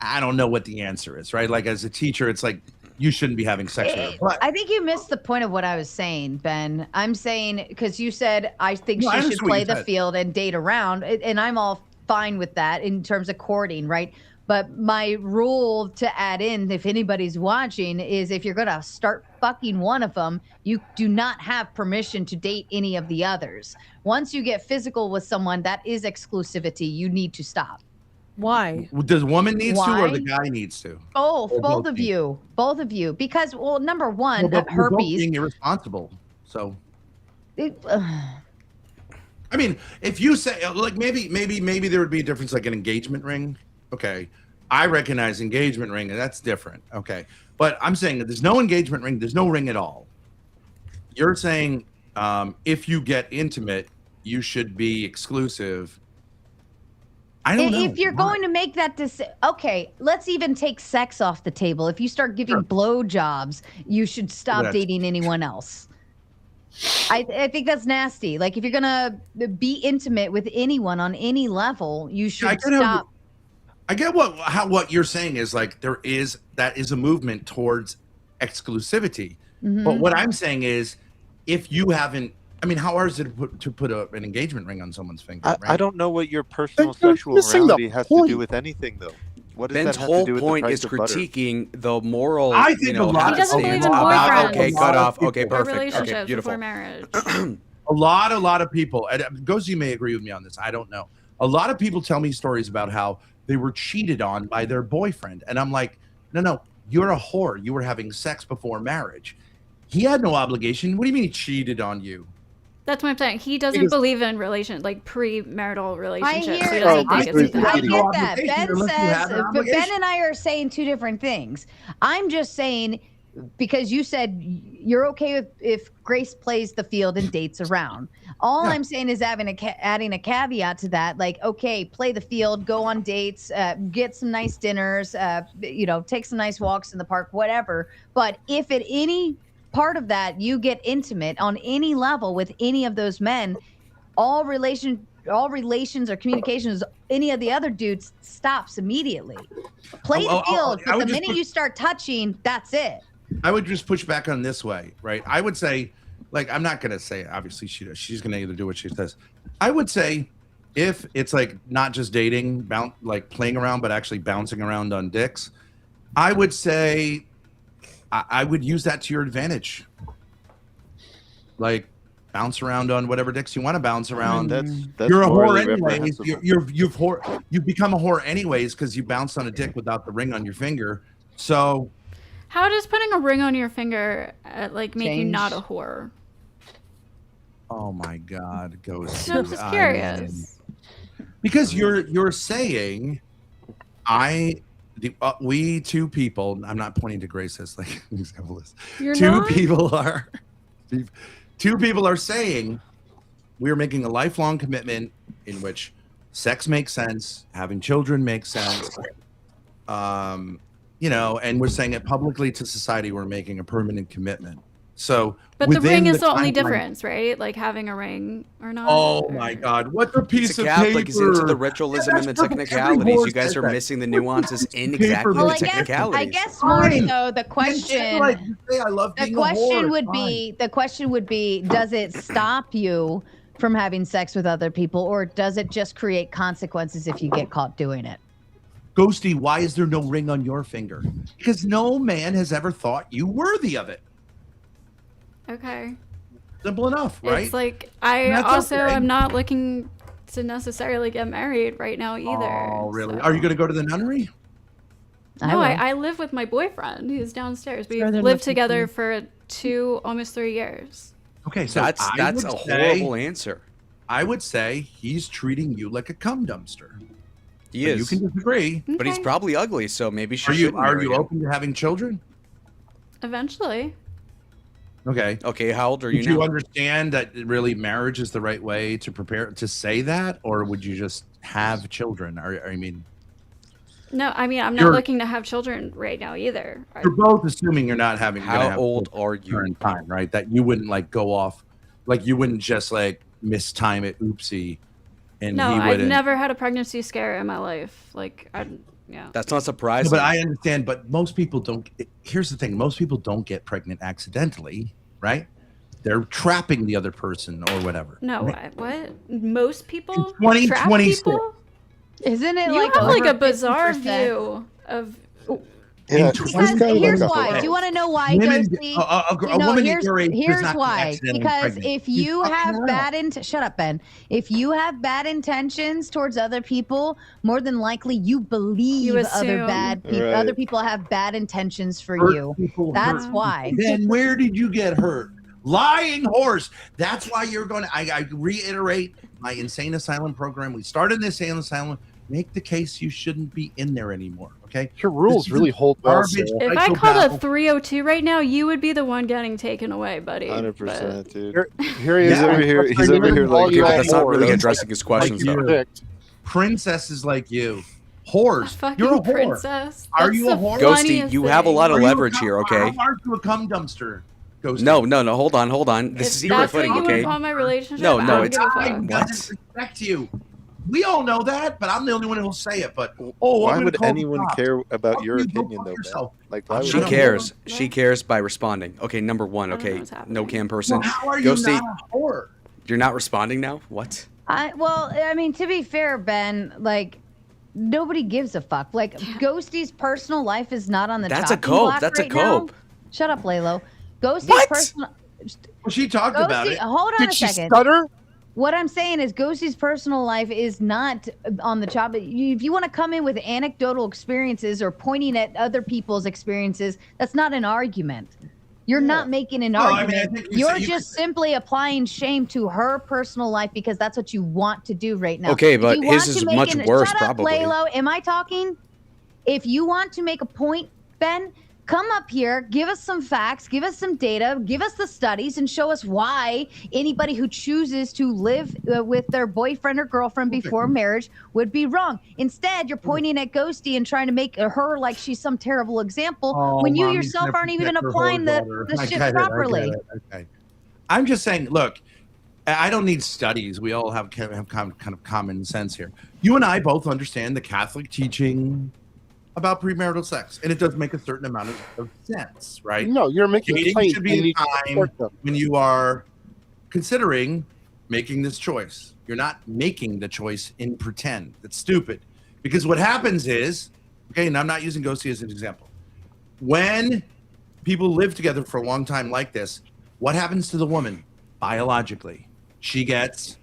I don't know what the answer is, right? Like as a teacher, it's like, you shouldn't be having sex with her. But I think you missed the point of what I was saying, Ben. I'm saying, because you said, I think No, I she should understand what play you the said. field and date around. And I'm all fine with that in terms of courting, right? But my rule to add in, if anybody's watching, is if you're going to start fucking one of them, you do not have permission to date any of the others. Once you get physical with someone, that is exclusivity. You need to stop. Why? does woman needs to or Why? the guy needs to? Both, Or both of you, both of you. Because, well, number one, Well, but we're both herpes. being irresponsible. So It- I mean, if you say like maybe there would be a difference, like an engagement ring. Okay, I recognize engagement ring, and that's different. Okay, but I'm saying that there's no engagement ring, there's no ring at all. You're saying if you get intimate, you should be exclusive. I don't know. If you're going to make that decision, okay, let's even take sex off the table. If you start giving blowjobs, you should stop That's- dating anyone else. I think that's nasty. Like if you're gonna be intimate with anyone on any level, you should get how stop. I get what you're saying is like that is a movement towards exclusivity. Mm-hmm. But what I'm saying is, if you haven't, I mean, how hard is it to put an engagement ring on someone's finger? I don't know what your personal You're sexual missing the morality has to point. do with anything, though. What does Ben's that have to whole do with point the is price of butter? critiquing the moral. I think you know, a lot He doesn't believe in about, boyfriends. okay, cut off. Okay, Or perfect. relationships Okay, beautiful. before marriage. A lot of people, and Gozi may agree with me on this. I don't know. A lot of people tell me stories about how they were cheated on by their boyfriend, and I'm like, no, you're a whore. You were having sex before marriage. He had no obligation. What do you mean he cheated on you? That's what I'm saying. He doesn't Because- believe in premarital relationships. hear- He doesn't I think it's a I thing. get that. obligation Ben unless you says, have an but Ben obligation. and I are saying two different things. I'm just saying because you said you're okay if Grace plays the field and dates around. All I'm saying is adding a caveat to that, like, okay, play the field, go on dates, get some nice dinners, take some nice walks in the park, whatever. But if at any part of that you get intimate on any level with any of those men, all relations or communications, any of the other dudes stops immediately. Play the field, but the minute you start touching, that's it. I would just push back on this way, right? I would say, like, I'm not going to say, obviously, she's going to either do what she says. I would say, if it's like not just dating, like playing around, but actually bouncing around on dicks, I would say I would use that to your advantage. Like bounce around on whatever dicks you want to bounce around. That's You're a whore morally anyways. reprehensible. You've become a whore anyways because you bounced on a dick without the ring on your finger. So How does putting a ring on your finger like make you not a whore? oh my God, Ghost. I'm just curious. Because you're saying we two people, I'm not pointing to Grace as like an example. You're two not? people are saying we are making a lifelong commitment in which sex makes sense, having children makes sense. You know, and we're saying it publicly to society, we're making a permanent commitment. So But the within ring is the only timeline- difference, right? Like having a ring or not. Oh my God! What's a piece He's a of Catholic. paper? He's into the ritualism and the technicalities. You guys are missing the nuances in exactly Well, the I technicalities. guess more so the question. Like you say, I love The being a whore, question it's would fine. be. The question would be: does it stop you from having sex with other people, or does it just create consequences if you get caught doing it? Ghosty, why is there no ring on your finger? Because no man has ever thought you worthy of it. Okay. Simple enough, right? It's like I And that's also okay. am not looking to necessarily get married right now either. Oh, really? so- Are you going to go to the nunnery? No, I live with my boyfriend. He's downstairs. We've Further lived looking together for- for almost 3 years. Okay, so That's I a would horrible say- answer. I would say he's treating you like a cum dumpster. He But is. You can disagree. But he's probably ugly, so maybe she Are you shouldn't marry him. open to having children? Eventually. Okay. Okay, how old are Would you you now? understand that really marriage is the right way to prepare to say that, or would you just have children? I mean, No, I mean I'm You're- not looking to have children right now either. you're both assuming you're not having. How gonna have old children are you? during time, right? That you wouldn't like go off, like you wouldn't just like mistime it, oopsie, and No, he I've wouldn't. never had a pregnancy scare in my life. Like yeah. That's not No, surprising. but I understand. But most people don't. Here's the thing: most people don't get pregnant accidentally, right? They're trapping the other person or whatever. No, what? Most people? 2026. Trap people? Isn't it You like have like over a bizarre 50%? view of Yeah, Because here's why. Do you want to know why, Women- Ghosty? a woman here's, your age does here's not get why. accidentally Because pregnant. if You you fucking have know. bad shut up, Ben. If you have bad intentions towards other people, more than likely you believe other assume. bad people. Right. Other people have bad intentions for Hurt you. people That's hurt why. people. Then where did you get hurt? Lying horse. That's why you're going to. I reiterate my insane asylum program. We started in the insane asylum. Make the case you shouldn't be in there anymore. Okay. Your rules This is really hold well. garbage Sarah. if I called a psychopath. 302 right now, you would be the one getting taken away, buddy. 100%, dude. Here he is. He's over here. He's over here like. Yeah, but that's not really addressing his questions, Like though. you. Princesses like you. Whores. Fucking You're a whore. princess. Are That's you a the whore? Ghosty, funniest you have a thing. lot of Are you a leverage cum- here, okay? How are you a cum dumpster? Ghosty. No, hold on. This If is zero that's what footing, you okay? would call my relationship, No, I no, don't it's give a fuck. I doesn't respect you. We all know that, but I'm the only one who will say it. But oh, Why I'm would gonna call the anyone cops. care about Fuck your you, go opinion, fuck though, yourself. Ben? Like, why would She anyone- cares. She cares by responding. Okay, number one. don't know Okay, what's happening. no cam person. Well, how are you Ghosty, not a whore? you're not responding now. What? Well, I mean, to be fair, Ben, like nobody gives a fuck. Like Ghosty's personal life is not on the That's a chopping cope. block That's a right now. cope. Shut up, Laylo. Ghosty's What? personal. Well, she talked about Ghosty, it. hold on Did a she second. stutter? What I'm saying is Ghosty's personal life is not on the chop. If you want to come in with anecdotal experiences or pointing at other people's experiences, that's not an argument. You're not making an No, I mean, I argument. think you You're say you just simply applying shame to her personal life because that's what you want to do right now. Okay, If but you want his to is make much an- worse, Shut up, probably. Laylo. Am I talking? If you want to make a point, Ben, come up here, give us some facts, give us some data, give us the studies, and show us why anybody who chooses to live with their boyfriend or girlfriend before marriage would be wrong. Instead, you're pointing at Ghosty and trying to make her like she's some terrible example when you Mommy's yourself gonna aren't even protect her applying whore the daughter. I shit get it, properly. Okay. I'm just saying, look, I don't need studies. We all have kind of common sense here. You and I both understand the Catholic teaching about premarital sex, and it does make a certain amount of sense, right? No, you're making Dating claims should and you be need a to time support them. when you are considering making this choice. You're not making the choice in pretend. That's stupid. Because what happens is, okay, and I'm not using Ghosty as an example. When people live together for a long time like this, what happens to the woman biologically? She gets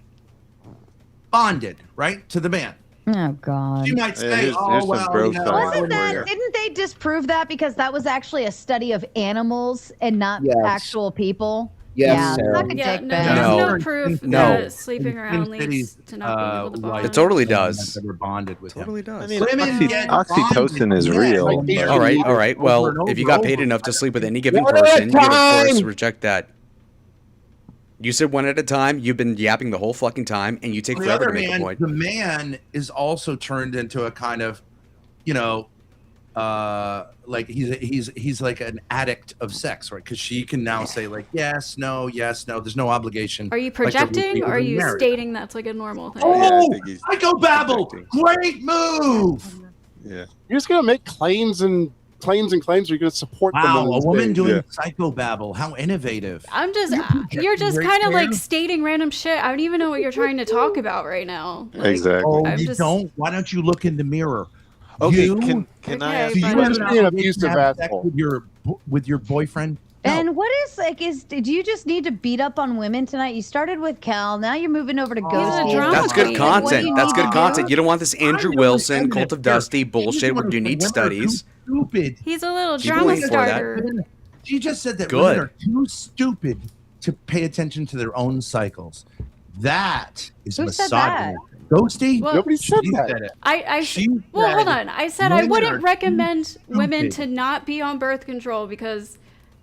bonded, right, to the man. Oh God. She might say, Didn't they disprove that because that was actually a study of animals and not actual people? Yes, yeah, suck a Yeah, dick, no, Ben. there's no proof No. that sleeping around leads to not being able to bond. It totally does. That were bonded with Totally does. I mean, Women get oxytocin is real. but- All right. Well, if you got paid enough to sleep with any given person, you'd of course reject that. You said one at a time. You've been yapping the whole fucking time, and you take On the forever other to make a hand, point. the man is also turned into a kind of, like he's like an addict of sex, right? Because she can now say like yes, no. There's no obligation. Are you like the projecting people or are in you marriage. stating that's like a normal thing? Oh, psychobabble! Great move. Yeah. You're just gonna make claims and claims and claims. Or you're gonna support them. Wow, on a these woman things. doing psychobabble. How innovative. I'm just, you're just right kind of like there. stating random shit. I don't even know what you're trying to talk about right now. Like, Exactly. Oh, I'm you just- don't? Why don't you look in the mirror? Okay, You- can I Okay, ask Do you but- have an Just being obligation abusive to have sex asshole. with your boyfriend? Ben, what is like? Do you just need to beat up on women tonight? You started with Cal, now you're moving over to Ghosty. drama That's good queen. What do content. you That's need good to content. do? You don't want this Andrew I'm Wilson, really Cult of feminist Dusty bullshit where you need studies. Stupid. He's a little Keep drama waiting for that. starter. She just said that Good. women are too stupid to pay attention to their own cycles. That is Who said that? misogyny. Ghosty? Well- Nobody said She that. said it. Well, hold said on. I said I women are wouldn't too recommend women stupid. to not be on birth control because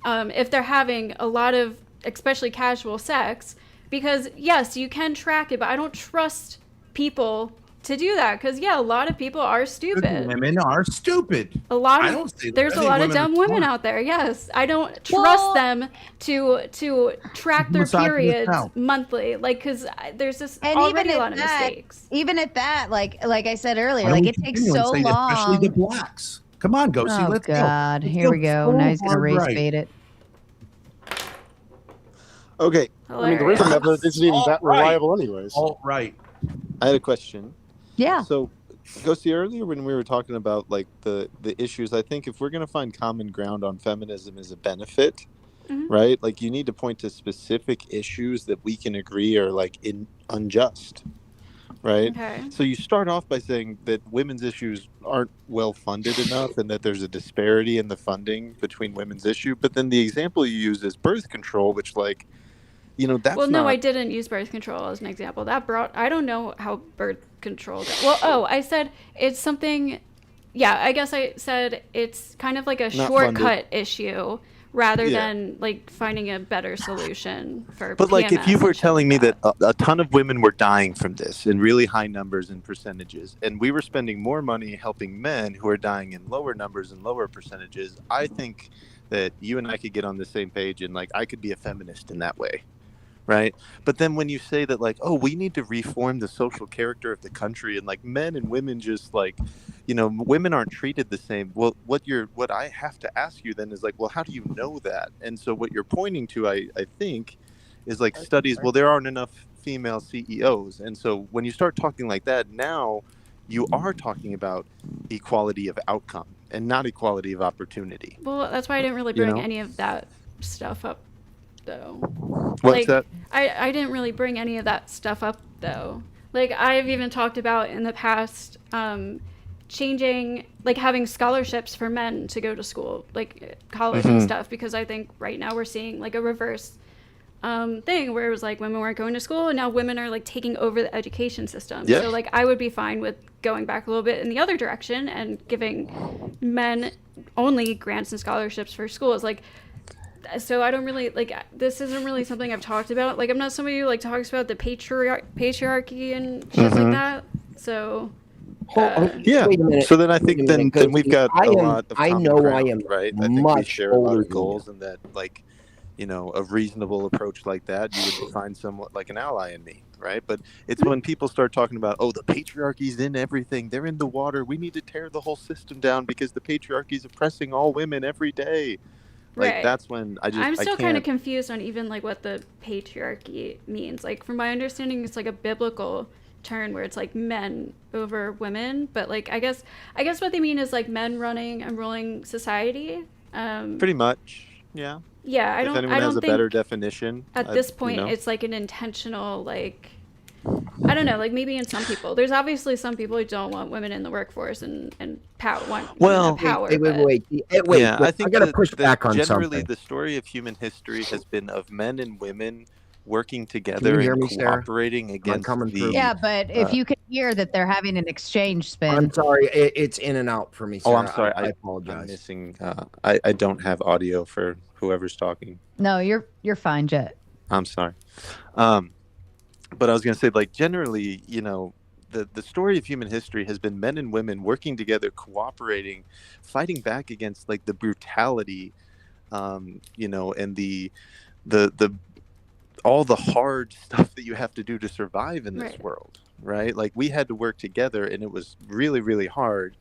if they're having a lot of, especially casual sex, because yes, you can track it, but I don't trust people to do that because a lot of people are stupid. Women are stupid. A lot I of don't say that. there's I a think lot of women are dumb women smart. out there. Yes, I don't trust Well- them to track their Misogynist periods now. monthly, like because there's just And already even a at lot of that, mistakes. even at that, like I said earlier, Why like don't it we takes continue and so say, especially the long. blacks. Come on, Ghosty. Oh Let's God, go. Let's here we go. full Now he's gonna hard race right. bait it. Okay, I mean, the rhythm of it isn't even that Alt-right. reliable, anyways. All right. I had a question. Yeah. So, Ghosty, earlier when we were talking about like the issues, I think if we're going to find common ground on feminism as a benefit, right? Like you need to point to specific issues that we can agree are like unjust, right? Okay. So you start off by saying that women's issues aren't well funded enough and that there's a disparity in the funding between women's issue. But then the example you use is birth control, which like, that's Well, no, not... I didn't use birth control as an example. I don't know how birth control. Well, I said it's something. Yeah, I guess I said it's kind of like a Not shortcut issue rather Yeah. than like finding a better solution for. But like, if you PMS were and shit telling me like that a ton of women were dying from this in really high numbers and percentages, and we were spending more money helping men who are dying in lower numbers and lower percentages, I think that you and I could get on the same page, and like I could be a feminist in that way. Right. But then when you say that, like, oh, we need to reform the social character of the country and like men and women just like, women aren't treated the same. Well, what I have to ask you then is like, well, how do you know that? And so what you're pointing to, I think, is like studies. Well, there aren't enough female CEOs. And so when you start talking like that, now you are talking about equality of outcome and not equality of opportunity. Well, that's why I didn't really You bring know? any of that stuff up, though. What's that? I didn't really bring any of that stuff up, though. Like, I've even talked about in the past changing, like, having scholarships for men to go to school, like college and stuff, because I think right now we're seeing, like, a reverse thing where it was like women weren't going to school and now women are like taking over the education system. Yeah. So like I would be fine with going back a little bit in the other direction and giving men only grants and scholarships for schools. Like, so I don't really like, this isn't really something I've talked about. Like, I'm not somebody who like talks about the patriarchy and shit like that. So Yeah. Wait a minute. So then I think Wait a then, minute, then we've got I a am- lot of I common know I ground, am right? I think we much share a lot older of than goals, and that like, a reasonable approach like that, you would find somewhat like an ally in me, right? But it's when people start talking about, oh, the patriarchy's in everything, they're in the water, we need to tear the whole system down because the patriarchy's oppressing all women every day. Like Right. that's when I'm still I kind of can't. confused on even like what the patriarchy means. Like from my understanding, it's like a biblical term where it's like men over women. But like I guess what they mean is like men running and ruling society. Pretty much, yeah. Yeah, If I anyone has don't a better think definition, at I, this you point know. it's like an intentional like I don't know, like maybe in some people. There's obviously some people who don't want women in the workforce and want women to have Well, power, but yeah, I I think gotta that push back on generally something. the story of human history has been of men and women working Can you together hear and me, Sarah? cooperating Am I against coming through? the. Yeah, but if you can hear that they're having an exchange spin. I'm sorry, it's in and out for me, Oh, Sarah. I'm sorry. I I'm apologize. missing. I don't have audio for whoever's talking. No, you're fine, Jet. I'm sorry. But I was going to say, like, generally, you know, the story of human history has been men and women working together, cooperating, fighting back against like the brutality, you know, and the all the hard stuff that you have to do to survive in this Right. world, right? Like we had to work together, and it was really, really hard.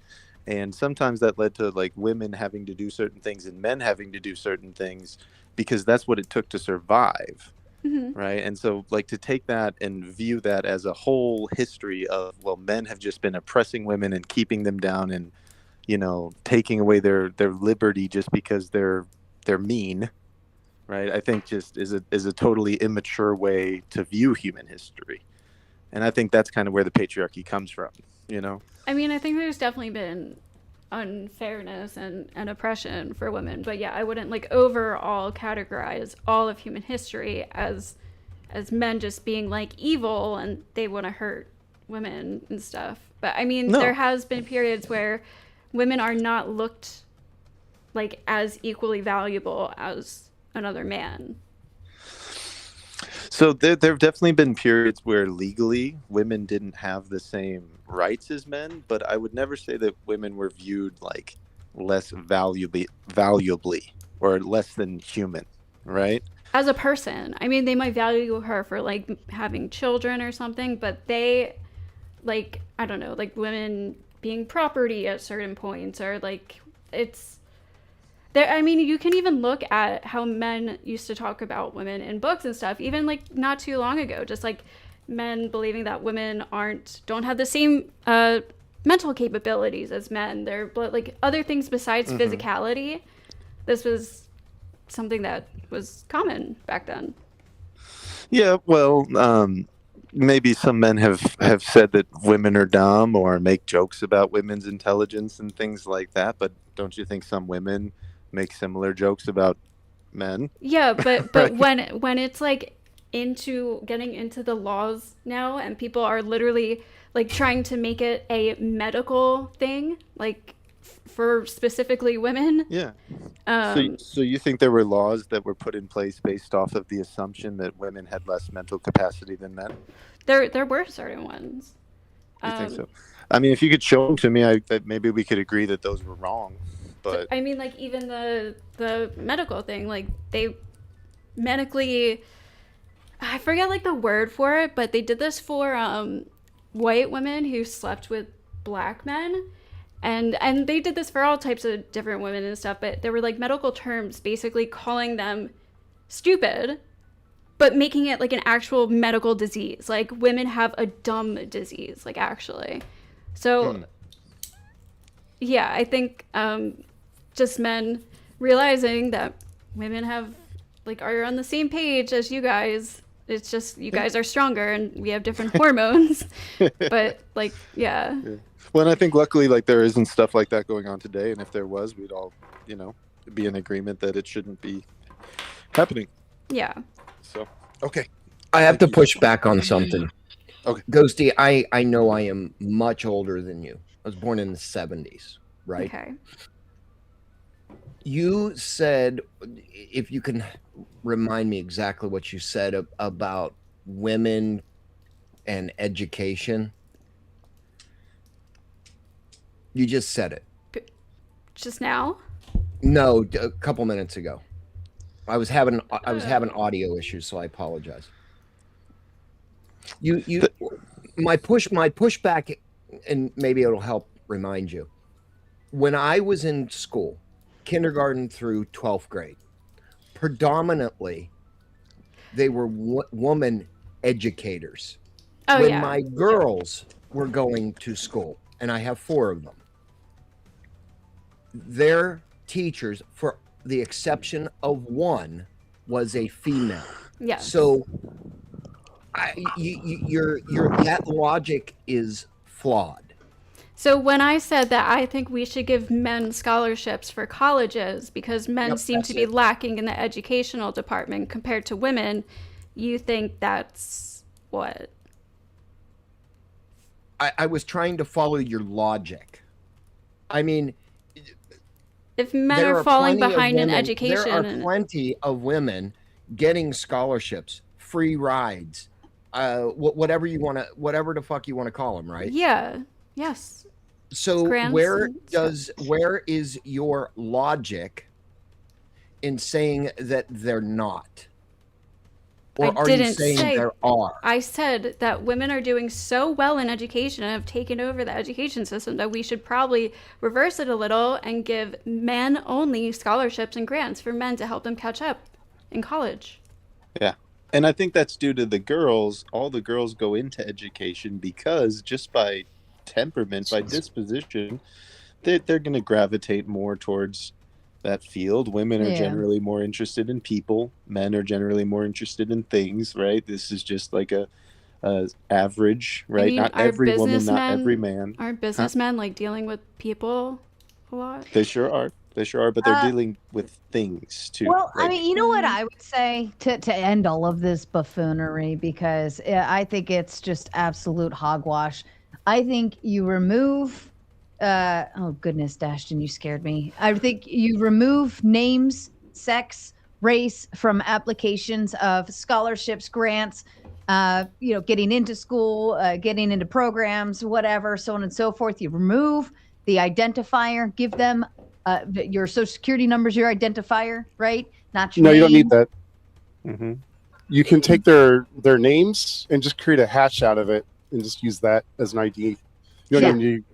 And sometimes that led to like women having to do certain things and men having to do certain things because that's what it took to survive. Mhm. Right. And so, like, to take that and view that as a whole history of, well, men have just been oppressing women and keeping them down and, you know, taking away their liberty just because they're mean. Right. I think just is a totally immature way to view human history. And I think that's kind of where the patriarchy comes from, you know? I mean, I think there's definitely been unfairness and oppression for women, but yeah, I wouldn't like overall categorize all of human history as men just being like evil and they want to hurt women and stuff. But I mean, No. there has been periods where women are not looked like as equally valuable as another man. So there have definitely been periods where legally women didn't have the same rights as men, but I would never say that women were viewed like less valuably or less than human, right? As a person, I mean, they might value her for like having children or something, but they like, I don't know, like women being property at certain points or like it's there. I mean, you can even look at how men used to talk about women in books and stuff, even like not too long ago, just like men believing that women don't have the same mental capabilities as men. They're like other things besides physicality. This was something that was common back then. Yeah, well, maybe some men have said that women are dumb or make jokes about women's intelligence and things like that, but don't you think some women make similar jokes about men? Yeah, but Right. when it's like getting into the laws now and people are literally like trying to make it a medical thing, like for specifically women. Yeah. Um, So you think there were laws that were put in place based off of the assumption that women had less mental capacity than men? there were certain ones. You think so? I mean, if you could show them to me, that maybe we could agree that those were wrong. But I mean, like even the medical thing, like they medically, I forget like the word for it, but they did this for white women who slept with black men. And they did this for all types of different women and stuff, but there were like medical terms basically calling them stupid, but making it like an actual medical disease. Like women have a dumb disease, like actually. So yeah, I think just men realizing that women are on the same page as you guys. It's just you guys are stronger and we have different hormones. But like, yeah. Well, and I think luckily, like, there isn't stuff like that going on today. And if there was, we'd all, you know, be in agreement that it shouldn't be happening. Yeah. So, okay. I have to push back on something. Okay. Ghosty, I know I am much older than you. I was born in the 70s, right? Okay. You said, if you can remind me exactly what you said about women and education. You just said it. Just now? No, a couple minutes ago. I was having audio issues, so I apologize. My pushback, and maybe it'll help remind you. When I was in school, kindergarten through 12th grade. Predominantly, they were woman educators. Oh, When yeah. my girls were going to school, and I have 4 of them, their teachers, for the exception of one, was a female. Yes. So your that logic is flawed. So when I said that I think we should give men scholarships for colleges because men Yep, seem to that's be it. lacking in the educational department compared to women, you think that's what? I was trying to follow your logic. I mean, If men there are falling plenty of behind in women- education, There are and plenty of women getting scholarships, free rides, whatever the fuck you want to call them, right? yeah, yes. So Grants where and is your logic in saying that they're not? Or I are you didn't saying say there are? I said that women are doing so well in education and have taken over the education system that we should probably reverse it a little and give men only scholarships and grants for men to help them catch up in college. Yeah. And I think that's due to the girls. All the girls go into education because just by temperament, by disposition, they're going to gravitate more towards that field. Women are Yeah. generally more interested in people. Men are generally more interested in things, right? This is just like a average, right? I mean, Not are every woman, not businessmen- every man. Aren't businessmen like dealing with people a lot? They sure are. They sure are, but they're Uh, dealing with things too. Well, I Like, mean, you know what I would say to end all of this buffoonery, because I think it's just absolute hogwash. I think you remove, oh goodness, Dashton, you scared me. I think you remove names, sex, race from applications of scholarships, grants, getting into school, getting into programs, whatever, so on and so forth. You remove the identifier, give them your social security number is your identifier, right? Not your No, name. you don't need that. Mm-hmm. You can take their names and just create a hash out of it and just use that as an ID. You don't Yeah. even need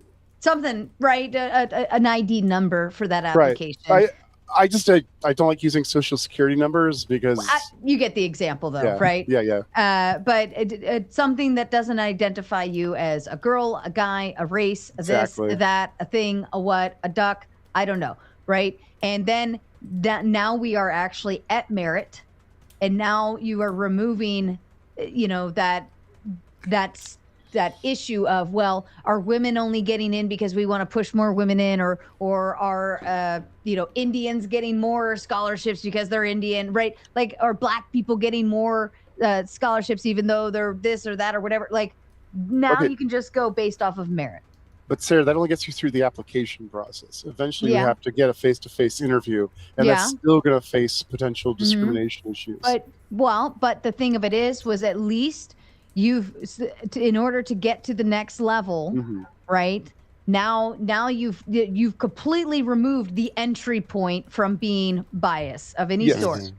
Something, right? An ID number for that right. application. I don't like using social security numbers because You get the example, though, yeah, right? Yeah. But it's something that doesn't identify you as a girl, a guy, a race, Exactly. this, that, a thing, a what, a duck. I don't know, right? And then now we are actually at merit, and now you are removing, that issue of, well, are women only getting in because we want to push more women in, or are Indians getting more scholarships because they're Indian, right? Like, are Black people getting more scholarships even though they're this or that or whatever? Like, now Okay. you can just go based off of merit. But Sarah, that only gets you through the application process. Eventually, Yeah. you have to get a face-to-face interview, and Yeah. that's still going to face potential discrimination issues. But the thing of it was at least in order to get to the next level, Mhm. right? Now you've completely removed the entry point from being bias of any Yes. sort,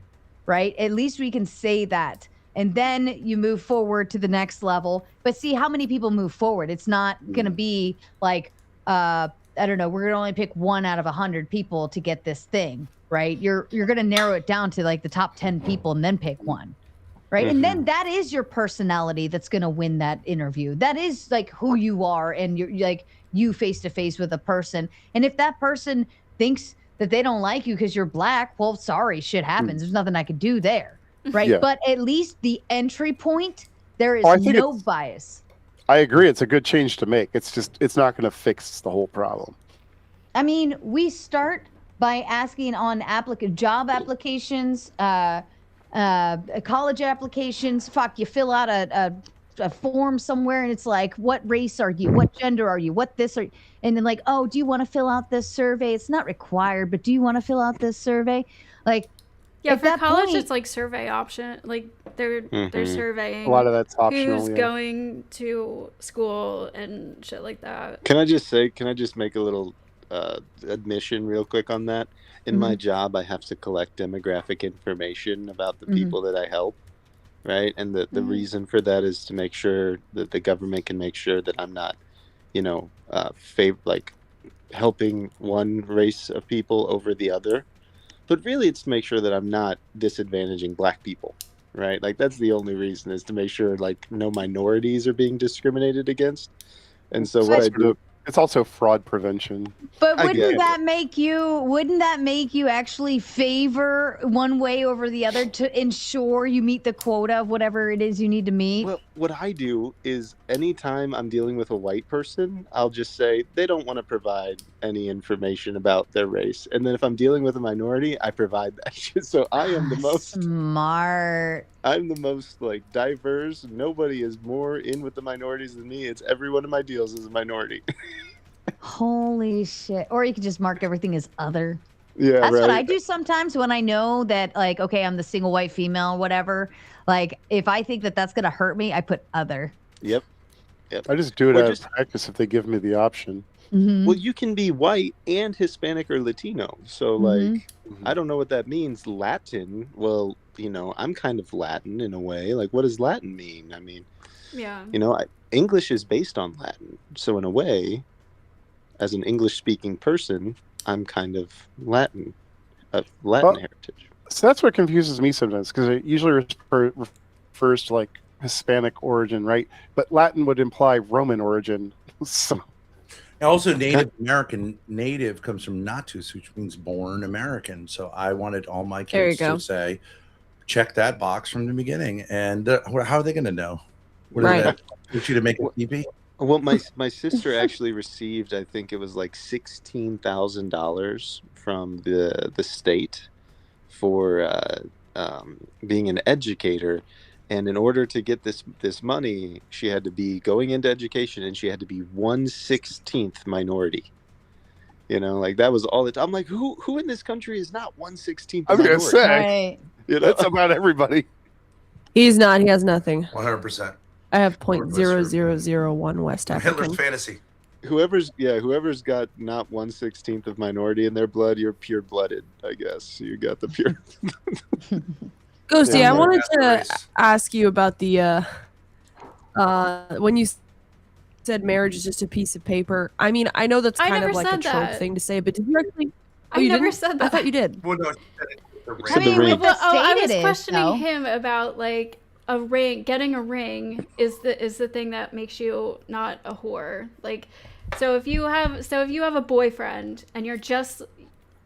right? At least we can say that. And then you move forward to the next level. But see how many people move forward. It's not going to be like, I don't know, we're going to only pick 1 out of 100 people to get this thing, right? You're going to narrow it down to like the top 10 people and then pick one, right? And then that is your personality that's going to win that interview. That is like who you are, and you're like you face to face with a person. And if that person thinks that they don't like you because you're Black, well, sorry, shit happens. There's nothing I could do there. Right. Yeah. But at least the entry point, there is I think no it's- bias. I agree. It's a good change to make. It's not going to fix the whole problem. I mean, we start by asking on job applications, college applications. Fuck, you fill out a form somewhere and it's like, what race are you? What gender are you? What this are you? And then like, oh, do you want to fill out this survey? It's not required, but do you want to fill out this survey? Like, Yeah, at for that college, point- it's like survey option. Like they're Mhm. surveying A lot of that's optional, who's yeah. going to school and shit like that. can I just make a little admission real quick on that? In my job, I have to collect demographic information about the Mhm. people that I help, right? And the reason for that is to make sure that the government can make sure that I'm not, helping one race of people over the other. But really, it's to make sure that I'm not disadvantaging black people, right? Like that's the only reason, is to make sure like no minorities are being discriminated against. And so what I do, it's also fraud prevention. But I wouldn't get that make you actually favor one way over the other to ensure you meet the quota of whatever it is you need to meet? well, what I do is anytime I'm dealing with a white person, I'll just say they don't want to provide any information about their race. And then if I'm dealing with a minority, I provide that shit. So I am the most smart. I'm the most like diverse. Nobody is more in with the minorities than me. It's every one of my deals is a minority. Holy shit. Or you could just mark everything as other. Yeah, That's what right. I do sometimes when I know that, like, okay, I'm the single white female, whatever. Like, if I think that that's going to hurt me, I put other. Yep. I just do it Or out just- of practice if they give me the option. Well, you can be white and Hispanic or Latino. So, like, I don't know what that means. Latin. Well, I'm kind of Latin in a way. Like, what does Latin mean? I mean, Yeah. English is based on Latin. So, in a way, as an English-speaking person, I'm kind of Latin, of Latin heritage. So that's what confuses me sometimes, because it usually refers to like Hispanic origin, right? But Latin would imply Roman origin. So Also, Native American, native comes from natus, which means born American. So I wanted all my There you kids go. to say, check that box from the beginning. And how are they going to know? What Right. Are they, want you to make a TP? Well, my sister actually received, I think it was like $16,000 from the state for being an educator, and in order to get this money, she had to be going into education, and she had to be 1/16th minority. Like that was all I'm like, who in this country is not 1/16th? I was gonna minority? say, that's about everybody. He's not. He has nothing. 100%. I have 0.0001 West African. Hitler's fantasy. Whoever's got not 1/16th of minority in their blood, you're pure blooded, I guess. You got the pure. Ghosty, Yeah. I wanted to ask you about the when you said marriage is just a piece of paper. I mean, I know that's I kind of never like a said trope that. thing to say, but did you actually? I you never didn't? said I that. thought you did. Well, no, I mean, with the I was state it is, questioning though. him about like a ring. Getting a ring is the thing that makes you not a whore. Like, so if you have a boyfriend and you're just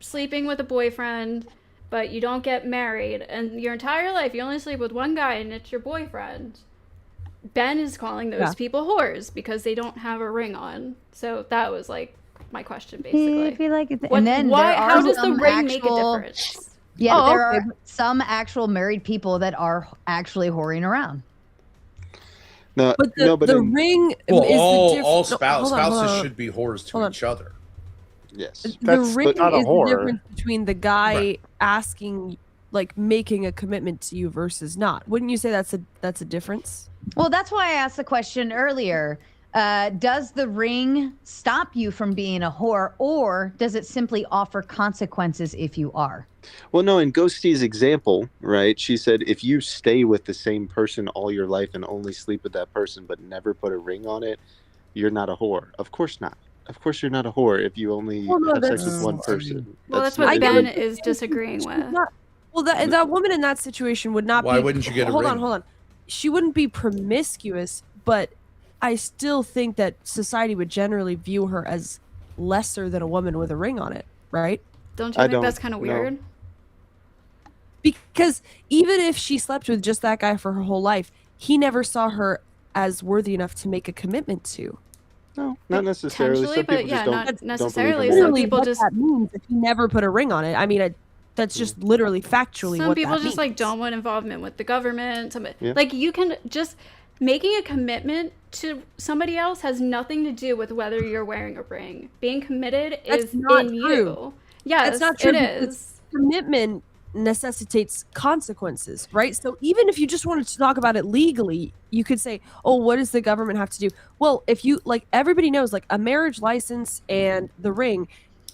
sleeping with a boyfriend, but you don't get married, and your entire life you only sleep with one guy and it's your boyfriend, Ben is calling those people whores because they don't have a ring on. So that was like my question, basically. I feel like it's, What- and then why? there are How does the some ring make a actual- difference? Yeah, Oh, there okay. are some actual married people that are actually whoring around. No, But the, no, but the in- ring Well, is the all difference. spouses should be whores to Hold on. each other. Yes. The ring is not a the whore. difference between the guy asking, like, making a commitment to you versus not. Wouldn't you say that's a difference? Well, that's why I asked the question earlier. Does the ring stop you from being a whore, or does it simply offer consequences if you are? Well, no, in Ghosty's example, right? She said if you stay with the same person all your life and only sleep with that person but never put a ring on it, you're not a whore. Of course not. Of course you're not a whore if you only Well, no, have sex that's- with one person. Well, that's not- what it- Ben it- is disagreeing with. Well, that woman in that situation would not Why be. wouldn't you get a hold on, ring? hold on. She wouldn't be promiscuous, but I still think that society would generally view her as lesser than a woman with a ring on it, right? Don't you think that's kind of no. weird? Because even if she slept with just that guy for her whole life, he never saw her as worthy enough to make a commitment to. No, not necessarily. Potentially, Some but people yeah, just don't, not don't believe necessarily. in Some marriage. people what just that means if he never put a ring on it. I mean, that's just literally factually some what people that just means. like don't want involvement with the government. Yeah. Like you can just making a commitment to somebody else has nothing to do with whether you're wearing a ring. Being committed That's is not in true. you. Yes, That's not true. it because is. Commitment necessitates consequences, right? So even if you just wanted to talk about it legally, you could say, "Oh, what does the government have to do?" Well, if you like, everybody knows, like a marriage license and the ring,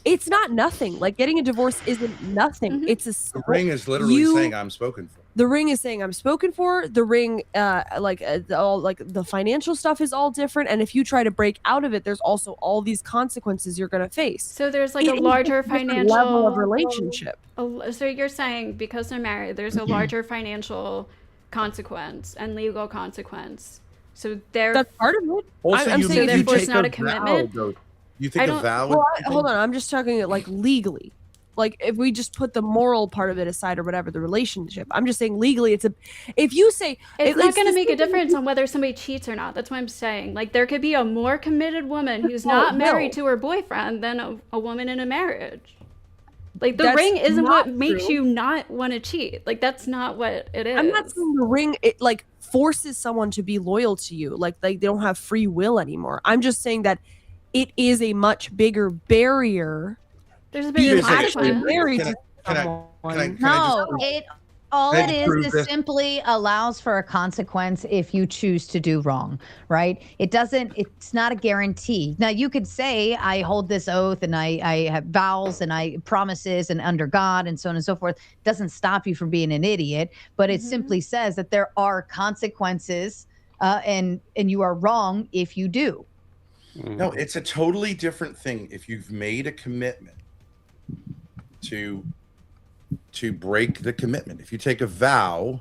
it's not nothing. Like getting a divorce isn't nothing. Mm-hmm. It's a The ring is literally saying I'm spoken for. The ring is saying I'm spoken for. The ring, all like the financial stuff is all different. And if you try to break out of it, there's also all these consequences you're gonna face. So there's like It a is larger a different financial level of relationship. So you're saying because they're married, there's a larger financial consequence and legal consequence. So That's part of it. Also, I'm you saying mean you therefore it's take not a vow, commitment? though. You think a vow? Well, hold on. I'm just talking like legally. Like if we just put the moral part of it aside or whatever, the relationship. I'm just saying legally, if you say it's not going to the make a same thing difference on whether somebody cheats or not. That's what I'm saying. Like there could be a more committed woman who's not married to her boyfriend than a woman in a marriage. Like the That's ring isn't not what makes true. you not want to cheat. Like that's not what it is. I'm not saying the ring it like forces someone to be loyal to you. Like they don't have free will anymore. I'm just saying that it is a much bigger barrier. There's a being bigger actually consequence. married Can to I someone. No, all Can I it just prove is this? simply allows for a consequence if you choose to do wrong, right? It's not a guarantee. Now you could say I hold this oath and I have vows and I promises and under God and so on and so forth. It doesn't stop you from being an idiot, but it simply says that there are consequences and you are wrong if you do. No, it's a totally different thing if you've made a commitment to break the commitment. If you take a vow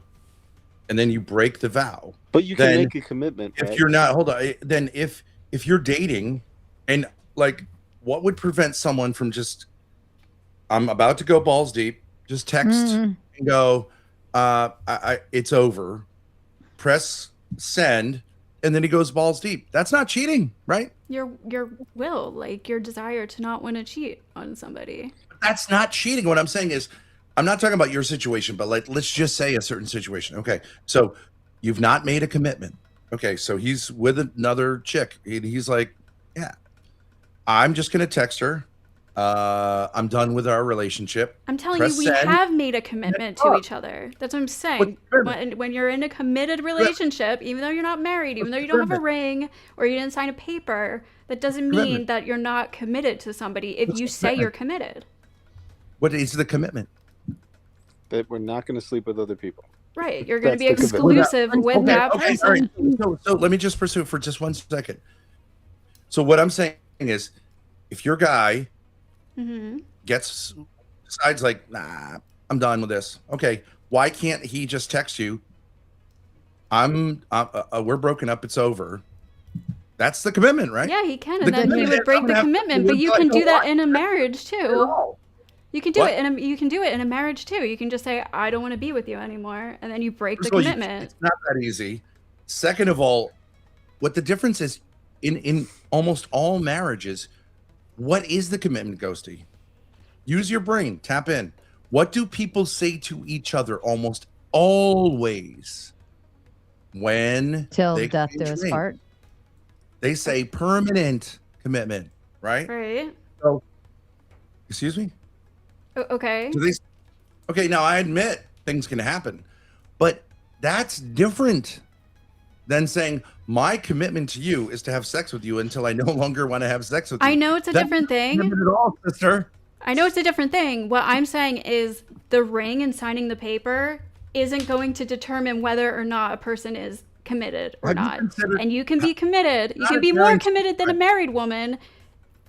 and then you break the vow, But you can then make a commitment. if right? you're not, hold on, then if you're dating and like, what would prevent someone from just, I'm about to go balls deep, just text and go, it's over, press send, and then he goes balls deep. That's not cheating, right? Your will, like your desire to not want to cheat on somebody. That's not cheating. What I'm saying is, I'm not talking about your situation, but like, let's just say a certain situation. Okay, so you've not made a commitment. Okay, so he's with another chick. He's like, yeah, I'm just gonna text her. I'm done with our relationship. I'm telling Press you, we send. have made a commitment to each other. That's what I'm saying. When you're in a committed relationship, even though you're not married, even though you don't have a ring or you didn't sign a paper, that doesn't mean that you're not committed to somebody if you say you're committed. What is the commitment? That we're not going to sleep with other people. Right. You're going to That's be the commitment. exclusive with that Okay, person. all right. So let me just pursue for just 1 second. So what I'm saying is, if your guy decides like, nah, I'm done with this. Okay, why can't he just text you? We're broken up. It's over. That's the commitment, right? Yeah, he can, The and then he commitment would is, break I'm the gonna have to commitment. do But what you I can do don't that want in a marriage too. You can do What? it, and you can do it in a marriage too. You can just say, "I don't want to be with you anymore," and then you break the First of all, commitment. it's not that easy. Second of all, what the difference is in almost all marriages, what is the commitment, Ghosty? Use your brain, tap in. What do people say to each other almost always when Till they death exchange do us rings? part. They say permanent commitment, right? Right. So, excuse me? Okay. So okay, now I admit things can happen, but that's different than saying my commitment to you is to have sex with you until I no longer want to have sex with you. I know it's a That's different not thing. commitment at all, sister. I know it's a different thing. What I'm saying is the ring and signing the paper isn't going to determine whether or not a person is committed or not. And you can be committed. You can be more committed than a married woman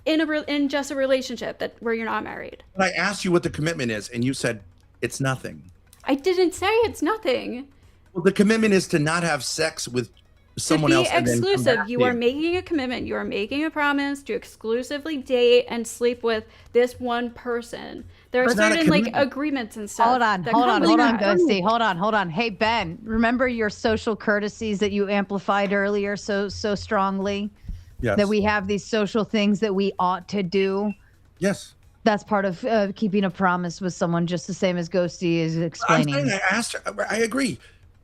in just a relationship where you're not married. When I asked you what the commitment is, and you said it's nothing. I didn't say it's nothing. Well, the commitment is to not have sex with someone To be else. and then come exclusive, back you to are making a commitment. You are making a promise to exclusively date and sleep with this one person. There are But it's not a certain like commitment. agreements and stuff. Hold on, that hold come on, with hold on, that. Ghosty. Hold on. Hey, Ben, remember your social courtesies that you amplified earlier so strongly? Yes. That we have these social things that we ought to do. Yes. That's part of keeping a promise with someone, just the same as Ghosty is explaining. I'm saying I asked her. I agree.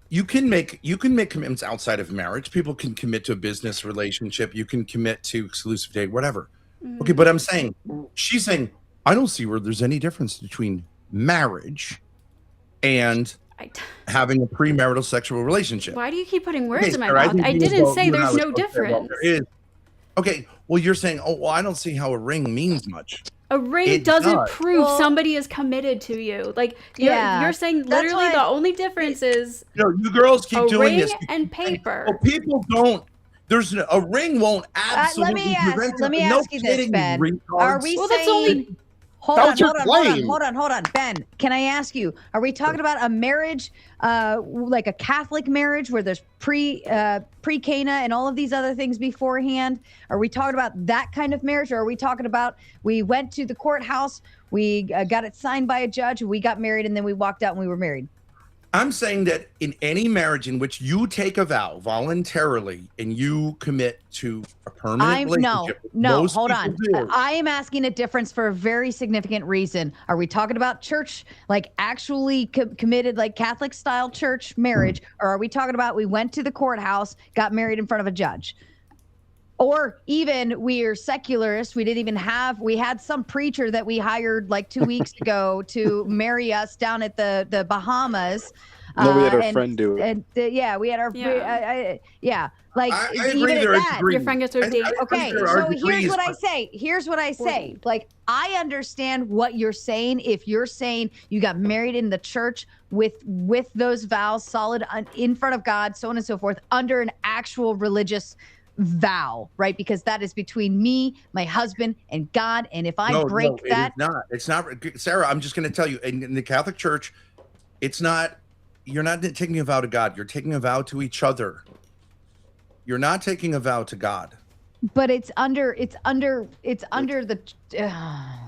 You can make commitments outside of marriage. People can commit to a business relationship. You can commit to exclusive date, whatever. Okay, but I'm saying, she's saying, I don't see where there's any difference between marriage and having a premarital sexual relationship. Why do you keep putting words Okay, in my Sarah, mouth? think I you didn't go- say you and I there's was no both saying, well, difference. there is. Okay, well, you're saying, oh, well, I don't see how a ring means much. A ring It doesn't does. prove Well- somebody is committed to you. Like Yeah, you're saying that's literally why- the only difference is You girls keep a doing ring this. and paper. Well, people don't. A ring won't absolutely prevent let me no ask you this, kidding, Ben. retards. Are we Well, saying? that's only- Hold That on, was your hold on, hold on, claim. hold on, Ben. Can I ask you? Are we talking about a marriage, like a Catholic marriage, where there's pre-Cana and all of these other things beforehand? Are we talking about that kind of marriage, or are we talking about we went to the courthouse, we got it signed by a judge, we got married, and then we walked out and we were married? I'm saying that in any marriage in which you take a vow voluntarily and you commit to a permanent relationship, No, most hold people on. do. I am asking a difference for a very significant reason. Are we talking about church, like actually committed, like Catholic style church marriage, or are we talking about we went to the courthouse, got married in front of a judge? Or even we're secularists. We didn't even we had some preacher that we hired like 2 weeks ago to marry us down at the Bahamas. No, we had our friend do it. And yeah, we had our, like I agree even at there is that. agreement. Your friend gets to I date. think Okay, there are so here's degrees, what I but- say. Here's what I say. Like, I understand what you're saying. If you're saying you got married in the church with those vows solid in front of God, so on and so forth, under an actual religious vow, right? Because that is between me, my husband, and God. And if I break that, it's not. Sarah, I'm just going to tell you, in the Catholic Church, it's not. You're not taking a vow to God. You're taking a vow to each other. You're not taking a vow to God. but it's under the. You're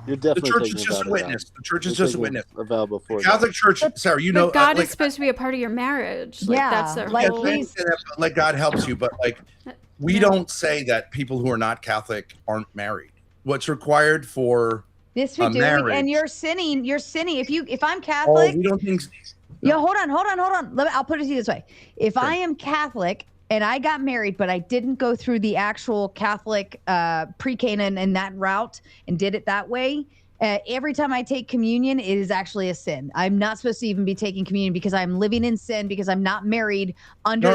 The definitely church taking is a just vow a to witness. God. The church You're is just a taking witness. A vow before Catholic Church, Sarah, you know, But God like, is supposed to be a part of your marriage. Like, Yeah, that's their like, whole. like God helps you, but like we don't say that people who are not Catholic aren't married. What's required for Yes, we a do. marriage? And you're sinning. You're sinning. If I'm Oh, Catholic, we don't think. yeah, hold on. I'll put it to you this way. If I am Catholic and I got married, but I didn't go through the actual Catholic pre-Canaan and that route and did it that way, every time I take communion, it is actually a sin. I'm not supposed to even be taking communion because I'm living in sin because I'm not married under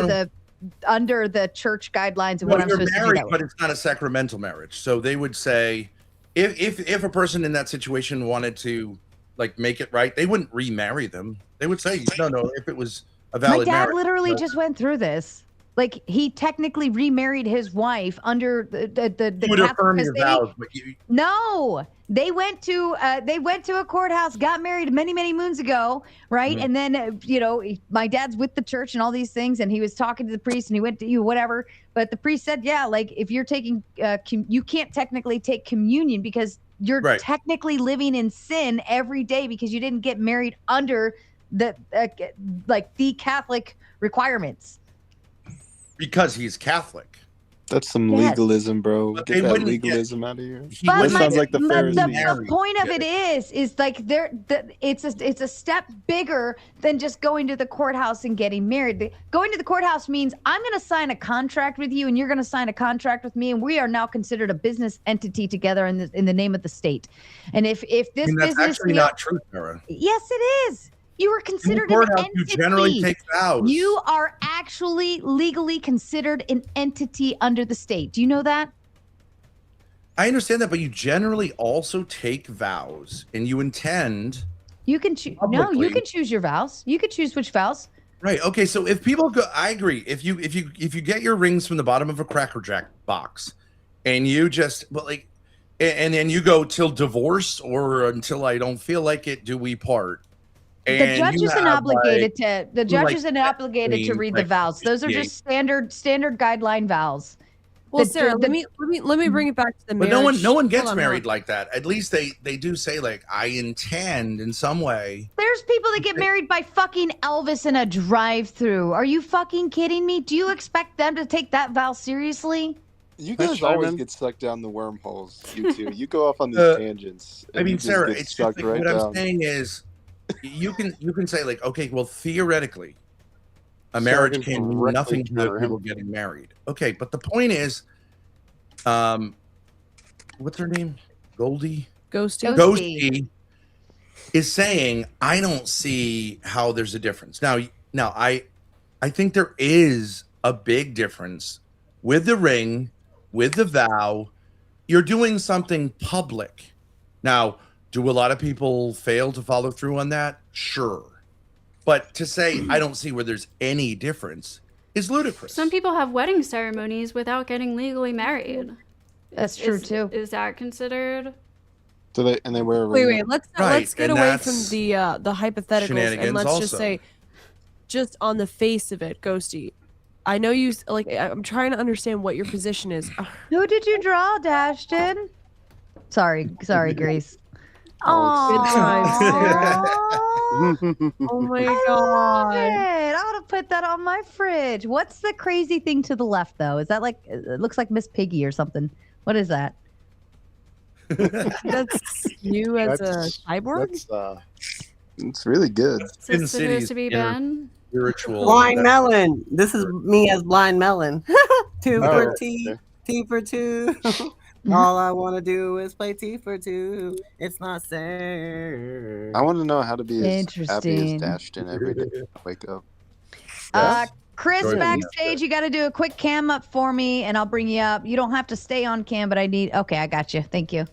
the church guidelines of what I'm you're supposed married, to do. but it's not a sacramental marriage. So they would say, if a person in that situation wanted to like make it right, they wouldn't remarry them. They would say, no. If it was a valid My dad marriage, literally just went through this. Like, he technically remarried his wife under the you would affirm Catholic your estate. vows, but you, No, they went to a courthouse, got married many moons ago, right? Mhm. And then my dad's with the church and all these things, and he was talking to the priest, and he went to whatever. But the priest said, yeah, like if you're taking, you can't technically take communion because you're Right. technically living in sin every day because you didn't get married under the the Catholic requirements. because he's Catholic. That's some Yes. legalism, bro. But Get they that wouldn't- legalism out of here. But That sounds like the Pharisees. the point of it is like it's a step bigger than just going to the courthouse and getting married. Going to the courthouse means I'm going to sign a contract with you, and you're going to sign a contract with me, and we are now considered a business entity together in the name of the state. And if this that's business actually not true, Sarah. Yes, it is. You are considered an courthouse, entity. you generally take vows. You are actually legally considered an entity under the state. Do you know that? I understand that, but you generally also take vows, and you intend. You can choose. No, Publicly. you can choose your vows. You can choose which vows. Right. Okay. So if people go, I agree. If you get your rings from the bottom of a Cracker Jack box, and you just and then you go till divorce or until I don't feel like it, do we part? The And judge you isn't have, obligated like, to read the like, vows. Those are just standard guideline vows. Well, The- Sarah, the- let me bring it back to the But marriage. no one gets Hold on, married like that. At least they do say like I intend in some way. There's people that get married by fucking Elvis in a drive-through. Are you fucking kidding me? Do you expect them to take that vow seriously? You That's guys fine, always man. get sucked down the wormholes. You two, you go off on these tangents. I and mean, you just Sarah, get it's just sucked like, right what down. I'm saying is, you can say like, okay, well, theoretically, a Sarah marriage can can mean directly nothing to counter him. people getting married. Okay, but the point is, what's her name? Ghosty is saying, I don't see how there's a difference. Now I think there is a big difference with the ring, with the vow. You're doing something public, Now, do a lot of people fail to follow through on that? Sure. But to say I don't see where there's any difference is ludicrous. Some people have wedding ceremonies without getting legally married. That's true too. Is that considered? So they wear a Wait, ring. let's get away from the hypotheticals and shenanigans let's also. just say, just on the face of it, Ghosty. I know you like. I'm trying to understand what your position is. Who did you draw, Dashton? Sorry, Grace. Good times, Sarah. Oh my god! I ought to put that on my fridge. What's the crazy thing to the left, though? Is that like it looks like Miss Piggy or something? What is that? That's you as a cyborg. It's really good. Is this supposed to be Ben? Spiritual. Blind Melon. This is me as Blind Melon. Two Oh, for T, okay. T for two. All I want to do is play T for two. It's not fair. I want to know how to be as happy as Interesting. Dashton every day. Wake up. Chris, Go ahead. backstage, you got to do a quick cam up for me, and I'll bring you up. You don't have to stay on cam, but I need. Okay, I got you. Thank you.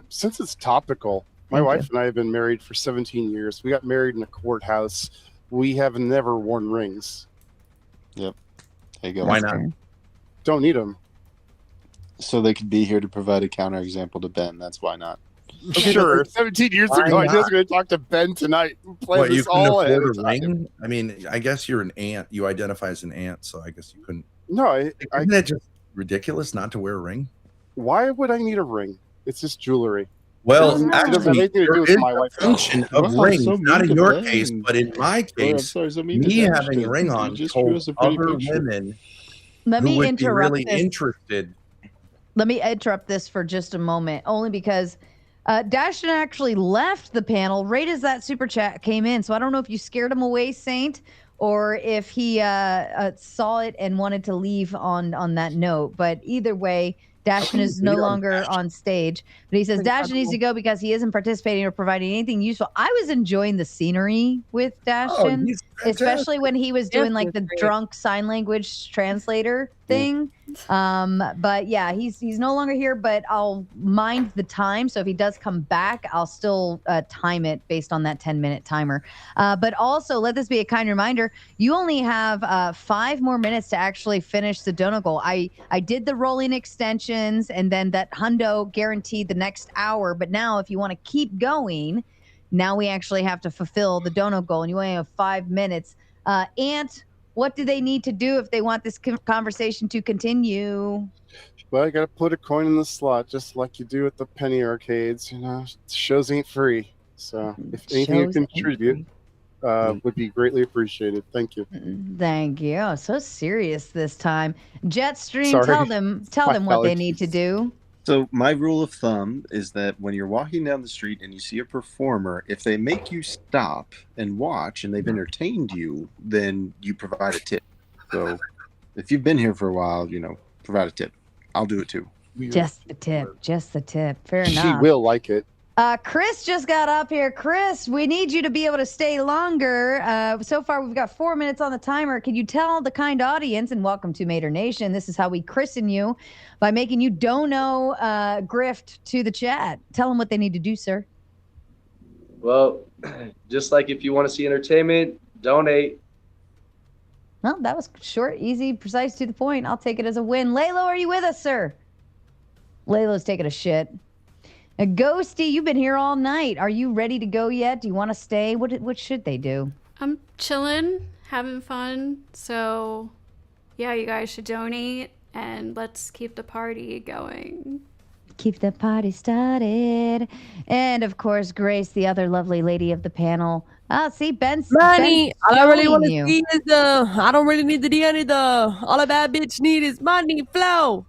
Since it's topical, my wife and I have been married for 17 years. We got married in a courthouse. We have never worn rings. Yep. There you go. Why not? Don't need them. So they could be here to provide a counterexample to Ben. That's why not. Sure. 17 years Why ago, I not? was going to talk to Ben tonight. Play What, you this couldn't all ahead afford of a time. ring? I mean, I guess you're an ant. You identify as an ant, so I guess you couldn't. No, Isn't that just ridiculous not to wear a ring? why would I need a ring? It's just jewelry. Well, It doesn't have actually, anything to do there with is my a wife. function of Wow, rings, so not mean in to your Ben. case, but in my I'm case, sorry, so mean to me Dashton. having a ring You on just drew told us a pretty other picture. women Let who me would be interrupt really this. interested. Let me interrupt this for just a moment, only because Dashton actually left the panel right as that super chat came in. So I don't know if you scared him away, Saint, or if he saw it and wanted to leave on that note. But either way, Dashton is no longer on stage. But he says Dashton needs to go because he isn't participating or providing anything useful. I was enjoying the scenery with Dashton, he's especially when he was doing like the Great. drunk sign language translator thing. But yeah, he's no longer here, but I'll mind the time. So if he does come back, I'll still time it based on that 10-minute timer. But also let this be a kind reminder. You only have 5 more minutes to actually finish the donut goal. I did the rolling extensions and then that hundo guaranteed the next hour. But now if you want to keep going, now we actually have to fulfill the donut goal and you only have 5 minutes. Ant, what do they need to do if they want this conversation to continue? Well, I got to put a coin in the slot, just like you do at the penny arcades. You know, shows ain't free. So if anything you Shows ain't contribute would be greatly appreciated. Thank you. Thank you. Oh, so serious this time. Jetstream, Sorry. tell them My what they allergies. need to do. So my rule of thumb is that when you're walking down the street and you see a performer, if they make you stop and watch and they've entertained you, then you provide a tip. So if you've been here for a while, provide a tip. I'll do it too. Just the tip. Just the tip. Fair She enough. will like it. Chris just got up here. Chris, we need you to be able to stay longer. So far, we've got 4 minutes on the timer. Can you tell the kind audience, and welcome to Mater Nation, this is how we christen you by making you dono grift to the chat. Tell them what they need to do, sir. Well, just like if you want to see entertainment, donate. Well, that was short, easy, precise, to the point. I'll take it as a win. Laylo, are you with us, sir? Laylo's taking a shit. Ghosty, you've been here all night. Are you ready to go yet? Do you want to stay? What should they do? I'm chilling, having fun. So, yeah, you guys should donate and let's keep the party going. Keep the party started. And of course, Grace, the other lovely lady of the panel. Oh, see, Ben's Money. Ben's All I really want to showing see is I don't really need the DNA. All a bad bitch need is money flow.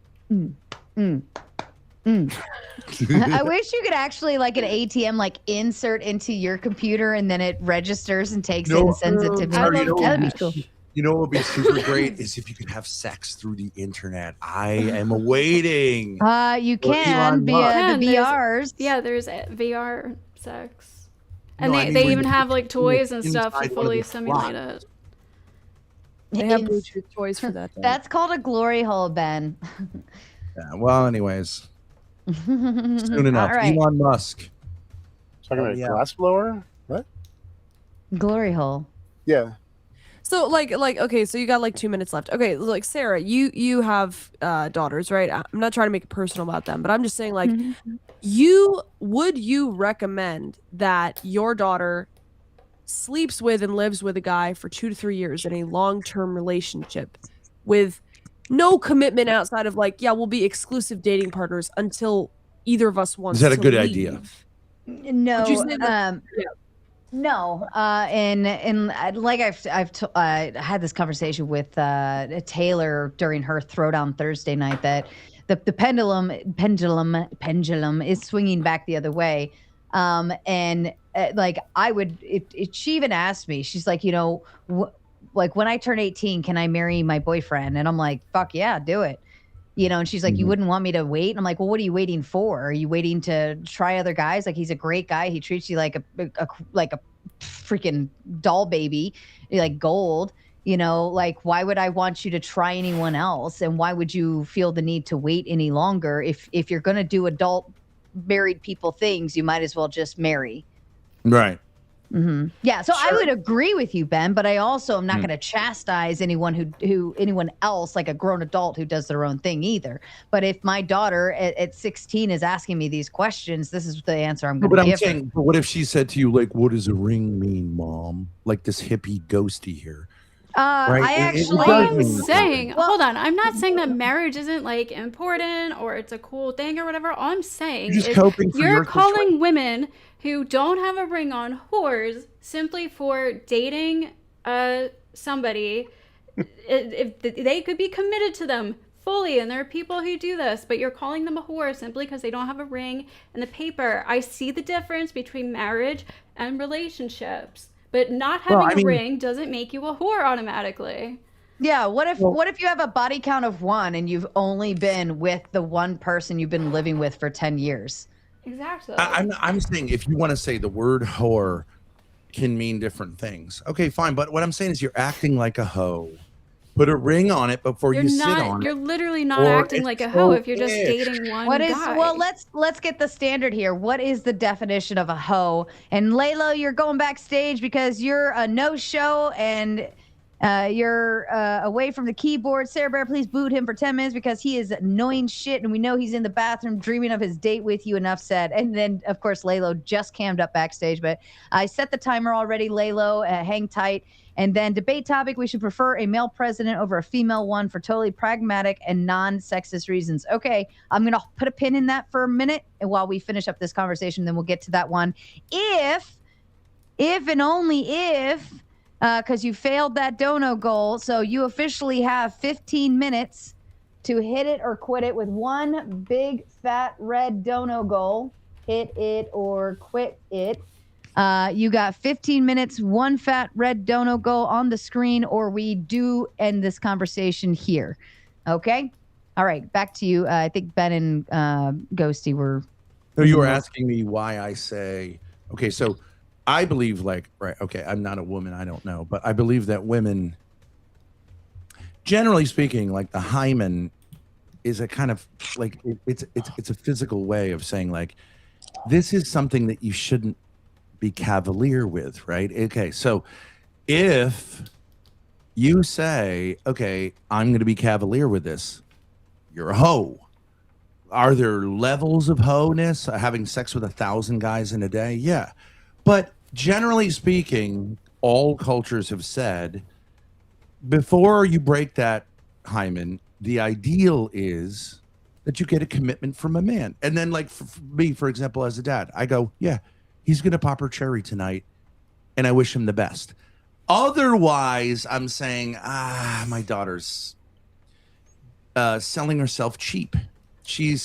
I wish you could actually, like an ATM, like insert into your computer and then it registers and takes it and sends it to me. That'd be cool. You know what would be super great is if you could have sex through the internet. I am awaiting. You can via the VRs. Yeah, there's VR sex. And No, I mean they when even you have put like toys and inside stuff to one of fully the simulate slots. it. They have Bluetooth toys for that. That's called a glory hole, Ben. Yeah, well, anyways, soon enough. All right. Elon Musk. Talking about a glass blower? What? Glory hole. Yeah. So like okay, so you got like 2 minutes left. Okay, like Sarah, you have daughters, right? I'm not trying to make it personal about them, but I'm just saying like would you recommend that your daughter sleeps with and lives with a guy for 2 to 3 years in a long-term relationship with no commitment outside of like, yeah, we'll be exclusive dating partners until either of us wants Is that a to good leave? idea? Would you No, say that- no. And like I had this conversation with Taylor during her Throwdown Thursday night that the pendulum is swinging back the other way. And like I would, if she even asked me, she's like, like when I turn 18, can I marry my boyfriend? And I'm like, fuck yeah, do it. And she's like, you wouldn't want me to wait? And I'm like, well, what are you waiting for? Are you waiting to try other guys? Like, he's a great guy. He treats you like a freaking doll baby, like gold. Like, why would I want you to try anyone else? And why would you feel the need to wait any longer? If you're going to do adult married people things, you might as well just marry. Right. Mm-hmm. Yeah, so I would agree with you, Ben, but I also am not going to chastise anyone anyone else, like a grown adult who does their own thing either. But if my daughter at 16 is asking me these questions, this is the answer I'm going to give her. But what if she said to you, like, what does a ring mean, Mom? Like this hippie ghosty here. Right? I actually, I'm saying, hold on. I'm not saying that marriage isn't like important or it's a cool thing or whatever. All I'm saying You're just is coping for you're your calling women who don't have a ring on whores simply for dating somebody. If they could be committed to them fully, and there are people who do this, but you're calling them a whore simply because they don't have a ring and the paper. I see the difference between marriage and relationships. But not having a ring doesn't make you a whore automatically. Yeah, what if you have a body count of 1 and you've only been with the one person you've been living with for 10 years? Exactly. I'm saying if you want to say the word whore can mean different things. Okay, fine. But what I'm saying is you're acting like a hoe. Put a ring on it before you sit on it. You're literally not acting like a hoe if you're just dating one guy. Well, let's get the standard here. What is the definition of a hoe? And Layla, you're going backstage because you're a no-show and you're away from the keyboard. Sarah Bear, please boot him for 10 minutes because he is annoying shit, and we know he's in the bathroom dreaming of his date with you. Enough said. And then, of course, Laylo just cammed up backstage, but I set the timer already. Laylo, hang tight. And then debate topic, we should prefer a male president over a female one for totally pragmatic and non-sexist reasons. Okay, I'm going to put a pin in that for a minute and while we finish up this conversation, then we'll get to that one. If and only if, because you failed that dono goal, so you officially have 15 minutes to hit it or quit it with one big fat red dono goal. Hit it or quit it. You got 15 minutes, one fat red dono goal on the screen, or we do end this conversation here. Okay? All right, back to you. I think Ben and Ghosty were... No, you were asking me why I say... Okay, so I believe okay, I'm not a woman, I don't know, but I believe that women, generally speaking, like the hymen is a kind of, like, it's a physical way of saying, like, this is something that you shouldn't be cavalier with, right? Okay, so if you say, okay, I'm going to be cavalier with this, you're a hoe. Are there levels of hoe-ness? Having sex with 1,000 guys in a day? Yeah. But generally speaking, all cultures have said, before you break that hymen, the ideal is that you get a commitment from a man. And then, like, for me, for example, as a dad, I go, yeah, he's going to pop her cherry tonight, and I wish him the best. Otherwise, I'm saying, my daughter's selling herself cheap. She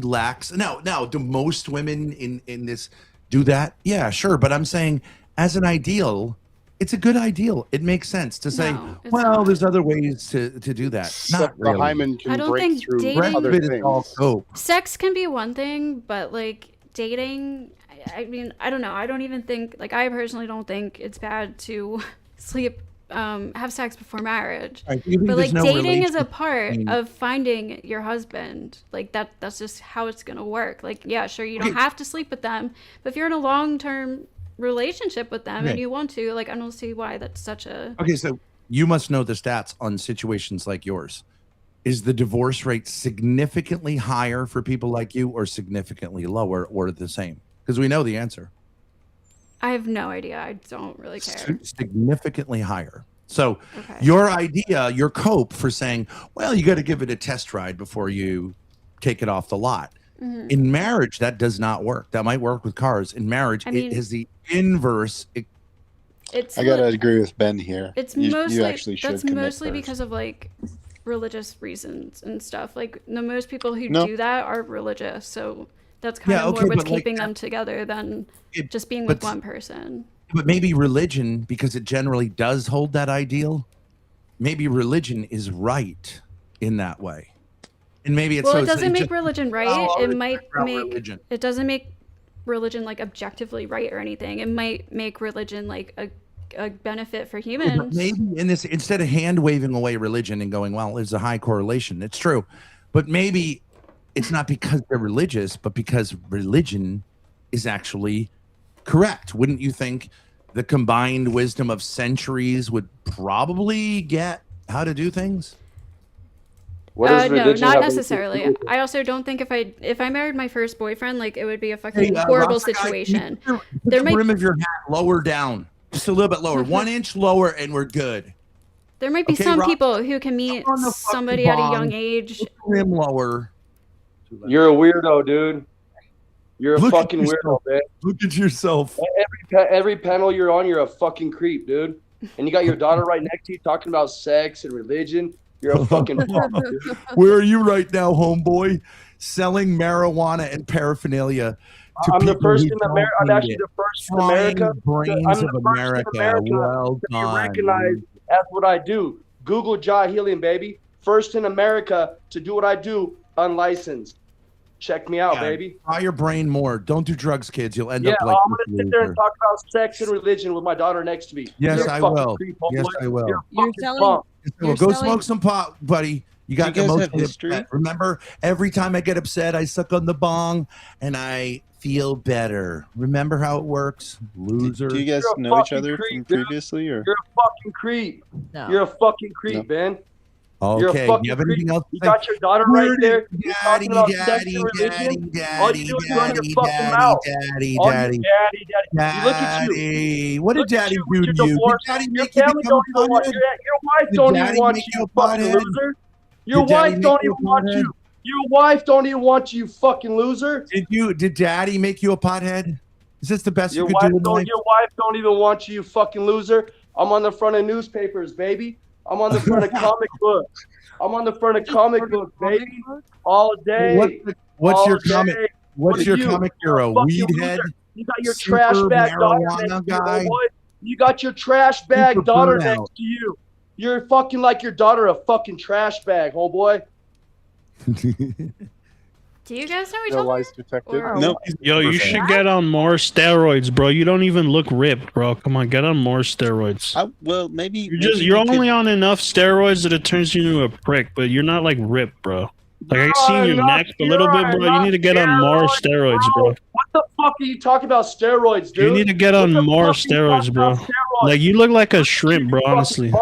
lacks. Now, do most women in this do that? Yeah, sure. But I'm saying, as an ideal, it's a good ideal. It makes sense to say, well, there's other ways to do that. Not really. The hymen can I don't break think through dating- other Rest of it is things. all cope. Sex can be one thing, but like dating, I mean, I don't know. I don't even think, like, I personally don't think it's bad to sleep have sex before marriage. I think But there's like no dating is a relationship part between- of finding your husband. Like that's just how it's gonna work. Like, yeah, sure, you don't have to sleep with them, but if you're in a long-term relationship with them and Okay. you want to, like, I don't see why that's such a Okay, so you must know the stats on situations like yours. Is the divorce rate significantly higher for people like you, or significantly lower, or the same? Because we know the answer. I have no idea. I don't really care. Significantly higher. So Okay. your idea, your cope for saying, well, you got to give it a test ride before you take it off the lot. Mhm. In marriage, that does not work. That might work with cars. In marriage, I mean- it is the inverse. It's I gotta agree with Ben here. It's you mostly actually should that's commit mostly first. because of like religious reasons and stuff. Like the most people who No. do that are religious, so that's kind Yeah, of okay, more what's but, like, keeping them together than just being but- with one person. But maybe religion, because it generally does hold that ideal, maybe religion is right in that way. And maybe it's Well, so it it's- doesn't it make just- religion right. Oh, It it's might about make religion. it doesn't make religion like objectively right or anything. It might make religion like a benefit for But humans. maybe in this, instead of hand waving away religion and going, well, there's a high correlation. It's true. But maybe it's not because they're religious, but because religion is actually correct. Wouldn't you think the combined wisdom of centuries would probably get how to do things? What does No, religion not have anything to necessarily. do with it? I also don't think if I married my first boyfriend, like it would be a fucking Hey, horrible Rasta guy, situation. Put There the might brim of your hat lower down, just a little bit lower, 1 inch lower, and we're good. There might be Okay, some Rob, people who can meet on the somebody at a bong, young age. Brim lower. You're a weirdo, dude. You're a Look at fucking weirdo, yourself. man. Look at yourself. Every panel you're on, you're a fucking creep, dude. And you got your daughter right next to you talking about sex and religion. You're a fucking punk, dude. Where are you right now, homeboy? Selling marijuana and paraphernalia to I'm the people first who in don't America. I'm need actually it. the first in Frying America. brains I'm of the first America. in America Well to be done. recognized as what I do. Google Jaw Healing, baby. First in America to do what I do, unlicensed. Check me out, Yeah, baby. Fry your brain more. Don't do drugs, kids. You'll end Yeah, up like I'm this gonna sit there loser. and talk about sex and religion with my daughter next to me. Yes, You're a I fucking will. creep, Yes, homeboy. I will. You're a You're fucking selling- punk. Well, You're go selling- smoke some pot, buddy. You got Do you guys have emotionally history? upset. Remember, every time I get upset, I suck on the bong and I feel better. Remember how it works, loser. Do you guys You're a know each fucking other creep, from dude. previously, or You're a fucking creep. No. You're a fucking creep, man. You're a Okay, fucking you have creep. anything else to You say? got your daughter Where right did there. You're talking about sex and religion. All you do is run your fucking mouth. daddy, All you daddy, daddy. Look at you. daddy. What did Look at daddy you do with to your you? Did divorce. daddy Your make you family become don't even want a you. pothead? Your wife Did don't daddy even want make you, you you a fucking pothead? loser. Your Did daddy wife make don't you a even want pothead? you. Your wife don't even want you, fucking loser. Did daddy make you a pothead? Is this the best Your you wife could do in don't. life? Your wife don't even want you, you fucking loser. I'm on the front of newspapers, baby. I'm on the front of comic books. I'm on the front of comic books, baby. All day. What's all your comic? day. What's What your are you? comic You're a hero? fucking Weed loser. head? You got your Super trash bag daughter marijuana next to you, guy? homeboy. You got your trash bag Super daughter burnout. next to you. You're fucking like your daughter, a fucking trash bag, homeboy. Do you guys know each No other? lies detected. Or- no? Yo, you should get on more steroids, bro. You don't even look ripped, bro. Come on, get on more steroids. Well, maybe You're only on enough steroids that it turns you into a prick, but you're not like ripped, bro. Like I seen your neck a little bit, bro. You need to get on more steroids, bro. What the fuck are you talking about steroids, dude? You need to get on more steroids, bro. Like you look like a shrimp, bro. Honestly,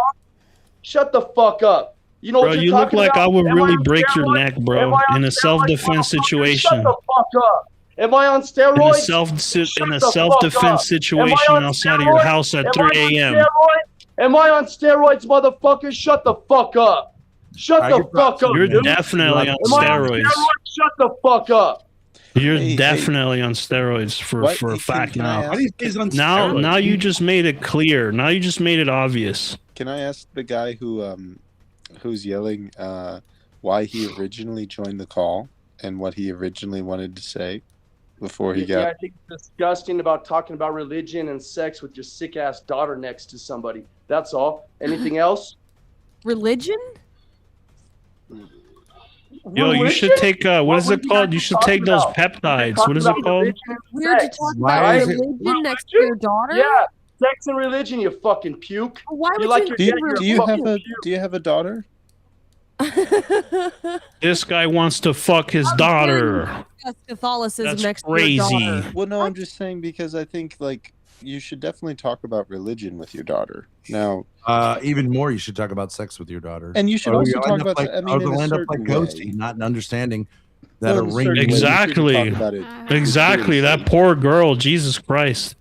Shut the fuck up. You know bro, what you're you look talking like about? I would Am I really on break your steroids? neck, Am bro, I on in a steroids, self-defense motherfucker? situation. Shut the fuck up. Am I on steroids? In a Shut the fuck self-defense up. situation Am I on outside of your steroids? house at Am 3 I on a.m. steroids? Am I on steroids, motherfucker? Shut the fuck up. Shut I the get fuck up. You're dude. definitely on Am I on steroids. Shut the fuck up. You're Hey, definitely on steroids for What- a can- fact can I now. ask- Now you just made it clear. Now you just made it obvious. Can I ask the guy who's yelling why he originally joined the call and what he originally wanted to say before he Yeah, I got? think it's disgusting about talking about religion and sex with your sick ass daughter next to somebody. That's all. Anything else? Religion? Yo, you should take what is it called? You should take those peptides. What is it called? Weird to talk Why about is it- religion next to your daughter? Yeah. sex and religion, you fucking puke. Why you would like you your Do you, dead, you're do a you fucking have a puke. Do you have a daughter? This guy wants to fuck his daughter. Catholicism That's next to your crazy. daughter. Well, no, I'm just saying because I think like you should definitely talk about religion with your daughter. Now, Even more, you should talk about sex with your daughter. And you should Or also you'll talk end up about, like, I mean, or in they'll a end up like certain Ghosty, way. not understanding that Well, a in a ring. certain way, you shouldn't Exactly. talk about it Exactly. That poor girl. Jesus Christ.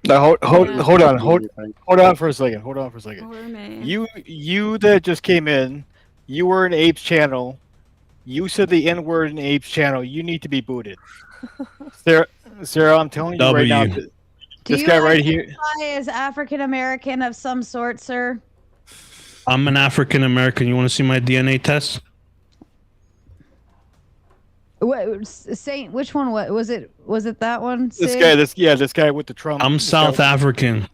Now, hold on for a second. Or me. You that just came in, you were in Abe's channel. You said the N word in Abe's channel. You need to be booted. Sarah, I'm telling you right now. W. This guy right here. identify as African American of some sort, sir? I'm an African American. You want to see my DNA test? What, Saint? Which one? What was it? Was it that one? This Sid? guy. This guy with the Trump. I'm this South guy, African.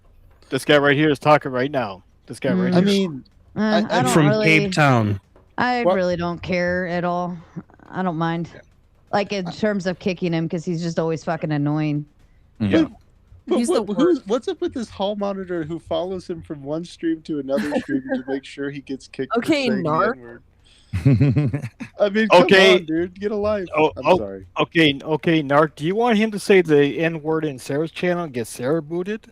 This guy right here is talking right now. This guy right here. I mean, I I'm don't from really, Cape Town. I really don't care at all. I don't mind. Like in terms of kicking him because he's just always fucking annoying. Yeah. But He's the what's up with this hall monitor who follows him from one stream to another stream to make sure he gets kicked? Okay, for saying the Narc. N-word? I mean, come Okay. on, dude, get a life. Oh, I'm sorry. Okay, Narc. Do you want him to say the N word in Sarah's channel and get Sarah booted?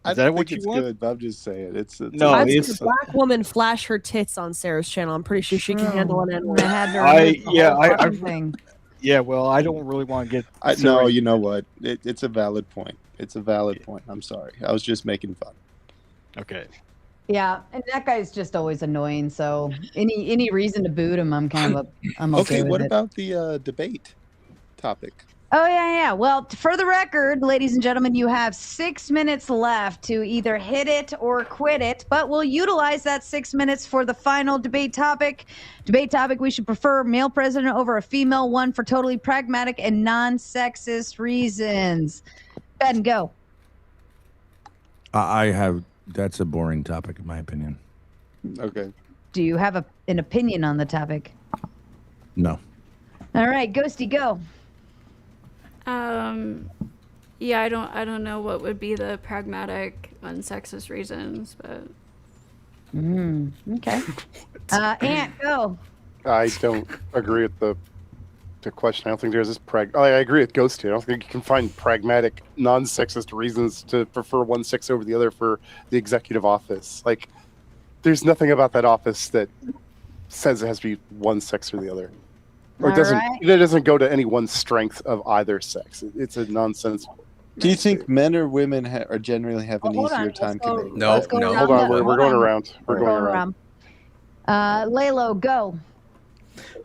I Is that don't what think you it's want? good, but I'm just saying it's No, I've seen it's a black woman flash her tits on Sarah's channel. I'm pretty sure she can handle an N-word. I had to remove the whole I fucking thing. yeah. Well, I don't really want to get. No, Sarah- you know what? It's a valid point. It's a valid point. I'm sorry. I was just making fun. Okay. Yeah, and that guy's just always annoying. So any reason to boot him, I'm kind of I'm okay, Okay, with what it. about the debate topic? Oh yeah. Well, for the record, ladies and gentlemen, you have 6 minutes left to either hit it or quit it. But we'll utilize that 6 minutes for the final debate topic. Debate topic: we should prefer male president over a female one for totally pragmatic and non-sexist reasons. Go ahead and go. I have. That's a boring topic, in my opinion. Okay. Do you have an opinion on the topic? No. All right, Ghosty, go. Yeah, I don't know what would be the pragmatic, unsexist reasons, but Okay. Ant, go. I don't agree with the question. I don't think there's this I agree with Ghosty. I don't think you can find pragmatic, non-sexist reasons to prefer one sex over the other for the executive office. Like, there's nothing about that office that says it has to be one sex or the other, or All it right. doesn't go to any one strength of either sex. It's a nonsense. Do you think men or women or generally have an Hold on, easier let's time go- committing? No, let's go no. around Hold on, the- we're going around. We're going around. Lalo, go.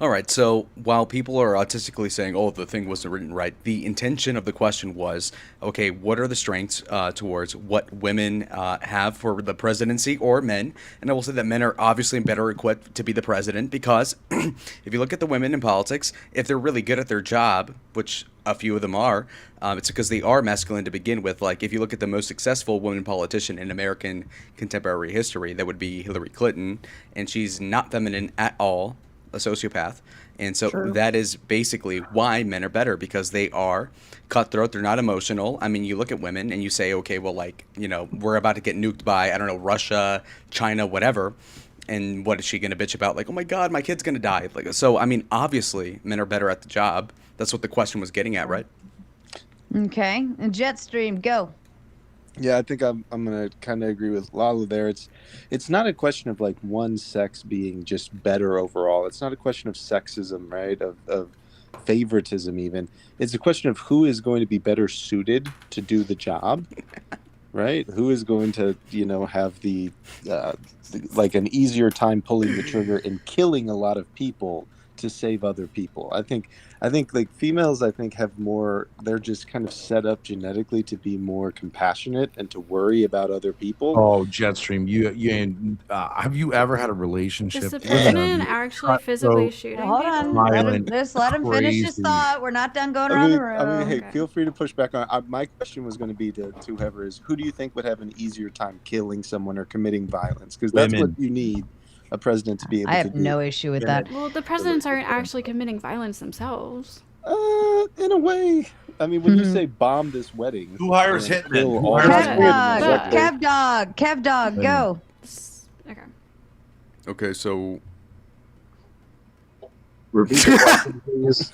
All right, so while people are autistically saying, oh, the thing wasn't written right, the intention of the question was, okay, what are the strengths towards what women have for the presidency or men? And I will say that men are obviously better equipped to be the president because if you look at the women in politics, if they're really good at their job, which a few of them are, it's because they are masculine to begin with. Like, if you look at the most successful woman politician in American contemporary history, that would be Hillary Clinton, and she's not feminine at all. A sociopath, and so that is basically why men are better, because they are cutthroat, they're not emotional. I mean, you look at women and you say, okay, well, like, you know, we're about to get nuked by, I don't know, Russia, China, whatever, and what is she gonna bitch about? Like, oh my god, my kid's gonna die. Like, so I mean, obviously men are better at the job. That's what the question was getting at, right? Okay, and Jetstream, go. Yeah, I think I'm gonna kind of agree with Lalo there. It's not a question of like one sex being just better overall. It's not a question of sexism, right? Of favoritism even. It's a question of who is going to be better suited to do the job, right? Who is going to, you know, have the like an easier time pulling the trigger and killing a lot of people to save other people. I think like females, I think have more, they're just kind of set up genetically to be more compassionate and to worry about other people. Oh, Jetstream, you have you ever had a relationship? is the with president a actually physically shooting Hold on. people? violent, Just let him finish his crazy- thought. We're not done going around the room. I mean, hey, feel free to push back on. My question was going to be to whoever is, who do you think would have an easier time killing someone or committing violence? Because that's Women. what you need a president to be able I to have do. no issue with Yeah. that. Well, the presidents aren't actually committing violence themselves. In a way. I mean, when you say bomb this wedding, Who hires and hitmen? kill Who all hires the hitmen? women Kev that they- Kev Dog, go. Okay. Okay, so Repeat the question, please.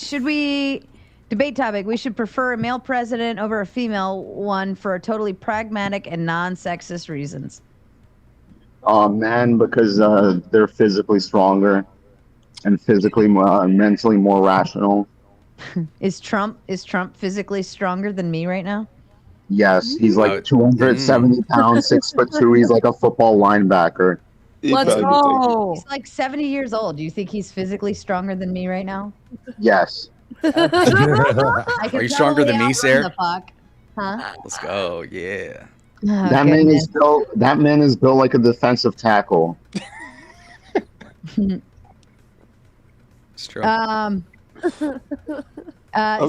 Should we debate topic? We should prefer a male president over a female one for totally pragmatic and non-sexist reasons. Men, because they're physically stronger and physically, mentally more rational. Is Trump physically stronger than me right now? Yes, he's like 270 pounds, 6'2". He's like a football linebacker. Let's go. He's like 70 years old. Do you think he's physically stronger than me right now? Yes. I can Are you stronger than me, outrun Sarah? the puck. Huh? Let's go. Yeah. Oh, That man is built. That man is built like a defensive tackle. It's true.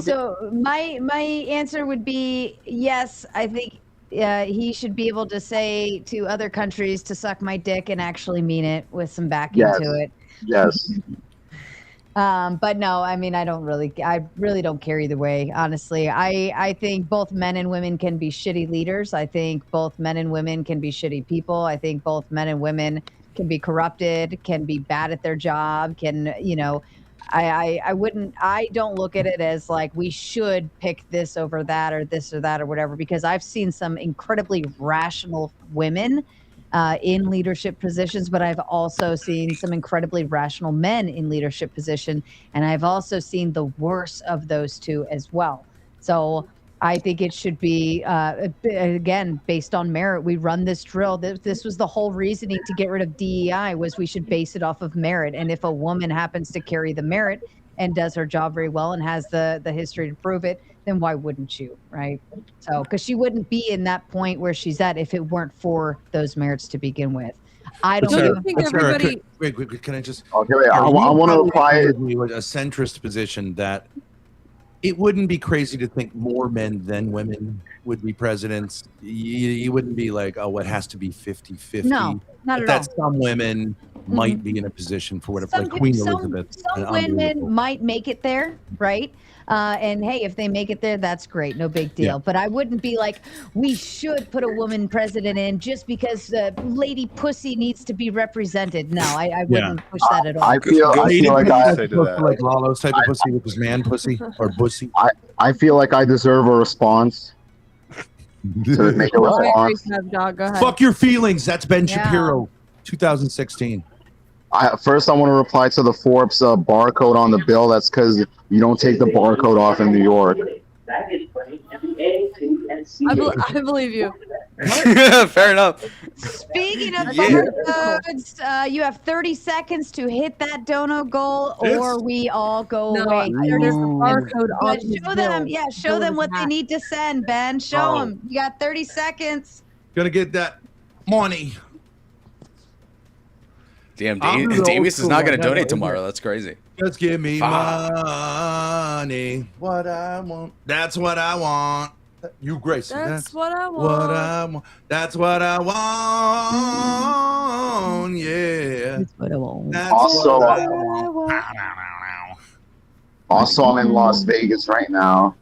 So my answer would be yes. I think he should be able to say to other countries to suck my dick and actually mean it with some backing Yes. to it. Yes. But no, I mean, I really don't care either way. Honestly, I think both men and women can be shitty leaders. I think both men and women can be shitty people. I think both men and women can be corrupted, can be bad at their job, can, I don't look at it as like we should pick this over that or this or that or whatever, because I've seen some incredibly rational women in leadership positions, but I've also seen some incredibly rational men in leadership position, and I've also seen the worst of those two as well. So I think it should be, again, based on merit. We run this drill. This was the whole reasoning to get rid of DEI, was we should base it off of merit. And if a woman happens to carry the merit and does her job very well and has the history to prove it, then why wouldn't you, right? So, because she wouldn't be in that point where she's at if it weren't for those merits to begin with. I don't Sarah, think Sarah, everybody. wait, can I just? Okay, wait, I want to apply it. With a centrist position that it wouldn't be crazy to think more men than women would be presidents. You wouldn't be like, oh, it has to be 50-50. No, not at That all. some women might be in a position for whatever, like Some- Queen some- Elizabeth. Some Unbelievable. women might make it there, right? And hey, if they make it there, that's great, no big deal. Yeah. But I wouldn't be like, we should put a woman president in just because Lady Pussy needs to be represented. No, I wouldn't push that at all. I feel like like Lalo's type of pussy, which is man pussy or bussy. I feel like I deserve a response. To make a response. Dog, go ahead. Fuck your feelings. That's Ben Yeah. Shapiro, 2016. First, I want to reply to the Forbes barcode on the bill. That's because you don't take the barcode off in New York. I believe you. Fair enough. Speaking of Yeah. barcodes, you have 30 seconds to hit that dono goal, or we all go No, away. there's a barcode on But his show them, bill. yeah, show them what they need to send, Ben. Show Oh. them. You got 30 seconds. Gonna get that money. Damn, I'm the old Davies is school not going one. to donate Never. tomorrow. That's crazy. Just give me Fuck. money. What I want. That's what I want. You, Grace. That's what I want. What I want. That's what I want. Yeah. That's what I want. That's Also, what I want. Also, I'm in Las Vegas right now.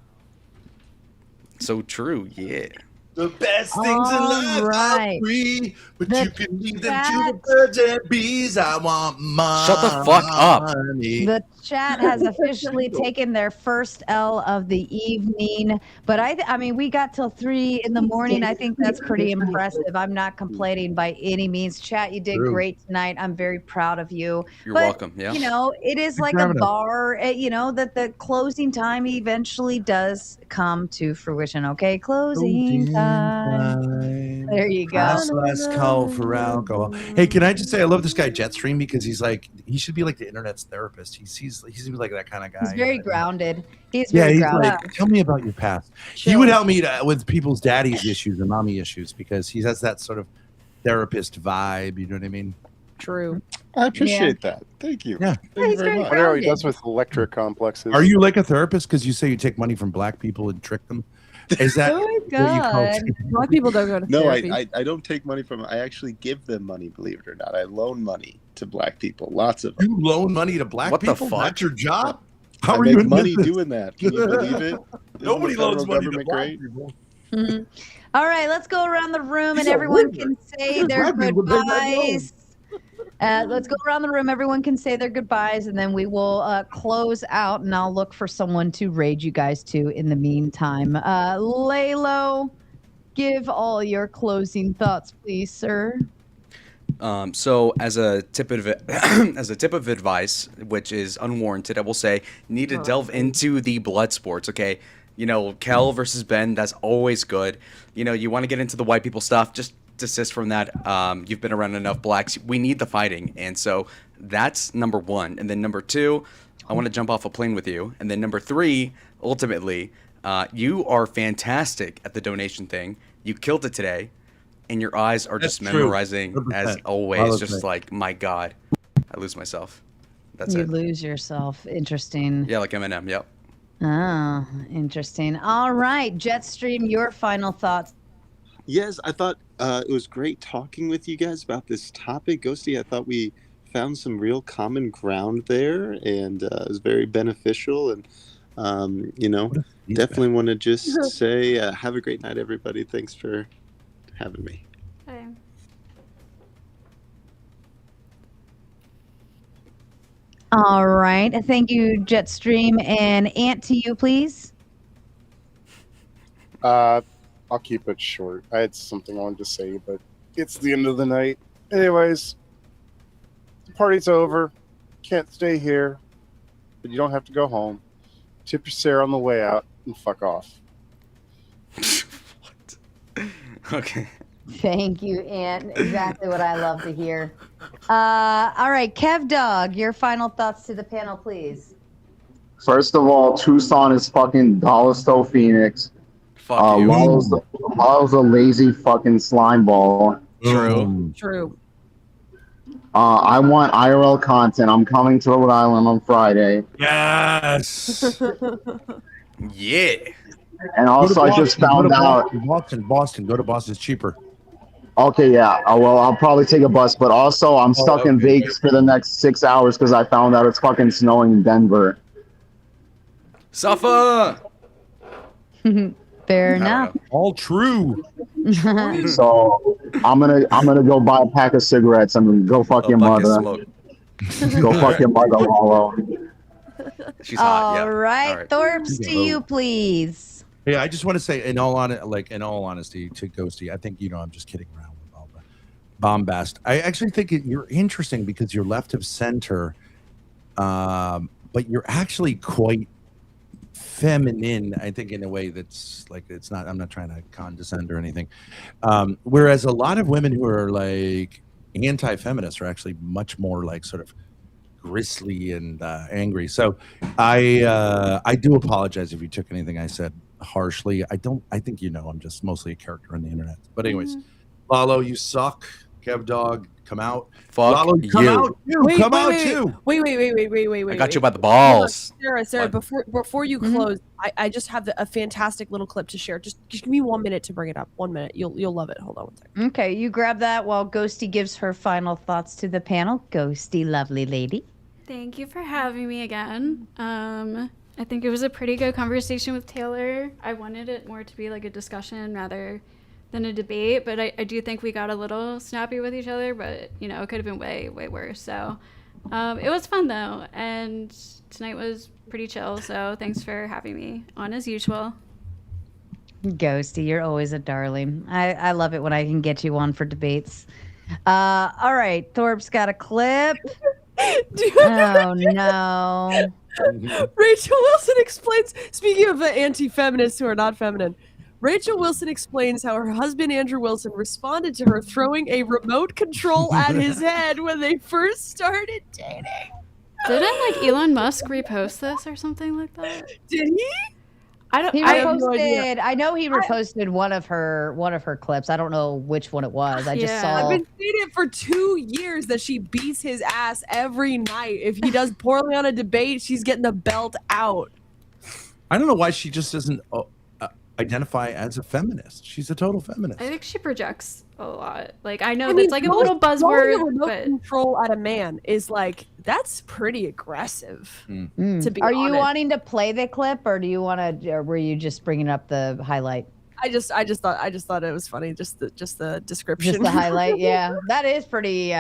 So true. Yeah. The best things in life right. are free, but The you can leave them to chat- the birds and bees. I want money. Shut the fuck up. The chat has officially taken their first L of the evening, but I mean, we got till 3 in the morning. I think that's pretty impressive. I'm not complaining by any means. Chat, you did True. great tonight. I'm very proud of you. You're But, welcome, yeah. You know, it is Thanks like for a having us. bar. That the closing time eventually does come to fruition. Okay, closing time. There you go. Ask less call for alcohol. Hey, can I just say I love this guy Jetstream because he should be like the internet's therapist. He's like that kind of guy. He's very grounded. He's Yeah, very he's grounded. like, tell me about your past. He would help me with people's daddy's issues and mommy issues because he has that sort of therapist vibe. You know what I mean? True. I appreciate that. Thank you. Yeah. Thank you very much. I know he does with electric complexes. Are you like a therapist because you say you take money from black people and trick them? Is that Oh my what you call God. Black people don't go to No, therapy. I don't take money from. I actually give them money. Believe it or not, I loan money to black people. Lots of them. You loan money to black What the people? fuck? That's your job? How I are you make in money business? doing that. Can you believe it? Nobody Isn't the loans federal money to government black great? people. Mhm. All right, let's go around the room and He's a everyone loser. can say Because their black people would pay back goodbyes. Let's go around the room. Everyone can say their goodbyes, and then we will close out, and I'll look for someone to raid you guys to in the meantime. Lalo, give all your closing thoughts, please, sir. So as a tip of as a tip of advice, which is unwarranted, I will say need to delve into the blood sports. Okay, Kel versus Ben, that's always good. You want to get into the white people stuff, just desist from that. You've been around enough blacks. We need the fighting, and so that's number one. And then number two, I want to jump off a plane with you. And then number three, ultimately, you are fantastic at the donation thing. You killed it today. And your eyes are just That's true. memorizing 100%. as always. Well, Just that's like, my God, I lose myself. That's You it. lose yourself. Interesting. Yeah, like Eminem. Yep. Oh, interesting. All right, Jetstream, your final thoughts. Yes, I thought it was great talking with you guys about this topic. Ghosty, I thought we found some real common ground there, and it was very beneficial. And, definitely want to just say have a great night, everybody. Thanks for having me. Bye. All right. Thank you, Jetstream. And Ant, to you, please. I'll keep it short. I had something I wanted to say, but it's the end of the night. Anyways, the party's over. Can't stay here, but you don't have to go home. Tip your Sarah on the way out and fuck off. Okay. Thank you, Ant. Exactly what I love to hear. All right, Kev Dog, your final thoughts to the panel, please. First of all, Tucson is fucking dollar store Phoenix. Fuck you. Lalo's a lazy fucking slime ball. True. True. I want IRL content. I'm coming to Rhode Island on Friday. Yes. Yeah. And also, I just found out. Boston. Go to Boston. It's cheaper. Okay, yeah. Well, I'll probably take a bus, but also I'm stuck in Vegas for the next 6 hours because I found out it's fucking snowing in Denver. Suffer. Fair enough. All true. So I'm gonna go buy a pack of cigarettes and go fuck your mother. Go fuck your mother, Lalo. She's hot. Yeah. All right, Thorpes, to you, please. Yeah, I just want to say, in all honesty, to Ghosty, I think I'm just kidding around with all the bombast. I actually think you're interesting because you're left of center, but you're actually quite feminine. I think in a way that's like it's not. I'm not trying to condescend or anything. Whereas a lot of women who are like anti-feminists are actually much more like sort of grisly and angry. So I do apologize if you took anything I said harshly. I think I'm just mostly a character on the internet. But anyways, Lalo, you suck. Kev Dog, come out. Fuck Lalo, come you. out too. Wait, Come wait, out wait, too. Wait. I got you by the balls. Sarah, before you close, I just have a fantastic little clip to share. Just give me 1 minute to bring it up. 1 minute. You'll love it. Hold on 1 second. Okay, you grab that while Ghosty gives her final thoughts to the panel. Ghosty, lovely lady. Thank you for having me again. I think it was a pretty good conversation with Taylor. I wanted it more to be like a discussion rather than a debate, but I do think we got a little snappy with each other, but it could have been way, way worse. So it was fun though, and tonight was pretty chill, so thanks for having me on as usual. Ghosty, you're always a darling. I love it when I can get you on for debates. All right, Thorpe's got a clip. Oh no. Rachel Wilson explains, speaking of anti-feminists who are not feminine, Rachel Wilson explains how her husband Andrew Wilson responded to her throwing a remote control at his head when they first started dating. Didn't Elon Musk repost this or something like that? Did he? He I have no idea. reposted. I know he reposted one of her clips. I don't know which one it was. I just saw. I've been seeing it for 2 years that she beats his ass every night. If he does poorly on a debate, she's getting the belt out. I don't know why she just doesn't identify as a feminist. She's a total feminist. I think she projects a lot. Like I know I mean, that's like a throwing- little throwing buzzword, a remote but control at a man is like that's pretty aggressive. To be Are you honest. wanting to play the clip, or do you want to? Or were you just bringing up the highlight? I just thought it was funny. Just the description. Just the highlight, yeah. That is pretty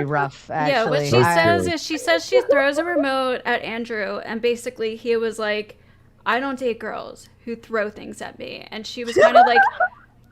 rough, actually. yeah, what she says is she says she throws a remote at Andrew, and basically he was like, "I don't date girls who throw things at me," and she was kind of like,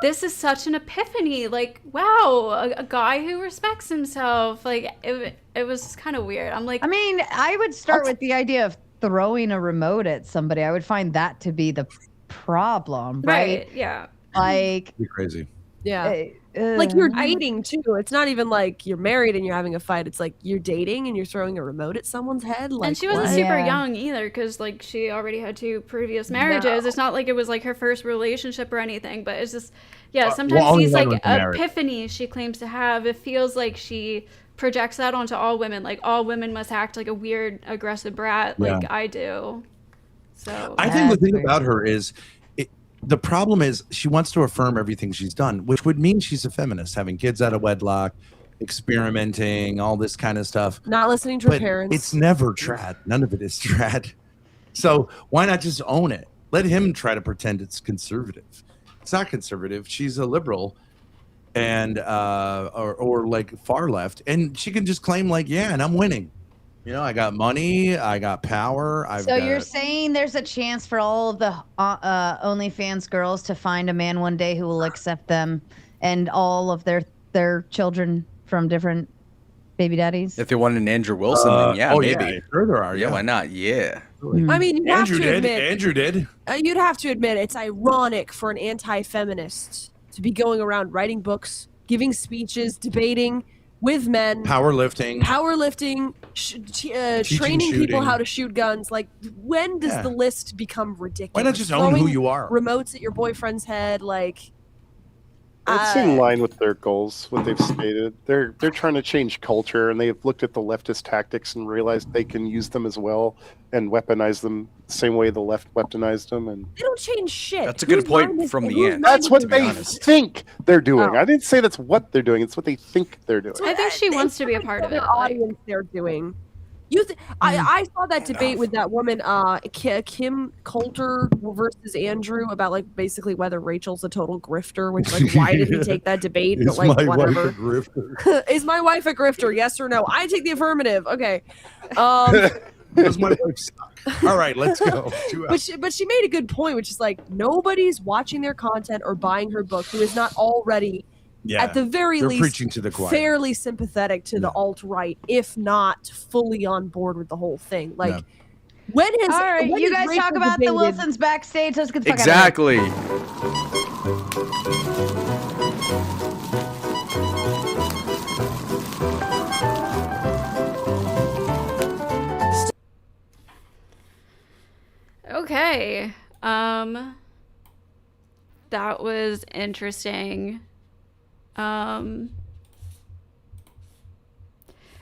"This is such an epiphany! Like, wow, a guy who respects himself." Like, it was kind of weird. I'm like, I mean, I would start with the idea of throwing a remote at somebody. I would find that to be the problem, right? Yeah. Like, You're crazy. Yeah. Like you're dating too. It's not even like you're married and you're having a fight. It's like you're dating and you're throwing a remote at someone's head. Like, and she wasn't what? super young either, because like she already had 2 previous marriages. It's not like it was like her first relationship or anything, but it's just sometimes well, these only like one was married. epiphanies she claims to have, it feels like she projects that onto all women. Like all women must act like a weird aggressive brat like Yeah. I do. So I think the thing about her is the problem is she wants to affirm everything she's done, which would mean she's a feminist, having kids out of wedlock, experimenting, all this kind of stuff. Not listening to her But parents. it's never trad. None of it is trad. So why not just own it? Let him try to pretend it's conservative. It's not conservative. She's a liberal and or like far left. And she can just claim like, yeah, and I'm winning. You know, I got money, I got power. so you're saying there's a chance for all of the OnlyFans girls to find a man one day who will accept them and all of their children from different baby daddies? If they wanted an Andrew Wilson, then yeah, oh, maybe. yeah, sure there are, Yeah, yeah. why not? Yeah. I mean, you have Andrew to did. admit. Andrew did. You'd have to admit it's ironic for an anti-feminist to be going around writing books, giving speeches, debating with men, Powerlifting. training people shooting. how to shoot guns. Like, when does Yeah. the list become ridiculous? Why not just own who Throwing you are? Remotes at your boyfriend's head, like. It's in line with their goals, what they've stated. They're trying to change culture, and they've looked at the leftist tactics and realized they can use them as well and weaponize them the same way the left weaponized them. And They don't change shit. That's a good Whose point mind is- from the whose end. mind that's is what it? they think they're doing. Oh. I didn't say that's what they're doing. It's what they think they're doing. I think she wants to be a part of it. Their audience they're doing. I saw that debate with that woman, Kim Coulter versus Andrew, about like basically whether Rachel's a total grifter. Which like, why did he take that debate? Is But like, my whatever. wife a grifter? Is my wife a grifter? Yes or no? I take the affirmative. Okay. Does my wife suck? All right, let's go. 2 hours. But she made a good point, which is like nobody's watching their content or buying her book who is not already, Yeah, at the very they're least, preaching to the choir. fairly sympathetic to the alt right, if not fully on board with the whole thing. Like, Yeah. when has All right, when you has guys talk Rachel about the debated- Wilsons backstage. Let's get the fuck out of here. Exactly. Okay. That was interesting.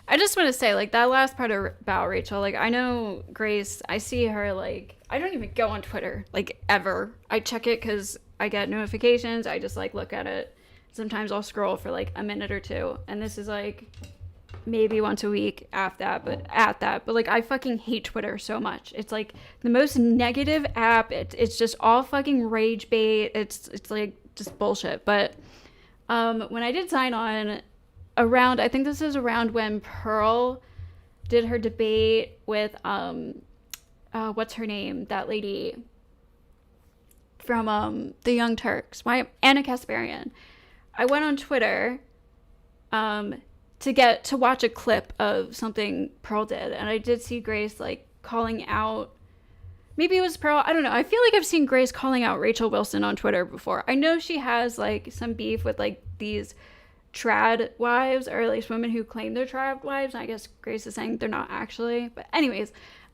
I just want to say, like, that last part about Rachel, like, I know Grace, I see her, like, I don't even go on Twitter, like, ever. I check it because I get notifications. I just, like, look at it. Sometimes I'll scroll for, like, a minute or two. And this is, like, maybe once a week at that. But, like, I fucking hate Twitter so much. It's, like, the most negative app. It's just all fucking rage bait. It's like, just bullshit. But when I did sign on, I think this is around when Pearl did her debate with what's her name, that lady from the Young Turks, Anna Kasparian. I went on Twitter to watch a clip of something Pearl did, and I did see Grace like calling out, maybe it was Pearl, I don't know, I feel like I've seen Grace calling out Rachel Wilson on Twitter before. I know she has like some beef with like these trad wives, or at least women who claim they're trad wives. I guess Grace is saying they're not actually, but anyways,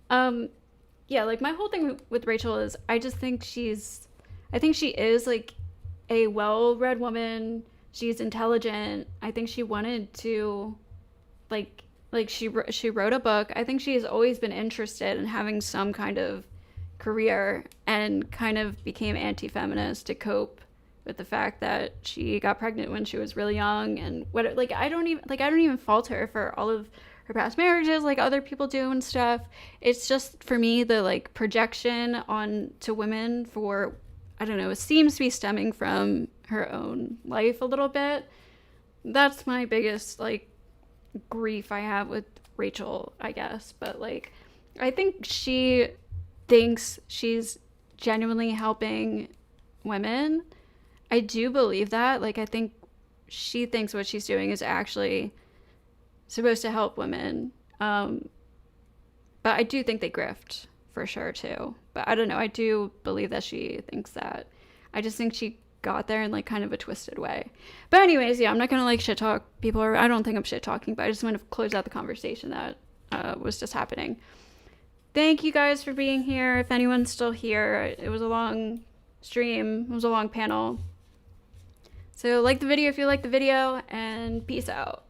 yeah, like my whole thing with Rachel is I think she is like a well-read woman. She's intelligent. I think she wanted to like she wrote a book. I think she has always been interested in having some kind of career and kind of became anti-feminist to cope with the fact that she got pregnant when she was really young. And what, like, I don't even fault her for all of her past marriages like other people do and stuff. It's just, for me, the like projection on to women for, I don't know, it seems to be stemming from her own life a little bit. That's my biggest like grief I have with Rachel, I guess. But like, I think she thinks she's genuinely helping women. I do believe that. Like, I think she thinks what she's doing is actually supposed to help women. But I do think they grift for sure too. But I don't know. I do believe that she thinks that. I just think she got there in like kind of a twisted way. But anyways, yeah, I'm not gonna like shit talk people. Or I don't think I'm shit talking, but I just want to close out the conversation that was just happening. Thank you guys for being here. If anyone's still here, it was a long stream. It was a long panel. So like the video if you like the video, and peace out.